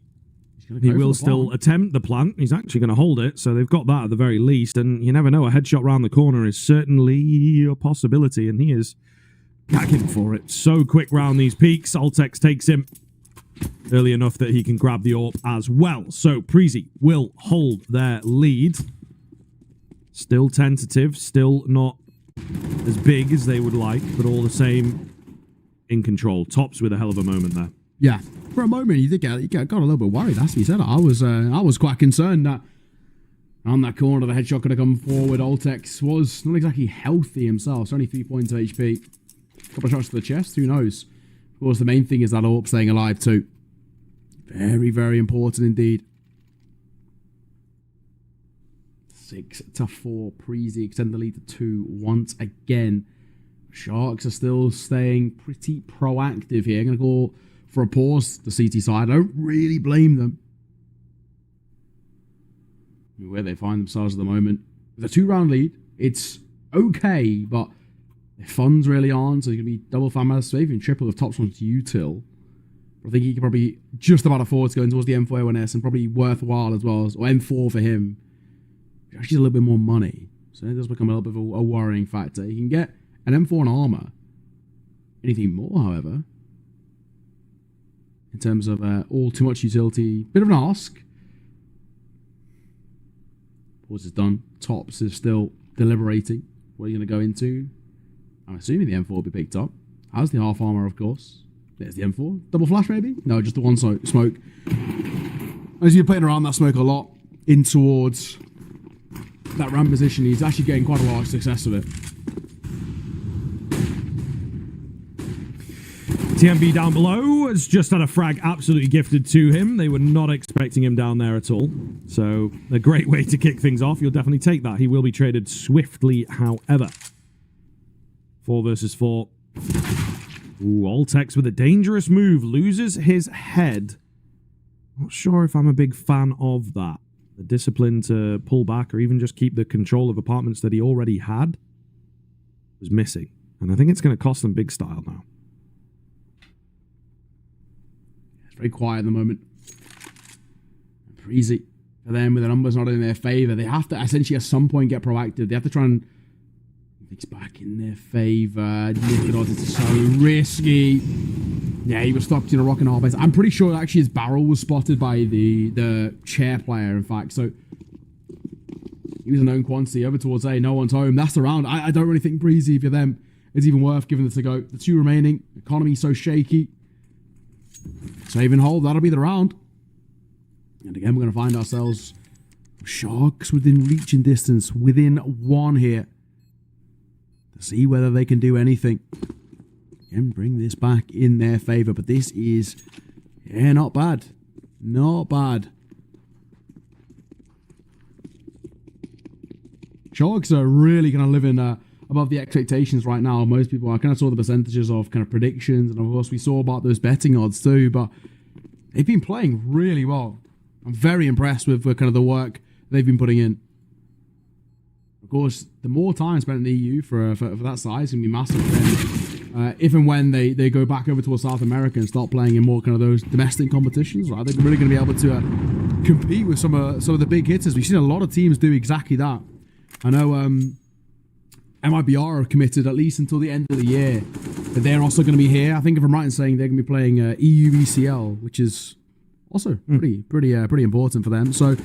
He will still attempt the plant. He's actually going to hold it. So they've got that at the very least. And you never know. A headshot round the corner is certainly a possibility. And he is gagging for it. So quick round these peaks. Oltex takes him early enough that he can grab the AWP as well. So Preezy will hold their lead. Still tentative. Still not as big as they would like, but all the same in control. Tops with a hell of a moment there. Yeah. For a moment, you got a little bit worried. That's what you said. I was quite concerned that on that corner, the headshot could have come forward. Oltex was not exactly healthy himself. It's only 3 points of HP. Couple of shots to the chest, who knows? Of course, the main thing is that AWP staying alive too. Very, very important indeed. 6-4. Preezy extend the lead to 2 once again. Sharks are still staying pretty proactive here. Going to go for a pause, the CT side. I don't really blame them. Where they find themselves at the moment. With a 2-round lead, it's okay, but their funds really aren't, so it's going to be double fan mass, maybe even triple if tops wants util. But I think he can probably just about afford to go towards the M4 A1S and probably worthwhile as well, or M4 for him. Actually, a little bit more money, so it does become a little bit of a worrying factor. He can get an M4 and armor. Anything more, however, in terms of all too much utility, bit of an ask. Pause is done. Tops is still deliberating. What are you going to go into? I'm assuming the M4 will be picked up. How's the half armor, of course? There's the M4. Double flash, maybe? No, just the one smoke. As you're playing around that smoke a lot, in towards that ramp position, he's actually getting quite a large success with it. TMB down below has just had a frag absolutely gifted to him. They were not expecting him down there at all. So a great way to kick things off. You'll definitely take that. He will be traded swiftly, however. 4 versus 4. Ooh, Oltex with a dangerous move. Loses his head. Not sure if I'm a big fan of that. The discipline to pull back or even just keep the control of apartments that he already had was missing. And I think it's going to cost them big style now. It's very quiet at the moment. Preezy, for them, with the numbers not in their favor, they have to essentially at some point get proactive. They have to try and it's back in their favor. It's so risky. Yeah, he was stopped in a rock and a hard place. I'm pretty sure actually his barrel was spotted by the chair player, in fact. So he was a known quantity over towards A. No one's home. That's the round. I don't really think Preezy, if you're them, it's even worth giving this a go. The 2 remaining. Economy so shaky. Save and hold. That'll be the round. And again, we're going to find ourselves Sharks within reaching distance, within 1 here. To see whether they can do anything. And bring this back in their favour. But this is, yeah, not bad. Not bad. Sharks are really kind of living above the expectations right now. Most people, I kind of saw the percentages of kind of predictions. And of course, we saw about those betting odds too. But they've been playing really well. I'm very impressed with kind of the work they've been putting in. Of course, the more time spent in the EU for that side is going to be massive for them. If and when they go back over towards South America and start playing in more kind of those domestic competitions, right? They're really going to be able to compete with some of the big hitters. We've seen a lot of teams do exactly that. I know MIBR are committed at least until the end of the year, but they're also going to be here. I think if I'm right in saying they're going to be playing EU ECL, which is also pretty important for them. So,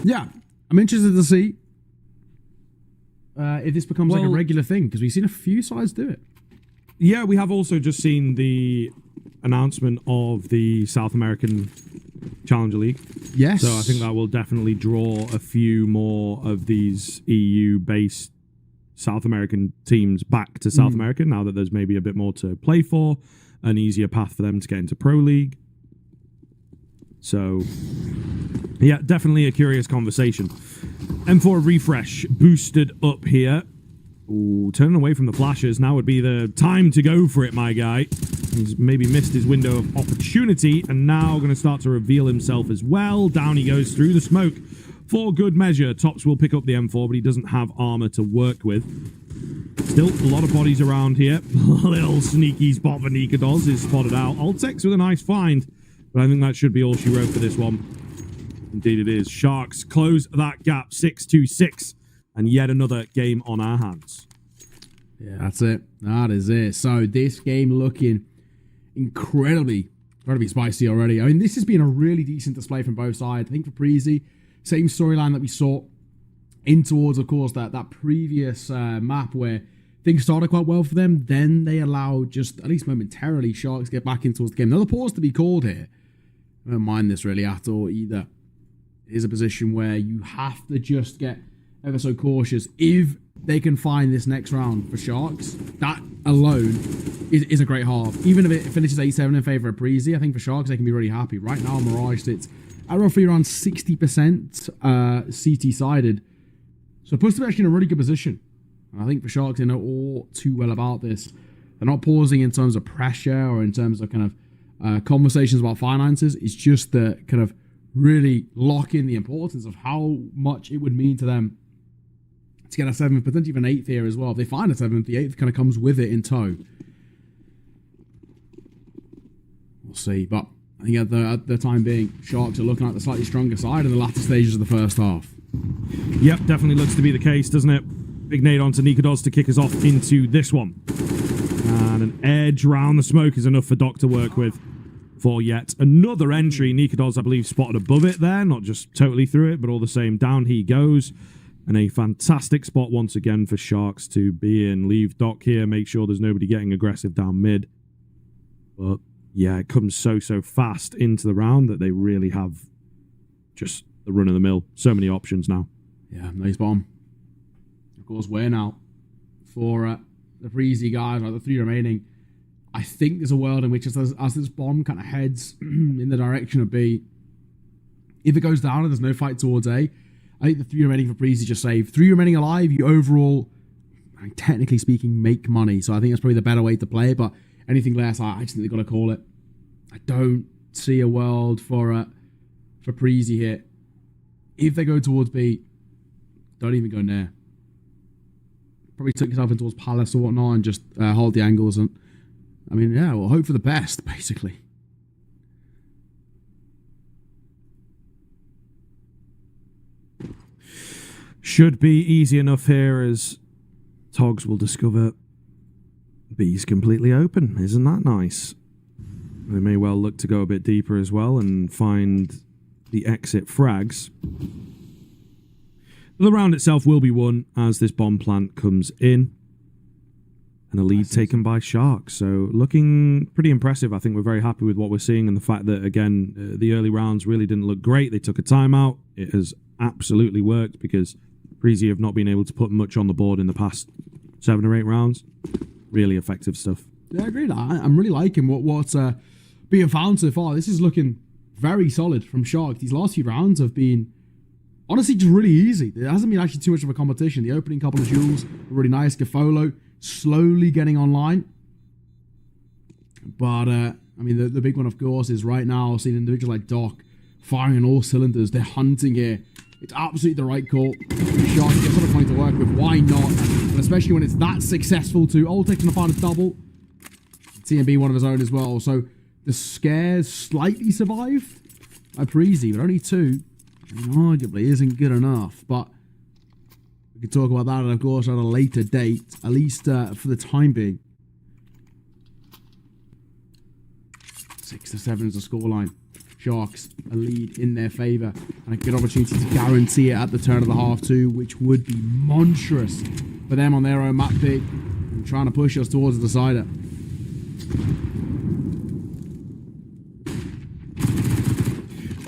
yeah, I'm interested to see if this becomes like a regular thing, because we've seen a few sides do it. Yeah, we have also just seen the announcement of the South American Challenger League. Yes. So I think that will definitely draw a few more of these EU-based South American teams back to South America, now that there's maybe a bit more to play for, an easier path for them to get into Pro League. So, yeah, definitely a curious conversation. M4 refresh boosted up here. Ooh, turning away from the flashes. Now would be the time to go for it, my guy. He's maybe missed his window of opportunity, and now going to start to reveal himself as well. Down he goes through the smoke. For good measure, Tops will pick up the M4, but he doesn't have armor to work with. Still, a lot of bodies around here. Little sneaky spot for Nikados is spotted out. Altex with a nice find, but I think that should be all she wrote for this one. Indeed it is. Sharks close that gap 6-6, and yet another game on our hands. Yeah, that's it. That is it. So this game looking incredibly spicy already. I mean, this has been a really decent display from both sides. I think for Preezy, same storyline that we saw in towards, of course, that previous map where things started quite well for them. Then they allowed, just at least momentarily, Sharks get back in towards the game. Another pause to be called here. I don't mind this really at all either. It is a position where you have to just get ever so cautious. If they can find this next round for Sharks, that alone is a great half. Even if it finishes 8-7 in favor of Preezy, I think for Sharks they can be really happy. Right now, Mirage sits at roughly around 60% CT sided. So it puts them actually in a really good position. And I think for Sharks, they know all too well about this. They're not pausing in terms of pressure or in terms of kind of conversations about finances. It's just the kind of really lock in the importance of how much it would mean to them to get a 7th, potentially even 8th here as well. If they find a 7th, the 8th kind of comes with it in tow. We'll see. But I think at the time being, Sharks are looking at the slightly stronger side in the latter stages of the first half. Yep, definitely looks to be the case, doesn't it? Big nade onto Nikados to kick us off into this one. And an edge round the smoke is enough for Doc to work with for yet another entry. Nikados, I believe, spotted above it there, not just totally through it, but all the same, down he goes. And a fantastic spot once again for Sharks to be in. Leave Doc here, make sure there's nobody getting aggressive down mid. But yeah, it comes so fast into the round that they really have just the run of the mill. So many options now. Yeah, nice bomb. Of course, we're now for the Preezy guys, like the 3 remaining. I think there's a world in which as this bomb kind of heads in the direction of B, if it goes down and there's no fight towards A, I think the 3 remaining for Preezy just save. 3 remaining alive, you overall, technically speaking, make money. So I think that's probably the better way to play it. But anything less, I just think they've got to call it. I don't see a world for Preezy here. If they go towards B, don't even go near. Probably took yourself in towards Palace or whatnot and just hold the angles. And I mean, yeah, we'll hope for the best, basically. Should be easy enough here, as Togs will discover B's completely open. Isn't that nice? They may well look to go a bit deeper as well and find the exit frags. The round itself will be won as this bomb plant comes in. And a lead taken by Sharks. So looking pretty impressive. I think we're very happy with what we're seeing and the fact that, again, the early rounds really didn't look great. They took a timeout. It has absolutely worked because Breezy have not been able to put much on the board in the past 7 or 8 rounds. Really effective stuff. Yeah, I agree. I'm really liking what's being found so far. This is looking very solid from Shark. These last few rounds have been honestly just really easy. There hasn't been actually too much of a competition. The opening couple of duels were really nice. Gafolo slowly getting online. But, I mean, the big one, of course, is right now seeing individuals like Doc firing on all cylinders. They're hunting here. It's absolutely the right call. Shark, you've got a point to work with. Why not? And especially when it's that successful too. Oltek's going to find a double. TMB one of his own as well. So the scares slightly survived by Breezy, but only 2. And arguably isn't good enough. But we can talk about that, of course, at a later date. At least for the time being. 6-7 is the scoreline. Sharks a lead in their favour and a good opportunity to guarantee it at the turn of the half too, which would be monstrous for them on their own map pick and trying to push us towards the decider.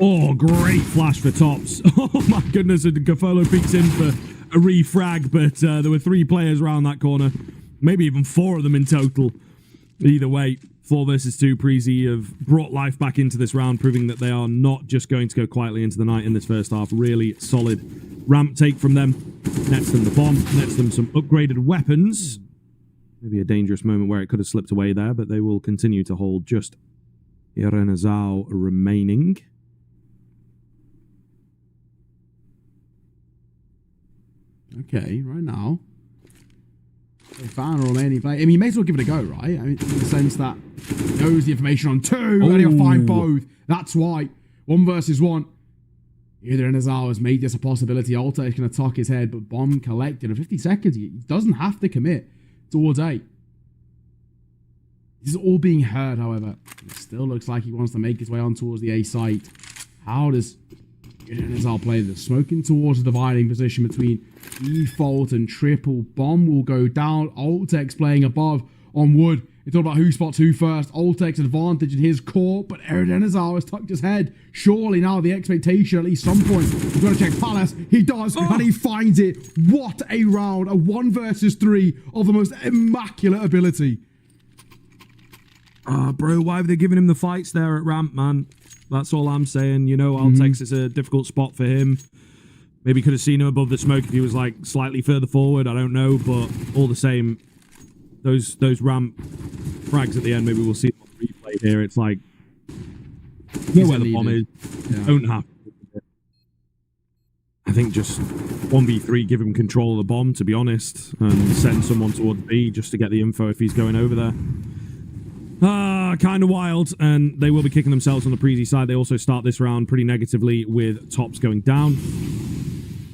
Oh, great flash for Tops. Oh my goodness, and Gafolo peeks in for a refrag, but there were 3 players around that corner, maybe even 4 of them in total. Either way, 4 versus 2, Breezy have brought life back into this round, proving that they are not just going to go quietly into the night in this first half. Really solid ramp take from them. Nets them the bomb, nets them some upgraded weapons. Maybe a dangerous moment where it could have slipped away there, but they will continue to hold just Irenazao remaining. Okay, right now. They found a remaining play. I mean, you may as well give it a go, right? I mean, in the sense that he knows the information on 2, and he'll find both. That's why. 1 versus 1. Either Irenazao has made this a possibility. Alta is going to tuck his head, but bomb collected. In 50 seconds, he doesn't have to commit towards A. This is all being heard, however. It still looks like he wants to make his way on towards the A site. How does Irenazao play this? Smoking towards the dividing position between default and triple. Bomb will go down. Oltek's playing above on wood. It's all about who spots who first. Oltek's advantage in his court, but Irenazao has tucked his head. Surely now the expectation at least some point. He's got to check Palace. He does, and he finds it. What a round. A 1 versus 3 of the most immaculate ability. Bro, why have they given him the fights there at ramp, man? That's all I'm saying. You know, Altex is a difficult spot for him. Maybe could have seen him above the smoke if he was like slightly further forward. I don't know, but all the same, those ramp frags at the end. Maybe we'll see them on the replay here. It's like know where the bomb is. Yeah. Don't have. I think just 1v3, give him control of the bomb. To be honest, and send someone towards B just to get the info if he's going over there. Kind of wild, and they will be kicking themselves on the Breezy side. They also start this round pretty negatively with Tops going down.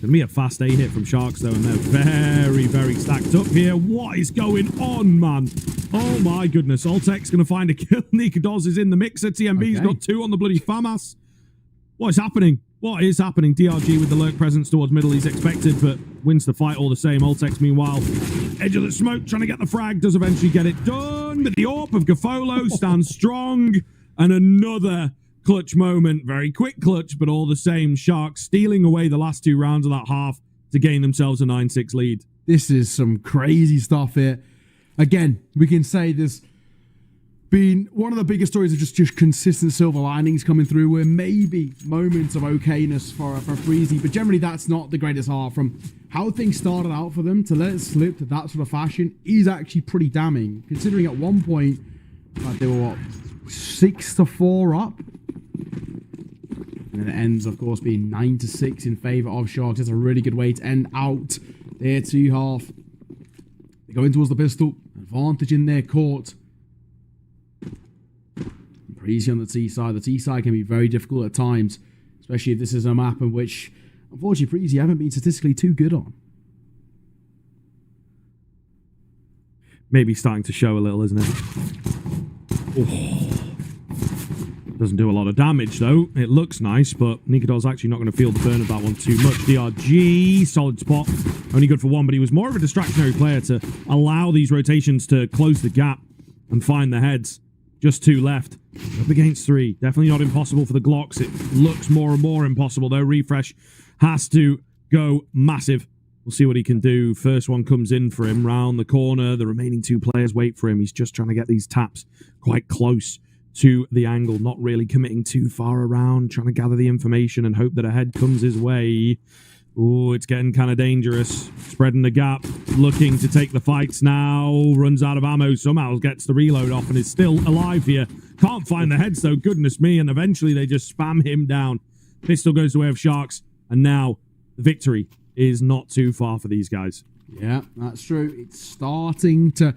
Gonna be a fast A hit from Sharks though, and they're very, very stacked up here. What is going on, man? Oh my goodness. Oltek's gonna find a kill. Nikadoz is in the mixer. TMB's got 2 on the bloody FAMAS. What is happening? What is happening? DRG with the lurk presence towards middle. He's expected, but wins the fight all the same. Oltek's meanwhile, edge of the smoke, trying to get the frag. Does eventually get it done, but the AWP of Gafolo stands strong. And another clutch moment. Very quick clutch, but all the same. Sharks stealing away the last 2 rounds of that half to gain themselves a 9-6 lead. This is some crazy stuff here. Again, we can say this been one of the biggest stories of just consistent silver linings coming through, where maybe moments of okayness for Breezy, but generally that's not the greatest half. From how things started out for them to let it slip to that sort of fashion is actually pretty damning, considering at one point they were 6-4 up, and it ends of course being 9-6 in favor of Sharks. That's a really good way to end out their 2 half. They go in towards the pistol, advantage in their court. Breezy on the T side. The T side can be very difficult at times, especially if this is a map in which, unfortunately, Breezy haven't been statistically too good on. Maybe starting to show a little, isn't it? Oh. Doesn't do a lot of damage, though. It looks nice, but Nikador's actually not going to feel the burn of that one too much. DRG, solid spot. Only good for 1, but he was more of a distractionary player to allow these rotations to close the gap and find the heads. Just 2 left. Up against 3. Definitely not impossible for the Glocks. It looks more and more impossible, though. Refresh has to go massive. We'll see what he can do. First one comes in for him round the corner. The remaining two players wait for him. He's just trying to get these taps quite close to the angle, not really committing too far around, trying to gather the information and hope that a head comes his way. Oh, it's getting kind of dangerous. Spreading the gap, looking to take the fights now. Runs out of ammo, somehow gets the reload off and is still alive here. Can't find the heads though, goodness me, and eventually they just spam him down. Pistol goes the way of Sharks, and now the victory is not too far for these guys. Yeah, that's true. It's starting to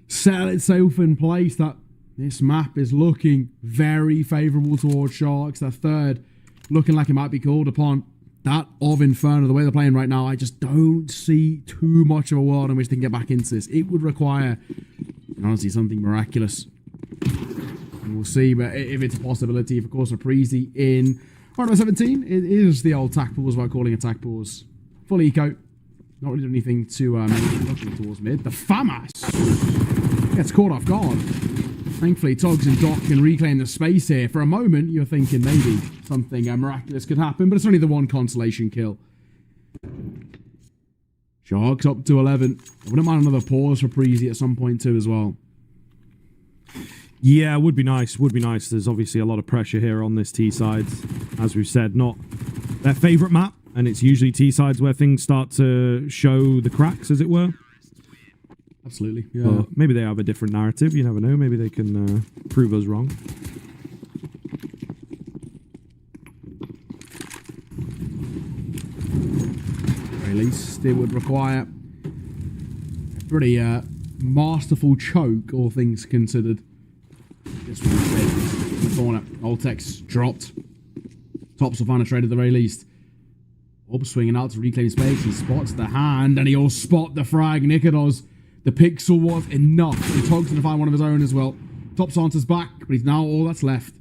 settle itself in place that this map is looking very favourable towards Sharks. That third looking like it might be called upon. That of Inferno, the way they're playing right now, I just don't see too much of a world in which they can get back into this. It would require, honestly, something miraculous. And we'll see, but if it's a possibility, of course, for Preezy in round number 17, it is the old tack pools, what I'm calling attack pools. Full eco. Not really doing anything to looking towards mid. The FAMAS gets caught off guard. Thankfully, Togs and Doc can reclaim the space here. For a moment, you're thinking maybe something miraculous could happen, but it's only the one consolation kill. Sharks up to 11. I wouldn't mind another pause for Preezy at some point too as well. Yeah, would be nice. Would be nice. There's obviously a lot of pressure here on this T side. As we've said, not their favourite map, and it's usually T sides where things start to show the cracks, as it were. Absolutely. Yeah. Maybe they have a different narrative. You never know. Maybe they can prove us wrong. At least it would require a pretty masterful choke, all things considered. This one in the corner. Oltex dropped. Tops will find a trade at the very least. Orb swinging out to reclaim space. He spots the hand, and he'll spot the frag. Nikodos. The pixel was enough. And Togs to find one of his own as well. Tops answers back, but he's now all that's left.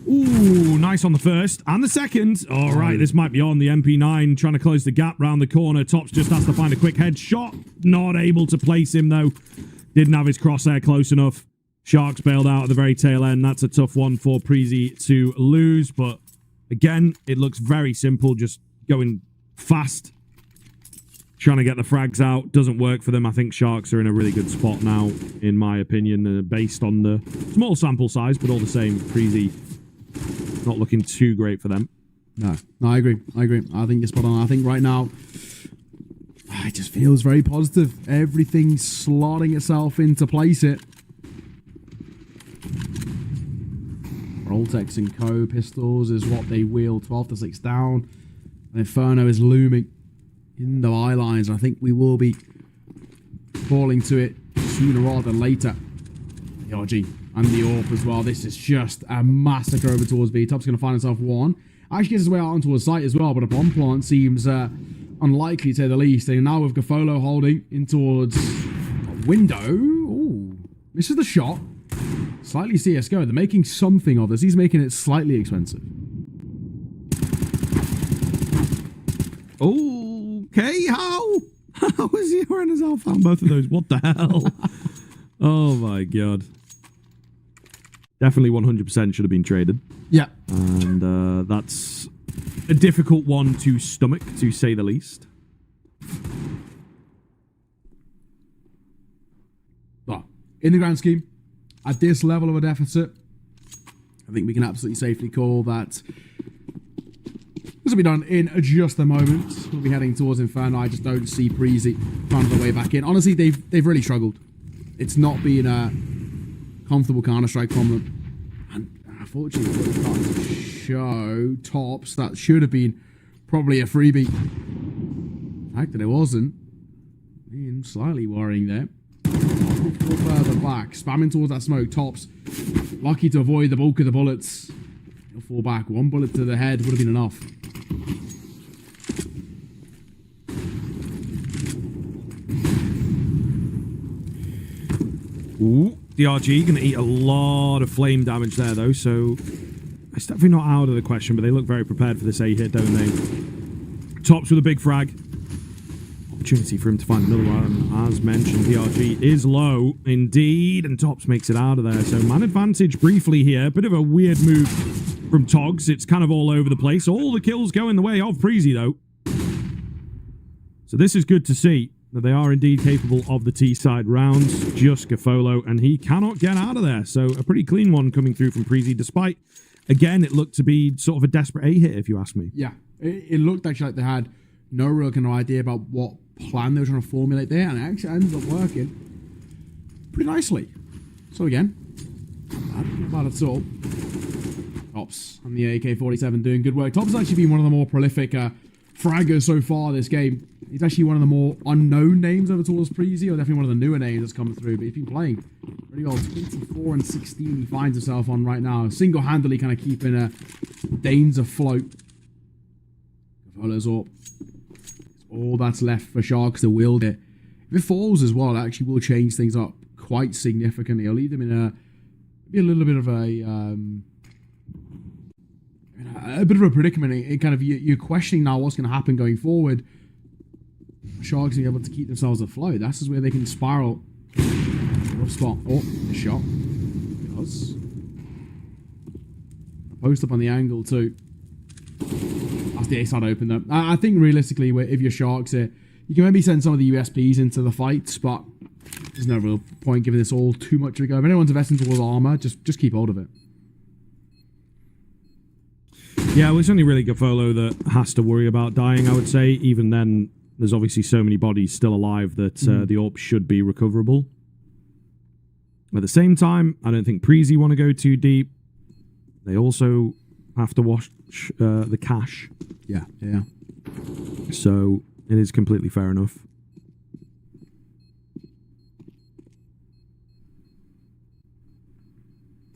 Ooh, nice on the first. And the second. All right, this might be on. The MP9 trying to close the gap round the corner. Tops just has to find a quick headshot. Not able to place him, though. Didn't have his crosshair close enough. Sharks bailed out at the very tail end. That's a tough one for Preezy to lose. But again, it looks very simple. Just going fast. Trying to get the frags out. Doesn't work for them. I think Sharks are in a really good spot now, in my opinion, based on the small sample size, but all the same, Preezy not looking too great for them. No, I agree. I think you're spot on. I think right now, it just feels very positive. Everything's slotting itself into place here. Roltex and Co. Pistols is what they wheel. 12-6 down. And Inferno is looming in the eye lines. I think we will be falling to it sooner rather than later. The RG and the AWP as well. This is just a massacre over towards B. Top's going to find himself one. Actually gets his way out onto a site as well, but a bomb plant seems unlikely to say the least. And now with Gafolo holding in towards a window. Ooh, misses the shot. Slightly CSGO. They're making something of this. He's making it slightly expensive. Okay, how is he wearing his alpha on both of those? What the hell? Oh my god. Definitely 100% should have been traded. Yeah. And that's a difficult one to stomach, to say the least. But in the grand scheme, at this level of a deficit, I think we can absolutely safely call that this will be done in just a moment. We'll be heading towards Inferno. I just don't see Preezy finding their way back in. Honestly, they've really struggled. It's not been a comfortable Counter-Strike from them. And unfortunately, it's starting to show Tops. That should have been probably a freebie. The fact that it wasn't, being slightly worrying there. Further back, spamming towards that smoke. Tops lucky to avoid the bulk of the bullets. He'll fall back. One bullet to the head would have been enough. Ooh, the RG going to eat a lot of flame damage there, though, so it's definitely not out of the question, but they look very prepared for this A hit, don't they? Tops with a big frag. Opportunity for him to find another one. As mentioned, the RG is low, indeed, and Tops makes it out of there. So man advantage briefly here. Bit of a weird move from Togs. It's kind of all over the place. All the kills go in the way of Preezy, though. So this is good to see that they are indeed capable of the T-side rounds. Just Gafolo, and he cannot get out of there. So a pretty clean one coming through from Preezy, despite, again, it looked to be sort of a desperate A hit, if you ask me. Yeah, it looked actually like they had no real kind of idea about what plan they were trying to formulate there, and it actually ends up working pretty nicely. So again, not bad at all. Tops and the AK-47 doing good work. Tops has actually been one of the more prolific fraggers so far this game. He's actually one of the more unknown names over towards Preezy, or definitely one of the newer names that's come through, but he's been playing pretty well. 24 and 16 he finds himself on right now, single-handedly kind of keeping Danes afloat. Follows up. All that's left for Sharks to wield it. If it falls as well, it actually will change things up quite significantly. It'll leave them in a little bit of a bit of a predicament. It kind of you're questioning now what's going to happen going forward. Sharks are able to keep themselves afloat. That's just where they can spiral. Rough spot. Oh, a shot. Because a post up on the angle too. That's the A-side open though. I think realistically, if you're Sharks here, you can maybe send some of the USPs into the fights, but there's no real point giving this all too much of a go. If anyone's investing towards armor, just keep hold of it. Yeah, well, it's only really Gafolo that has to worry about dying, I would say. Even then, there's obviously so many bodies still alive that the AWP should be recoverable. At the same time, I don't think Preezy want to go too deep. They also have to wash the cash. Yeah. So it is completely fair enough.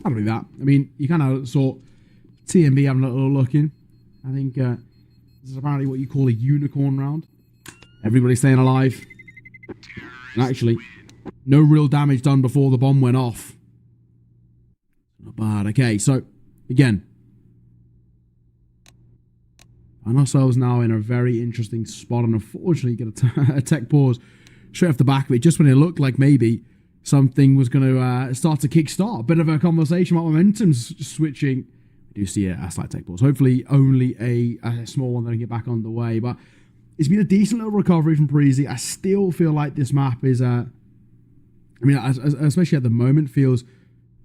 Probably that. I mean, you kind of saw TMB having a little look in. I think this is apparently what you call a unicorn round. Everybody staying alive. And actually, no real damage done before the bomb went off. Not bad. Okay, so, again. Find ourselves now in a very interesting spot, and unfortunately get a tech pause straight off the back of it, just when it looked like maybe something was going to start to kickstart. A bit of a conversation about momentum's switching. We do see a slight tech pause. Hopefully only a small one that can get back on the way, but it's been a decent little recovery from Preezy. I still feel like this map is, I mean, especially at the moment, feels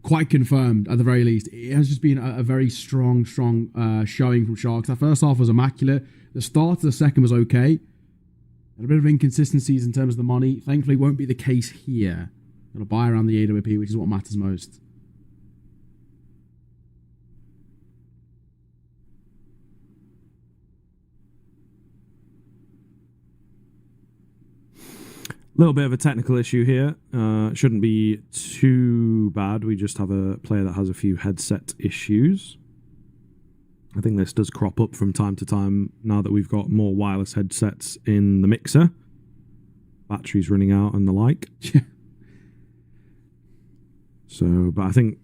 quite confirmed at the very least. It has just been a very strong showing from Sharks. That first half was immaculate. The start of the second was okay. Had a bit of inconsistencies in terms of the money. Thankfully, won't be the case here. Got to buy around the AWP, which is what matters most. Little bit of a technical issue here. Shouldn't be too bad. We just have a player that has a few headset issues. I think this does crop up from time to time now that we've got more wireless headsets in the mixer. Batteries running out and the like. So, but I think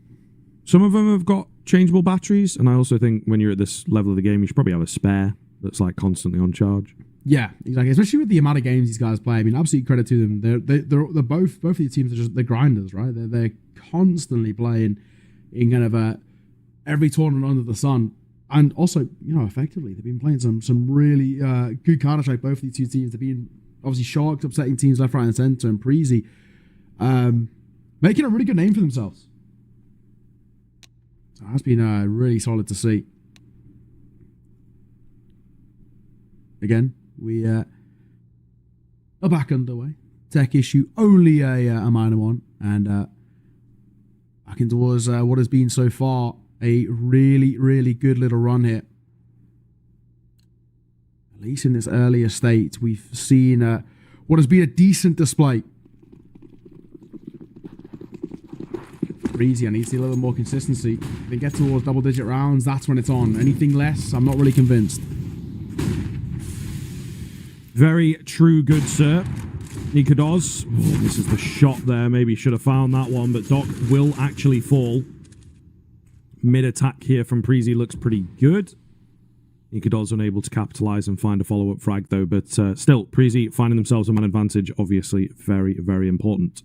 some of them have got changeable batteries, and I also think when you're at this level of the game, you should probably have a spare that's like constantly on charge. Yeah, exactly. Especially with the amount of games these guys play. I mean, absolute credit to them. They're both of these teams are just they're grinders, right? They're constantly playing in kind of every tournament under the sun, and also effectively they've been playing some really good Counter-Strike. Both of these two teams, they've been obviously Sharks upsetting teams left, right, and center, and Preezy making a really good name for themselves. So that's been really solid to see. Again, we are back underway. Tech issue, only a minor one, and back into what has been so far a really good little run here. At least in this earlier state, we've seen what has been a decent display. Easy. I need to see a little more consistency. If they get towards double-digit rounds, that's when it's on. Anything less, I'm not really convinced. Very true, good sir. Nikodos. Oh, this is the shot there. Maybe should have found that one, but Doc will actually fall. Mid-attack here from Preezy looks pretty good. Nikodos unable to capitalize and find a follow-up frag, though, but still, Preezy finding themselves a man advantage, obviously very, very important.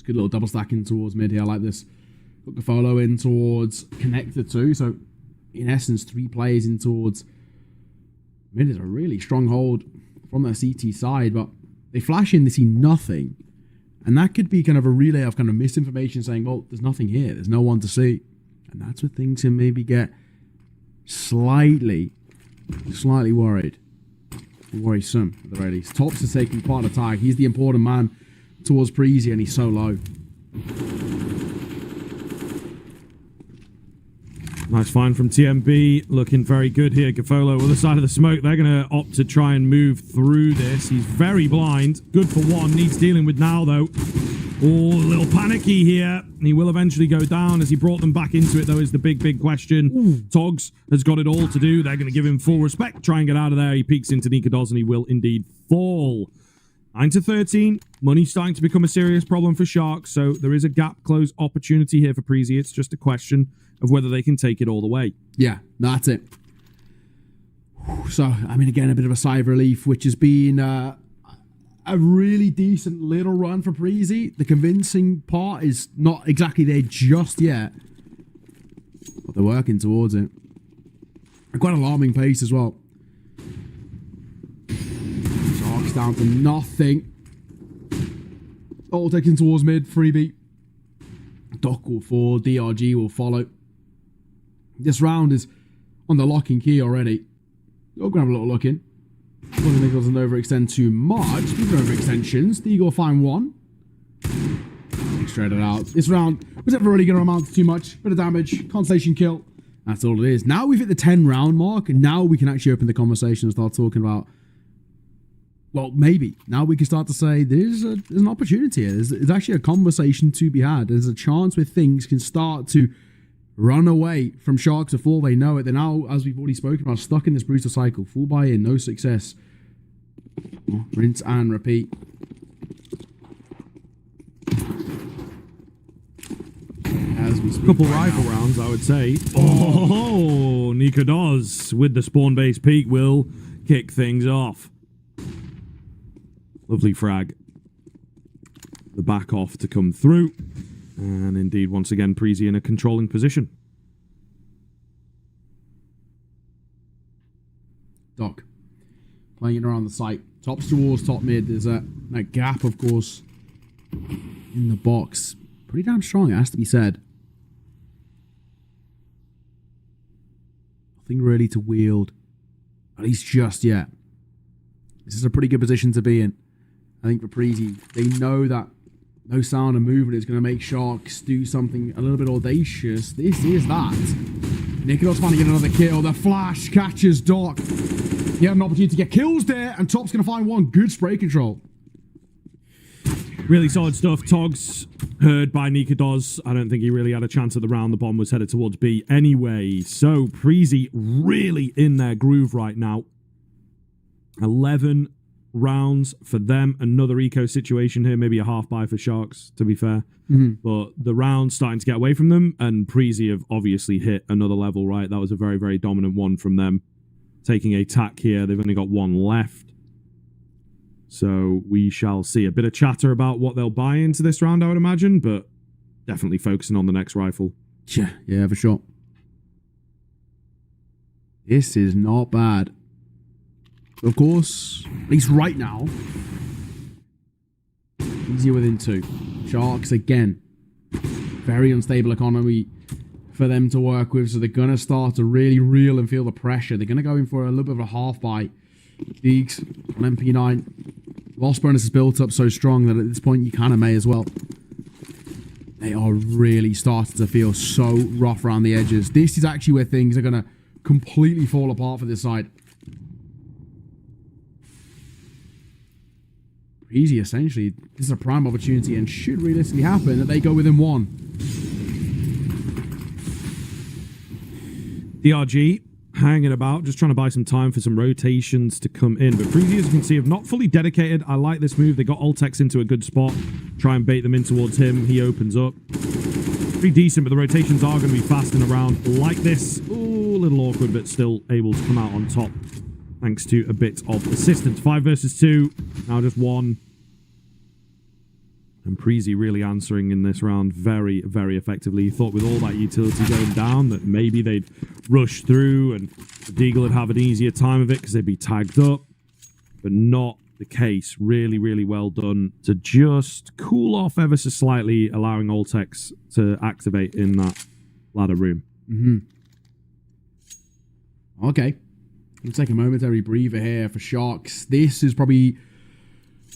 Good little double stacking towards mid here. I like this Put Gafolo in towards Connector 2. So, in essence, 3 players in towards mid is a really strong hold from their CT side. But they flash in, they see nothing. And that could be kind of a relay of kind of misinformation saying, well, there's nothing here. There's no one to see. And that's where things can maybe get slightly worried. Worrisome at the very least. Tops is taking part of the tag. He's the important man towards Breezy, and he's so low. Nice find from TMB. Looking very good here. Gafolo, other side of the smoke. They're going to opt to try and move through this. He's very blind. Good for one. Needs dealing with now, though. Oh, a little panicky here. He will eventually go down. As he brought them back into it, though, is the big question. Togs has got it all to do. They're going to give him full respect. Try and get out of there. He peeks into Nikados, and he will indeed fall. 9-13. Money's starting to become a serious problem for Sharks, so there is a gap close opportunity here for Preezy. It's just a question of whether they can take it all the way. Yeah, that's it. So, I mean, again, a bit of a sigh of relief, which has been a really decent little run for Preezy. The convincing part is not exactly there just yet, but they're working towards it. A quite alarming pace as well. Sharks down to nothing. All taken towards mid, freebie. Doc will fall, DRG will follow. This round is on the locking key already. You'll grab a little look in. I don't think it doesn't overextend too much. Speaking of overextensions, the Eagle will find one. Straight it out. This round was never really going to amount to too much. Bit of damage, constellation kill. That's all it is. Now we've hit the 10 round mark, and now we can actually open the conversation and start talking about, well, maybe. Now we can start to say there's an opportunity here. There's actually a conversation to be had. There's a chance where things can start to run away from Sharks before they know it. They're now, as we've already spoken about, stuck in this brutal cycle. Full buy-in, no success. Rinse and repeat. As we speak, couple rifle rounds, I would say. Oh, Nikados with the spawn-based peak will kick things off. Lovely frag. The back off to come through. And indeed, once again, Preezy in a controlling position. Doc playing it around the site. Tops towards top mid. There's that gap, of course, in the box. Pretty damn strong, it has to be said. Nothing really to wield, at least just yet. This is a pretty good position to be in. I think for Preezy, they know that no sound and movement is going to make Sharks do something a little bit audacious. This is that. Nikados finally get another kill. The flash catches Doc. He had an opportunity to get kills there, and Top's going to find one. Good spray control. Really solid stuff. Togs heard by Nikados. I don't think he really had a chance at the round. The bomb was headed towards B anyway. So Preezy really in their groove right now. 11 rounds for them. Another eco situation here. Maybe a half buy for Sharks, to be fair. But the round's starting to get away from them, and Preezy have obviously hit another level, right? That was a very, very dominant one from them. Taking a tack here. They've only got one left. So we shall see. A bit of chatter about what they'll buy into this round, I would imagine, but definitely focusing on the next rifle. Yeah, for sure. This is not bad. Of course, at least right now, easier within 2. Sharks, again, very unstable economy for them to work with, so they're going to start to really reel and feel the pressure. They're going to go in for a little bit of a half buy. Deeks on MP9. Loss bonus is built up so strong that at this point you kind of may as well. They are really starting to feel so rough around the edges. This is actually where things are going to completely fall apart for this side. Easy, essentially. This is a prime opportunity and should realistically happen that they go within 1. DRG hanging about, just trying to buy some time for some rotations to come in. But Preezy, as you can see, have not fully dedicated. I like this move. They got Ultex into a good spot. Try and bait them in towards him. He opens up. Pretty decent, but the rotations are going to be fast and around like this. Ooh, a little awkward, but still able to come out on top. Thanks to a bit of assistance. 5 versus 2. Now just 1. And Preezy really answering in this round very, very effectively. He thought with all that utility going down that maybe they'd rush through and the Deagle would have an easier time of it because they'd be tagged up. But not the case. Really, really well done to just cool off ever so slightly, allowing Altex to activate in that ladder room. Okay. Let's take a momentary breather here for Sharks. This is probably,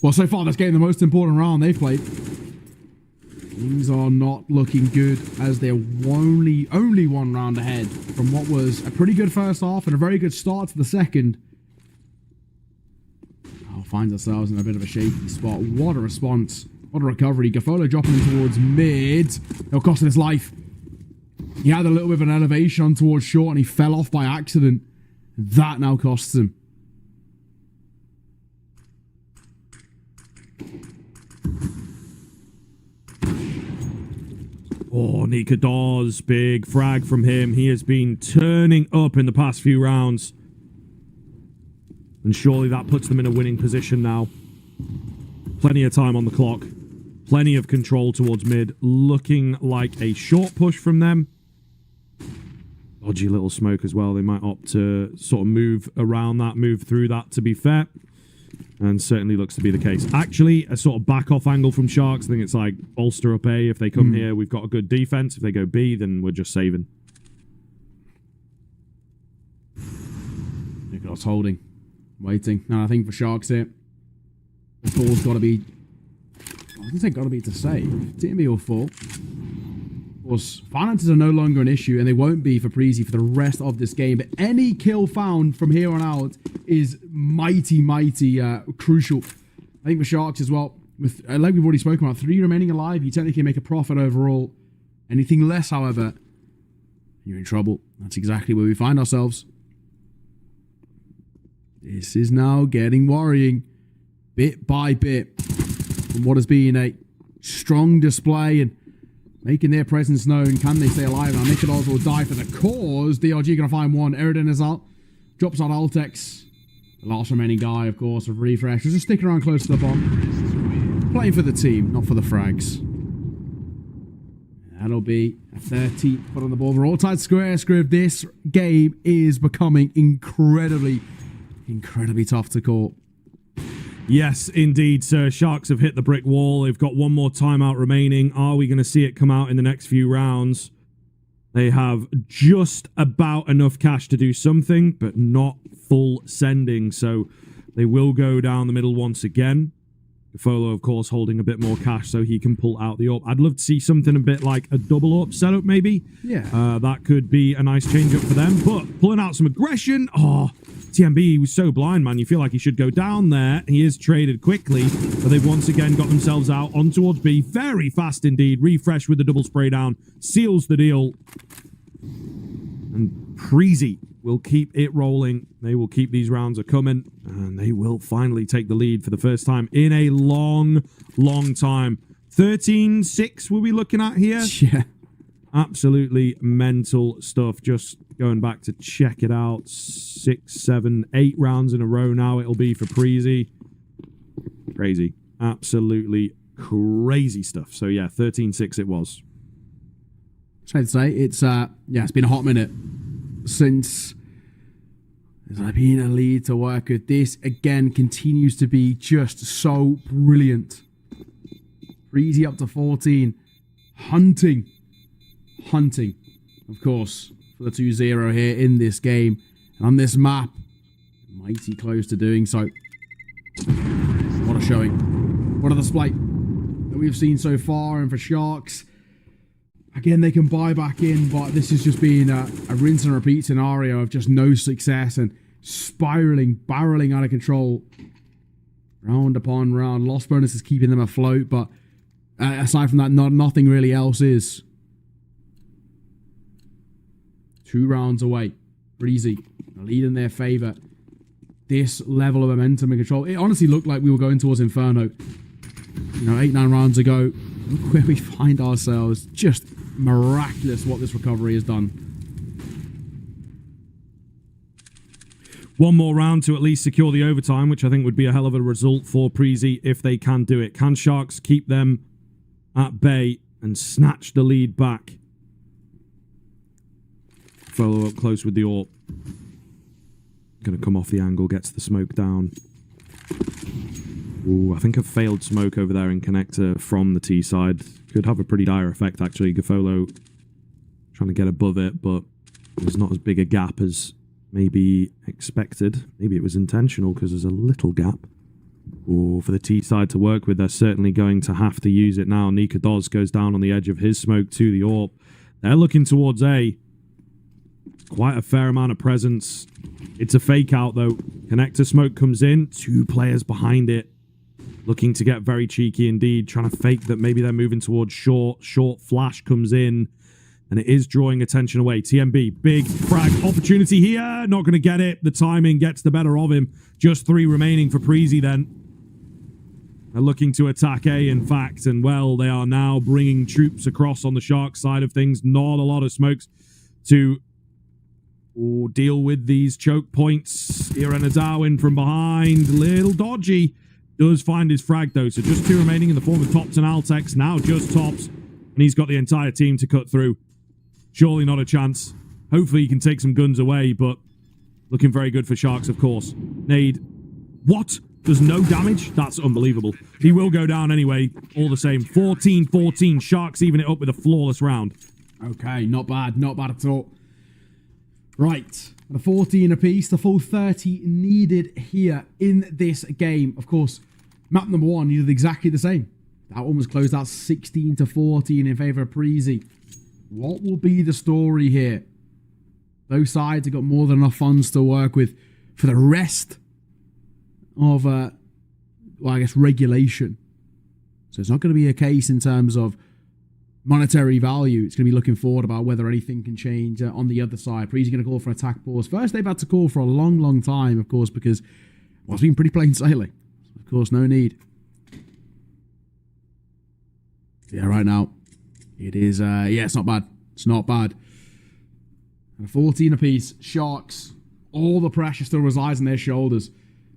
well, so far this game, the most important round they've played. Things are not looking good as they're only one round ahead from what was a pretty good first half and a very good start to the second. Finds ourselves in a bit of a shaky spot. What a response. What a recovery. Gafolo dropping him towards mid. It'll cost him his life. He had a little bit of an elevation on towards short and he fell off by accident. That now costs him. Oh, Nika Dawes, big frag from him. He has been turning up in the past few rounds. And surely that puts them in a winning position now. Plenty of time on the clock. Plenty of control towards mid. Looking like a short push from them. Dodgy little smoke as well. They might opt to sort of move around that, move through that, to be fair. And certainly looks to be the case. Actually, a sort of back-off angle from Sharks. I think it's like bolster up A. If they come here, we've got a good defense. If they go B, then we're just saving. Nicholas holding. Waiting. No, I think for Sharks here, the fall's got to be, I think it's got to be to save. TMB will fall. Of course, finances are no longer an issue, and they won't be for Preezy for the rest of this game. But any kill found from here on out is mighty crucial. I think for Sharks as well, with like we've already spoken about, 3 remaining alive, you technically make a profit overall. Anything less, however, you're in trouble. That's exactly where we find ourselves. This is now getting worrying, bit by bit, from what has been a strong display and making their presence known. Can they stay alive? Now Nicolas will die for the cause. DRG going to find one. Eridan is out. Drops out Altex. The last remaining guy, of course, of Refresh. Just sticking around close to the bomb. Playing for the team, not for the frags. That'll be a 30 put on the board. We're all tied square. This game is becoming incredibly tough to call. Yes, indeed, sir. Sharks have hit the brick wall. They've got one more timeout remaining. Are we going to see it come out in the next few rounds? They have just about enough cash to do something, but not full sending. So they will go down the middle once again. Gafolo, of course, holding a bit more cash so he can pull out the AWP. I'd love to see something a bit like a double AWP setup, maybe. Yeah. That could be a nice change up for them. But pulling out some aggression. Oh, TMB was so blind, man. You feel like he should go down there. He is traded quickly, but they've once again got themselves out on towards B. Very fast indeed. Refresh with the double spray down. Seals the deal. And Preezy will keep it rolling. They will keep these rounds a coming, and they will finally take the lead for the first time in a long time. 13-6 were we looking at here? Yeah. Absolutely mental stuff. Just going back to check it out. 6, 7, 8 rounds in a row now it'll be for Preezy. Crazy. Absolutely crazy stuff. So yeah, 13-6 it was. I'd say it's been a hot minute since there's been a lead to work with. This again continues to be just so brilliant. Preezy up to 14, hunting, of course, for the 2-0 here in this game. And on this map, mighty close to doing so. What a showing. What a display that we've seen so far. And for Sharks, again, they can buy back in, but this has just been a rinse and repeat scenario of just no success and barreling out of control. Round upon round. Lost bonus is keeping them afloat, but aside from that, nothing really else is. 2 rounds away. Preezy, a lead in their favour. This level of momentum and control. It honestly looked like we were going towards Inferno. 8-9 rounds ago. Look where we find ourselves. Just miraculous what this recovery has done. One more round to at least secure the overtime, which I think would be a hell of a result for Preezy if they can do it. Can Sharks keep them at bay and snatch the lead back. Follow up close with the AWP. Going to come off the angle, gets the smoke down. Ooh, I think a failed smoke over there in connector from the T side. Could have a pretty dire effect, actually. Gafolo trying to get above it, but there's not as big a gap as maybe expected. Maybe it was intentional because there's a little gap. Ooh, for the T side to work with, they're certainly going to have to use it now. Nika Doz goes down on the edge of his smoke to the AWP. They're looking towards A. Quite a fair amount of presence. It's a fake out though. Connector smoke comes in. 2 players behind it. Looking to get very cheeky indeed. Trying to fake that maybe they're moving towards short. Short flash comes in. And it is drawing attention away. TMB, big frag opportunity here. Not going to get it. The timing gets the better of him. Just 3 remaining for Preezy then. They're looking to attack A, in fact. And, well, they are now bringing troops across on the Shark side of things. Not a lot of smokes to deal with these choke points. Irenadao in from behind. Little dodgy. Does find his frag, though. So just 2 remaining in the form of Tops and Altex. Now just Tops. And he's got the entire team to cut through. Surely not a chance. Hopefully he can take some guns away, but looking very good for Sharks, of course. Nade. What? Does no damage? That's unbelievable. He will go down anyway, all the same. 14-14. Sharks even it up with a flawless round. Okay, not bad. Not bad at all. Right. The 14 apiece. The full 30 needed here in this game. Of course, map number 1 needed exactly the same. That one was closed out 16-14 in favour of Preezy. What will be the story here? Both sides have got more than enough funds to work with for the rest of, well, I guess, regulation. So it's not going to be a case in terms of monetary value. It's going to be looking forward about whether anything can change on the other side. Preezy going to call for attack pause. First, they've had to call for a long, long time, of course, because, well, it's been pretty plain sailing. Of course, no need. Yeah, right now, it is, yeah, it's not bad. It's not bad. And 14 apiece. Sharks, all the pressure still resides on their shoulders.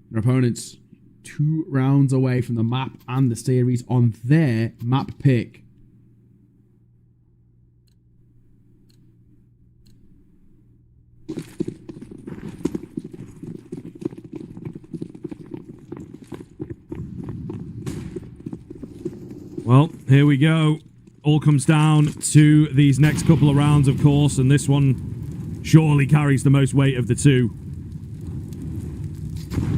Their opponents 2 rounds away from the map and the series on their map pick. Well, here we go. All comes down to these next couple of rounds, of course, and this one surely carries the most weight of the 2.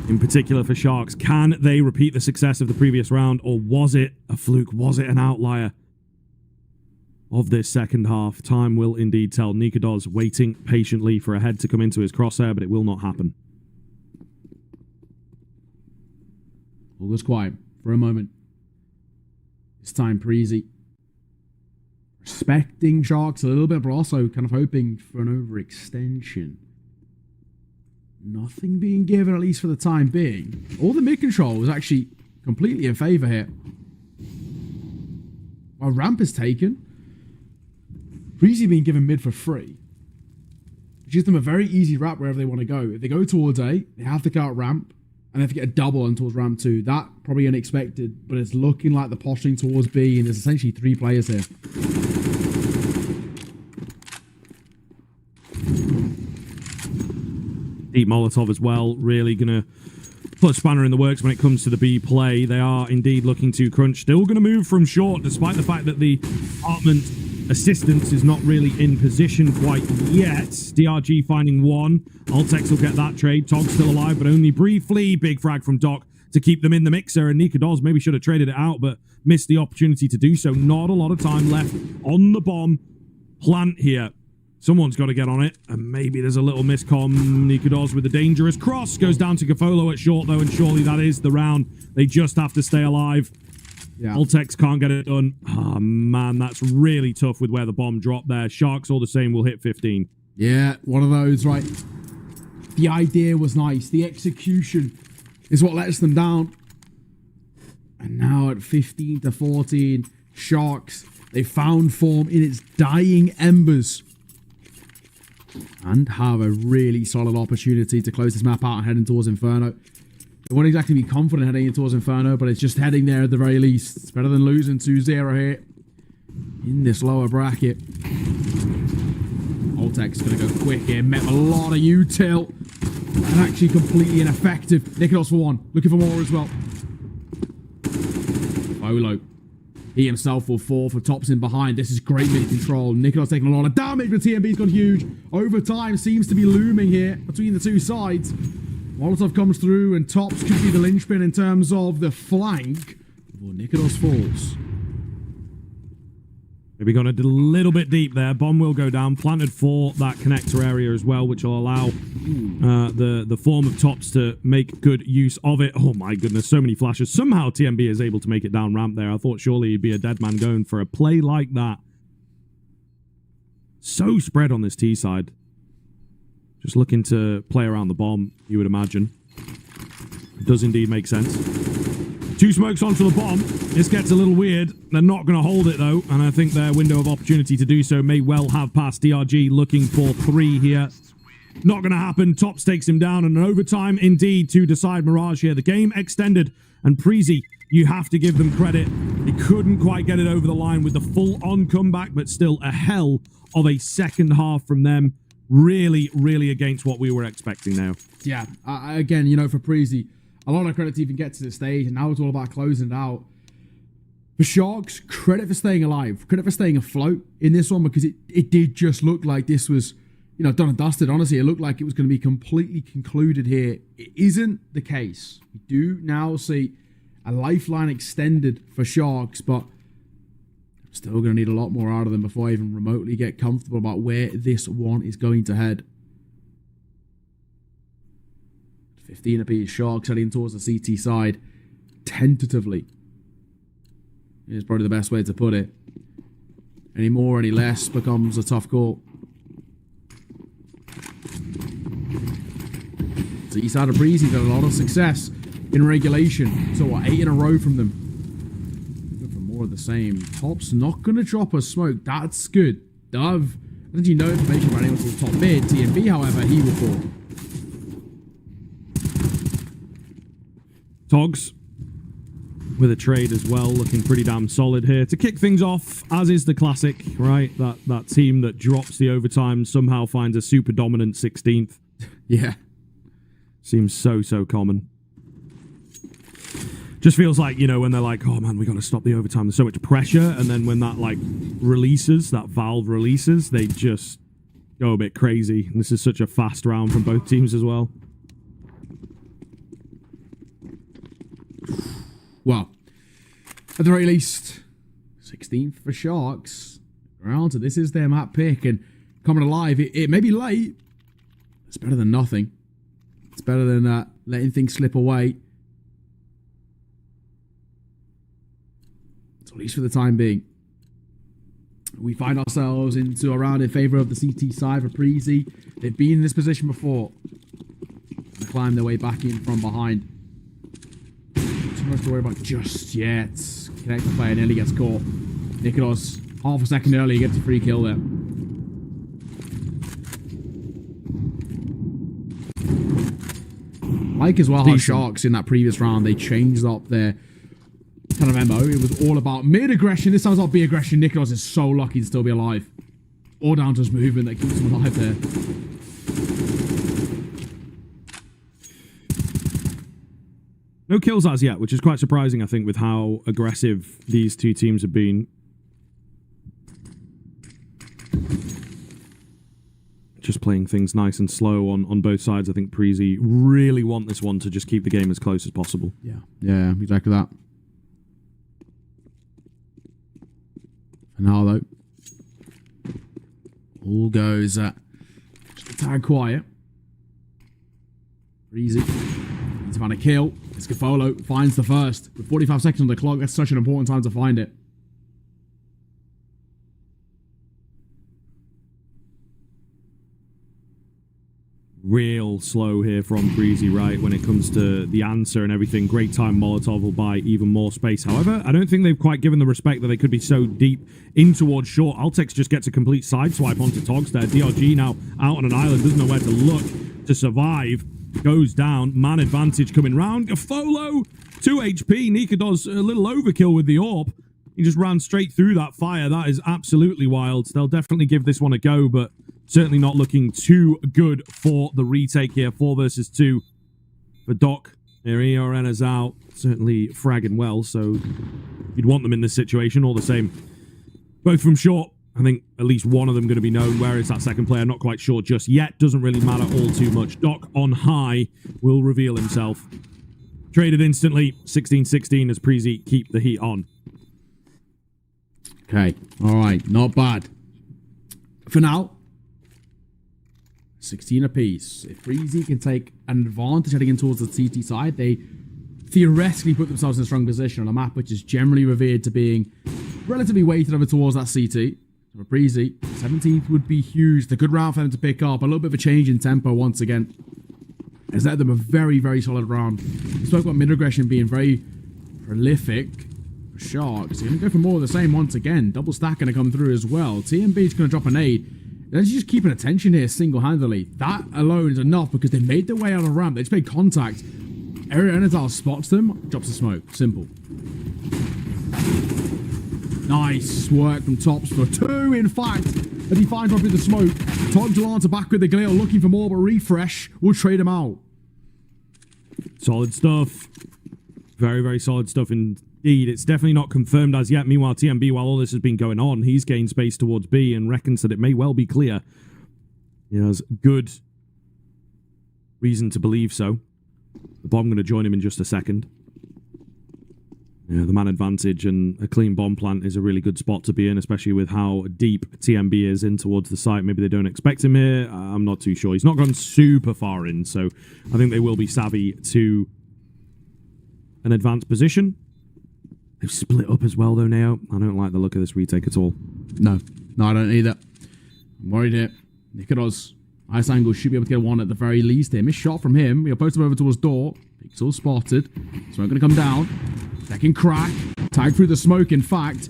In particular for Sharks. Can they repeat the success of the previous round, or was it a fluke? Was it an outlier of this second half? Time will indeed tell. Nika Doz waiting patiently for a head to come into his crosshair, but it will not happen. All goes quiet for a moment. This time, Preezy respecting Sharks a little bit, but also kind of hoping for an overextension. Nothing being given, at least for the time being. All the mid control was actually completely in favour here. While ramp is taken, Preezy being given mid for free. It gives them a very easy wrap wherever they want to go. If they go towards A, they have to go out ramp, and they have to get a double on towards ramp 2. That probably unexpected, but it's looking like they're posturing towards B, and there's essentially 3 players here. Deep Molotov as well, really going to put a spanner in the works when it comes to the B play. They are indeed looking to crunch. Still going to move from short, despite the fact that the apartment assistance is not really in position quite yet. DRG finding 1. Altex will get that trade. Tog's still alive, but only briefly. Big frag from Doc to keep them in the mixer, and Nika Doz maybe should have traded it out, but missed the opportunity to do so. Not a lot of time left on the bomb plant here. Someone's got to get on it, and maybe there's a little miscomm. Nika Doz with a dangerous cross. Goes down to Gafolo at short, though, and surely that is the round. They just have to stay alive. Yeah. Altex can't get it done. Oh, man, that's really tough with where the bomb dropped there. Sharks, all the same, will hit 15. Yeah, one of those, right? The idea was nice. The execution is what lets them down. And now at 15-14, Sharks, they found form in its dying embers. And have a really solid opportunity to close this map out and heading towards Inferno. It won't exactly be confident heading in towards Inferno, but it's just heading there at the very least. It's better than losing 2-0 here in this lower bracket. Oltek's going to go quick here. Met a lot of util. And actually completely ineffective. Nikolos for one. Looking for more as well. Olo. He himself will fall for tops in behind. This is great mid control. Nikolos taking a lot of damage, but TMB's gone huge. Overtime seems to be looming here between the two sides. Molotov comes through, and tops could be the linchpin in terms of the flank. Well, Nikolos falls. Maybe gone a little bit deep there. Bomb will go down. Planted for that connector area as well, which will allow the form of tops to make good use of it. Oh my goodness, so many flashes. Somehow TMB is able to make it down ramp there. I thought surely he'd be a dead man going for a play like that. So spread on this T side. Just looking to play around the bomb, you would imagine. It does indeed make sense. 2 smokes onto the bomb. This gets a little weird. They're not going to hold it, though. And I think their window of opportunity to do so may well have passed. DRG looking for 3 here. Not going to happen. Tops takes him down. And an overtime, indeed, to decide Mirage here. The game extended. And Preezy, you have to give them credit. They couldn't quite get it over the line with the full-on comeback. But still, a hell of a second half from them. Really, really against what we were expecting now. Yeah. Again, you know, for Preezy, a lot of credit to even get to this stage, and now it's all about closing it out. For Sharks, credit for staying alive, credit for staying afloat in this one, because it did just look like this was, you know, done and dusted. Honestly, it looked like it was going to be completely concluded here. It isn't the case. We do now see a lifeline extended for Sharks, but I'm still going to need a lot more out of them before I even remotely get comfortable about where this one is going to head. 15 apiece. Sharks heading towards the CT side. Tentatively. Is probably the best way to put it. Any more, any less becomes a tough call. So East side of Breezy got a lot of success in regulation. So what, 8 in a row from them. Looking for more of the same. Top's not going to drop a smoke. That's good. Dove. Did you know information about anyone until top mid? TMB, however, he will fall. Togs with a trade as well, looking pretty damn solid here. To kick things off, as is the classic, right? That team that drops the overtime somehow finds a super dominant 16th. Yeah. Seems so common. Just feels like, you know, when they're like, oh man, we got to stop the overtime. There's so much pressure. And then when that like releases, that valve releases, they just go a bit crazy. And this is such a fast round from both teams as well. Well, at the very least, 16th for Sharks. Around to this is their map pick, and coming alive, it may be late. It's better than nothing. It's better than letting things slip away. So at least for the time being. We find ourselves into a round in favour of the CT side for Preezy. They've been in this position before. They climb their way back in from behind. Much to worry about just yet. Connector player nearly gets caught. Nikolos, half a second early, gets a free kill there. Like as well how Sharks in that previous round, they changed up their kind of MO. It was all about mid-aggression. This time it's not B-aggression. Nikolos is so lucky to still be alive. Or down to his movement that keeps him alive there. No kills as yet, which is quite surprising, I think, with how aggressive these two teams have been. Just playing things nice and slow on both sides. I think Preezy really want this one to just keep the game as close as possible. Yeah, exactly that. For now, though, all goes just a tad quiet. Preezy needs to find a kill. Scafolo finds the first. With 45 seconds on the clock, that's such an important time to find it. Real slow here from Breezy, right, when it comes to the answer and everything. Great time Molotov will buy even more space. However, I don't think they've quite given the respect that they could be so deep in towards short. Altex just gets a complete sideswipe onto Togs there. DRG now out on an island, doesn't know where to look to survive. goes down. Man advantage coming round. Gafolo, 2 HP. Nikados a little overkill with the AWP. He just ran straight through that fire. That is absolutely wild. They'll definitely give this one a go, but certainly not looking too good for the retake here. 4 versus 2 for Doc. Their ERN is out. Certainly fragging well, so you'd want them in this situation all the same. Both from short. I think at least one of them going to be known. Where is that second player? Not quite sure just yet. Doesn't really matter all too much. Doc on high will reveal himself. Traded instantly. 16-16 as Preezy keep the heat on. Okay. All right. Not bad. For now, 16 apiece. If Preezy can take an advantage heading in towards the CT side, they theoretically put themselves in a strong position on a map which is generally revered to being relatively weighted over towards that CT. For Preezy, 17th would be huge. The good round for them to pick up. A little bit of a change in tempo once again. Has led them a very, very solid round. We spoke about mid-aggression being very prolific for Sharks. They're going to go for more of the same once again. Double stack going to come through as well. TMB's going to drop a nade. They're just keeping attention here single-handedly. That alone is enough because they made their way out of the ramp. They just made contact. Enazal spots them, drops the smoke. Simple. Nice work from Tops for 2, in fact. A Define drop in the smoke. Togs will answer back with the Gale, looking for more, but Refresh will trade him out. Solid stuff. Very, very solid stuff indeed. It's definitely not confirmed as yet. Meanwhile, TMB, while all this has been going on, he's gained space towards B and reckons that it may well be clear. He has good reason to believe so. The bomb going to join him in just a second. Yeah, the man advantage and a clean bomb plant is a really good spot to be in, especially with how deep TMB is in towards the site. Maybe they don't expect him here. I'm not too sure. He's not gone super far in, so I think they will be savvy to an advanced position. They've split up as well, though, Neo. I don't like the look of this retake at all. No, I don't either. I'm worried here. Nikados, ice angle should be able to get one at the very least here. Missed shot from him. He'll post him over towards door. Pixel spotted. Smoke going to come down. Second crack. Tagged through the smoke, in fact.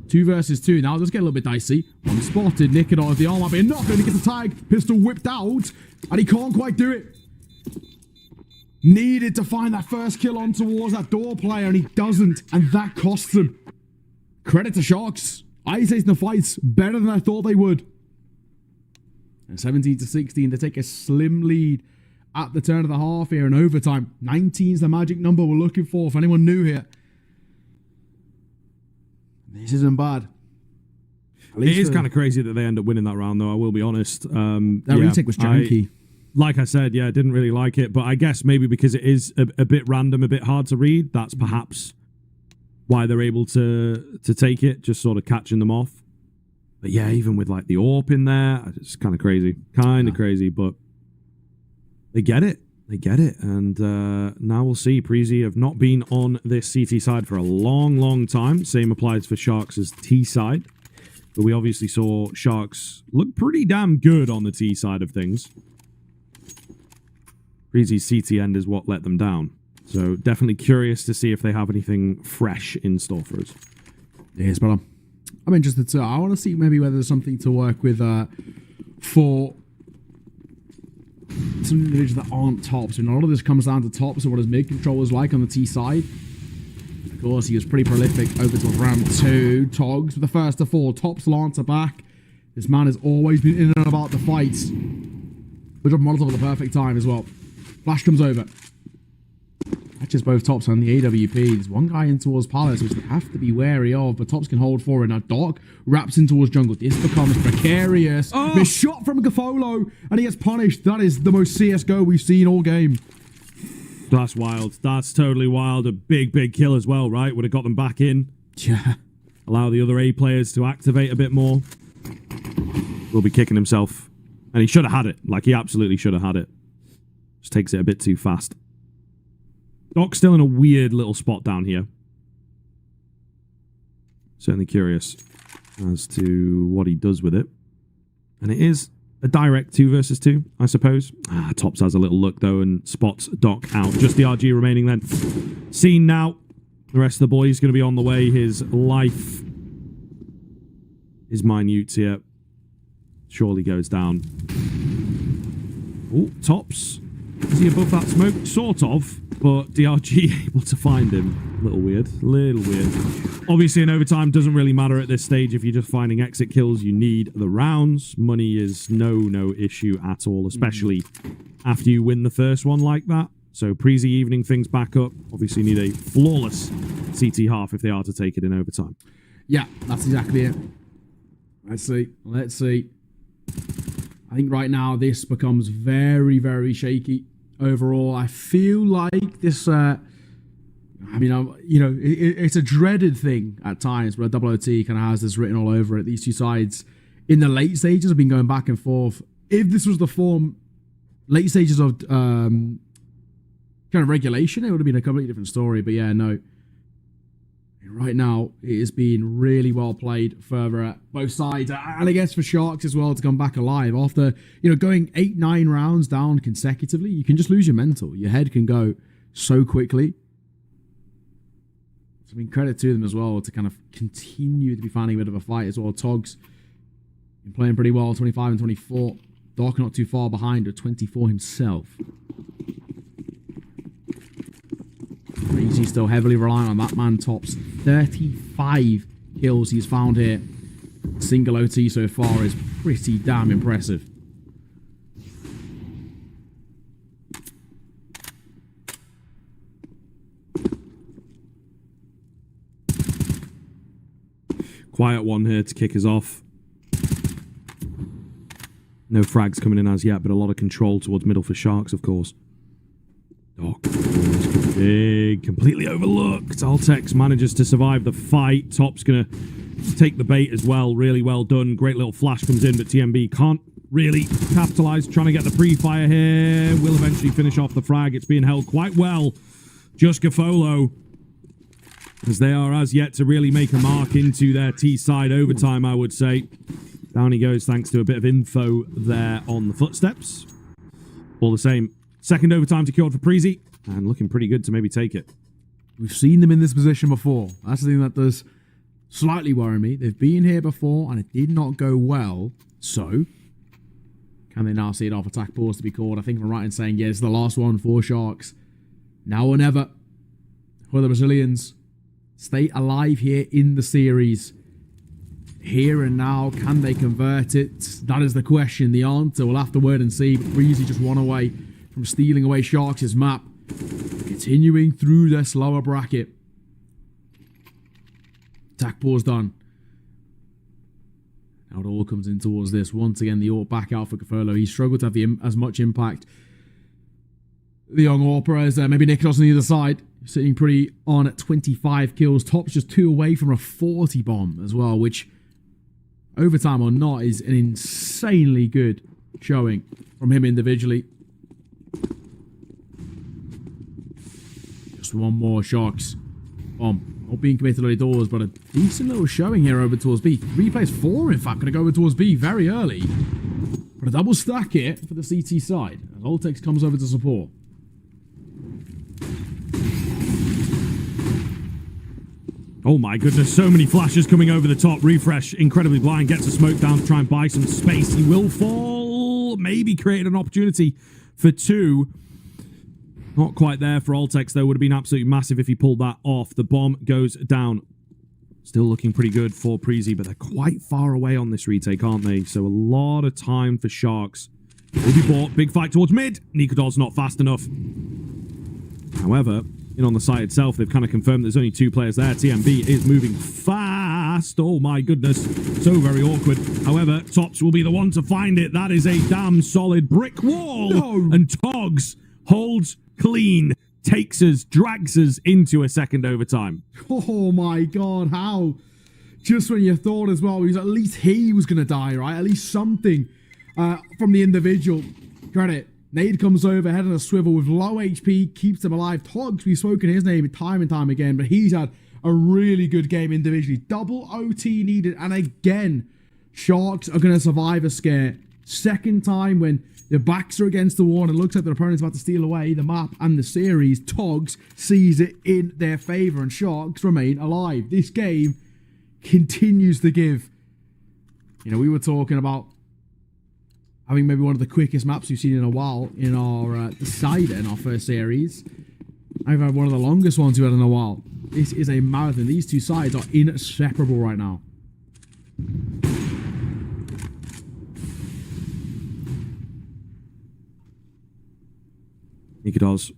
2 versus 2. Now let's get a little bit dicey. One spotted. Nikados, the arm might be enough. Then he gets the tag. Pistol whipped out. And he can't quite do it. Needed to find that first kill on towards that door player, and he doesn't. And that costs him. Credit to Sharks. Ice Ace in the fights. Better than I thought they would. And 17-16, they take a slim lead at the turn of the half here in overtime. 19 is the magic number we're looking for if anyone new here. This isn't bad. It is kind of crazy that they end up winning that round, though, I will be honest. That retake was janky. Like I said, yeah, I didn't really like it, but I guess maybe because it is a bit random, a bit hard to read, that's perhaps why they're able to take it, just sort of catching them off. But yeah, even with like the AWP in there, it's kind of crazy. Crazy, but they get it. They get it. And now we'll see. Preezy have not been on this CT side for a long, long time. Same applies for Sharks as T side. But we obviously saw Sharks look pretty damn good on the T side of things. Preezy's CT end is what let them down. So definitely curious to see if they have anything fresh in store for us. Yes, but I'm interested too. I want to see maybe whether there's something to work with for some individuals that aren't tops. And a lot of this comes down to tops and what his mid control is like on the T side. Of course, he was pretty prolific over to round 2. Togs with the first to fall. Tops Lancer back. This man has always been in and about the fights. We drop Molotov at the perfect time as well. Flash comes over. Catches both Tops on the AWP. There's one guy in towards Palace, which we have to be wary of, but Tops can hold for it. Now Doc wraps in towards jungle. This becomes precarious. The shot from Gafolo, and he gets punished. That is the most CSGO we've seen all game. That's wild. That's totally wild. A big, big kill as well, right? Would have got them back in. Yeah. Allow the other A players to activate a bit more. Will be kicking himself. And he should have had it. Like, he absolutely should have had it. Just takes it a bit too fast. Doc's still in a weird little spot down here. Certainly curious as to what he does with it. And it is a direct 2 versus 2, I suppose. Tops has a little look, though, and spots Doc out. Just the RG remaining then. Seen now. The rest of the boys going to be on the way. His life is minute here. Surely goes down. Oh, Tops Is he above that smoke? Sort of, but DRG able to find him. A little weird. Obviously, in overtime doesn't really matter at this stage. If you're just finding exit kills, you need the rounds. Money is no issue at all, especially after you win the first one like that. So Preezy evening things back up. Obviously need a flawless CT half if they are to take it in overtime. Yeah, that's exactly it. Let's see. I think right now this becomes very, very shaky overall. I feel like this, it's a dreaded thing at times, but Double OT kind of has this written all over it. These two sides in the late stages have been going back and forth. If this was the form, late stages of kind of regulation, it would have been a completely different story. But yeah, no. Right now, it has been really well played further at both sides. And I guess for Sharks as well to come back alive after, going 8-9 rounds down consecutively, you can just lose your mental. Your head can go so quickly. So, credit to them as well to kind of continue to be finding a bit of a fight as well. Togs been playing pretty well, 25 and 24. Doc not too far behind at 24 himself. He's still heavily reliant on that man. Tops 35 kills he's found here. Single OT so far is pretty damn impressive. Quiet one here to kick us off. No frags coming in as yet, but a lot of control towards middle for Sharks, of course. Doc. Big, completely overlooked. Altex manages to survive the fight. Top's going to take the bait as well. Really well done. Great little flash comes in, but TMB can't really capitalize. Trying to get the pre-fire here. Will eventually finish off the frag. It's being held quite well. Just Gafolo, as they are as yet to really make a mark into their T-side overtime, I would say. Down he goes thanks to a bit of info there on the footsteps. All the same, second overtime secured for Preezy. And looking pretty good to maybe take it. We've seen them in this position before. That's the thing that does slightly worry me. They've been here before and it did not go well. So, can they now see it off? Attack pause to be called. I think I'm right in saying, yeah, it's the last one for Sharks. Now or never. For the Brazilians, stay alive here in the series. Here and now, can they convert it? That is the question. The answer, we'll have to wait and see. But Breezy just one away from stealing away Sharks' map. Continuing through their slower bracket. Attack pause done. Now it all comes in towards this. Once again, the AWP back out for Gafolo. He struggled to have as much impact. The young AWPer as maybe Nikos on the other side. Sitting pretty on at 25 kills. Top's just 2 away from a 40 bomb as well, which, overtime or not, is an insanely good showing from him individually. Just one more Sharks bomb. Not being committed early doors, but a decent little showing here over towards B. 3 plays 4, in fact, going to go over towards B very early. But a double stack here for the CT side. As Altex comes over to support. Oh my goodness, so many flashes coming over the top. Refresh, incredibly blind, gets a smoke down to try and buy some space. He will fall, maybe create an opportunity for 2. Not quite there for Altex, though. Would have been absolutely massive if he pulled that off. The bomb goes down. Still looking pretty good for Preezy, but they're quite far away on this retake, aren't they? So a lot of time for Sharks. Will be bought. Big fight towards mid. Nikodol's not fast enough. However, on the site itself, they've kind of confirmed there's only 2 players there. TMB is moving fast. Oh my goodness. So very awkward. However, Tops will be the one to find it. That is a damn solid brick wall. No. And Togs holds clean. Takes us, drags us into a second overtime. Oh my god, how? Just when you thought as well, at least he was going to die, right? At least something from the individual. Credit. Nade comes over, head on a swivel with low HP, keeps him alive. Togs, we've spoken his name time and time again, but he's had a really good game individually. Double OT needed, and again, Sharks are going to survive a scare. Second time when their backs are against the wall and it looks like their opponent's about to steal away the map and the series, Togs sees it in their favour and Sharks remain alive. This game continues to give. We were talking about having maybe one of the quickest maps we've seen in a while in our decider in our first series. I've had one of the longest ones we've had in a while. This is a marathon. These two sides are inseparable right now. Nikados,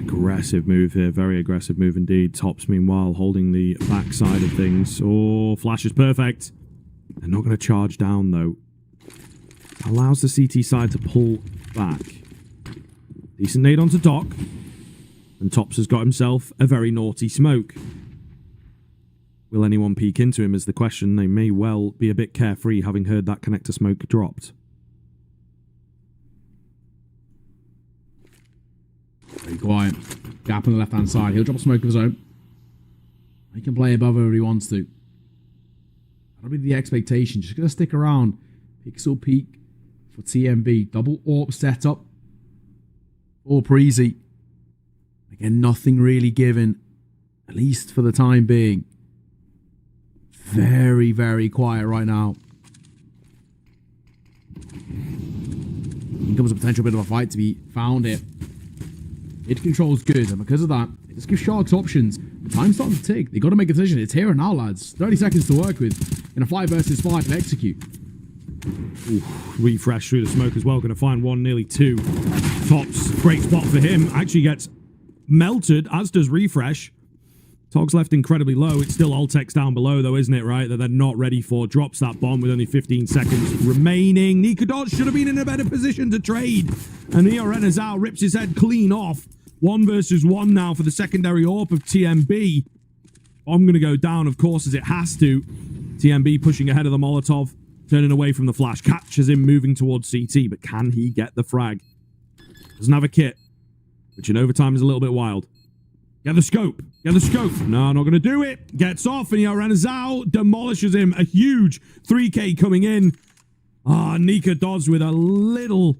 aggressive move here, very aggressive move indeed. Tops, meanwhile, holding the backside of things. Oh, flash is perfect. They're not going to charge down, though. Allows the CT side to pull back. Decent nade onto Doc. And Tops has got himself a very naughty smoke. Will anyone peek into him is the question. They may well be a bit carefree, having heard that connector smoke dropped. Very quiet. Gap on the left-hand side. He'll drop a smoke of his own. He can play above wherever he wants to. That'll be the expectation. Just going to stick around. Pixel peek for TMB. Double AWP setup. Or Preezy. Again, nothing really given. At least for the time being. Very, very quiet right now. Here comes a potential bit of a fight to be found here. Hit control's good, and because of that, it just gives Sharks options. The time's starting to tick. They've got to make a decision. It's here and now, lads. 30 seconds to work with in a 5 versus 5 to execute. Ooh, refresh through the smoke as well. Going to find one, nearly two. Tops, great spot for him. Actually gets melted, as does refresh. Tog's left incredibly low. It's still Altex down below, though, isn't it, right? That they're not ready for. Drops that bomb with only 15 seconds remaining. Nikados should have been in a better position to trade. And Esports rips his head clean off. 1 versus 1 now for the secondary AWP of TMB. I'm going to go down, of course, as it has to. TMB pushing ahead of the Molotov, turning away from the flash. Catches him moving towards CT, but can he get the frag? Doesn't have a kit, which in overtime is a little bit wild. Get the scope. Get the scope. No, not going to do it. Gets off, and Esports demolishes him. A huge 3K coming in. Ah, Nikados with a little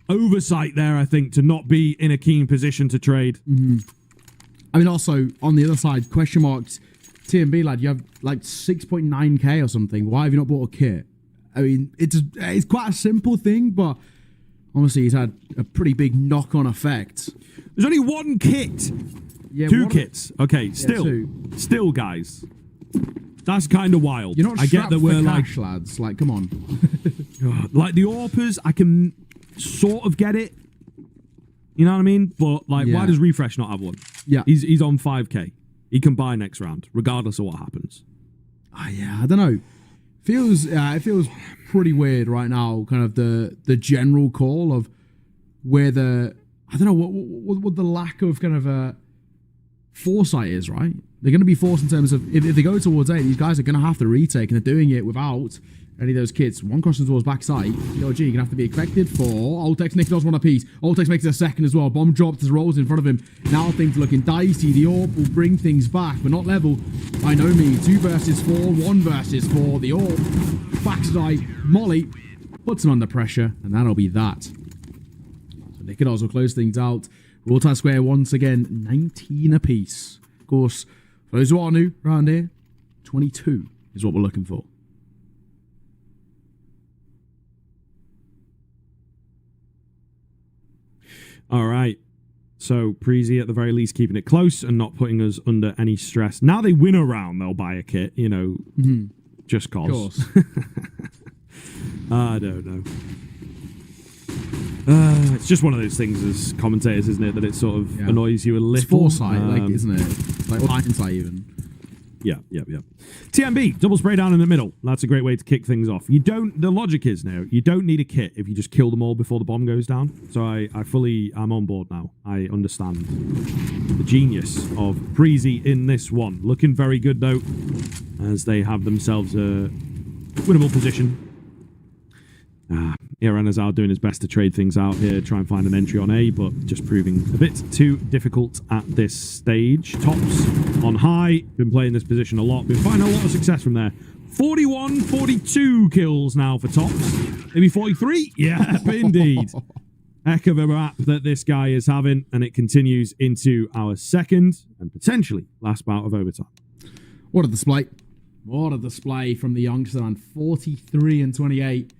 oversight there, I think, to not be in a keen position to trade. I mean, also, on the other side, question marks. TMB, lad, you have like 6.9k or something. Why have you not bought a kit? I mean, it's quite a simple thing, but honestly, he's had a pretty big knock-on effect. There's only 1 kit. Yeah, 2 kits. Okay, still, guys. That's kind of wild. You're not I get that we're cash, lads. Like, come on. Like the AWPers, I can sort of get it. You know what I mean? But like, why does Refresh not have one? Yeah, he's on 5k. He can buy next round, regardless of what happens. Yeah, I don't know. It feels pretty weird right now. Kind of the general call of where I don't know what the lack of kind of foresight is. Right, they're going to be forced in terms of if they go towards A, these guys are going to have to retake, and they're doing it without any of those kits. One crossing towards backside. Yo, G, you're going to have to be expected for Altex. Nick does one apiece. Altex makes it a second as well. Bomb drops as rolls in front of him. Now things looking dicey. The AWP will bring things back, but not level by no means. 2 versus 4, 1 versus 4. The AWP backside Molly puts him under pressure, and that'll be that. So Nikados will close things out. Roll tie square once again, 19 apiece. Of course, for those who are new around here, 22 is what we're looking for. All right. So Preezy at the very least keeping it close and not putting us under any stress. Now they win a round, they'll buy a kit, you know, just cause. Of course. I don't know. It's just one of those things as commentators, isn't it, that it sort of annoys you a little. It's foresight, like, isn't it? Like hindsight even. Yeah. TMB, double spray down in the middle. That's a great way to kick things off. The logic is now, you don't need a kit if you just kill them all before the bomb goes down. So I'm on board now. I understand the genius of Preezy in this one. Looking very good, though, as they have themselves a winnable position. Esports doing his best to trade things out here, try and find an entry on A, but just proving a bit too difficult at this stage. Tops on high, been playing this position a lot, been finding a lot of success from there. 41, 42 kills now for Tops. Maybe 43? Yeah, indeed. Heck of a map that this guy is having, and it continues into our second and potentially last bout of overtime. What a display. What a display from the youngster, on 43 and 28.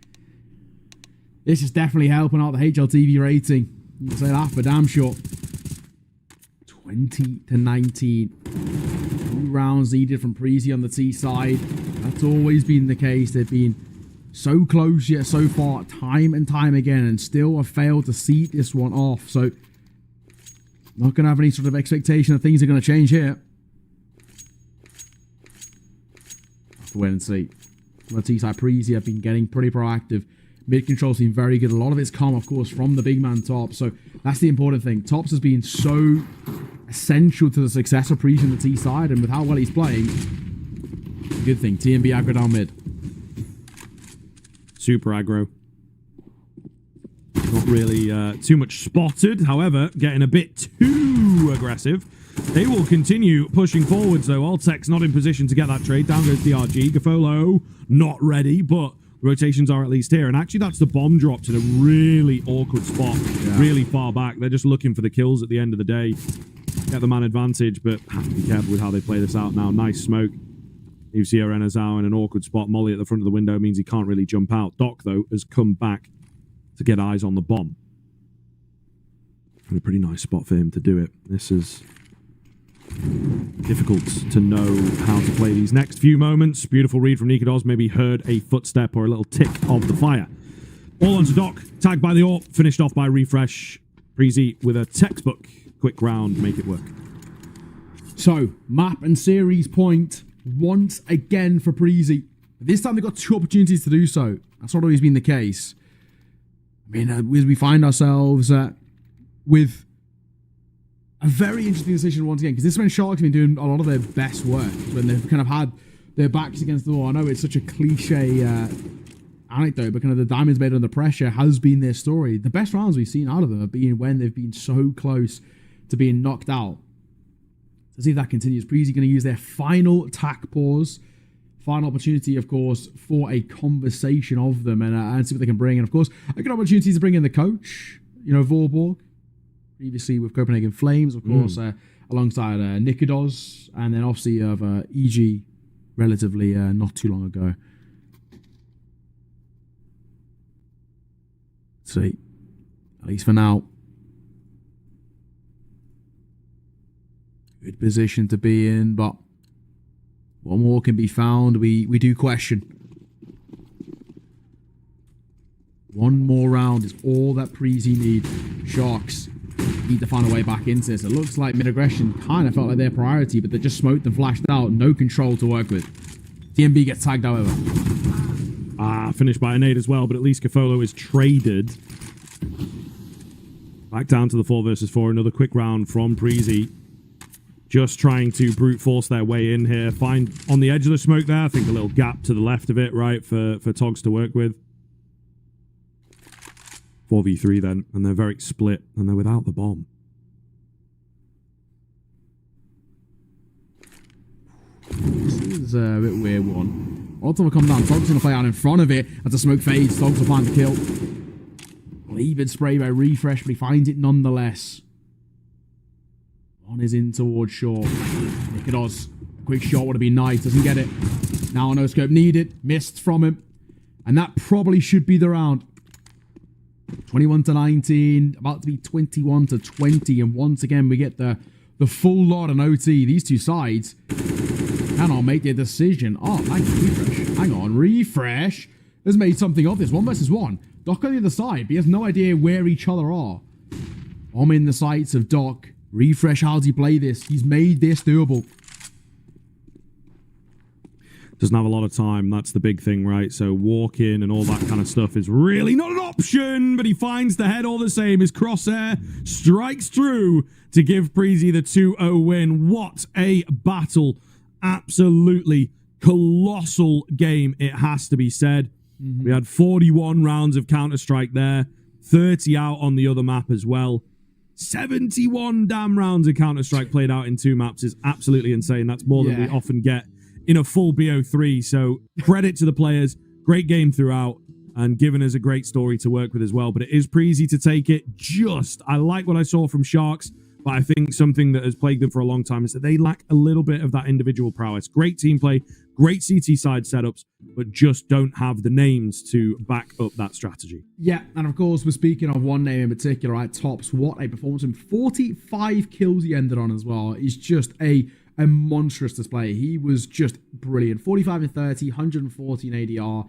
This is definitely helping out the HLTV rating. You can say that for damn sure. 20-19. 2 rounds needed from Preezy on the T side. That's always been the case. They've been so close yet so far, time and time again, and still have failed to seat this one off. So, not going to have any sort of expectation that things are going to change here. Have to wait and see. On the T side, Preezy have been getting pretty proactive. Mid control seems very good. A lot of it's come, of course, from the big man Tops. So that's the important thing. Tops has been so essential to the success of Preezy on the T side, and with how well he's playing, good thing. TMB aggro down mid. Super aggro. Not really too much spotted. However, getting a bit too aggressive. They will continue pushing forwards, though. Altec's not in position to get that trade. Down goes DRG. Gafolo not ready, but rotations are at least here. And actually, that's the bomb dropped in a really awkward spot, really far back. They're just looking for the kills at the end of the day. Get the man advantage, but have to be careful with how they play this out now. Nice smoke. You see Arenazao in an awkward spot. Molly at the front of the window means he can't really jump out. Doc, though, has come back to get eyes on the bomb. And a pretty nice spot for him to do it. This is difficult to know how to play these next few moments. Beautiful read from Nikodos. Maybe heard a footstep or a little tick of the fire. All onto Doc. Tagged by the AWP. Finished off by Refresh. Preezy with a textbook. Quick round. Make it work. So, map and series point once again for Preezy. This time they've got 2 opportunities to do so. That's not always been the case. I mean, as we find ourselves with a very interesting decision once again, because this is when Sharks have been doing a lot of their best work, when they've kind of had their backs against the wall. I know it's such a cliche anecdote, but kind of the diamonds made under pressure has been their story. The best rounds we've seen out of them have been when they've been so close to being knocked out. Let's see if that continues. Preezy going to use their final tack pause. Final opportunity, of course, for a conversation of them and see what they can bring. And, of course, a good opportunity to bring in the coach, you know, Vorborg. Previously with Copenhagen Flames, of course, alongside Nikodos. And then, obviously, of EG relatively not too long ago. Let's see. At least for now. Good position to be in, but what more can be found? We do question. One more round is all that Preezy need. Sharks need to find a way back into this. It looks like mid-aggression kind of felt like their priority, but they just smoked and flashed out. No control to work with. TMB gets tagged, however. Finished by a nade as well, but at least Gafolo is traded. Back down to the 4 versus 4. Another quick round from Preezy. Just trying to brute force their way in here. Find on the edge of the smoke there. I think a little gap to the left of it, right, for Togs to work with. 4v3 then, and they're very split, and they're without the bomb. This is a bit weird one. Autumn will come down. Togs going to play out in front of it as the smoke fades. Togs will find the kill. Leaving spray by Refresh, but he finds it nonetheless. One is in towards short. Nikodos. A quick shot would have been nice. Doesn't get it. Now no scope needed. Missed from him. And that probably should be the round. 21-19. About to be 21-20. And once again, we get the full lot on OT. These two sides cannot make their decision. Oh, hang on. Refresh. Hang on. Refresh has made something of this. 1 versus 1. Doc on the other side, but he has no idea where each other are. I'm in the sights of Doc. Refresh, how does he play this? He's made this doable. Doesn't have a lot of time. That's the big thing, right? So walk in and all that kind of stuff is really not an option, but he finds the head all the same. His crosshair strikes through to give Preezy the 2-0 win. What a battle. Absolutely colossal game, it has to be said. We had 41 rounds of Counter-Strike there. 30 out on the other map as well. 71 damn rounds of Counter-Strike played out in 2 maps is absolutely insane. That's more than we often get in a full BO3. So credit to the players. Great game throughout and given us a great story to work with as well. But it is Preezy to take it. I like what I saw from Sharks, but I think something that has plagued them for a long time is that they lack a little bit of that individual prowess. Great team play, great CT side setups, but just don't have the names to back up that strategy. Yeah, and of course, we're speaking of one name in particular, right? Tops, what a performance. And 45 kills he ended on as well. He's just a monstrous display. He was just brilliant. 45 and 30, 114 ADR.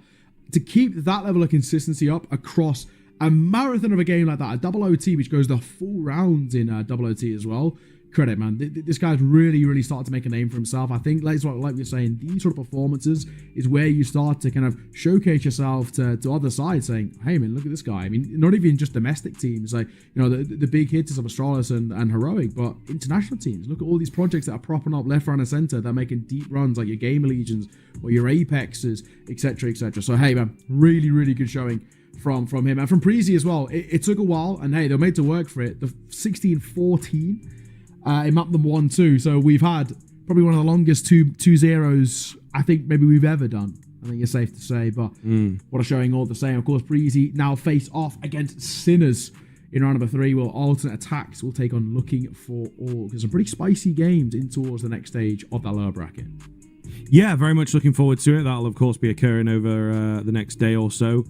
To keep that level of consistency up across a marathon of a game like that, a double OT, which goes the full rounds in double OT as well. Credit, man. This guy's really started to make a name for himself. I think, like we're saying, these sort of performances is where you start to kind of showcase yourself to other sides, saying, hey, man, look at this guy. I mean, not even just domestic teams, like, you know, the big hitters of Astralis and Heroic, but international teams. Look at all these projects that are propping up left, right, and center. They're making deep runs, like your Gamer Legions or your Apexes, etc., etc. So, hey, man, really good showing from him. And from Preezy as well. It took a while, and hey, they're made to work for it. The 16-14. It mapped them 1-2, so we've had probably one of the longest 2-0s I think maybe we've ever done. I think it's safe to say, but what a showing all the same. Of course, Breezy now face off against Sinners in round number 3, while alternate attacks will take on Looking for All. There's some pretty spicy games in towards the next stage of that lower bracket. Yeah, very much looking forward to it. That'll, of course, be occurring over the next day or so.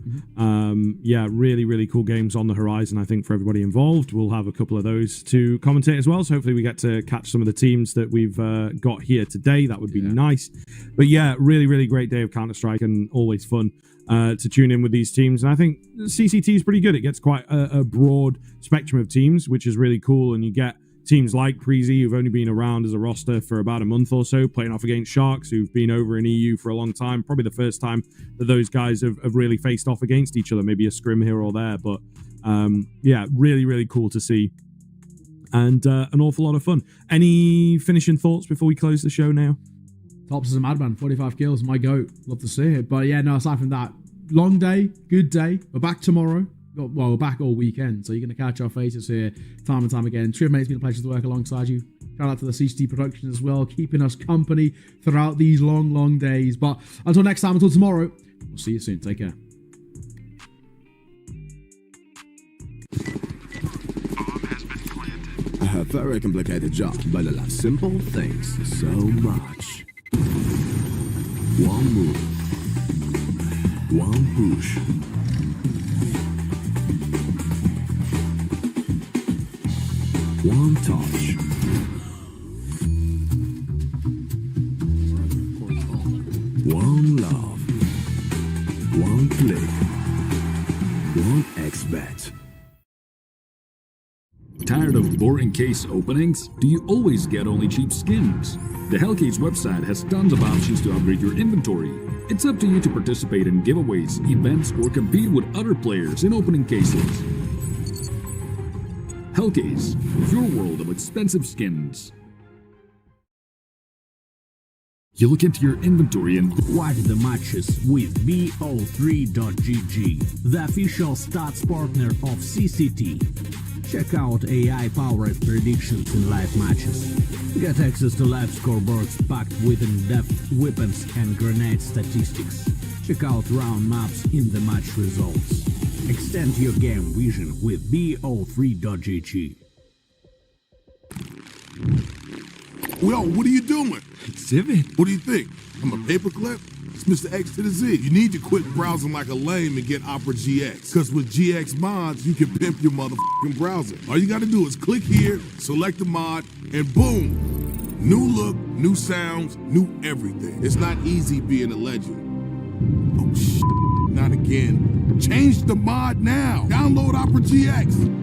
Yeah, really cool games on the horizon, I think, for everybody involved. We'll have a couple of those to commentate as well, so hopefully we get to catch some of the teams that we've got here today. That would be nice. But yeah, really great day of Counter-Strike, and always fun to tune in with these teams. And I think CCT is pretty good. It gets quite a broad spectrum of teams, which is really cool, and you get teams like Preezy, who've only been around as a roster for about a month or so, playing off against Sharks, who've been over in EU for a long time. Probably the first time that those guys have really faced off against each other. Maybe a scrim here or there. But yeah, really cool to see. And an awful lot of fun. Any finishing thoughts before we close the show now? Tops is a madman. 45 kills. My goat. Love to see it. But yeah, no, aside from that, long day, good day. We're back tomorrow. Well, we're back all weekend, so you're going to catch our faces here time and time again. Triv, mate, it's been a pleasure to work alongside you. Shout out to the CCT production as well, keeping us company throughout these long days. But until next time, until tomorrow, we'll see you soon. Take care. A very complicated job, but I love simple things so much. One move, one push. One touch. One love. One click. One XBet. Tired of boring case openings? Do you always get only cheap skins? The Hellcase website has tons of options to upgrade your inventory. It's up to you to participate in giveaways, events, or compete with other players in opening cases. Hellcase, your world of expensive skins. You look into your inventory and watch the matches with bo3.gg, the official stats partner of CCT. Check out AI-powered predictions in live matches. Get access to live scoreboards packed with in-depth weapons and grenade statistics. Check out round maps in the match results. Extend your game vision with bo3.gg. Well, what are you doing? Exhibit. What do you think? I'm a paperclip? It's Mr. X to the Z. You need to quit browsing like a lame and get Opera GX. Because with GX mods, you can pimp your motherfucking browser. All you gotta do is click here, select the mod, and boom! New look, new sounds, new everything. It's not easy being a legend. Oh, not again. Change the mod now. Download Opera GX.